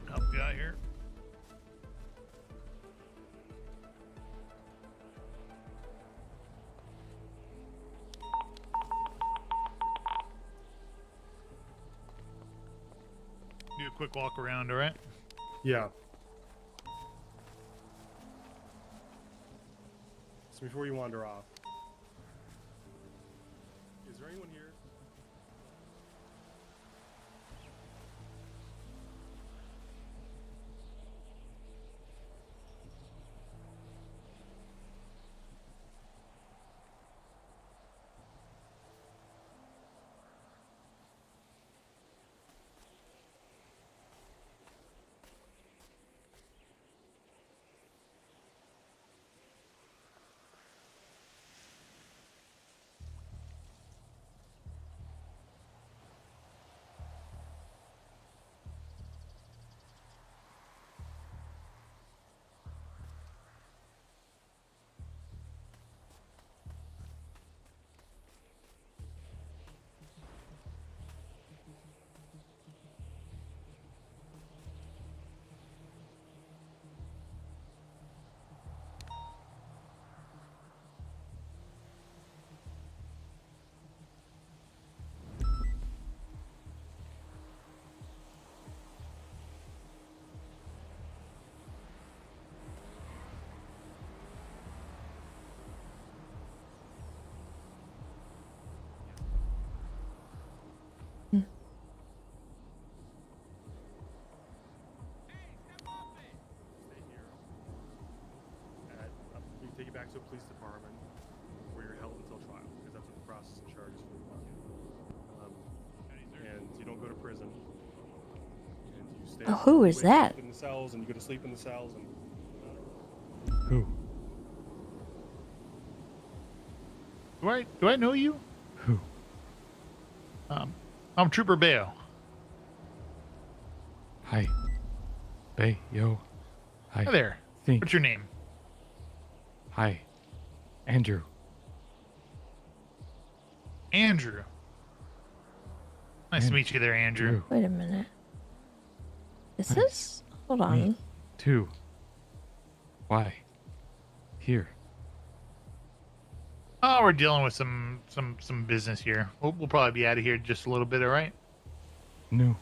Help you out here. Do a quick walk around, all right? Yeah. So before you wander off, is there anyone here? We can take you back to a police department where you're held until trial, because that's what the process and charges for. And you don't go to prison. And you stay. Oh, who is wake up that? in the cells, and you go to sleep in the cells, and. Who? Do I know you? Who? I'm Trooper Bayo. Hi. Hey, yo. Hi. Hi there. Think. What's your name? Hi. Andrew. Andrew. Nice to meet you there, Andrew. Wait a minute. Is Nice. this? Hold on. Me too. Why? Here. Oh, we're dealing with some business here. We'll probably be out of here just a little bit, all right? New.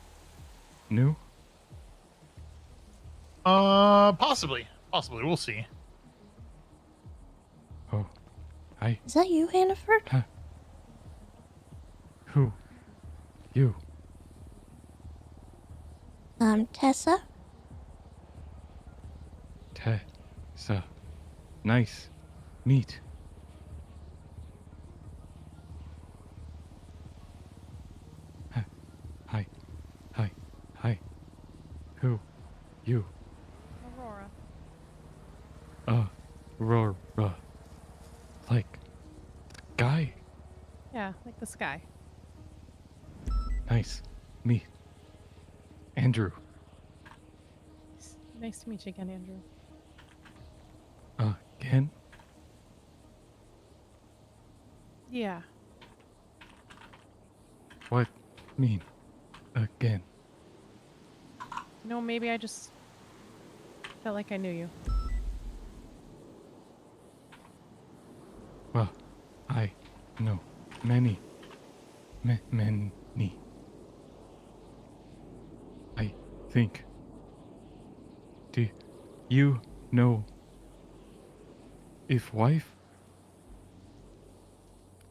Possibly. We'll see. Oh. Hi. Is that you, Hannaford? Huh. Who? You. Tessa? Tessa. Nice. Meet. Hi. Who? You. Aurora. Aurora. Like, guy. Yeah, like the sky. Nice. Meet. Andrew. Nice to meet you again, Andrew. Again? Yeah. What mean? Again? No, maybe I just felt like I knew you. Well, I know many. I think. Do you know if wife?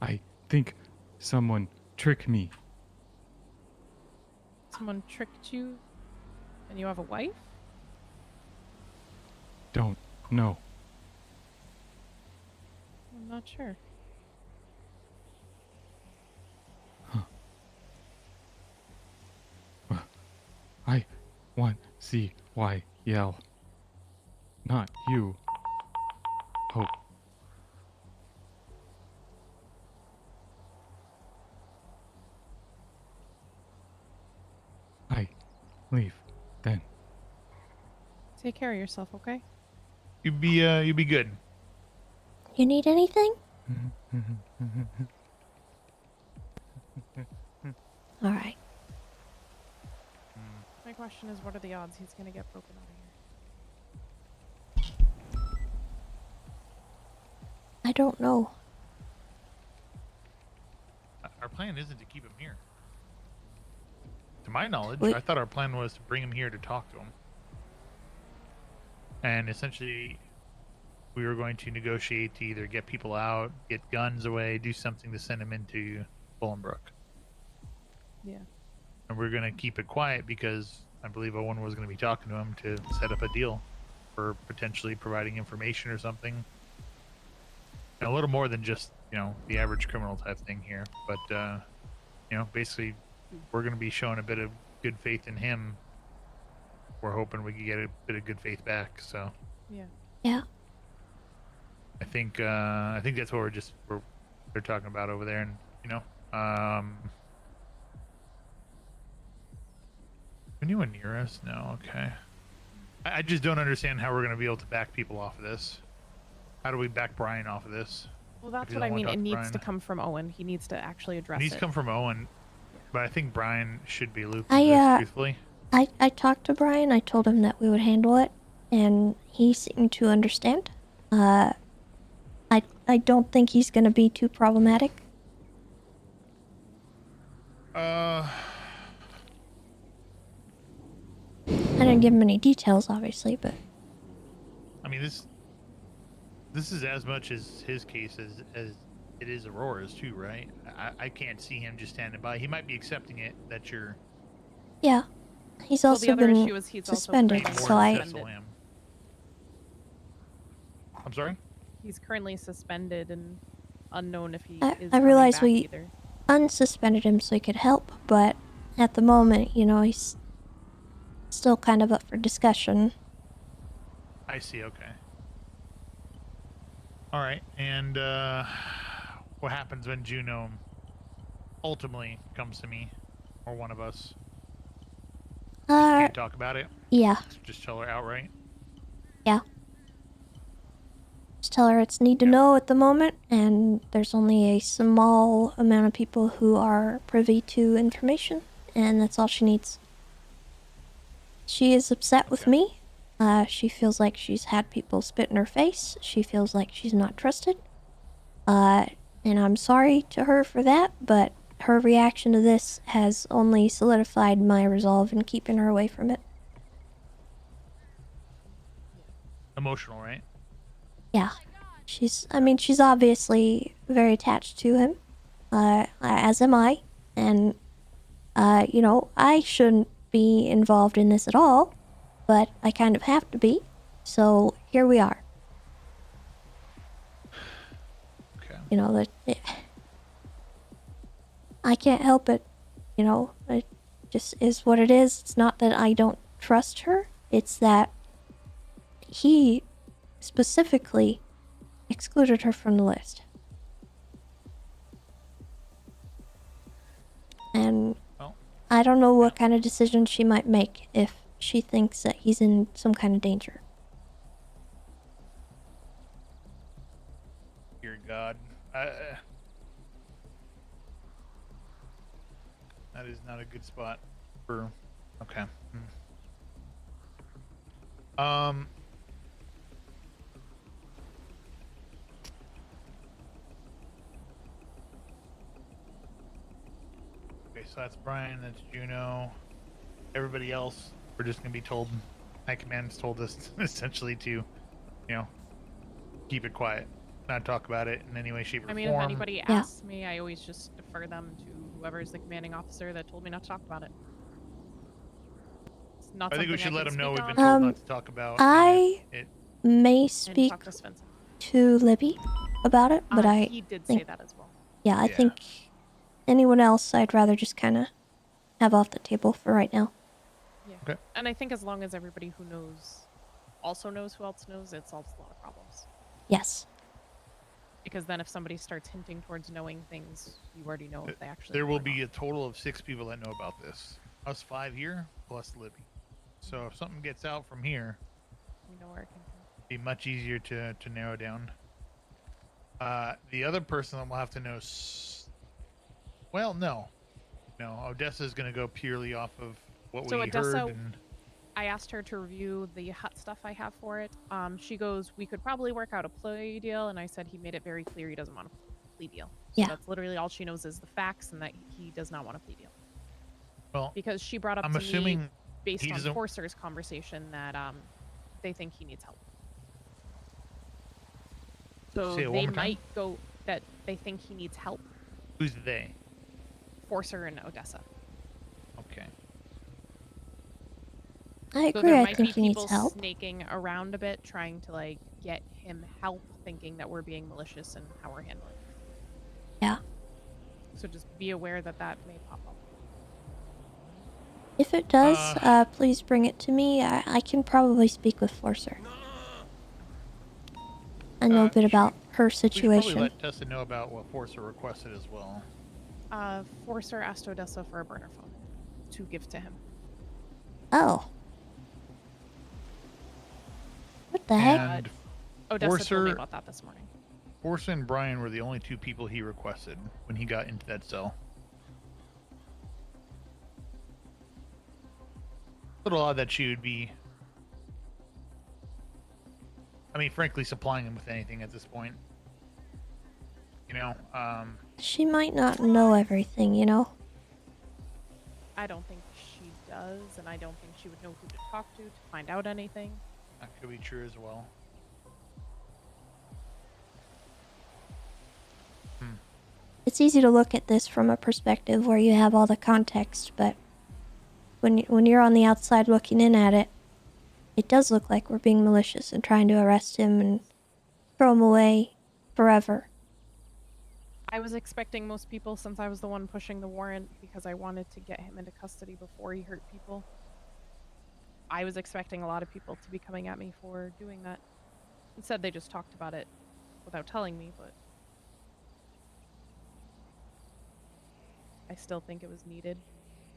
I think someone tricked me. Someone tricked you and you have a wife? Don't know. I'm not sure. Well, I want see why yell. Not you. Hope. I leave then. Take care of yourself, okay? You'd be good. You need anything? All right. My question is, what are the odds he's gonna get broken out of here? I don't know. Our plan isn't to keep him here. To my knowledge, Wait. I thought our plan was to bring him here to talk to him. And essentially, we were going to negotiate to either get people out, get guns away, do something to send him into Bolingbrook. Yeah. And we're going to keep it quiet because I believe Owen was going to be talking to him to set up a deal for potentially providing information or something. And a little more than just, the average criminal type thing here. But, basically, we're going to be showing a bit of good faith in him. We're hoping we can get a bit of good faith back. So Yeah. Yeah. I think that's what they're talking about over there, and anyone near us? No. Okay. I just don't understand how we're going to be able to back people off of this. How do we back Brian off of this? Well, that's If you what I don't mean. wanna It talk to needs to Brian. come from Owen. He needs to actually address It needs it. to come from Owen, but I think Brian should be looped I into this, truthfully. I talked to Brian. I told him that we would handle it, and he seemed to understand. I don't think he's gonna be too problematic. I didn't give him any details, obviously, but I mean, this is as much as his case as it is Aurora's too, right? I can't see him just standing by. He might be accepting it that you're yeah, he's Well, also the other been issue is he's also suspended. currently So I Tessa Lamb. I'm sorry? He's currently suspended and unknown if he is I coming realized back we either. unsuspended him so he could help, but at the moment, he's still kind of up for discussion. I see, okay. Alright, and what happens when Juno ultimately comes to me? Or one of us? Uh, can talk about it. Yeah. Just tell her outright. Yeah. Just tell her it's need to know at the moment, and there's only a small amount of people who are privy to information, and that's all she needs. She is upset with me. She feels like she's had people spit in her face. She feels like she's not trusted. And I'm sorry to her for that, but her reaction to this has only solidified my resolve in keeping her away from it. Emotional, right? Yeah. She's obviously very attached to him, as am I, and, I shouldn't be involved in this at all, but I kind of have to be, so here we are. Okay. I can't help it, it just is what it is. It's not that I don't trust her, it's that he specifically excluded her from the list. And I don't know what kind of decision she might make if she thinks that he's in some kind of danger. Dear God. That is not a good spot for... Okay. Okay, so that's Brian, that's Juno. Everybody else, we're just gonna be told... High Command's told us essentially to, keep it quiet. Not talk about it in any way, shape, or form. I mean, if anybody asks me, I always just defer them to whoever is the commanding officer that told me not to talk about it. It's not I think we should let can them know speak we've on. been told not to talk about I it. may And speak talk to Svensson. to Libby about it, but He did say that as well. Yeah, I think anyone else I'd rather just kind of have off the table for right now. Yeah. Okay. And I think as long as everybody who knows also knows who else knows, it solves a lot of problems. Yes. Because then if somebody starts hinting towards knowing things, you already know if they actually There know will or be a total of 6 people that know about this. Us 5 here, plus Libby. So if something gets out from here, not. We know where it came from. it'd be much easier to narrow down. The other person that we'll have to know... Well, no. No, Odessa's going to go purely off of what So we Odessa, heard. And... I asked her to review the hut stuff I have for it. She goes, we could probably work out a plea deal, and I said he made it very clear he doesn't want a plea deal. So Yeah. that's literally all she knows is the facts and that he does not want a plea deal. Well, because she brought up I'm to assuming me, based he on doesn't... Forcer's conversation, that they think he needs help. So Say it one they more time? might go that they think he needs help. Who's they? Forcer and Odessa. Okay. I So agree, there I might think be he needs people help. snaking around a bit, trying to like get him help, thinking that we're being malicious in how we're handling it. Yeah. So just be aware that that may pop up. If it does, please bring it to me. I can probably speak with Forcer. I know a bit about her We should situation. probably let Tessa know about what Forcer requested as well. Forcer asked Odessa for a burner phone to give to him. Oh. What the heck? And Odessa told me Forcer- about that this morning. Forcer and Brian were the only 2 people he requested when he got into that cell. A little odd that she would be... I mean, frankly, supplying him with anything at this point. She might not know everything, I don't think she does, and I don't think she would know who to talk to find out anything. That could be true as well. It's easy to look at this from a perspective where you have all the context, but when you're on the outside looking in at it, it does look like we're being malicious and trying to arrest him and throw him away forever. I was expecting most people, since I was the one pushing the warrant, because I wanted to get him into custody before he hurt people. I was expecting a lot of people to be coming at me for doing that. Instead, they just talked about it without telling me, but I still think it was needed,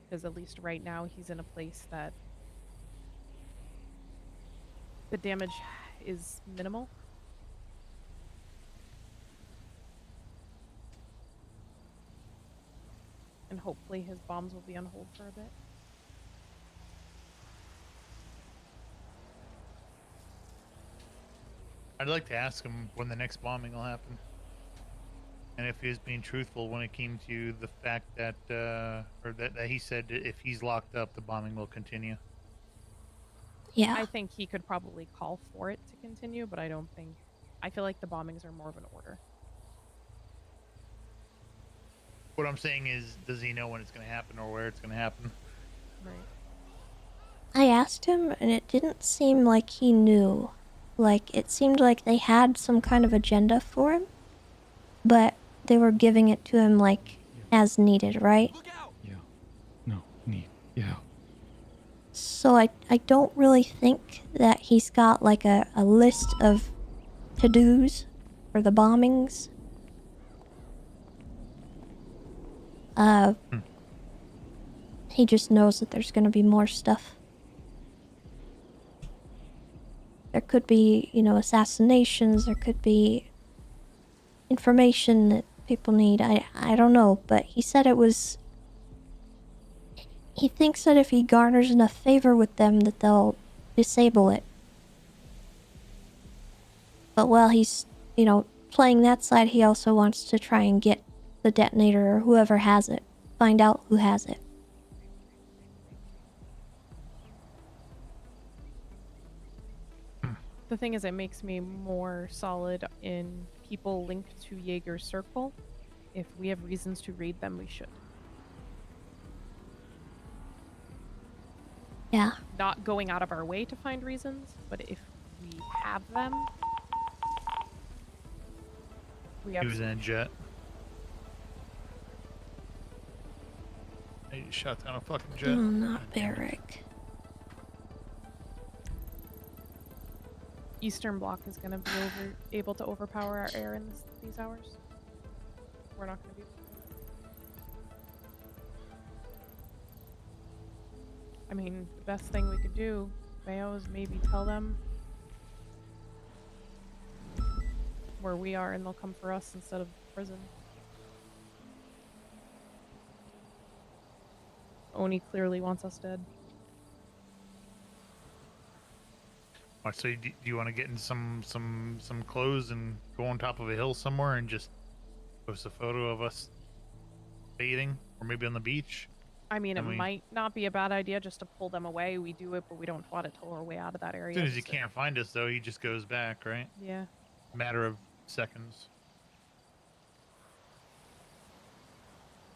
because at least right now he's in a place that the damage is minimal. And hopefully his bombs will be on hold for a bit. I'd like to ask him when the next bombing will happen. And if he was being truthful when it came to the fact that, that he said that if he's locked up, the bombing will continue. Yeah. I think he could probably call for it to continue, but I don't think... I feel like the bombings are more of an order. What I'm saying is, does he know when it's going to happen or where it's going to happen? Right. I asked him, and it didn't seem like he knew. Like, it seemed like they had some kind of agenda for him, but they were giving it to him, like, as needed, right? Yeah. No. Need. Yeah. So I don't really think that he's got, like, a list of to-dos for the bombings. He just knows that there's gonna be more stuff. There could be, you know, assassinations, there could be information that people need. I don't know, but he said it was... He thinks that if he garners enough favor with them that they'll disable it. But while he's, you know, playing that side, he also wants to try and get the detonator or whoever has it. Find out who has it. The thing is, it makes me more solid in people linked to Jaeger's circle. If we have reasons to raid them, we should. Yeah. Not going out of our way to find reasons, but if we have them, we have... He was in a jet. He shot down a fucking jet. Oh, not Barrick. Eastern Bloc is going to be able to overpower our air in these hours. We're not going to be able to. I mean, the best thing we could do, Mayo, is maybe tell them where we are and they'll come for us instead of prison. Oni clearly wants us dead. So do you want to get in some clothes and go on top of a hill somewhere and just post a photo of us bathing, or maybe on the beach? I mean, it might not be a bad idea just to pull them away. We do it, but we don't want to tow our way out of that area. As soon as he can't find us, though, he just goes back, right? Yeah. Matter of seconds.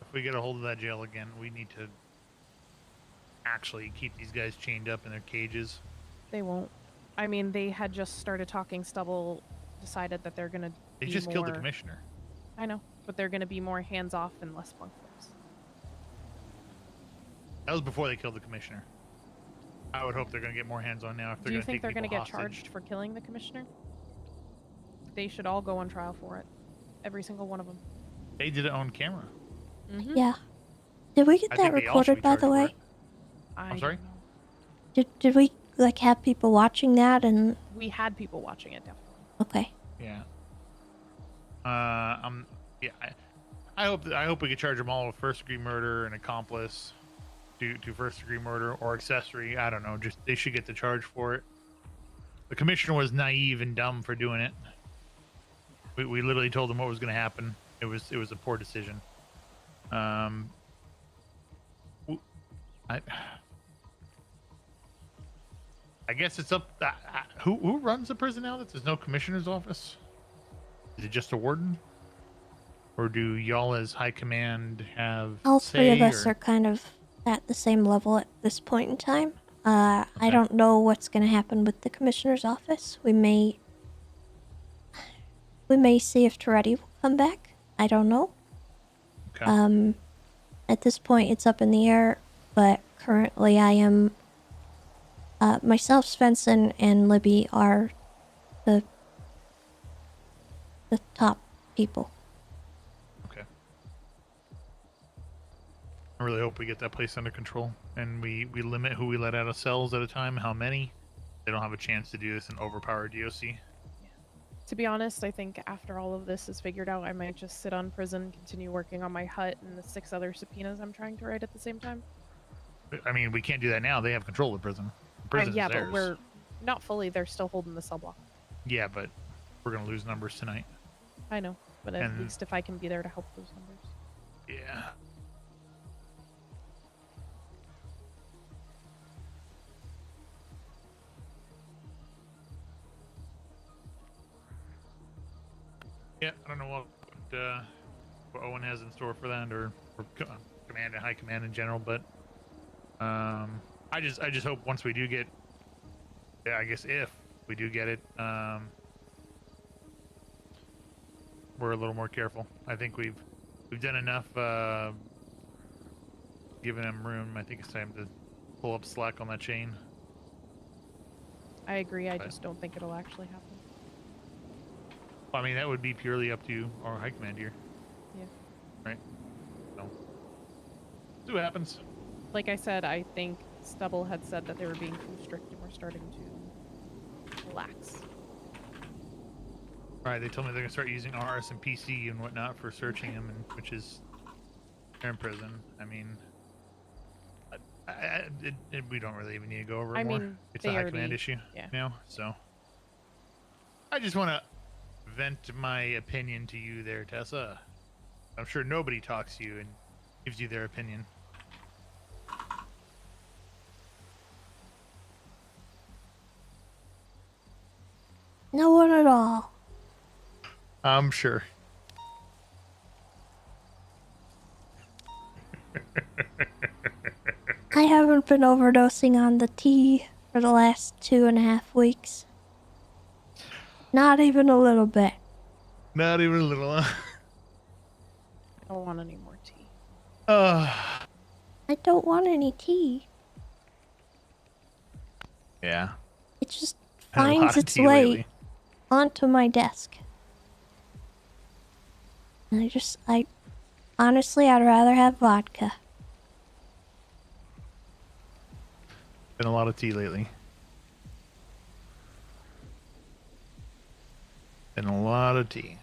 If we get a hold of that jail again, we need to actually keep these guys chained up in their cages. They won't. I mean, they had just started talking. Stubble decided that they're gonna. They just killed the commissioner. I know, but they're gonna be more hands-off and less punk flips. That was before they killed the commissioner. I would hope they're gonna get more hands-on now if they're Do you gonna think take they're gonna people get hostage. charged for killing the commissioner? They should all go on trial for it. Every single one of them. They did it on camera. Mm-hmm. Yeah. Did we get I that think they all should recorded, be by the charged for way? it. I'm sorry? Did we, like, have people watching that and... We had people watching it, definitely. Okay. Yeah. Yeah. I hope we could charge them all with first-degree murder and accomplice to first-degree murder or accessory. I don't know. Just they should get the charge for it. The commissioner was naive and dumb for doing it. We literally told him what was going to happen. It was a poor decision. I guess it's up. Who runs the prison now? That there's no commissioner's office. Is it just a warden, or do y'all as high command have? All three of say, us or- are kind of at the same level at this point in time. I don't know what's going to happen with the commissioner's office. We may see if Toretti will come back. I don't know. Okay. At this point, it's up in the air, but currently I am... myself, Svensson, and Libby are the top people. Okay. I really hope we get that place under control, and we limit who we let out of cells at a time, how many, they don't have a chance to do this and overpower DOC. To be honest, I think after all of this is figured out, I might just sit on prison, continue working on my hut and the 6 other subpoenas I'm trying to write at the same time. I mean, we can't do that now. They have control of prison. Prison Yeah, is but theirs. we're not fully. They're still holding the cell block. Yeah, but we're gonna lose numbers tonight. I know, but at And- least if I can be there to help those numbers. Yeah. Yeah, I don't know what Owen has in store for that, or command and high command in general, but I just hope once we do get, I guess if we do get it, we're a little more careful. I think we've done enough, giving him room. I think it's time to pull up slack on that chain. I agree. I just don't think it'll actually happen. I mean, that would be purely up to our high command here. Yeah. Right? So, see what happens. Like I said, I think Stubble had said that they were being too strict and we're starting to relax. Alright, they told me they're gonna start using RS and PC and whatnot for searching him, and which is they're in prison. I mean, we don't really even need to go over it more. mean, It's a they high command already- issue yeah. now, so I just want to vent my opinion to you there, Tessa. I'm sure nobody talks to you and gives you their opinion. No one at all. I'm sure. I haven't been overdosing on the tea for the last 2.5 weeks. Not even a little bit. Not even a little, huh? I don't want any more tea. I don't want any tea. Yeah. It just Had a lot finds of its tea way lately. onto my desk. And honestly, I'd rather have vodka. Been a lot of tea lately. Been a lot of tea.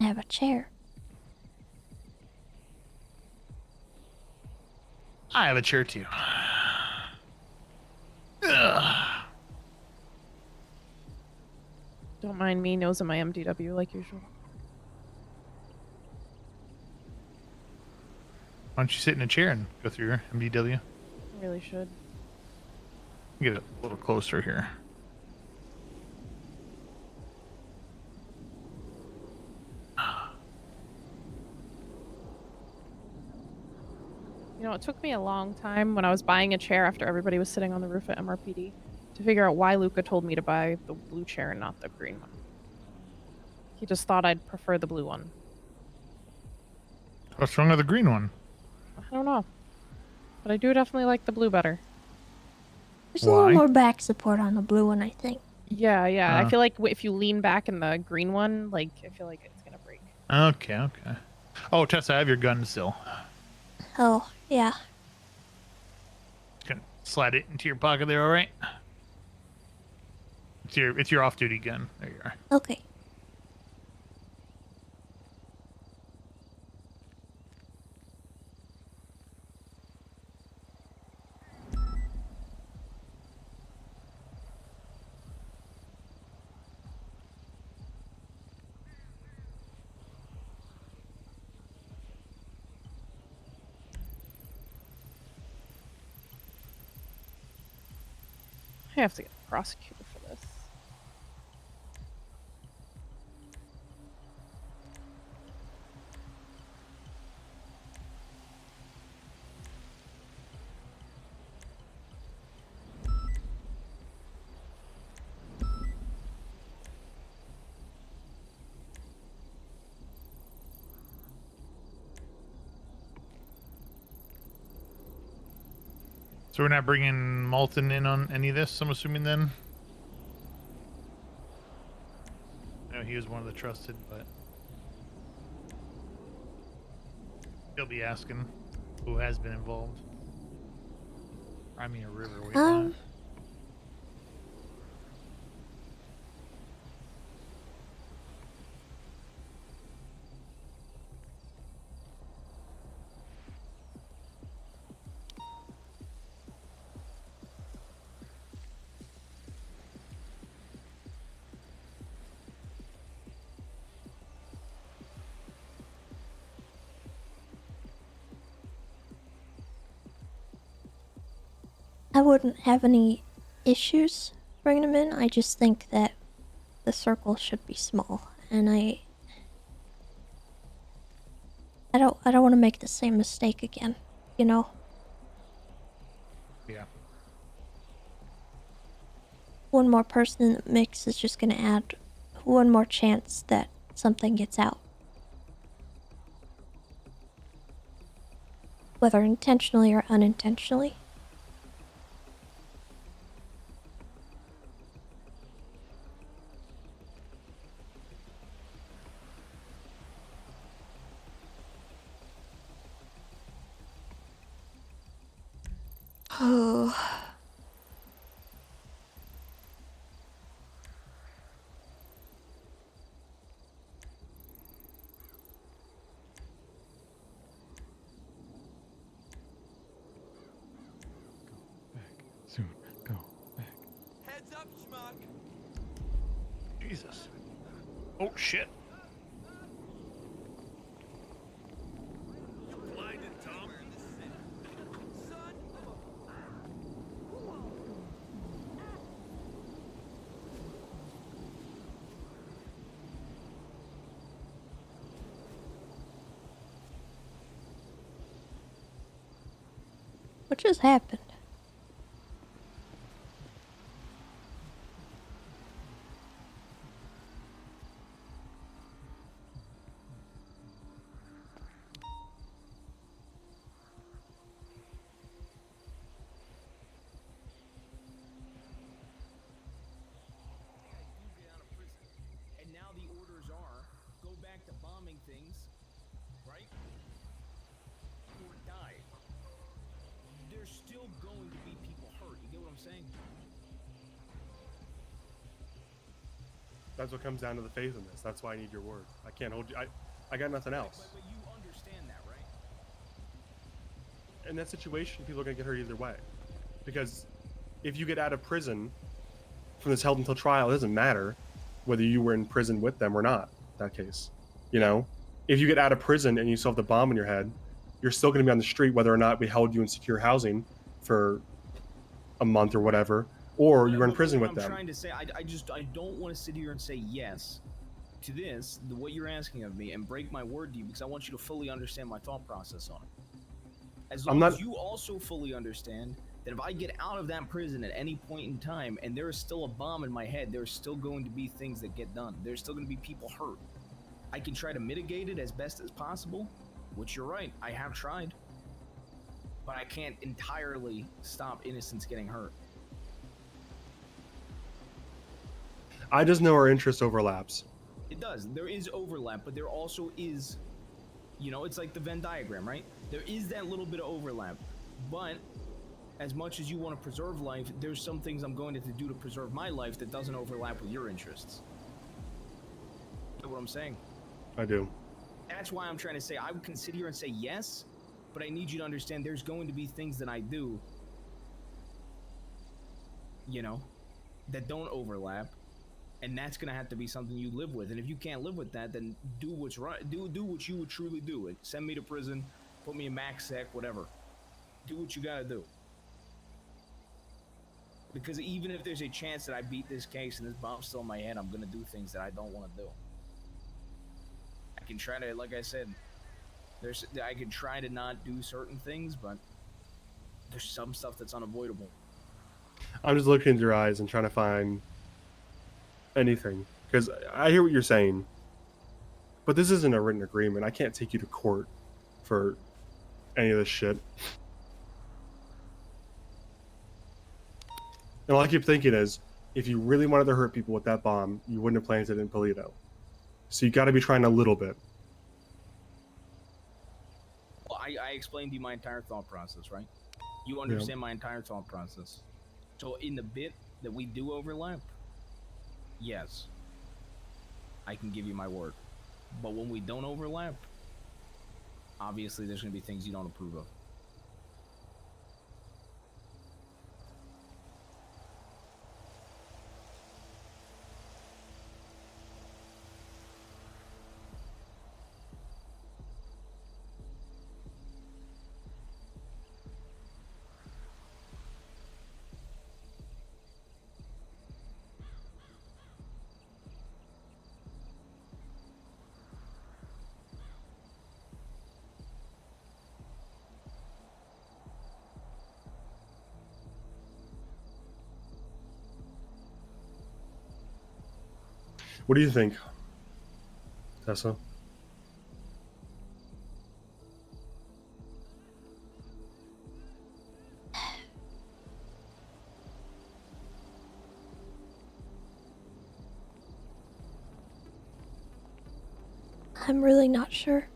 I have a chair. I have a chair too. Ugh. Don't mind me nosing my MDW like usual. Why don't you sit in a chair and go through your MDW? I really should. Get it a little closer here. You know, it took me a long time when I was buying a chair after everybody was sitting on the roof at MRPD to figure out why Luca told me to buy the blue chair and not the green one. He just thought I'd prefer the blue one. What's wrong with the green one? I don't know. But I do definitely like the blue better. There's a little more back support on the blue one, I think. Yeah, yeah. I Huh. feel like if you lean back in the green one, like, I feel like it's gonna break. Okay, okay. Oh, Tessa, I have your gun still. Oh, yeah. Can slide it into your pocket there, all right? It's your off-duty gun. There you are. Okay. I have to get a prosecutor for this. So we're not bringing Malton in on any of this, I'm assuming then? I know he was one of the trusted, but he'll be asking who has been involved. I mean, a river, wait, what? I wouldn't have any issues bringing them in. I just think that the circle should be small, and I don't want to make the same mistake again, you know? Yeah. One more person in the mix is just going to add one more chance that something gets out. Whether intentionally or unintentionally. Oh. Soon. Go back. Heads up, schmuck. Jesus. Oh, shit. Blinded, Tom. What just happened? And now the orders are go back to bombing things, right? Or die. There's still going to be people hurt. You get what I'm saying? That's what comes down to the faith in this. That's why I need your word. I can't hold you. I got nothing else. But you understand that, right? In that situation, people are gonna get hurt either way, because if you get out of prison from this held until trial, it doesn't matter whether you were in prison with them or not. In that case, you know, if you get out of prison and you still have the bomb in your head, you're still going to be on the street whether or not we held you in secure housing for a month or whatever, or you were in prison with I'm them. trying to say, I don't want to sit here and say yes to this, what you're asking of me, and break my word to you, because I want you to fully understand my thought process on it. As long as you also fully understand that if I get out of that prison at any point in time and there is still a bomb in my head, there's still going to be things that get done. There's still going to be people hurt. I can try to mitigate it as best as possible, which you're right, I have tried. But I can't entirely stop innocents getting hurt. I just know our interest overlaps. It does. There is overlap, but there also is, you know, it's like the Venn diagram, right? There is that little bit of overlap, but as much as you want to preserve life, there's some things I'm going to do to preserve my life that doesn't overlap with your interests. You know what I'm saying? I do. That's why I'm trying to say I would consider here and say yes, but I need you to understand there's going to be things that I do, you know, that don't overlap, and that's going to have to be something you live with. And if you can't live with that, then do what's right. Do what you would truly do. Send me to prison, put me in max sec, whatever. Do what you got to do. Because even if there's a chance that I beat this case and this bomb's still in my head, I'm going to do things that I don't want to do. I can try to, like I said, I can try to not do certain things, but there's some stuff that's unavoidable. I'm just looking into your eyes and trying to find anything, because I hear what you're saying, but this isn't a written agreement. I can't take you to court for any of this shit. And all I keep thinking is, if you really wanted to hurt people with that bomb, you wouldn't have planted it in Polito. So you got to be trying a little bit. Well, I explained to you my entire thought process, right? You understand my entire thought process. So in the bit that we do overlap, yes, I can give you my word. But when we don't overlap, obviously there's going to be things you don't approve of. What do you think, Tessa? I'm really not sure.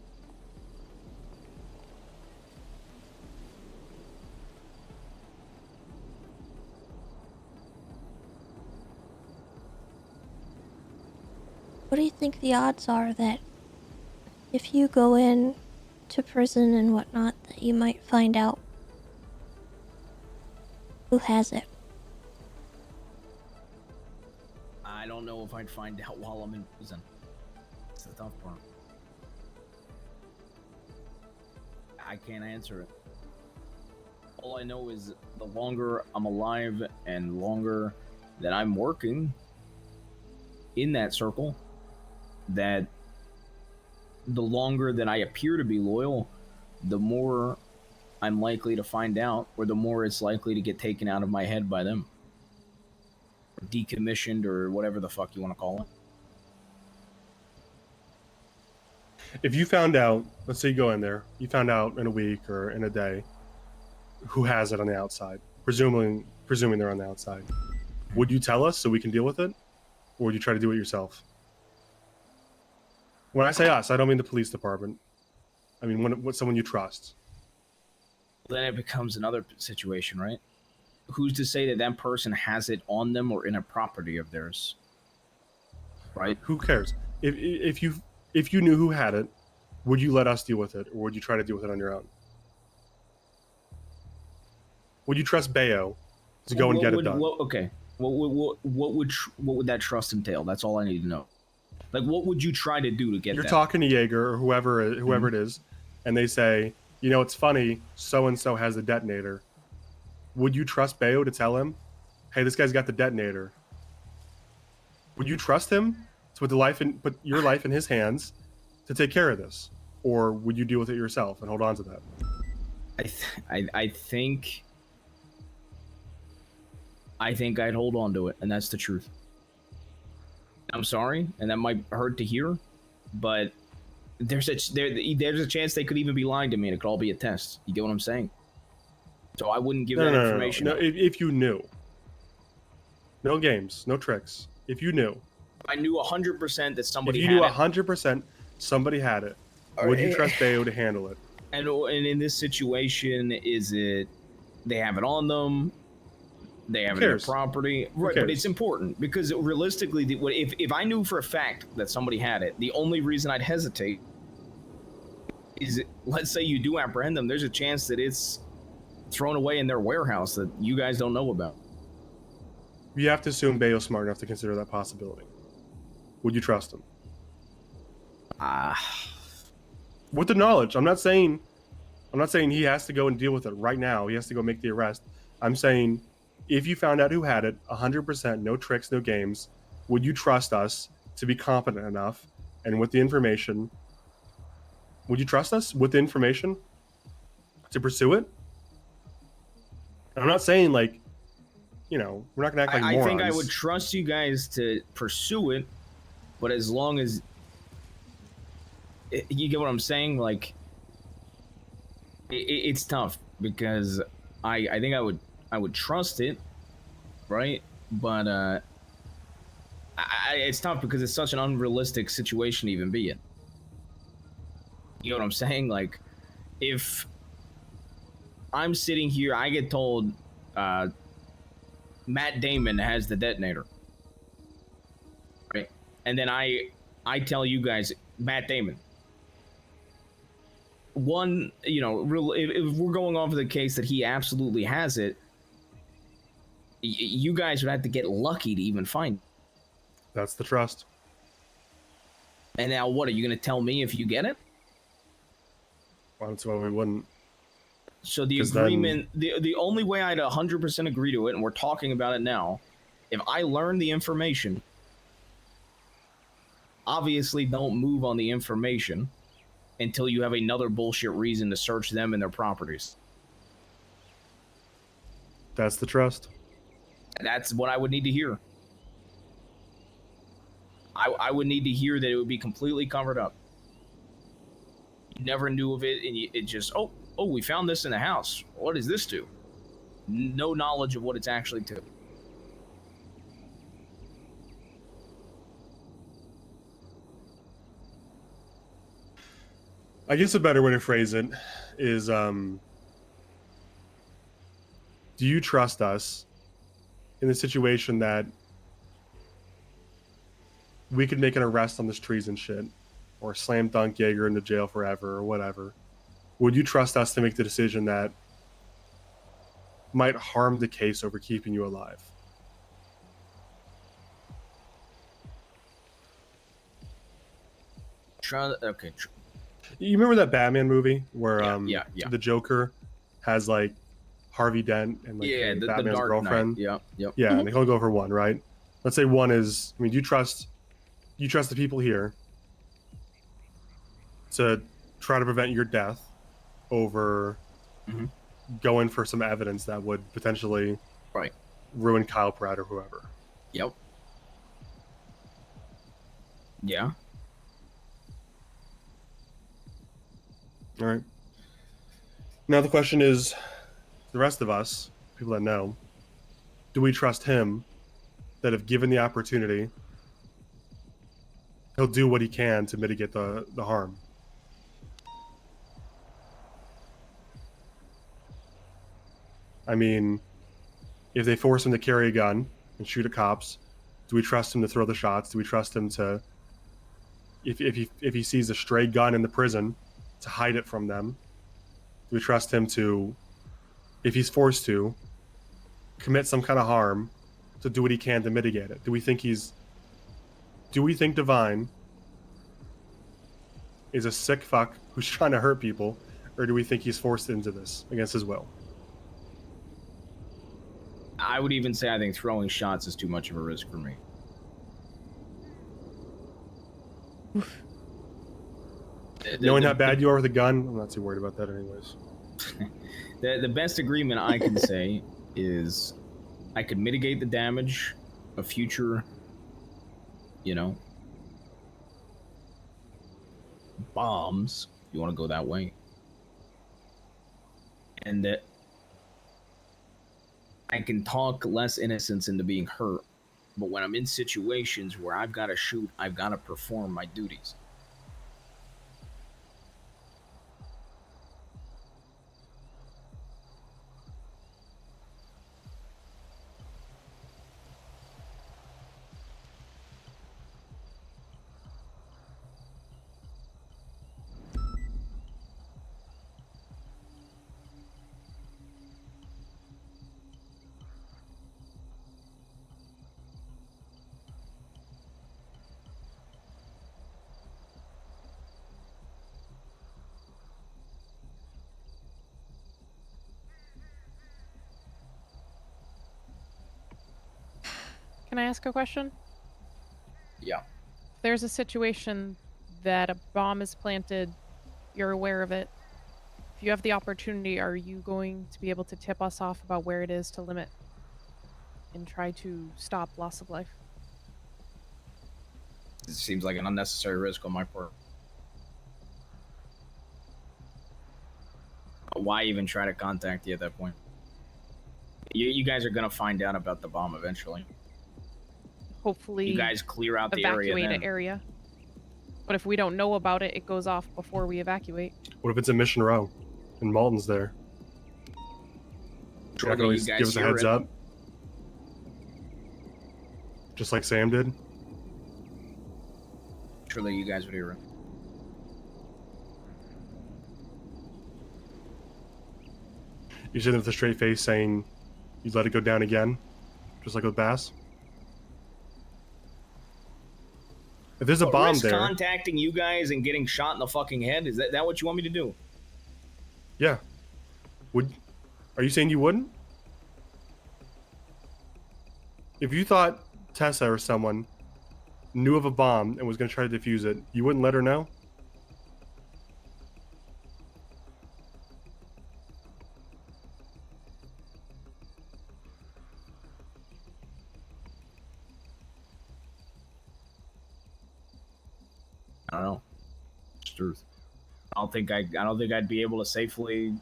What do you think the odds are that if you go in to prison and whatnot, that you might find out who has it? I don't know if I'd find out while I'm in prison. It's the tough part. I can't answer it. All I know is the longer I'm alive and longer that I'm working in that circle, that the longer that I appear to be loyal, the more I'm likely to find out, or the more it's likely to get taken out of my head by them. Or decommissioned, or whatever the fuck you want to call it. If you found out, let's say you go in there, you found out in a week or in a day who has it on the outside, presuming they're on the outside, would you tell us so we can deal with it? Or would you try to do it yourself? When I say us, I don't mean the police department. I mean when someone you trust. Then it becomes another situation, right? Who's to say that that person has it on them or in a property of theirs? Right? Who cares? If you knew who had it, would you let us deal with it, or would you try to deal with it on your own? Would you trust Bayo to go and get it done? Okay. What would that trust entail? That's all I need to know. Like, what would you try to do to get? You're that? talking to Jaeger or whoever it is, and they say, you know, it's funny, so and so has the detonator. Would you trust Bayo to tell him, hey, this guy's got the detonator? Would you trust him to put your life in his hands to take care of this, or would you deal with it yourself and hold on to that? I think I'd hold on to it, and that's the truth. I'm sorry, and that might hurt to hear, but there's a chance they could even be lying to me, and it could all be a test. You get what I'm saying? So I wouldn't give that information. No, if you knew. No games, no tricks. If you knew. I knew 100% that somebody had it. If you knew 100% somebody had it, would you trust Bayo to handle it? And in this situation, is it they have it on them? They have it in their property, right? But it's important because realistically, if I knew for a fact that somebody had it, the only reason I'd hesitate is, let's say you do apprehend them, there's a chance that it's thrown away in their warehouse that you guys don't know about. You have to assume Bayo's smart enough to consider that possibility. Would you trust him? With the knowledge, I'm not saying he has to go and deal with it right now. He has to go make the arrest. I'm saying, if you found out who had it, 100%, no tricks, no games, would you trust us to be competent enough and with the information? Would you trust us with the information to pursue it? And I'm not saying we're not gonna act like morons. I think I would trust you guys to pursue it, but as long as you get what I'm saying, like it's tough because I think I would trust it, right? But it's tough because it's such an unrealistic situation to even be in. You know what I'm saying? Like, if I'm sitting here, I get told Matt Damon has the detonator, right? And then I tell you guys Matt Damon. One, you know, if we're going off of the case that he absolutely has it, you guys would have to get lucky to even find it. That's the trust. And now what, are you going to tell me if you get it? Well, that's why we wouldn't. So the 'Cause agreement, the only way I'd 100% agree to it, and we're talking about it now, if I learn the information, obviously don't move on the information until you have another bullshit reason to search them and their properties. That's the trust. That's what I would need to hear. I would need to hear that it would be completely covered up. You never knew of it, and it just, oh, we found this in the house. What does this do? No knowledge of what it's actually to. I guess a better way to phrase it is, do you trust us in the situation that we could make an arrest on this treason shit, or slam dunk Jaeger into jail forever, or whatever? Would you trust us to make the decision that might harm the case over keeping you alive? Okay. You remember that Batman movie where yeah. the Joker has like Harvey Dent and like the Batman's Dark girlfriend? Knight. Yep. Yeah, and they can only go for one, right? Let's say one is. I mean, do you trust the people here to try to prevent your death over going for some evidence that would potentially ruin Kyle Pratt or whoever? Yep. Yeah. All right. Now the question is, the rest of us, people that know, do we trust him that if given the opportunity, he'll do what he can to mitigate the harm? I mean, if they force him to carry a gun and shoot at cops, do we trust him to throw the shots? Do we trust him to, if he sees a stray gun in the prison, to hide it from them? Do we trust him to, if he's forced to, commit some kind of harm to do what he can to mitigate it? Do we think Divine is a sick fuck who's trying to hurt people, or do we think he's forced into this against his will? I would even say I think throwing shots is too much of a risk for me. Knowing how bad you are with a gun, I'm not too worried about that anyways. The best agreement I can say is I could mitigate the damage of future, bombs, if you want to go that way. And that I can talk less innocents into being hurt, but when I'm in situations where I've got to shoot, I've got to perform my duties. Can I ask a question? Yeah. If there's a situation that a bomb is planted, you're aware of it. If you have the opportunity, are you going to be able to tip us off about where it is to limit and try to stop loss of life? It seems like an unnecessary risk on my part. Why even try to contact you at that point? You guys are gonna find out about the bomb eventually. Hopefully, You guys clear out the area evacuate then. an area. But if we don't know about it, it goes off before we evacuate. What if it's in Mission Row and Malton's there? Sure, Not always you guys give us a hear heads it. up. Just like Sam did. Surely you guys would hear it. You sit there with a straight face saying you'd let it go down again, just like with Bass. If there's a bomb risk there, contacting you guys and getting shot in the fucking head? Is that what you want me to do? yeah. Are you saying you wouldn't? If you thought Tessa or someone knew of a bomb and was going to try to defuse it, you wouldn't let her know? I don't know. It's the truth. I don't think I'd be able to safely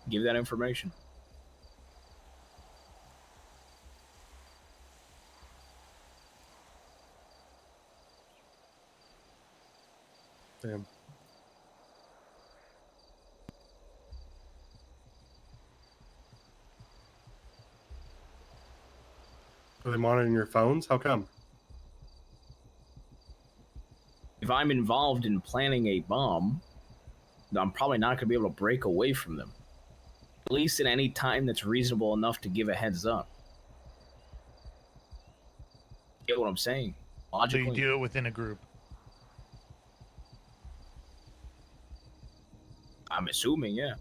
give that information. Damn. Are they monitoring your phones? How come? If I'm involved in planning a bomb, I'm probably not going to be able to break away from them. At least at any time that's reasonable enough to give a heads up. Get what I'm saying? Logically. So you do it within a group. I'm assuming, yeah.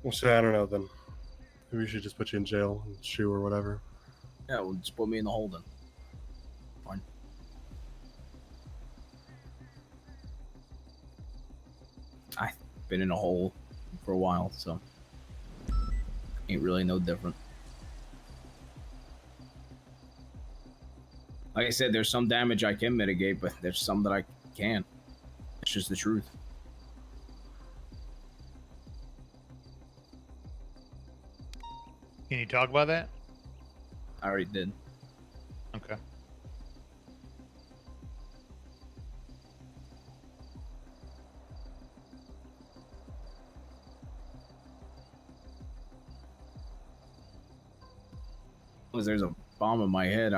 Well, say I don't know then. Maybe we should just put you in jail and shoe or whatever. Yeah, well, just put me in the hole then. Fine. I've been in a hole for a while, so ain't really no different. Like I said, there's some damage I can mitigate, but there's some that I can't. It's just the truth. Can you talk about that? I already did. Okay. As there's a bomb in my head,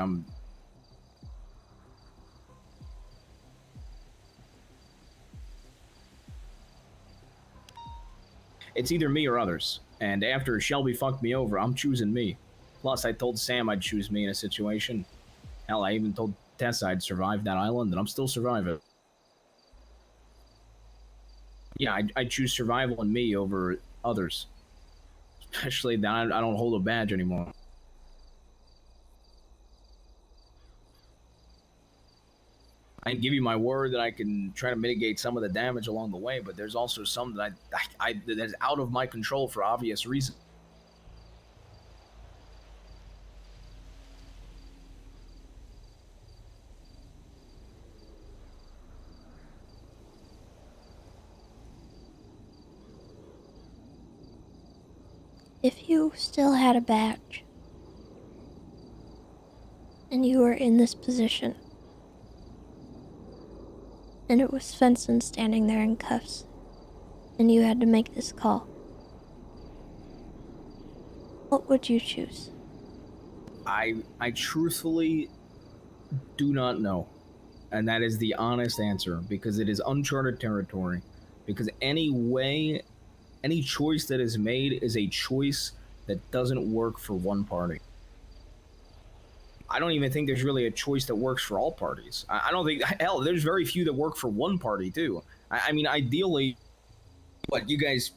it's either me or others. And after Shelby fucked me over, I'm choosing me. Plus, I told Sam I'd choose me in a situation. Hell, I even told Tessa I'd survive that island, and I'm still surviving. Yeah, I choose survival and me over others. Especially that I don't hold a badge anymore. I can give you my word that I can try to mitigate some of the damage along the way, but there's also some that that's out of my control for obvious reasons. If you still had a badge, and you were in this position, and it was Svensson standing there in cuffs, and you had to make this call, what would you choose? I truthfully do not know. And that is the honest answer, because it is uncharted territory. Because any choice that is made is a choice that doesn't work for one party. I don't even think there's really a choice that works for all parties. I don't think, hell, there's very few that work for one party too. I mean, ideally, what you guys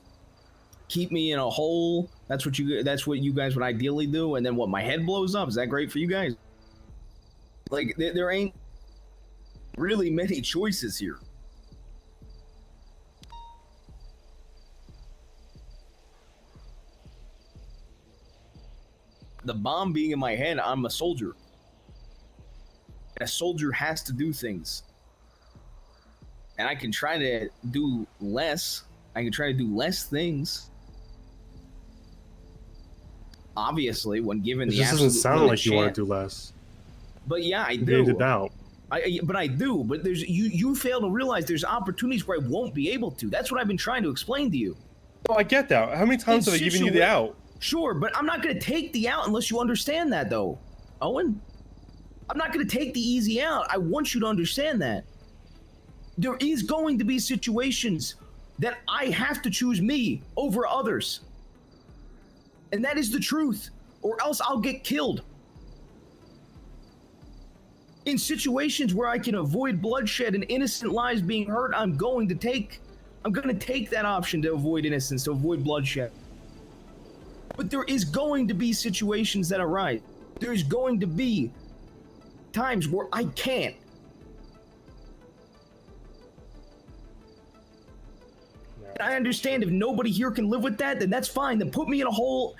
keep me in a hole? That's what you guys would ideally do, and then what? My head blows up. Is that great for you guys? Like there ain't really many choices here. The bomb being in my head, I'm a soldier. And a soldier has to do things. And I can try to do less. I can try to do less things. Obviously, when given It the just absolute doesn't sound will like and you want chance. to do less. But yeah, I You do. gained it out. But I do. But there's you fail to realize there's opportunities where I won't be able to. That's what I've been trying to explain to you. Oh, I get that. How many times have I given you the out? Sure, but I'm not going to take the out unless you understand that, though, Owen. I'm not going to take the easy out. I want you to understand that. There is going to be situations that I have to choose me over others. And that is the truth, or else I'll get killed. In situations where I can avoid bloodshed and innocent lives being hurt, I'm going to take that option to avoid innocence, to avoid bloodshed. But there is going to be situations that arise. There's going to be times where I can't. And I understand if nobody here can live with that, then that's fine. Then put me in a hole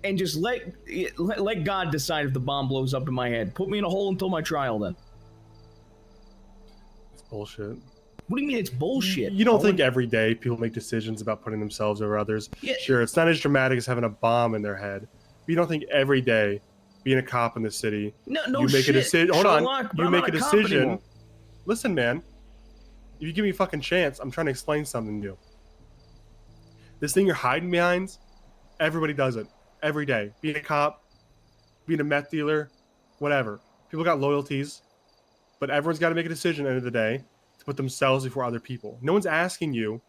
and just let God decide if the bomb blows up in my head. Put me in a hole until my trial then. It's bullshit. What do you mean it's bullshit? You don't Owen? think every day people make decisions about putting themselves over others? Yeah. Sure, it's not as dramatic as having a bomb in their head. But you don't think every day, being a cop in the city, No you make shit, a decision. Hold Sherlock, on, but you I'm make not a a cop decision. anymore. Listen, man. If you give me a fucking chance, I'm trying to explain something to you. This thing you're hiding behind, everybody does it every day. Being a cop, being a meth dealer, whatever. People got loyalties, but everyone's got to make a decision at the end of the day to put themselves before other people. No one's asking you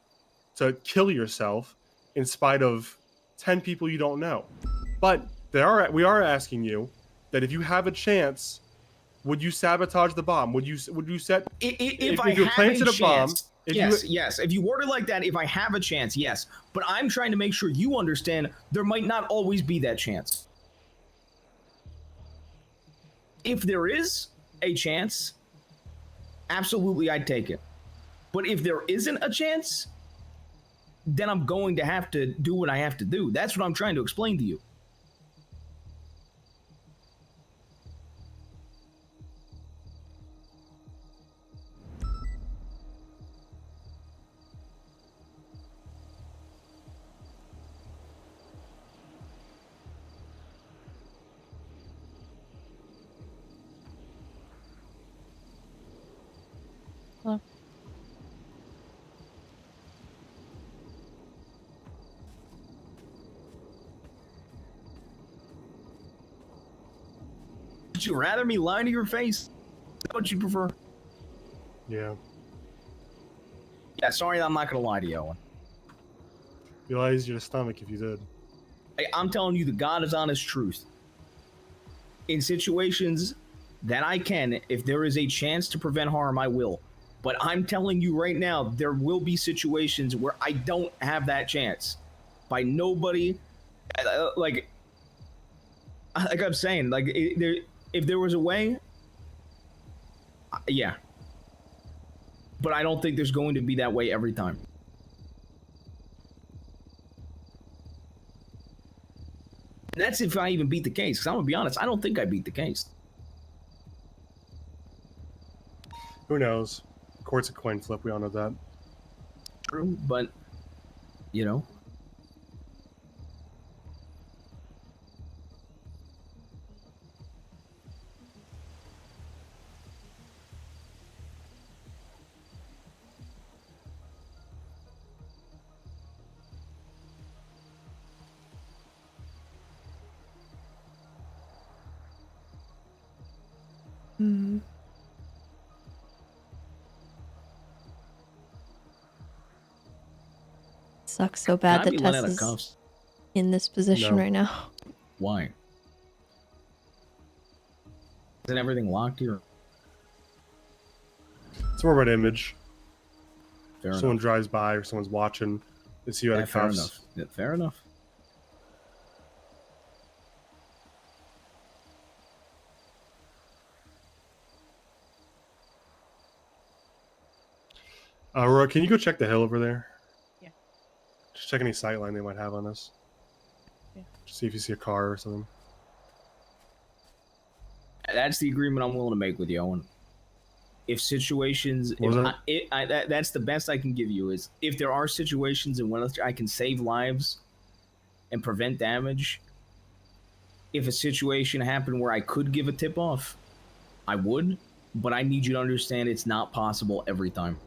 to kill yourself in spite of 10 people you don't know. But we are asking you that if you have a chance, would you sabotage the bomb? Would you set if I you have planted a a bomb? chance, yes. If you word it like that, if I have a chance, yes. But I'm trying to make sure you understand there might not always be that chance. If there is a chance, absolutely I'd take it. But if there isn't a chance, then I'm going to have to do what I have to do. That's what I'm trying to explain to you. Hello? Would you rather me lie to your face? Is that what you prefer? Yeah. Yeah, sorry, I'm not going to lie to you, Owen. You lies your stomach if you did. I'm telling you the God is honest truth. In situations that I can, if there is a chance to prevent harm, I will. But I'm telling you right now, there will be situations where I don't have that chance. By nobody, like I'm saying, like if there was a way, yeah. But I don't think there's going to be that way every time. That's if I even beat the case. Because I'm going to be honest, I don't think I beat the case. Who knows? Court's a coin flip. We all know that. True, but, you know. Hmm. Sucks so bad Can I that be let out of Tessa's cuffs? in this position No. right now. Why? Isn't everything locked here? It's more about image. Fair Someone enough. drives by or someone's watching. They see you out Yeah, of fair cuffs. enough. Yeah, fair enough. Aurora, can you go check the hill over there? Yeah. Just check any sightline they might have on us. Yeah. Just see if you see a car or something. That's the agreement I'm willing to make with you, Owen. If situations, What was that's the best I can give you is if there are situations in which I can save lives and prevent damage. If a situation happened where I could give a tip off, I would, but I need you to understand it's not possible every time.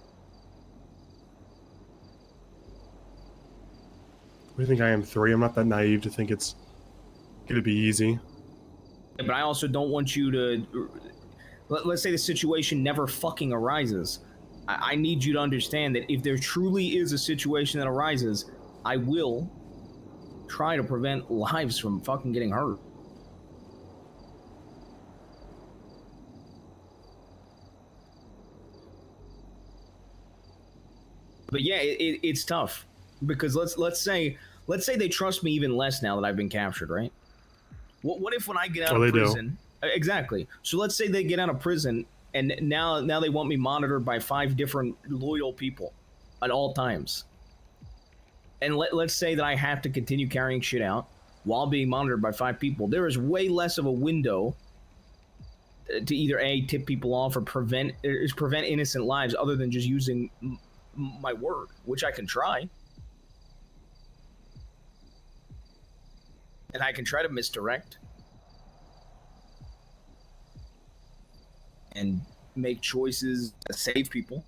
What do you think I am, 3? I'm not that naive to think it's gonna be easy. Yeah, but I also don't want you to. Let's say the situation never fucking arises. I need you to understand that if there truly is a situation that arises, I will try to prevent lives from fucking getting hurt. But yeah, it's tough because let's say they trust me even less now that I've been captured, right? What if when I get out of prison? Exactly. So let's say they get out of prison and now they want me monitored by 5 different loyal people at all times. And let's say that I have to continue carrying shit out while being monitored by 5 people. There is way less of a window to either A, tip people off or prevent innocent lives other than just using my word, which I can try. And I can try to misdirect and make choices to save people.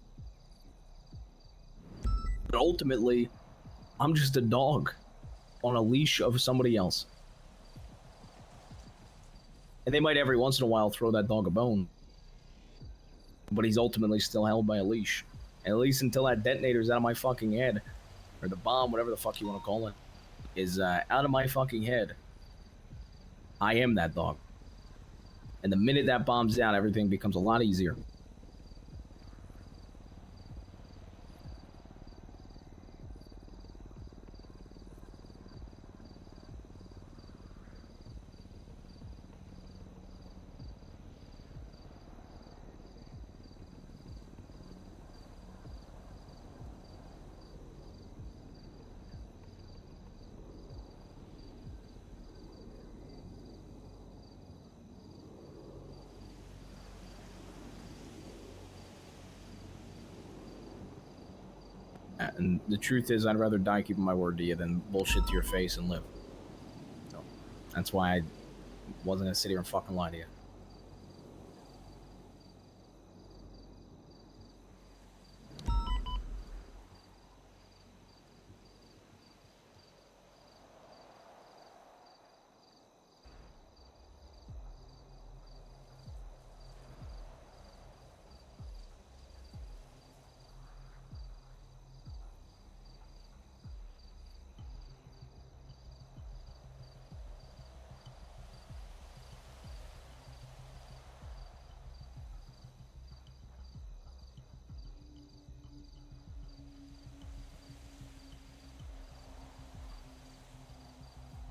But ultimately, I'm just a dog on a leash of somebody else. And they might every once in a while throw that dog a bone. But he's ultimately still held by a leash. And at least until that detonator's out of my fucking head, or the bomb, whatever the fuck you want to call it, is out of my fucking head, I am that dog. And the minute that bomb's out, everything becomes a lot easier. And the truth is, I'd rather die keeping my word to you than bullshit to your face and live. So, that's why I wasn't gonna sit here and fucking lie to you.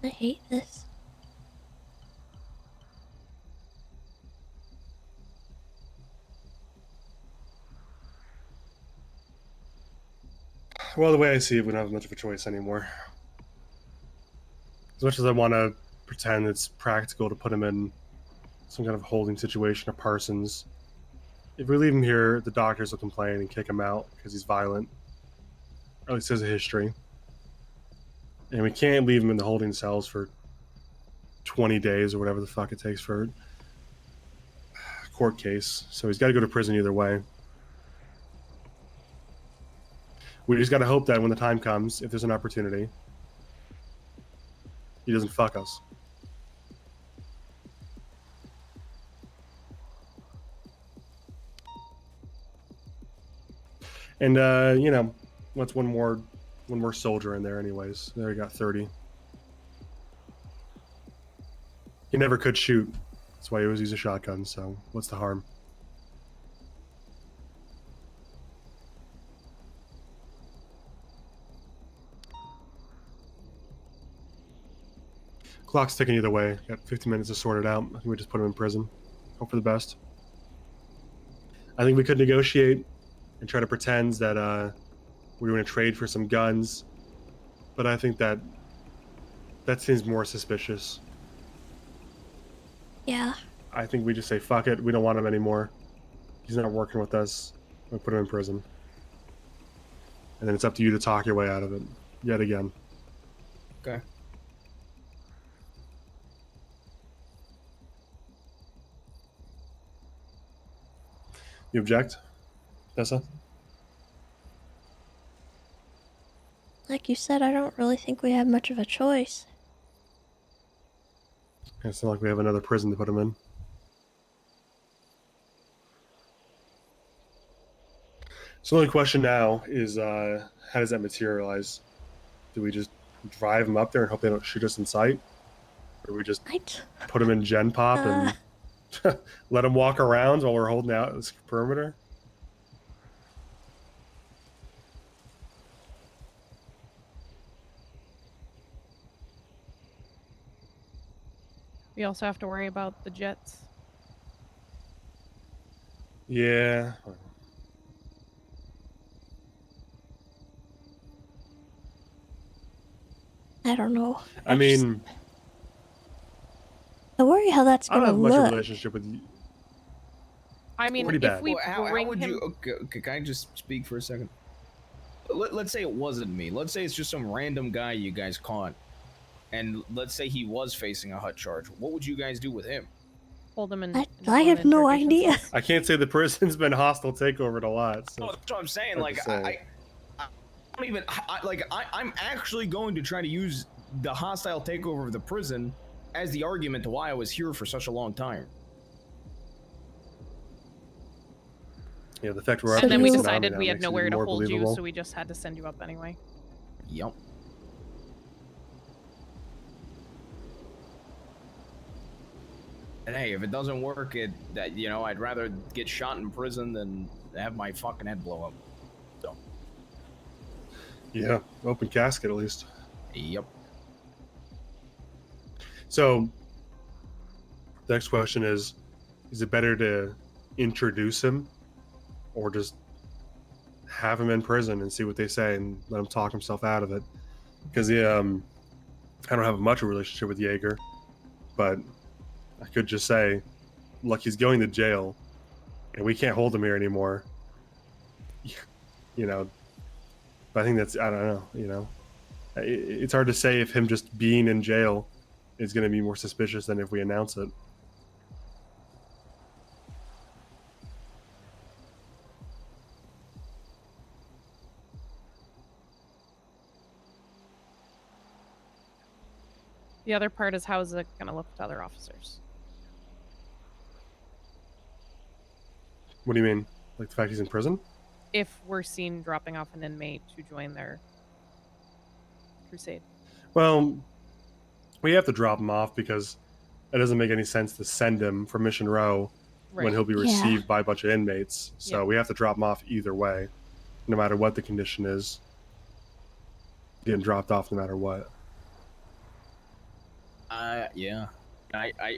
I hate this. Well, the way I see it, we don't have much of a choice anymore. As much as I want to pretend it's practical to put him in some kind of holding situation or Parsons, if we leave him here, the doctors will complain and kick him out because he's violent. Or at least has a history. And we can't leave him in the holding cells for 20 days or whatever the fuck it takes for a court case. So he's got to go to prison either way. We just got to hope that when the time comes, if there's an opportunity, he doesn't fuck us. And you know, what's one more soldier in there anyways. There you got 30. He never could shoot. That's why he always uses a shotgun, so what's the harm? Clock's ticking either way. Got 15 minutes to sort it out. I think we just put him in prison. Hope for the best. I think we could negotiate and try to pretend that we're going to trade for some guns, but I think that seems more suspicious. Yeah. I think we just say, fuck it, we don't want him anymore. He's not working with us. We'll put him in prison. And then it's up to you to talk your way out of it, yet again. Okay. You object, Tessa? Like you said, I don't really think we have much of a choice. It's not like we have another prison to put him in. So the only question now is, how does that materialize? Do we just drive him up there and hope they don't shoot us in sight? Or do we just put him in Gen Pop and let him walk around while we're holding out this perimeter? We also have to worry about the jets. Yeah. I don't know. I mean, I worry how that's I don't gonna have much of a look. relationship with you. I mean, pretty if bad. we Well, how bring would him, you? Okay, can I just speak for a second? Let's say it wasn't me. Let's say it's just some random guy you guys caught, and let's say he was facing a hut charge. What would you guys do with him? hold him in. I have no idea. I can't say the prison's been hostile takeover a lot. So That's what I'm saying. hard Like, to say. I don't even. I'm actually going to try to use the hostile takeover of the prison as the argument to why I was here for such a long time. Yeah, the fact we're up And then we against decided Konami we now had makes it nowhere even to more hold you, believable. so we just had to send you up anyway. Yep. And hey, if it doesn't work, I'd rather get shot in prison than have my fucking head blow up. So. Yeah, open casket at least. Yep. So, the next question is it better to introduce him or just have him in prison and see what they say and let him talk himself out of it? Because I don't have much of a relationship with Jaeger, but I could just say, look, he's going to jail and we can't hold him here anymore. But I think that's, I don't know, it's hard to say if him just being in jail is going to be more suspicious than if we announce it. The other part is how is it going to look to other officers? What do you mean? Like the fact he's in prison? If we're seen dropping off an inmate to join their crusade. Well, we have to drop him off because it doesn't make any sense to send him from Mission Row when Right. he'll be Yeah. received by a bunch of inmates. So Yeah. we have to drop him off either way, no matter what the condition is. Getting dropped off no matter what. Yeah.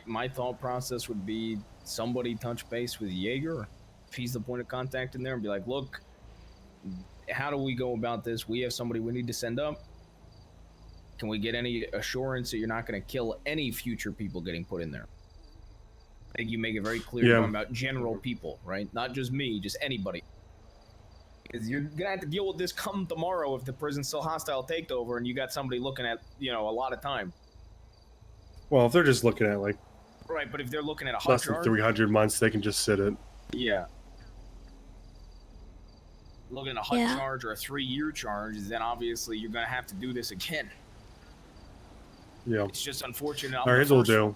My thought process would be somebody touch base with Jaeger, if he's the point of contact in there, and be like, look, how do we go about this? We have somebody we need to send up. Can we get any assurance that you're not going to kill any future people getting put in there? I think you make it very clear Yeah. you're talking about general people, right? Not just me, just anybody. Because you're going to have to deal with this come tomorrow if the prison's still hostile takeover and you got somebody looking at, a lot of time. Well, if they're just looking at like Right, but if they're looking at a hot less than charge, 300 months, they can just sit it. yeah. Looking at a hot Yeah. charge or a 3-year charge, then obviously you're going to have to do this again. Yeah. It's just unfortunate. All right, here's what we'll do.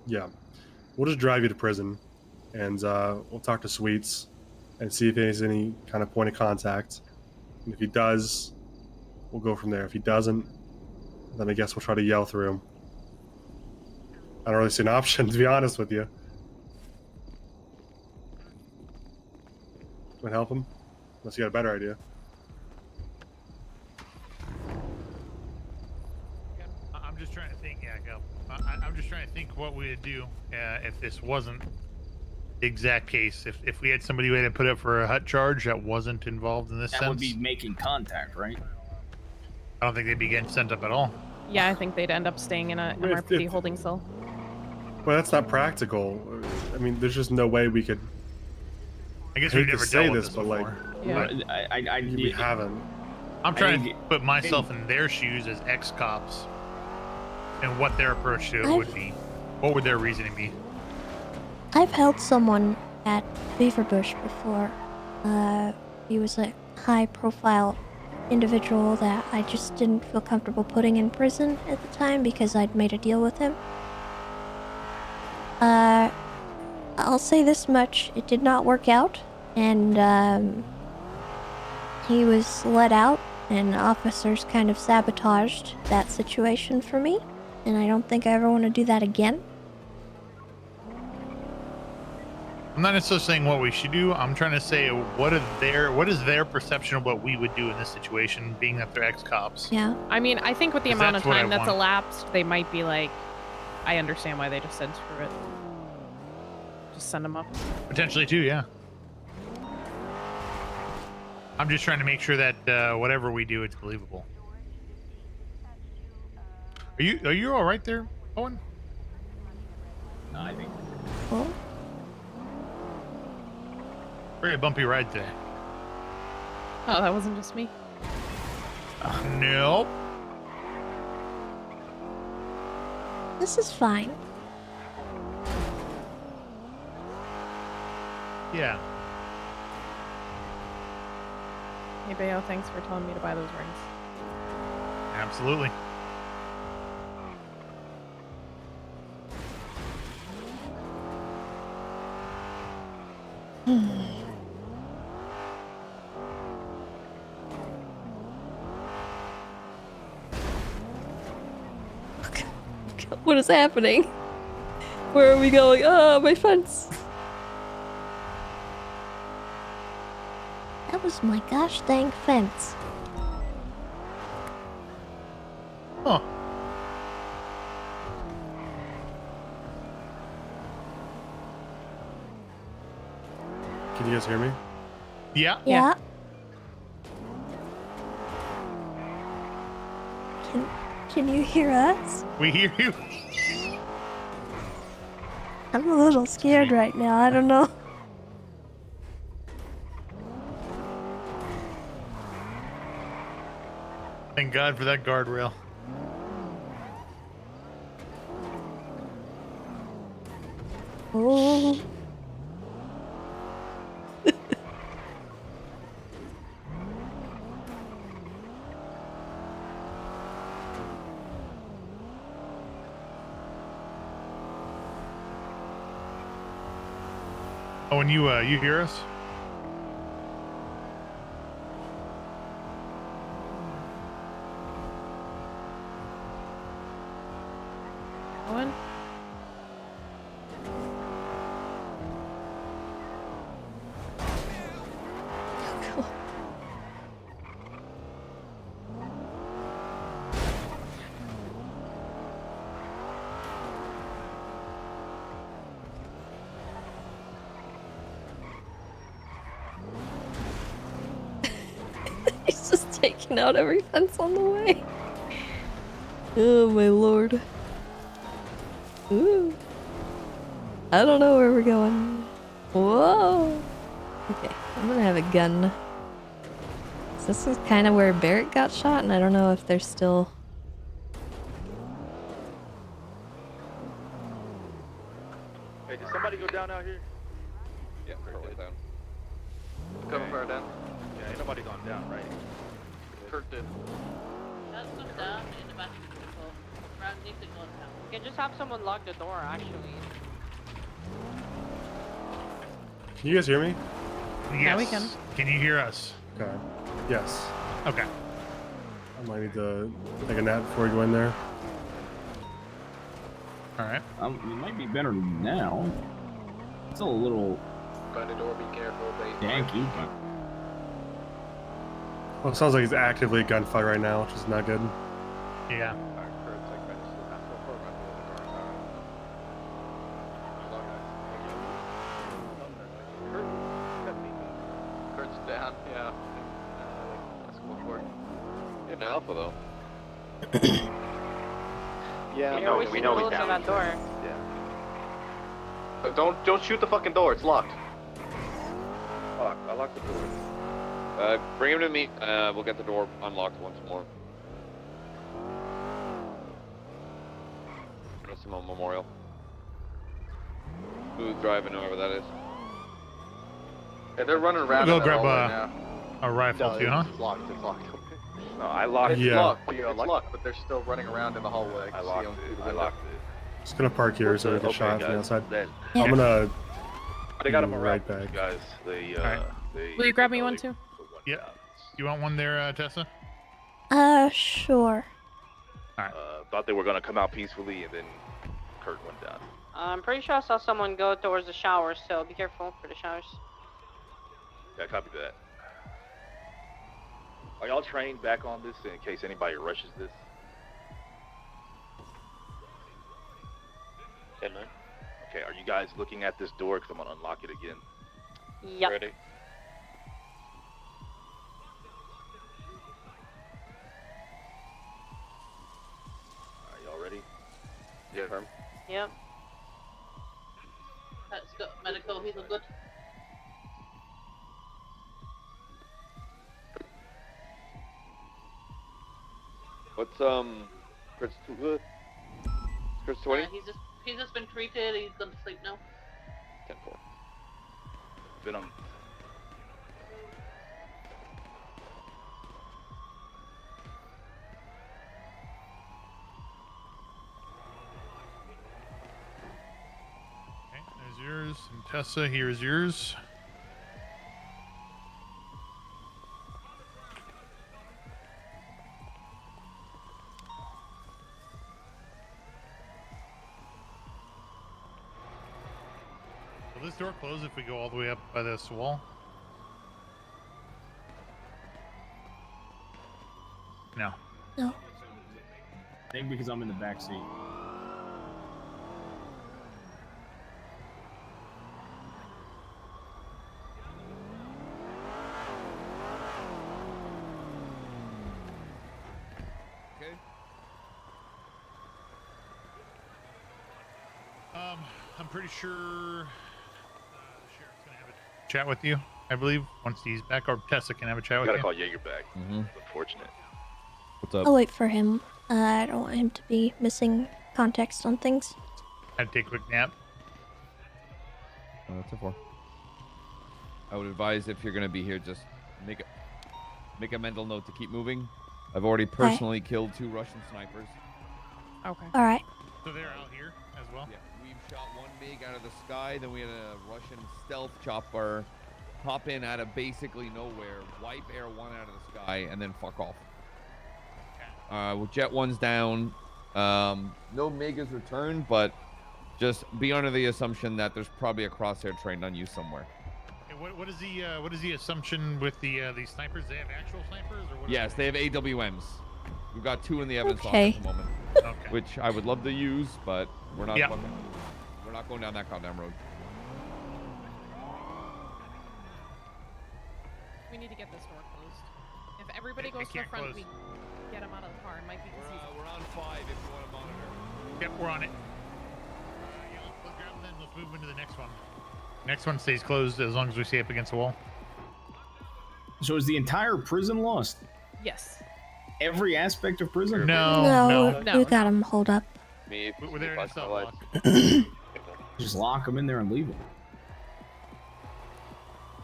Yeah. We'll just drive you to prison and we'll talk to Sweets and see if there's any kind of point of contact. And if he does, we'll go from there. If he doesn't, then I guess we'll try to yell through him. I don't really see an option, to be honest with you. Would help him? Unless you got a better idea. I'm just trying to think, yeah, go. I'm just trying to think what we would do if this wasn't the exact case. If we had somebody who had to put up for a hut charge that wasn't involved in this That sense. would be making contact, right? I don't think they'd be getting sent up at all. Yeah, I think they'd end up staying in a MRPD holding cell. Well, that's not practical. I mean, there's just no way we could. I guess hate we've to never say dealt with this, this but like, Yeah. we haven't. I'm trying to put myself in their shoes as ex-cops and what their approach to it would be. What would their reasoning be? I've held someone at Beaverbush before. He was a high-profile individual that I just didn't feel comfortable putting in prison at the time because I'd made a deal with him. I'll say this much, it did not work out, and he was let out, and officers kind of sabotaged that situation for me, and I don't think I ever want to do that again. I'm not necessarily saying what we should do. I'm trying to say what is their perception of what we would do in this situation, being that they're ex-cops. Yeah. I mean, I think with the 'Cause amount of that's what I time that's want. elapsed, they might be like, I understand why they just said screw it. Just send them up. Potentially too, yeah. I'm just trying to make sure that whatever we do, it's believable. Are you all right there, Owen? No, I think. Oh. Very bumpy ride today. Oh, that wasn't just me. Nope. This is fine. Yeah. Hey, Bayo, thanks for telling me to buy those rings. Absolutely. What is happening? Where are we going? Oh, my fence. That was my gosh dang fence. Huh. Can you guys hear me? Yeah. Yeah. Can you hear us? We hear you. I'm a little scared right now. I don't know. Thank God for that guardrail. Oh. Oh, and you hear us? Owen? He's just taking out every fence on the way. Oh my lord. Ooh. I don't know where we're going. Whoa. Okay, I'm gonna have a gun. So this is kind of where Barrett got shot, and I don't know if they're still. Hey, did somebody go down out here? Yeah, Kurt down. Coming far down? Yeah, ain't nobody gone down, right? Kurt did. You can just have someone lock the door, actually. Can you guys hear me? Yes. Yeah, we can. Can you hear us? Okay. Yes. Okay. I might need to take a nap before we go in there. All right. It might be better now. It's a little By the door, be careful, baby. danky, but Well, it sounds like he's actively a gunfight right now, which is not good. Yeah. Kurt's down, yeah. Let's go for it. Getting alpha though. Yeah, You're always we know close we to can. that door. Yeah. But don't shoot the fucking door. It's locked. Fuck! I locked the door. Bring him to me. We'll get the door unlocked once more. Simone Memorial. Smooth driving, whoever that is. Yeah, they're running around. Go in the grab hallway now. a rifle No, too, huh? It's locked. It's locked. No, I locked it. Yeah. It's locked. It's locked, but they're still running around in the hallway. I locked it. I locked it. Just gonna park here so we get Okay, shot from the guys, outside. then- I'm gonna. They got be them right around, back. guys. They, they. Will you grab me one too? Yeah. You want one there, Tessa? Sure. Thought they were gonna come out peacefully, and then Kurt went down. I'm pretty sure I saw someone go towards the showers, so be careful for the showers. Yeah, copy that. Are y'all trained back on this in case anybody rushes this? Yeah, man. Okay, are you guys looking at this door? Because I'm gonna unlock it again. Yep. Ready? Are y'all ready? Yeah. Firm. Yep. Let's go. Medical, he's good. What's Chris? Chris 20? He's just been treated. He's gonna sleep now. 10-4. Been on. Okay, there's yours. And Tessa, here's yours. Will this door close if we go all the way up by this wall? No. No. I think because I'm in the back seat. I'm pretty sure the sheriff's gonna have a chat with you, I believe, once he's back, or Tessa can have a chat We with gotta you. call Jaeger back. It's unfortunate. What's I'll wait for him. I don't want him to be missing context on things. I'd take a quick nap. 10-4. I would advise if you're gonna be here, just make a mental note to keep moving. I've already personally killed 2 Russian snipers. Okay. All right. So they're out here as well? Yeah, we've shot one MiG out of the sky, then we had a Russian stealth chopper pop in out of basically nowhere, wipe Air 1 out of the sky, and then fuck off. With Jet 1's down. No MiG is returned, but just be under the assumption that there's probably a crosshair trained on you somewhere. Hey, what is the assumption with these snipers? They have actual snipers, or what? Yes, they have AWMs. We've got 2 in the evidence locker Okay. at the moment, Okay. which I would love to use, but we're not. Yeah. We're not going down that goddamn road. We need to get this door closed. If everybody It goes to the can't front, close. we get him out of the car. It might be because he's... We're on 5 if you want to monitor. Yep, we're on it. Yeah, let's grab them then. Let's move into the next one. Next one stays closed as long as we stay up against the wall. So is the entire prison lost? Yes. Every aspect of prison? No, we got him hold up. We're there in a cell block. Just lock them in there and leave them.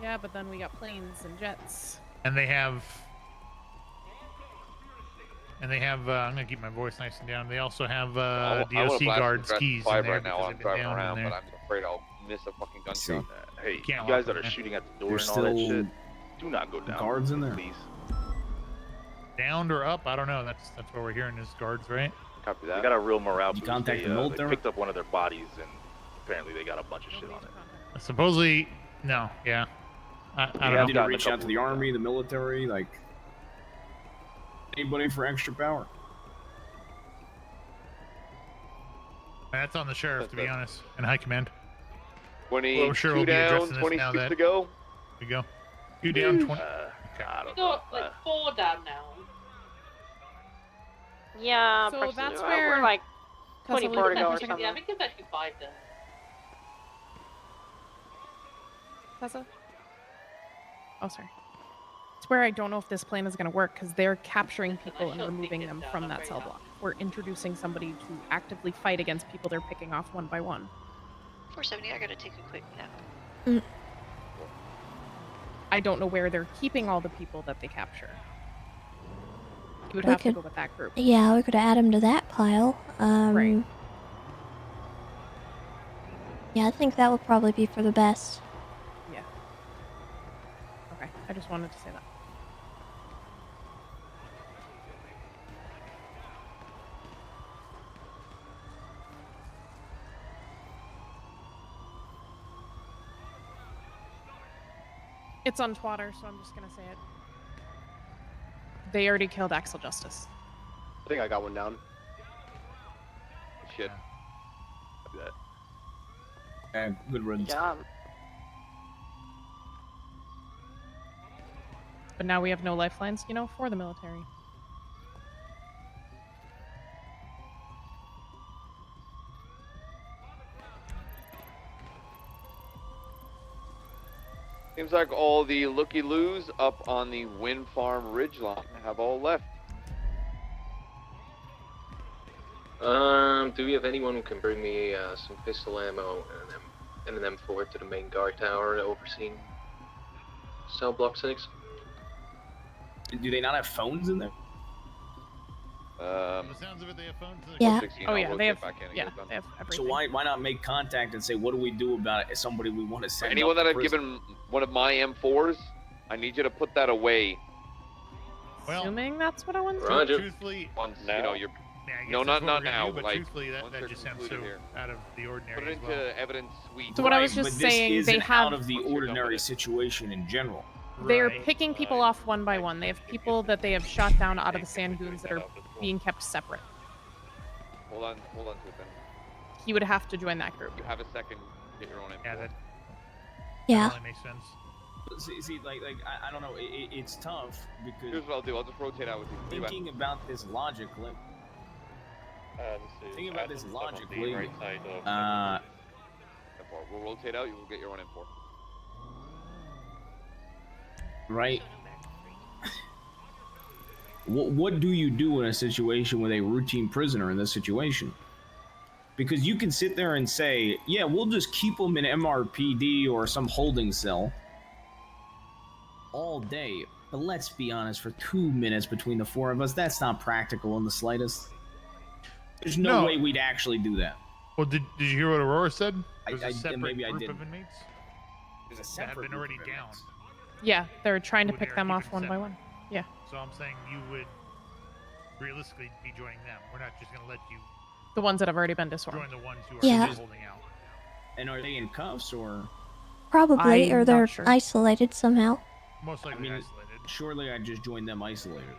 Yeah, but then we got planes and jets. And they have. I'm gonna keep my voice nice and down. They also have I wanna DOC blast guards the keys in five there right now because while they've I'm been driving down in around, there. but I'm afraid I'll miss a fucking gunshot. Hey, you can't guys lock that are them, shooting at the door There's and all that still shit, do not go down. guards in there? Please. Downed or up? I don't know. That's what we're hearing is guards, right? Copy that. We got a real morale Did you boost. contact They, the they military? picked up one of their bodies, and apparently they got a bunch of shit on it. Supposedly, no. Yeah. I You don't have know. to reach out to the army, the military, like anybody for extra power. That's on the sheriff, to be honest, and high command. 22 I'm sure we'll be down, addressing this 26 now that to go. We go. 2 down, 20. I We got like 4 down now. Yeah, So personally, that's we're where like Tessa, 24 to leave go or that for a something. second. Yeah, we can actually 5 down. Tessa? Oh, sorry. It's where I don't know if this plan is going to work because they're capturing people and removing them from that cell block. We're introducing somebody to actively fight against people they're picking off one by one. 470, I gotta take a quick nap. I don't know where they're keeping all the people that they capture. You would We have to could- go with that group. Yeah, we could add him to that pile. Right. Yeah, I think that would probably be for the best. Yeah. Okay, I just wanted to say that. It's on Twitter, so I'm just gonna say it. They already killed Axel Justice. I think I got one down. Shit. Copy that. Good riddance. Job. But now we have no lifelines, you know, for the military. Seems like all the looky-loos up on the wind farm ridgeline have all left. Do we have anyone who can bring me some pistol ammo and an M4 to the main guard tower overseeing cell block 6? Do they not have phones in there? The sounds of it, they have phones. Yeah. Oh yeah, they have. Yeah, they have everything. So why not make contact and say, what do we do about it? As somebody we want to For send. anyone up that to I've prison? given one of my M4s, I need you to put that away. Assuming that's what I want to do. Roger. Truthfully, Once now? you know you're. Yeah, I guess No, that's not what we're gonna now. do, but like truthfully, once that they're just sounds concluded so here. out of the ordinary. Put it as into well. evidence suite. So what I was Right, just but this saying, isn't they have. out of the ordinary situation in general. They're Right. picking people off one by one. They have people that they have shot down out of the sand dunes that are being kept separate. Hold on to it then. He would have to join that group. You have a second. Get your own M4. Yeah, that Yeah. only makes sense. See, I don't know. It's tough because Here's what I'll do. I'll just rotate out with you. You thinking about this logically. Thinking about this logically. M4. We'll rotate out. You will get your own M4. Right. What do you do in a situation with a routine prisoner in this situation? Because you can sit there and say, yeah, we'll just keep them in MRPD or some holding cell all day. But let's be honest, for 2 minutes between the four of us, that's not practical in the slightest. There's no way we'd actually do that. Well, did you hear what Aurora said? There's I- a separate maybe I group didn't. of inmates There's a that separate have been group already of down. inmates. Yeah, they're trying to Who pick they're them off keeping one by separate. one. Yeah. So I'm saying you would realistically be joining them. We're not just going to let you The ones that have already been disarmed. join the ones who are Yeah. still holding out. And are they in cuffs or? Probably, or I'm they're not sure. isolated somehow. Most likely I mean, isolated. Surely I just join them isolated.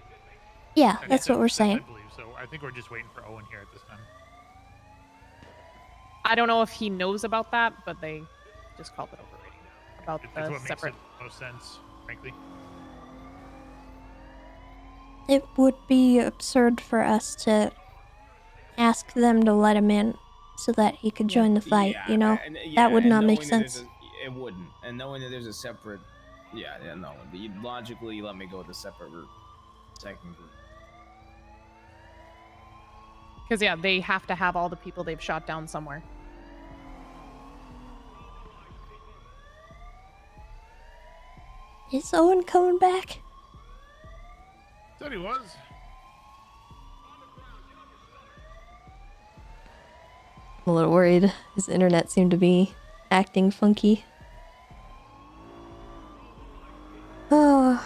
Yeah, Okay, that's what we're I saying. believe so. I think we're just waiting for Owen here at this time. I don't know if he knows about that, but they just called it over radio about It's the what separate. makes the most sense, frankly. It would be absurd for us to ask them to let him in so that he could join the fight, you know? That would not make sense. It wouldn't. And knowing that there's a separate, no. Logically, you let me go with a separate group, second group. Because yeah, they have to have all the people they've shot down somewhere. Is Owen coming back? Thought he was. I'm a little worried. His internet seemed to be acting funky. Oh.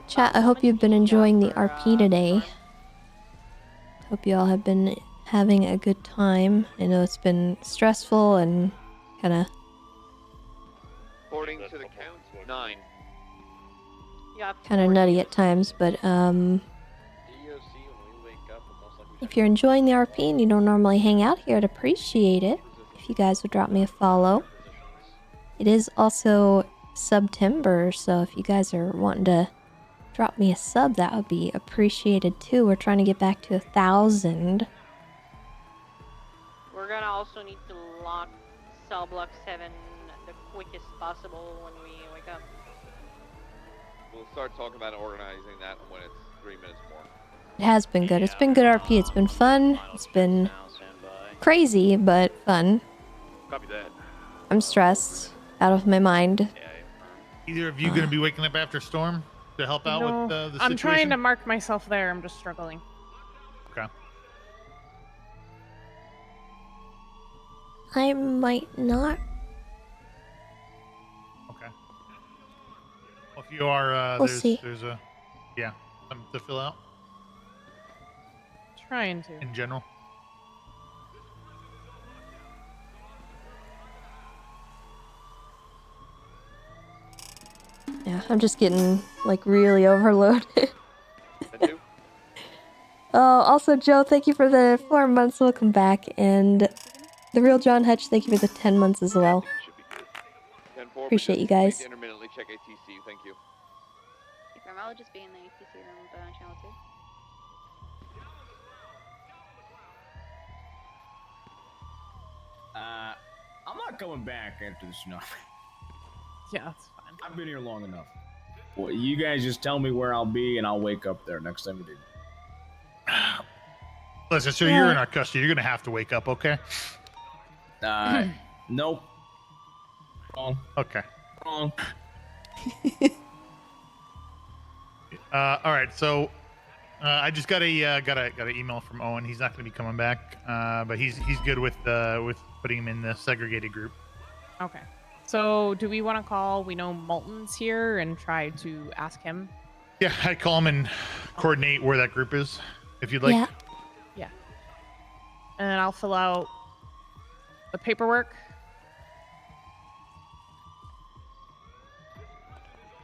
Chat, I hope you've been enjoying the RP today. Hope you all have been having a good time. I know it's been stressful and kind of According to the count, 9. nutty at times, but if you're enjoying the RP and you don't normally hang out here, I'd appreciate it if you guys would drop me a follow. It is also September, so if you guys are wanting to drop me a sub, that would be appreciated too. We're trying to get back to 1,000. We're gonna also need to lock cell block 7 the quickest possible when we wake up. We'll start talking about organizing that when it's 3 minutes more. It has been good. It's been good RP. It's been fun. It's been crazy, but fun. Copy that. I'm stressed out of my mind. Either of you going to be waking up after storm to help out with the situation? I'm trying to mark myself there. I'm just struggling. Okay. I might not. Okay. Well, if you are, We'll see. there's a, yeah, something to fill out Trying to. in general. Yeah, I'm just getting like really overloaded. Oh, also Joe, thank you for the 4 months. Welcome back, and the real John Hutch, thank you for the 10 months as well. 10-4, Appreciate you but guys. just intermittently check ATC. Thank you. I'll just be in the ATC room with channel 2. I'm not coming back after the snow. Yeah, that's fine. I've been here long enough. Well, you guys just tell me where I'll be, and I'll wake up there next time we do. Listen, so you're in our custody. You're going to have to wake up, okay? Nope. Wrong. Okay. Wrong. All right, so I just got a email from Owen. He's not going to be coming back, but he's good with putting him in the segregated group. Okay. So, do we want to call? We know Molten's here and try to ask him. Yeah, I'd call him and coordinate where that group is, if you'd like. Yeah. Yeah. And I'll fill out the paperwork.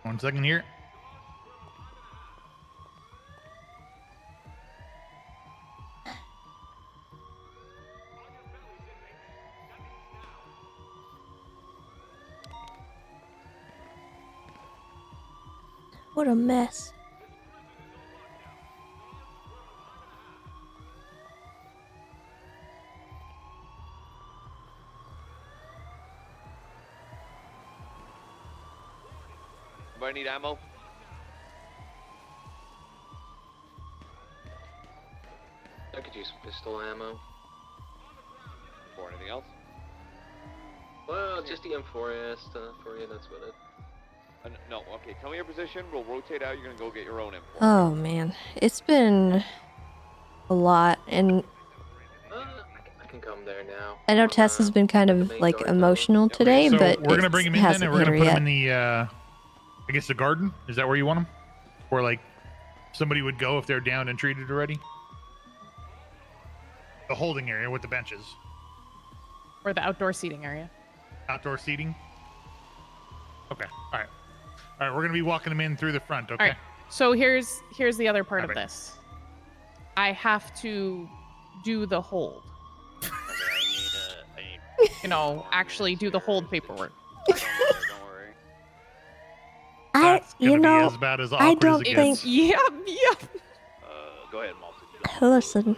1 second here. What a mess. Anybody need ammo? I could use some pistol ammo. Or anything else? Well, just the M4 I asked for you, that's about it. No, okay, tell me your position. We'll rotate out. You're gonna go get your own M4. Oh man, it's been a lot, and I can come there now. I know Tessa's been kind of like emotional today, So but we're gonna bring him it in then, hasn't and we're hit gonna her put yet. him in the, I guess the garden. Is that where you want him? Or like somebody would go if they're down and treated already? The holding area with the benches. Or the outdoor seating area. Outdoor seating? Okay, all right. All right, we're going to be walking him in through the front, okay? All right. So here's the other part All of right. this. I have to do the hold. You know, actually do the hold paperwork. That's you gonna know, be as bad as I awkward don't as it think. gets. Yep. Go ahead, Malton. Listen,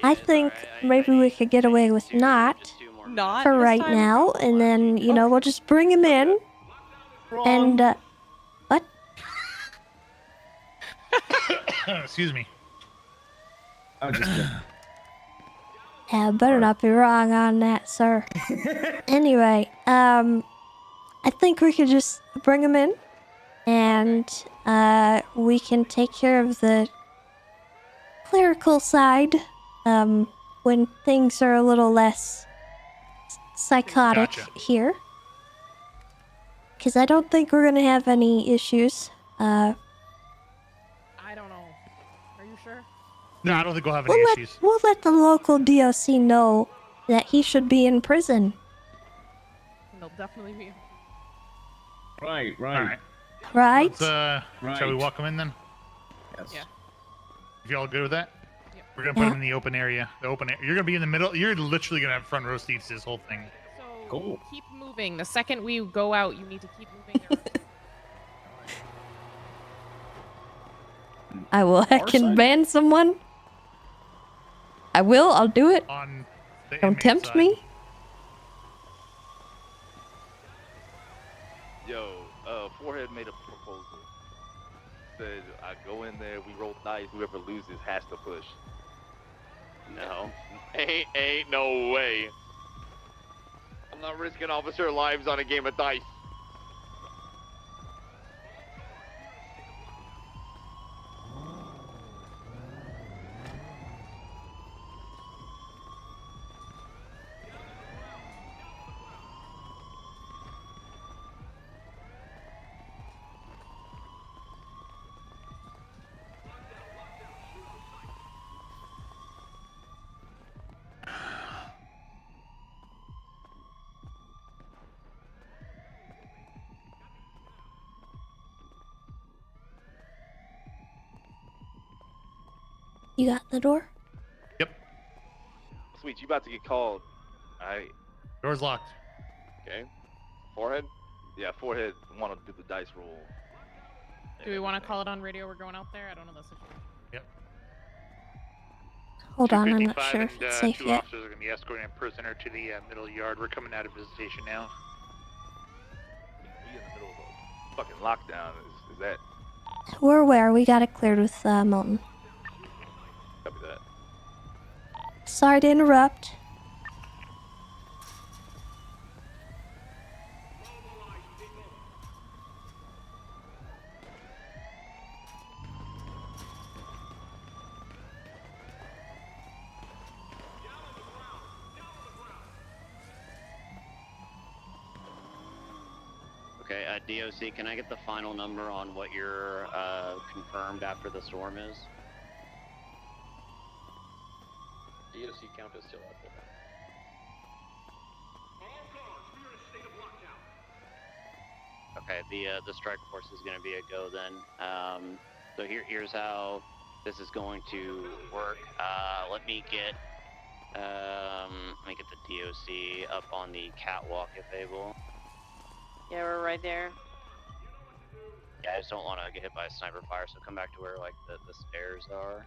I think maybe we could get away with not Not for this right time? now, and then we'll just bring him in. And what? Excuse me. I'm just kidding. Yeah, better not be wrong on that, sir. Anyway, I think we could just bring him in, and we can take care of the clerical side when things are a little less psychotic here. Because I don't think we're gonna have any issues. I don't know. Are you sure? No, I don't think we'll have any issues. We'll let the local DOC know that he should be in prison. They'll definitely be. Right. All right. Right? Shall we walk him in then? Yes. Yeah. If y'all good with that? We're gonna put him in the open area. You're gonna be in the middle. You're literally gonna have front row seats to this whole thing. So Cool. keep moving. The second we go out, you need to keep moving. I will heckin' side? ban someone. I will. I'll do it. On the Don't inmate tempt side. me. Yo, Forehead made a proposal. Said I go in there, we roll dice, whoever loses has to push. No. Ain't no way. I'm not risking officer lives on a game of dice. You got the door? Sweet, you about to get called. Alright. Door's locked. Okay. Forehead? Yeah, Forehead want to do the dice roll. Do we want to call it on radio? We're going out there. I don't know the situation. Yep. Hold on, I'm not 255 sure if and, it's safe two yet. officers are going to be escorting a prisoner to the middle yard. We're coming out of visitation now. We in the middle of a fucking lockdown. Is that? We're aware. We got it cleared with Milton. Copy that. Sorry to interrupt. Okay, DOC, can I get the final number on what you're confirmed after the storm is? DOC count is still up there. Okay, the strike force is going to be a go then. So here's how this is going to work. Let me get the DOC up on the catwalk if able. Yeah, we're right there. Yeah, I just don't want to get hit by a sniper fire, so come back to where like the stairs are.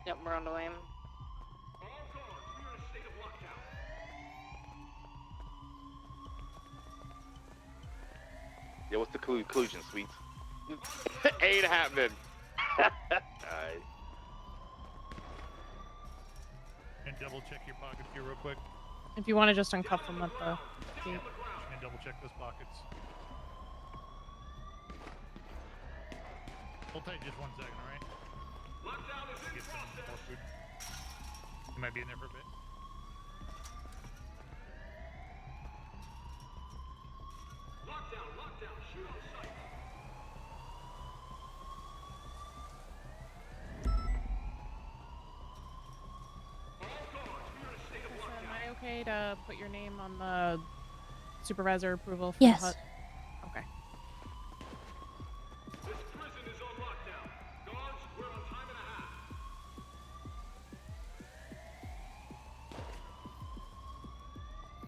Yep, we're on the way. Yeah, what's the conclusion, Sweets? Ain't happening. Alright. And double check your pockets here real quick. If you want to just uncuff them at the gate. And double check those pockets. Hold tight just 1 second, alright? Get some more food. You might be in there for a bit. Lockdown, shoot on sight. Am I okay to put your name on the supervisor approval for Yes. the hut? Okay. This prison is on lockdown. Guards, we're on time and a half.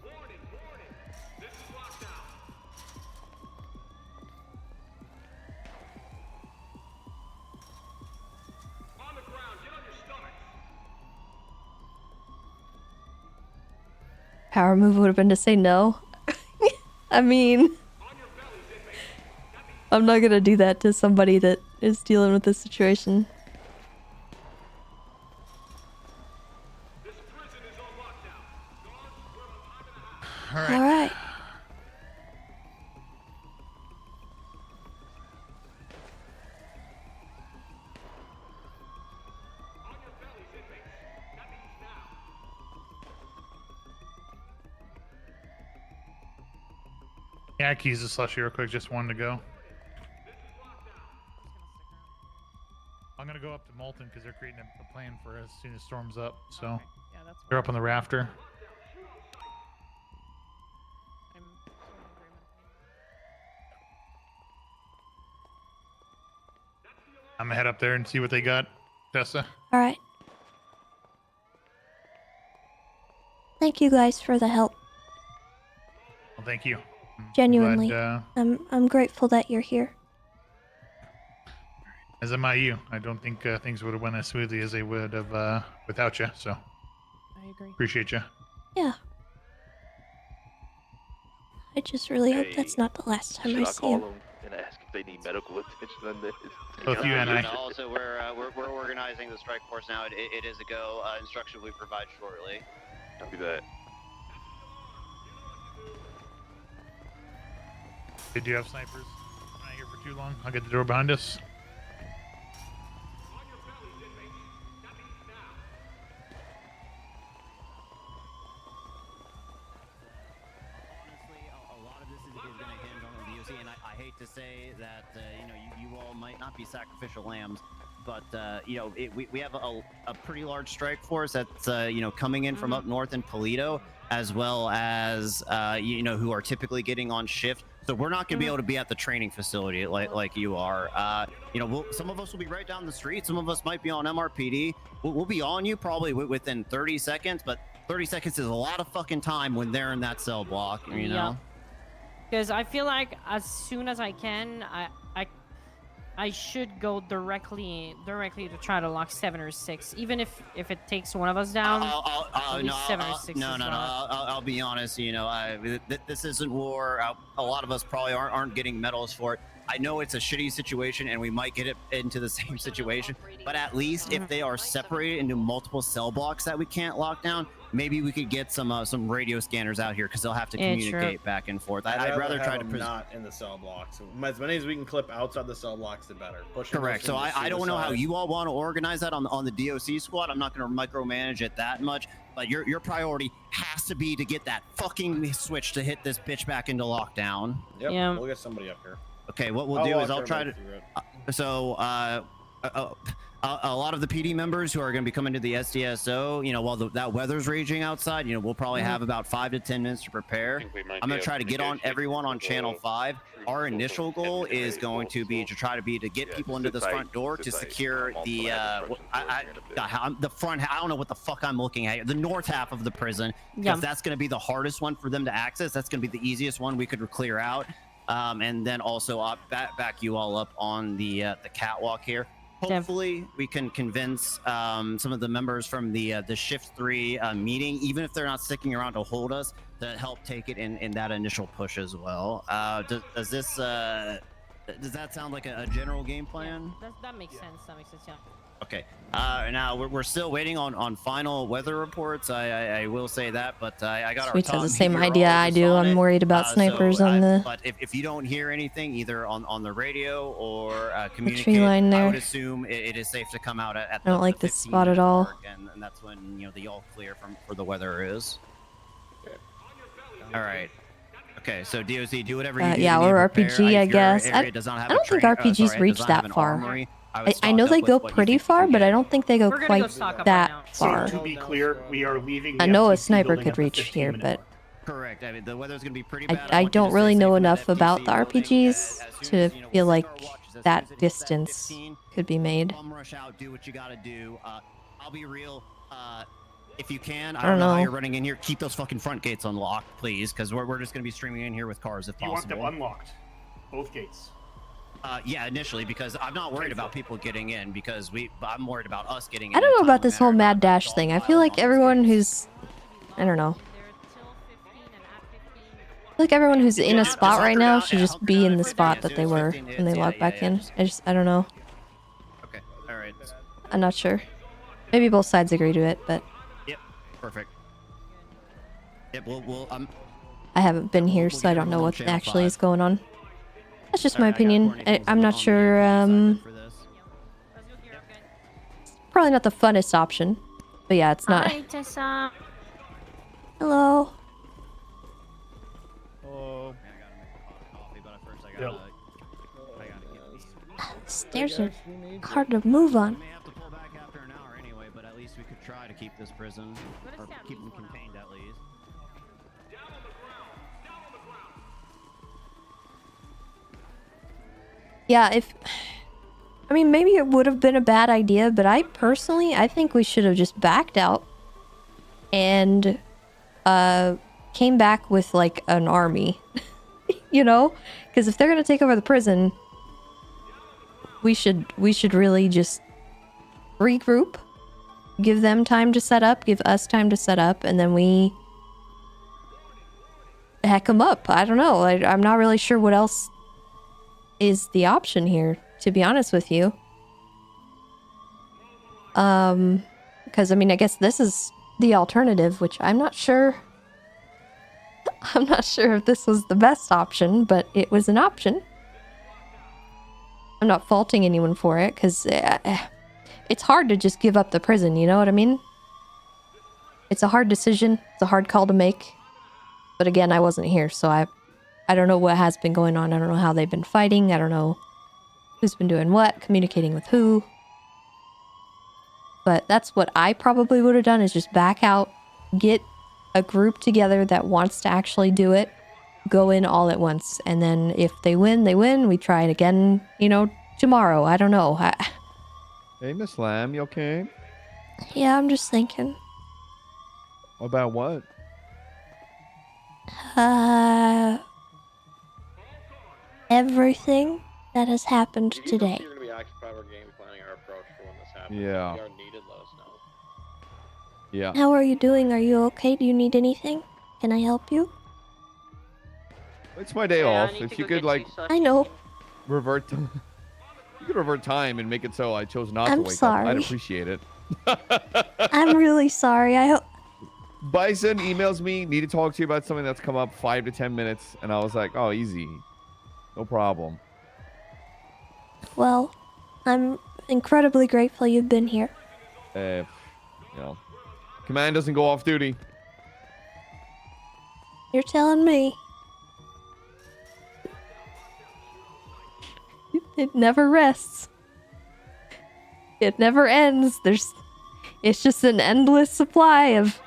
Warning. This is lockdown. On the ground, get on your stomachs. Power move would have been to say no. I mean, I'm not gonna do that to somebody that is dealing with this situation. All right. Yeah, keys to slushy real quick. Just one to go. I'm gonna go up to Molt. nothing because they're creating a plan for as soon as storm's up. So Okay. Yeah, that's they're up on the rafter. I'm so in agreement. I'm gonna head up there and see what they got, Tessa. All right. Thank you guys for the help. Well, thank you. Genuinely, Glad, I'm grateful that you're here. as am I you. I don't think things would have went as smoothly as they would have without you. So I agree. appreciate you. Yeah. I just really hope that's not the last time I see him. them and ask if they need medical attention on this? Both you and I. Also, we're organizing the strike force now. It is a go. Instruction we provide shortly. Copy that. They do have snipers. I'm not here for too long. I'll get the door behind us. A lot of this is going to hinge on the DOC, and I hate to say that you all might not be sacrificial lambs, but we have a pretty large strike force that's coming in from up north in Toledo, as well as who are typically getting on shift. So we're not going to be able to be at the training facility like you are. Some of us will be right down the street. Some of us might be on MRPD. We'll be on you probably within 30 seconds, but 30 seconds is a lot of fucking time when they're in that cell block, you know? Because I feel like as soon as I can, I should go directly to try to lock 7 or 6, even if it takes one of us down. No, 7 or 6. I'll be honest. This isn't war. A lot of us probably aren't getting medals for it. I know it's a shitty situation, and we might get it into the same situation. But at least if they are separated into multiple cell blocks that we can't lock down, maybe we could get some radio scanners out here because they'll have to communicate back and forth. I'd rather try to not in the cell blocks. As many as we can clip outside the cell blocks, the better. Correct. So I don't know how you all want to organize that on the DOC squad. I'm not going to micromanage it that much. But your priority has to be to get that fucking switch to hit this bitch back into lockdown. Yep. Yeah. We'll get somebody up here. Okay, what we'll do is I'll try to. A lot of the PD members who are going to be coming to the SDSO, while that weather's raging outside, we'll probably have about 5 to 10 minutes to prepare. I'm going to try to get on everyone on channel 5. Our initial goal is going to be to get people into this front door to secure the the front. I don't know what the fuck I'm looking at. The north half of the prison, because that's going to be the hardest one for them to access. That's going to be the easiest one we could clear out. And then also back you all up on the catwalk here. Hopefully we can convince some of the members from the Shift 3 meeting, even if they're not sticking around to hold us, to help take it in that initial push as well. Does that sound like a general game plan? Yeah, that makes sense. That makes sense. Yeah. Okay. Now we're still waiting on final weather reports. I will say that, but I got Sweets our has top the same meteorologist idea I do. on I'm it. worried about snipers on the But if you don't hear anything either on the radio or communicate, tree line I there. would assume it is safe to come out at I don't like this spot at all. and that's when the all clear for the weather is. All right. Okay, so DOC, do whatever you do. yeah, to or prepare. RPG, I If your guess. area does not have I a don't think train- RPGs sorry, reach does not have that an far. armory, I would I stock know up they with go what you pretty think you far, can but get. I don't think they go We're gonna go quite stock up that right now. far. To be clear, we are leaving. I the know a FTC sniper building could at the reach here, 15-minute but mark. Correct. I mean, the weather's going to be pretty I bad. I want you don't to really stay know safe in enough that about FTC the building. RPGs As soon to as, feel we'll like stick our watches. As soon as that it hits distance 15, could be made. bum rush out, do what you got to do. I'll be real. If you can, I I don't don't know how know. you're running in here. Keep those fucking front gates unlocked, please, because we're just going to be streaming in here with cars if You want possible. them unlocked, both gates. Yeah, initially, because I'm not worried about people getting in, because I'm worried about us getting in. I don't know in about time, this whole no matter mad dash thing. I feel like everyone who's, I don't know. I feel like everyone who's in a spot right now should just be in the spot that they were when they logged back in. I don't know. Okay, all right. I'm not sure. Maybe both sides agree to it, but Yep, perfect. Yep, I haven't been here, so I don't know what actually is going on. That's just my opinion. I'm not sure. Probably not the funnest option, but yeah, it's not. Hi, Tessa. Hello. Oh. Stairs are hard to move on. keep this prison, or keep them contained at least. Yeah, I mean, maybe it would have been a bad idea, but I think we should have just backed out and came back with like an army. You know? Because if they're gonna take over the prison, we should really just regroup, give them time to set up, give us time to set up, and then we heck them up. I don't know. I'm not really sure what else is the option here, to be honest with you. Because I mean, I guess this is the alternative, which I'm not sure. I'm not sure if this was the best option, but it was an option. I'm not faulting anyone for it, because it's hard to just give up the prison, you know what I mean? It's a hard decision. It's a hard call to make. But again, I wasn't here, so I don't know what has been going on. I don't know how they've been fighting. I don't know who's been doing what, communicating with who. But that's what I probably would have done, is just back out, get a group together that wants to actually do it, go in all at once, and then if they win, they win. We try it again, you know, tomorrow. I don't know. Hey, Miss Lamb, you okay? Yeah, I'm just thinking. About what? Everything that has happened today. You're gonna be occupied with game planning our approach for when this happens. Yeah. If you are needed, let us know. Yeah. How are you doing? Are you okay? Do you need anything? Can I help you? It's my day off. If you could, like, I know. revert to... You could revert time and make it so I chose not to I'm wake up. sorry. I'd appreciate it. I'm really sorry. I hope. Bison emails me, need to talk to you about something that's come up 5 to 10 minutes. And I was like, oh, easy. No problem. Well, I'm incredibly grateful you've been here. You know, command doesn't go off duty. You're telling me. It never rests. It never ends. It's just an endless supply of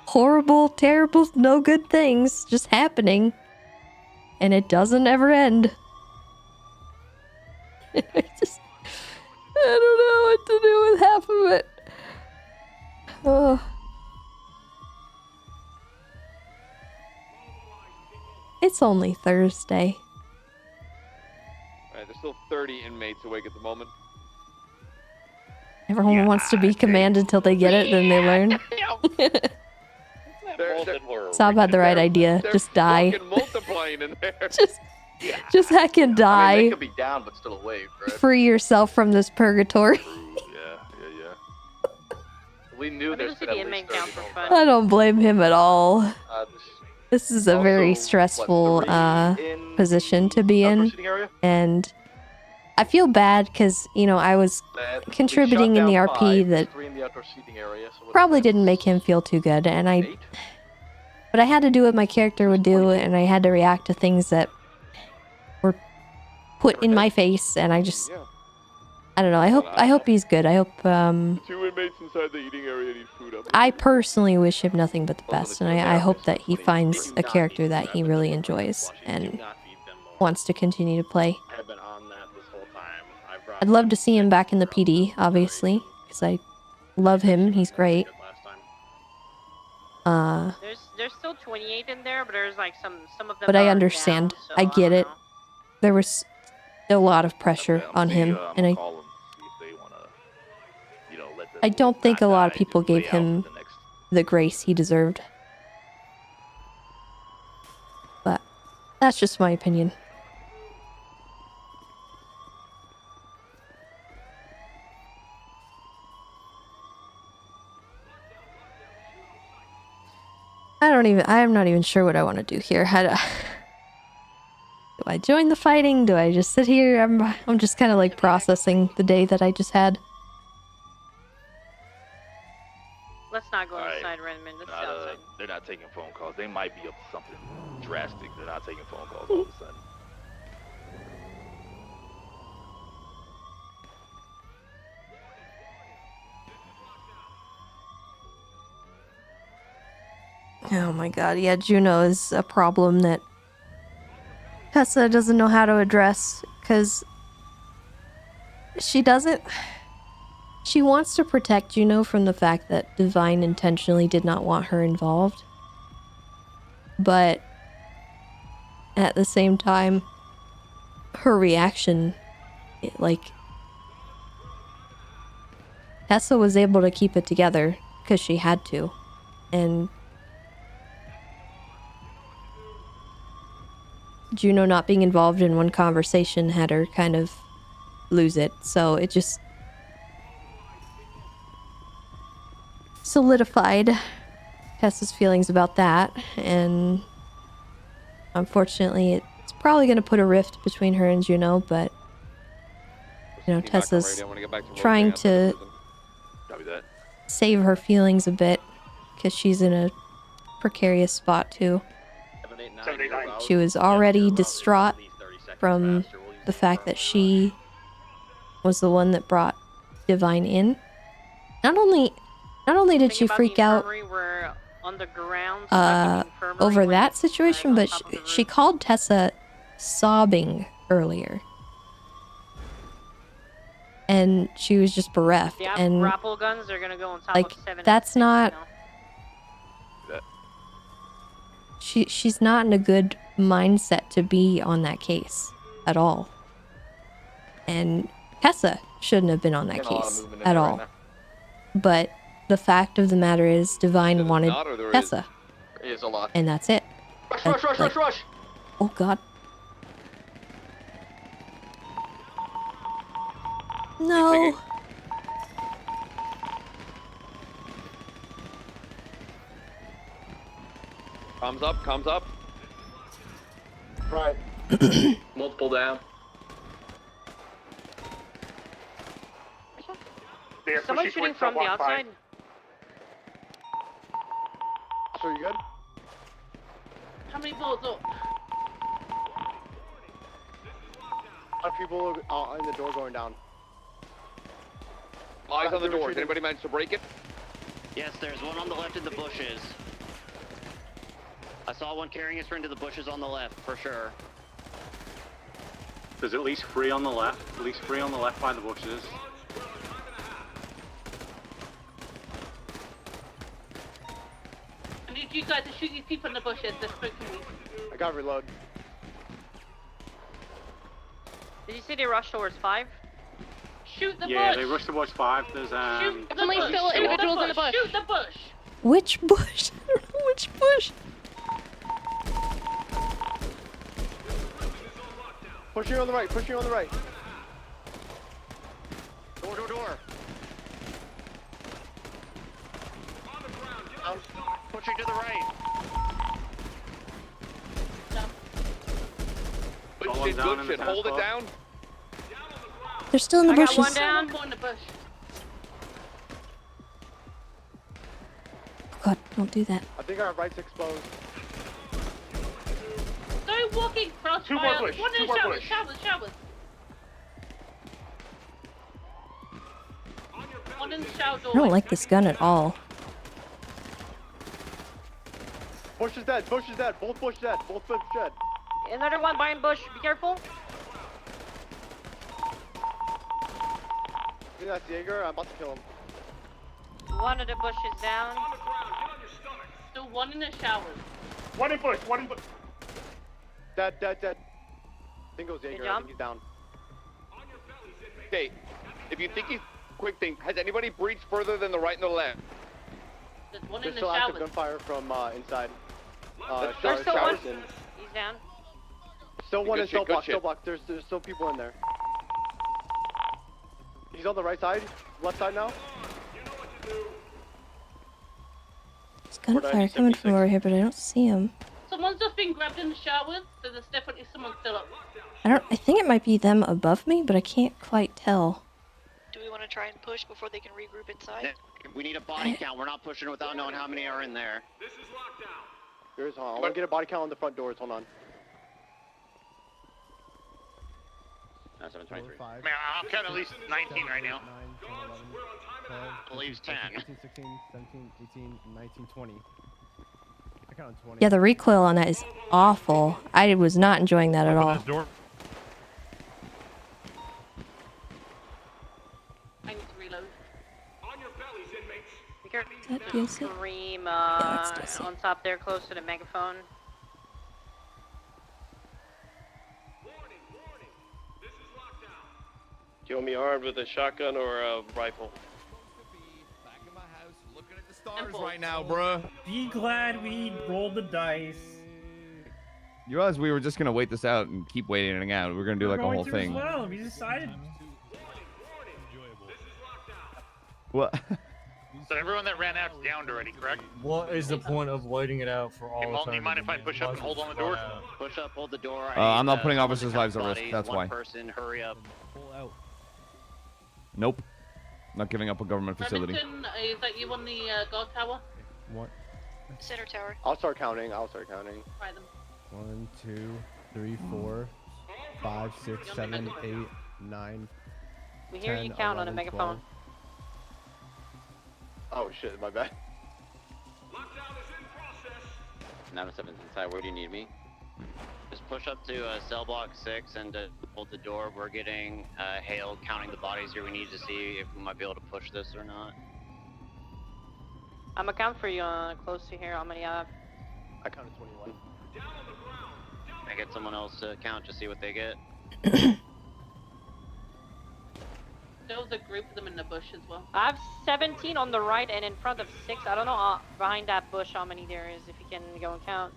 horrible, terrible, no good things just happening. And it doesn't ever end. I don't know what to do with half of it. Oh. It's only Thursday. Alright, there's still 30 inmates awake at the moment. Everyone wants to be commanded till they get it, then they learn. It's not about the right idea. Just die. Multiplying in there. Just heckin' die. I mean, they could be down but still awake, right? Free yourself from this purgatory. Yeah. We knew there's been at least 30 I don't blame him at all. This is a very Also, stressful position to be in, and I feel bad because, you know, I was contributing in the RP that probably didn't make him feel too good, and but I had to do what my character would do, and I had to react to things that were put in my face, and I don't know. I hope he's good. I hope 2 inmates inside the eating area need food up. I personally wish him nothing but the best, and I hope that he finds a character that he really enjoys and wants to continue to play. I'd love to see him back in the PD, obviously, because I love him. He's great. There's still 28 in there, but there's like some of them. But I understand. Down, so I get it. There was a lot of pressure on him, and I don't think a lot of people gave him the grace he deserved. But that's just my opinion. I'm not even sure what I want to do here. Do I join the fighting? Do I just sit here? I'm just kind of like processing the day that I just had. Let's not go inside, Redmond. This is outside. They're not taking phone calls. They might be up to something drastic. They're not taking phone calls all of a sudden. Oh my god, yeah, Juno is a problem that Tessa doesn't know how to address, because she doesn't... She wants to protect Juno from the fact that Divine intentionally did not want her involved. But at the same time, her reaction, like... Tessa was able to keep it together because she had to. And Juno not being involved in one conversation had her kind of lose it. So it just solidified Tessa's feelings about that. And unfortunately, it's probably going to put a rift between her and Juno. But, you know, Tessa's trying to save her feelings a bit because she's in a precarious spot too. She was already distraught from the fact that she was the one that brought Divine in. Not only did she freak out over that situation, but she called Tessa sobbing earlier. And she was just bereft. Yeah, and grapple guns are gonna go on top like of 7 that's and 6 not now. she's not in a good mindset to be on that case at all. And Tessa shouldn't have been on that case at all. But the fact of the matter is Divine wanted Tessa. There is a lot. And that's it. Rush! Oh god. No. Comms up. Right. Multiple down. Someone shooting from the outside. So you good? How many bullets? Oh. 5 people in the door going down. Eyes on the doors. Anybody manage to break it? Yes, there's one on the left in the bushes. I saw one carrying his friend to the bushes on the left, for sure. There's at least 3 on the left. At least 3 on the left by the bushes. I need you guys to shoot these people in the bushes. They're spoken me. I got reload. Did you say they rushed towards 5? Shoot the Yeah, bush! they rushed towards 5. There's Shoot the bush! Still individuals in the bush! Shoot the bush! Which bush? I don't know which bush. Pushing on the right. Door. Pushing to the right. Good shit. Hold it down. They're still in the bushes. I got one down. Go in the bush. Oh god, don't do that. I think our right's exposed. Go walking, crossfire. One in the showers. One in the shower door. I don't like this gun at all. Bush is dead. Both bush dead. Another one behind bush. Be careful. I think that's Jaeger. I'm about to kill him. One of the bushes down. Still one in the shower. One in bush. Dead. Dingo's Jaeger. I think he's down. Okay, if you think he's... Quick thing, has anybody breached further than the right and the left? There's one There's in the still shower. active gunfire from inside. There's still one. Showers in. He's down. Still one in Good cell shit, block. There's still people in there. He's on the right side, left side now. There's gunfire coming from over here, but I don't see him. Someone's just been grabbed in the shower, so there's definitely someone still up. I think it might be them above me, but I can't quite tell. Do we want to try and push before they can regroup inside? We need a body count. We're not pushing without knowing how many are in there. There's I want to get a body count on the front doors. Hold on. 723. Man, I'll count at least 19 right now. 12, believes 10. 15, 16, 17, 18, 19, 20. count 20. Yeah, the recoil on that is awful. I was not enjoying that at all. I need to reload. That DOC? Scream Yeah, that's DOC. on top there, close to the megaphone. Do you want me armed with a shotgun or a rifle? Stars right now, bruh. Be glad we rolled the dice. You realize we were just gonna wait this out and keep waiting it out. We're gonna do like a whole thing. As well. We decided. What? So everyone that ran out's downed already, correct? What is the point of waiting it out for all Do you mind if I push up and hold on the door? Push up, hold the door. I'm not putting officers' lives at risk. That's one why. person, hurry up. Pull out. Nope. Not giving up a government facility. Remington, is that you on the guard tower? What? Center tower. I'll start counting. I'll start counting. Try them. 1, 2, 3, 4, 5, 6, 7, 8, 9. We hear 10, you count 11, on a megaphone. 12. Oh shit, my bad. 907's inside. Where do you need me? Just push up to cell block 6 and hold the door. We're getting hailed, counting the bodies here. We need to see if we might be able to push this or not. I'm gonna count for you close to here. How many I have? I counted 21. I get someone else to count to see what they get. There was a group of them in the bush as well. I have 17 on the right and in front of 6. I don't know behind that bush how many there is. If you can go and count.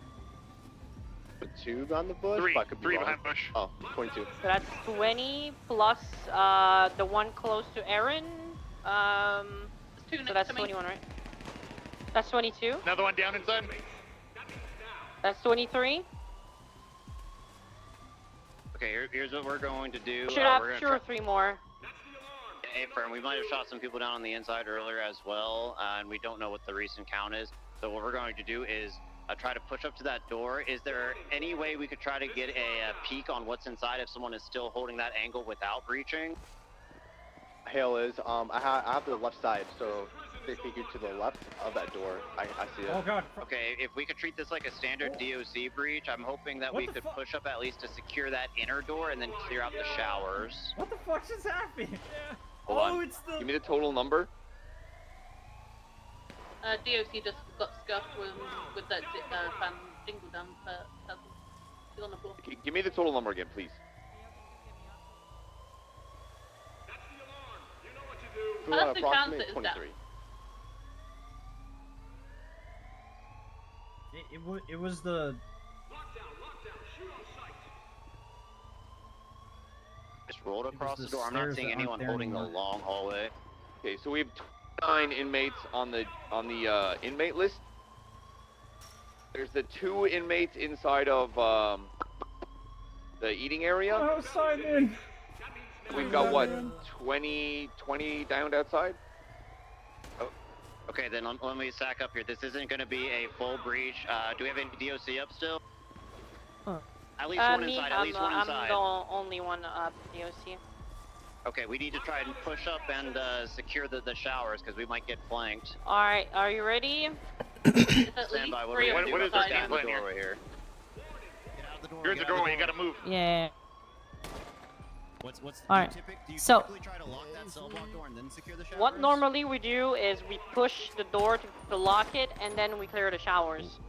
But 2 on the bush? Three. I could be 3 wrong. behind bush. Oh, 22. So that's 20 plus the one close to Aaron. So that's 21, right? That's 22. Another one down inside. That's 23. Okay, here's what we're going to do. Should have we're gonna 2 or 3 more. Hey, Fern, we might have shot some people down on the inside earlier as well, and we don't know what the recent count is. So what we're going to do is try to push up to that door. Is there any way we could try to get a peek on what's inside if someone is still holding that angle without breaching? Hail is, I have the left side, so they figure to the left of that door. I see it. Oh god. Okay, if we could treat this like a standard DOC breach, I'm hoping that we could push up at least to secure that inner door and then clear out the showers. What the fuck just happened? Hold on. It's the. Give me the total number. DOC just got scuffed with that fan dingle down, but that's still on the floor. Give me the total number again, please. That's the chance Approximately it is 23. It was the. Just rolled across the door. I'm not seeing anyone holding the long hallway. Okay, so we have 9 inmates on the inmate list. There's the 2 inmates inside of the eating area. Oh, Simon. We've got what, 20 downed outside? Oh, okay, then let me sack up here. This isn't going to be a full breach. Do we have any DOC up still? At least one inside, at least one inside. I'm the only one up DOC. Okay, we need to try and push up and secure the showers because we might get flanked. Alright, are you ready? Stand by. What are we What is this game the plan here? doorway here? You're in the doorway. You gotta move. Yeah. What's All right. do you So- typically try to lock that cell block door and then secure the showers? What normally we do is we push the door to lock it and then we clear the showers.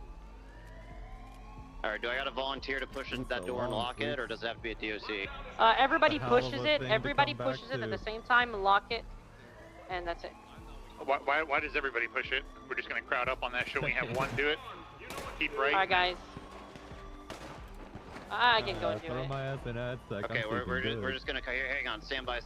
Alright, do I gotta volunteer to push that door and lock it, or does it have to be a DOC? Everybody A hell of pushes a it, thing to everybody come back pushes it at to. the same time, lock it, and that's it. Why does everybody push it? We're just gonna crowd up on that. Should we have one do it? Keep right. Alright guys. I can go and do Throw it. my ass in that sack. Okay, we're just gonna here. Hang on, stand by.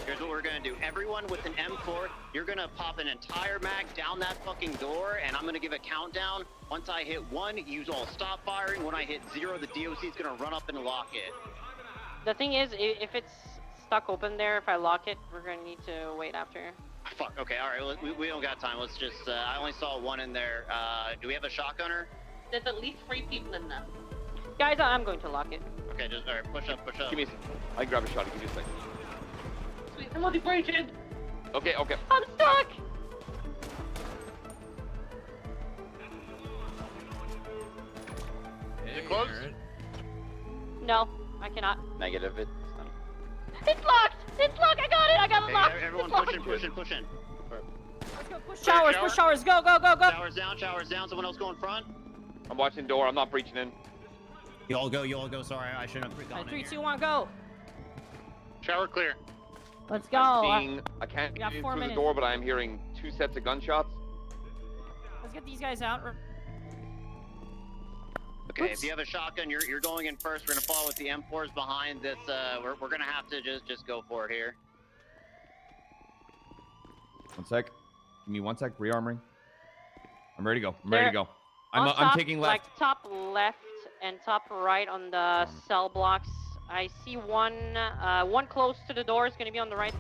Here's what we're gonna do. Everyone with an M4, you're gonna pop an entire mag down that fucking door, and I'm gonna give a countdown. Once I hit 1, you all stop firing. When I hit 0, the DOC is gonna run up and lock it. The thing is, if it's stuck open there, if I lock it, we're gonna need to wait after. Fuck. Okay. All right. We don't got time. Let's just. I only saw 1 in there. Do we have a shotgunner? There's at least 3 people in there. Guys, I'm going to lock it. Okay. Just all right. Push up. Push up. Give me a second. I can grab a shot. Give me a second. Sweet, somebody breach in. Okay. I'm stuck! close? No, I cannot. Negative. It's It's locked! It's locked! I got it! I got it locked! everyone It's locked. push in. Let's go, push showers, push showers, go, go, go, go! Showers down. Someone else go in front. I'm watching door. I'm not breaching in. You all go. Sorry, I shouldn't have gone in 3, here. 2, 1, go! Shower clear. Let's go. I can't we got get 4 through minutes. the door, but I'm hearing 2 sets of gunshots. Let's get these guys out. Okay, if you have a shotgun, you're going in first. We're gonna follow with the M4s behind this. We're gonna have to just go for it here. 1 sec. Give me 1 sec. Rearmoring. I'm ready to go. On I'm top, taking left. Like top left and top right on the cell blocks. I see one close to the door is going to be on the right.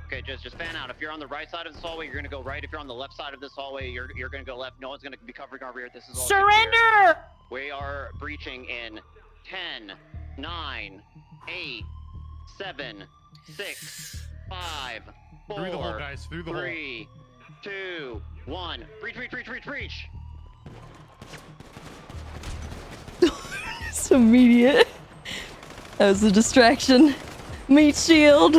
Okay, just fan out. If you're on the right side of this hallway, you're gonna go right. If you're on the left side of this hallway, you're gonna go left. No one's gonna be covering our rear. This is all surrender. We are breaching in 10, 9, 8, 7, 6, 5, 4, Through the hole, guys. Through the 3, 2, 1. Breach. It's immediate. That was a distraction. Meat shield.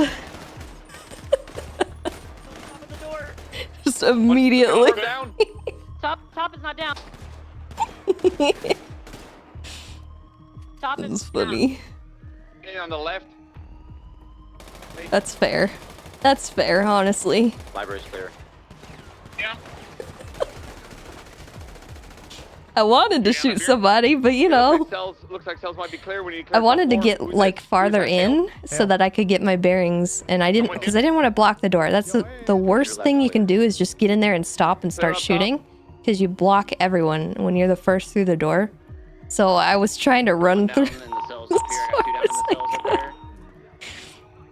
Just immediately. Top is not down. Top This is is funny. Hey, on the left. That's fair. That's fair, honestly. Library's clear. Yeah. I wanted to shoot somebody, but you know, Looks like cells might be clear. We need to I clear wanted to platform. get like farther in so that I could get my bearings, and I didn't because I didn't want to block the door. That's the worst thing you can do is just get in there and stop and start shooting because you block everyone when you're the first through the door. So I was trying to run through.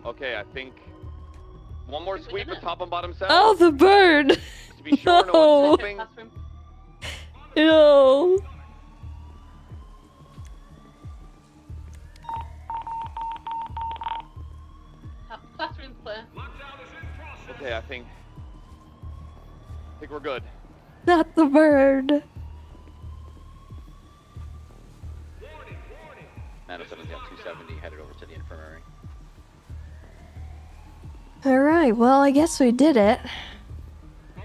Okay, I think one more sweep of top and bottom cells. Oh, the bird! To be sure, no one's sleeping. No. Classroom clear. Okay, I think we're good. Not the bird. Madison's got 270 headed over to the infirmary. Alright, well, I guess we did it.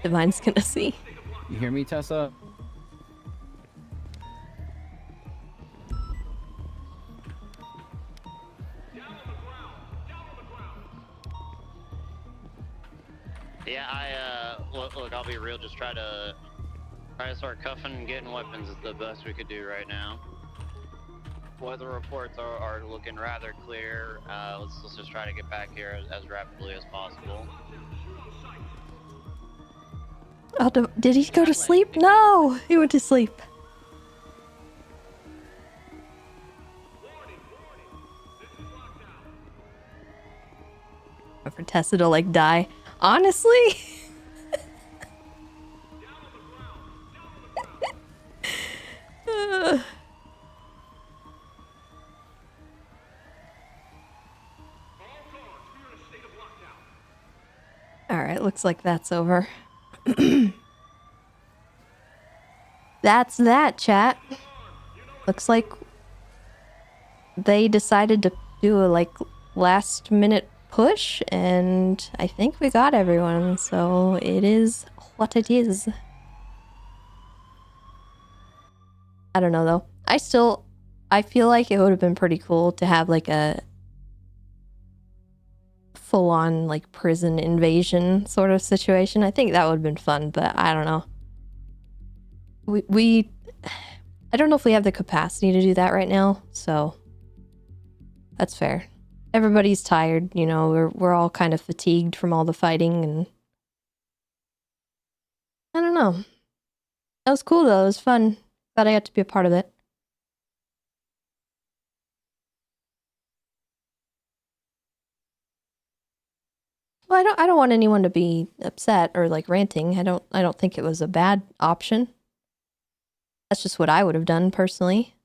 Divine's gonna see. You hear me, Tessa? Yeah, look, I'll be real. Just try to start cuffing and getting weapons is the best we could do right now. Weather reports are looking rather clear. Let's just try to get back here as rapidly as possible. Oh, did he go to sleep? No, he went to sleep. For Tessa to like die. Honestly? Alright, looks like that's over. That's that, chat. Looks like they decided to do a like last minute push, and I think we got everyone, so it is what it is. I don't know though. I feel like it would have been pretty cool to have like a full-on like prison invasion sort of situation. I think that would have been fun, but I don't know. I don't know if we have the capacity to do that right now, so that's fair. Everybody's tired, you know, we're all kind of fatigued from all the fighting, and I don't know. That was cool though, it was fun. Glad I got to be a part of it. Well, I don't want anyone to be upset or like ranting. I don't think it was a bad option. That's just what I would have done personally.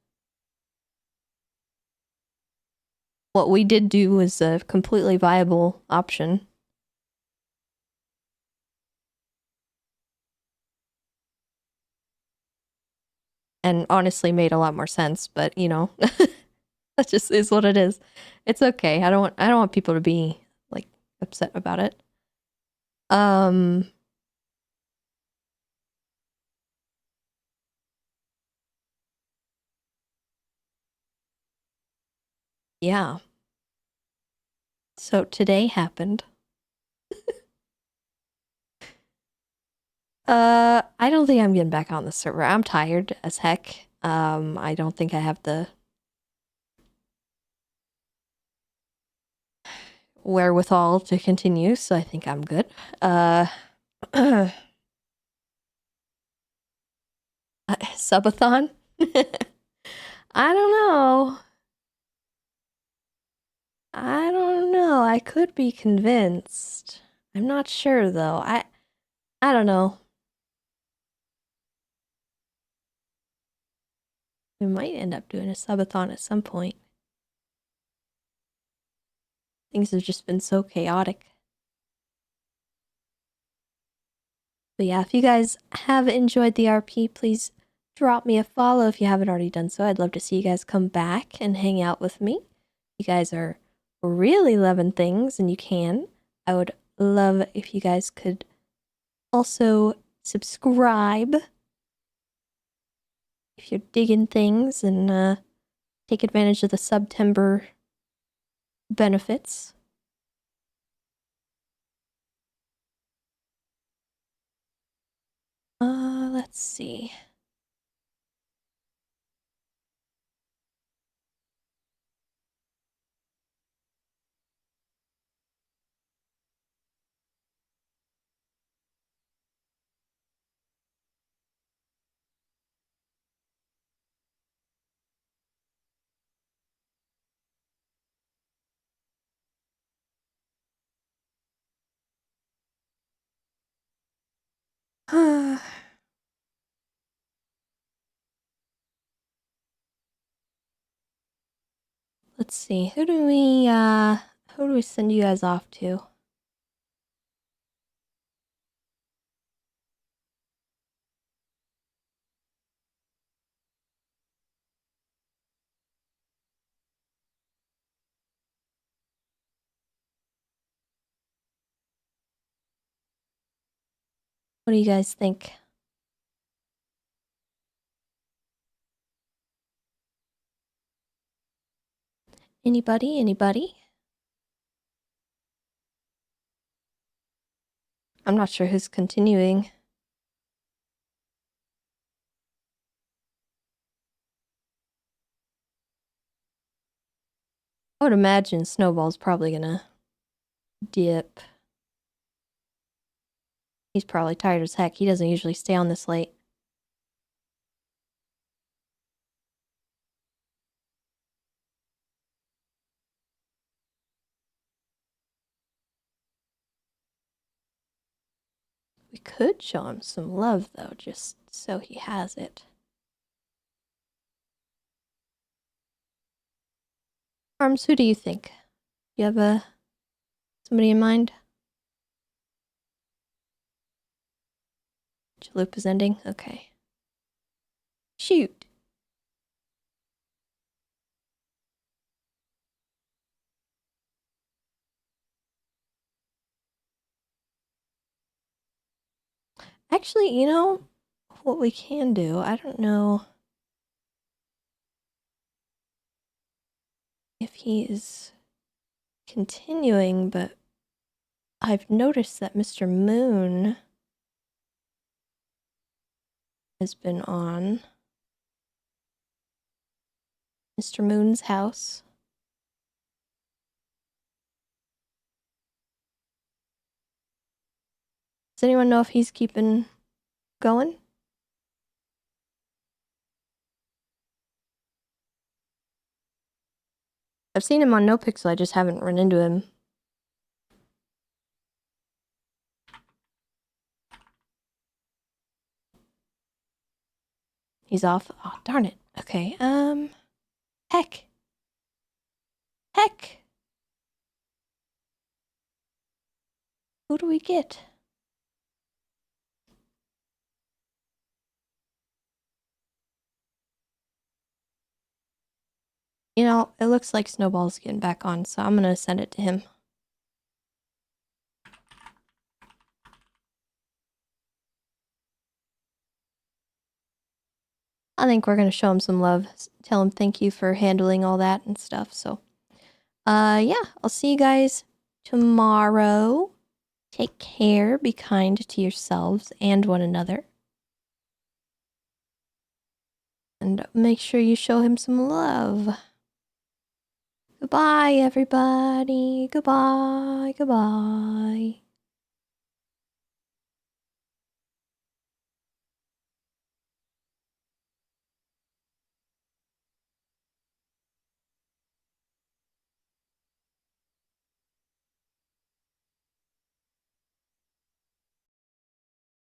What we did do was a completely viable option. and honestly made a lot more sense, but you know, that just is what it is. It's okay. I don't want people to be like upset about it. Yeah. So today happened. I don't think I'm getting back on the server. I'm tired as heck. I don't think I have the wherewithal to continue, so I think I'm good. Subathon? I don't know. I don't know. I could be convinced. I'm not sure though. I don't know. We might end up doing a subathon at some point. Things have just been so chaotic. But yeah, if you guys have enjoyed the RP, please drop me a follow if you haven't already done so. I'd love to see you guys come back and hang out with me. You guys are really loving things, and you can. I would love if you guys could also subscribe if you're digging things, and take advantage of the September benefits. Let's see. Let's see. Who do we send you guys off to? What do you guys think? Anybody? Anybody? I'm not sure who's continuing. I would imagine Snowball's probably gonna dip. He's probably tired as heck. He doesn't usually stay on this late. We could show him some love, though, just so he has it. Arms, who do you think? You have somebody in mind? Loop is ending? Okay. Shoot. Actually, you know what we can do? I don't know if he is continuing, but I've noticed that Mr. Moon has been on. Mr. Moon's house. Does anyone know if he's keeping going? I've seen him on NoPixel, I just haven't run into him. He's off. Oh, darn it. Okay, heck. Heck! Who do we get? You know, it looks like Snowball's getting back on, so I'm gonna send it to him. I think we're gonna show him some love. Tell him thank you for handling all that and stuff. So, yeah, I'll see you guys tomorrow. Take care. Be kind to yourselves and one another. And make sure you show him some love. Goodbye, everybody. Goodbye. Goodbye.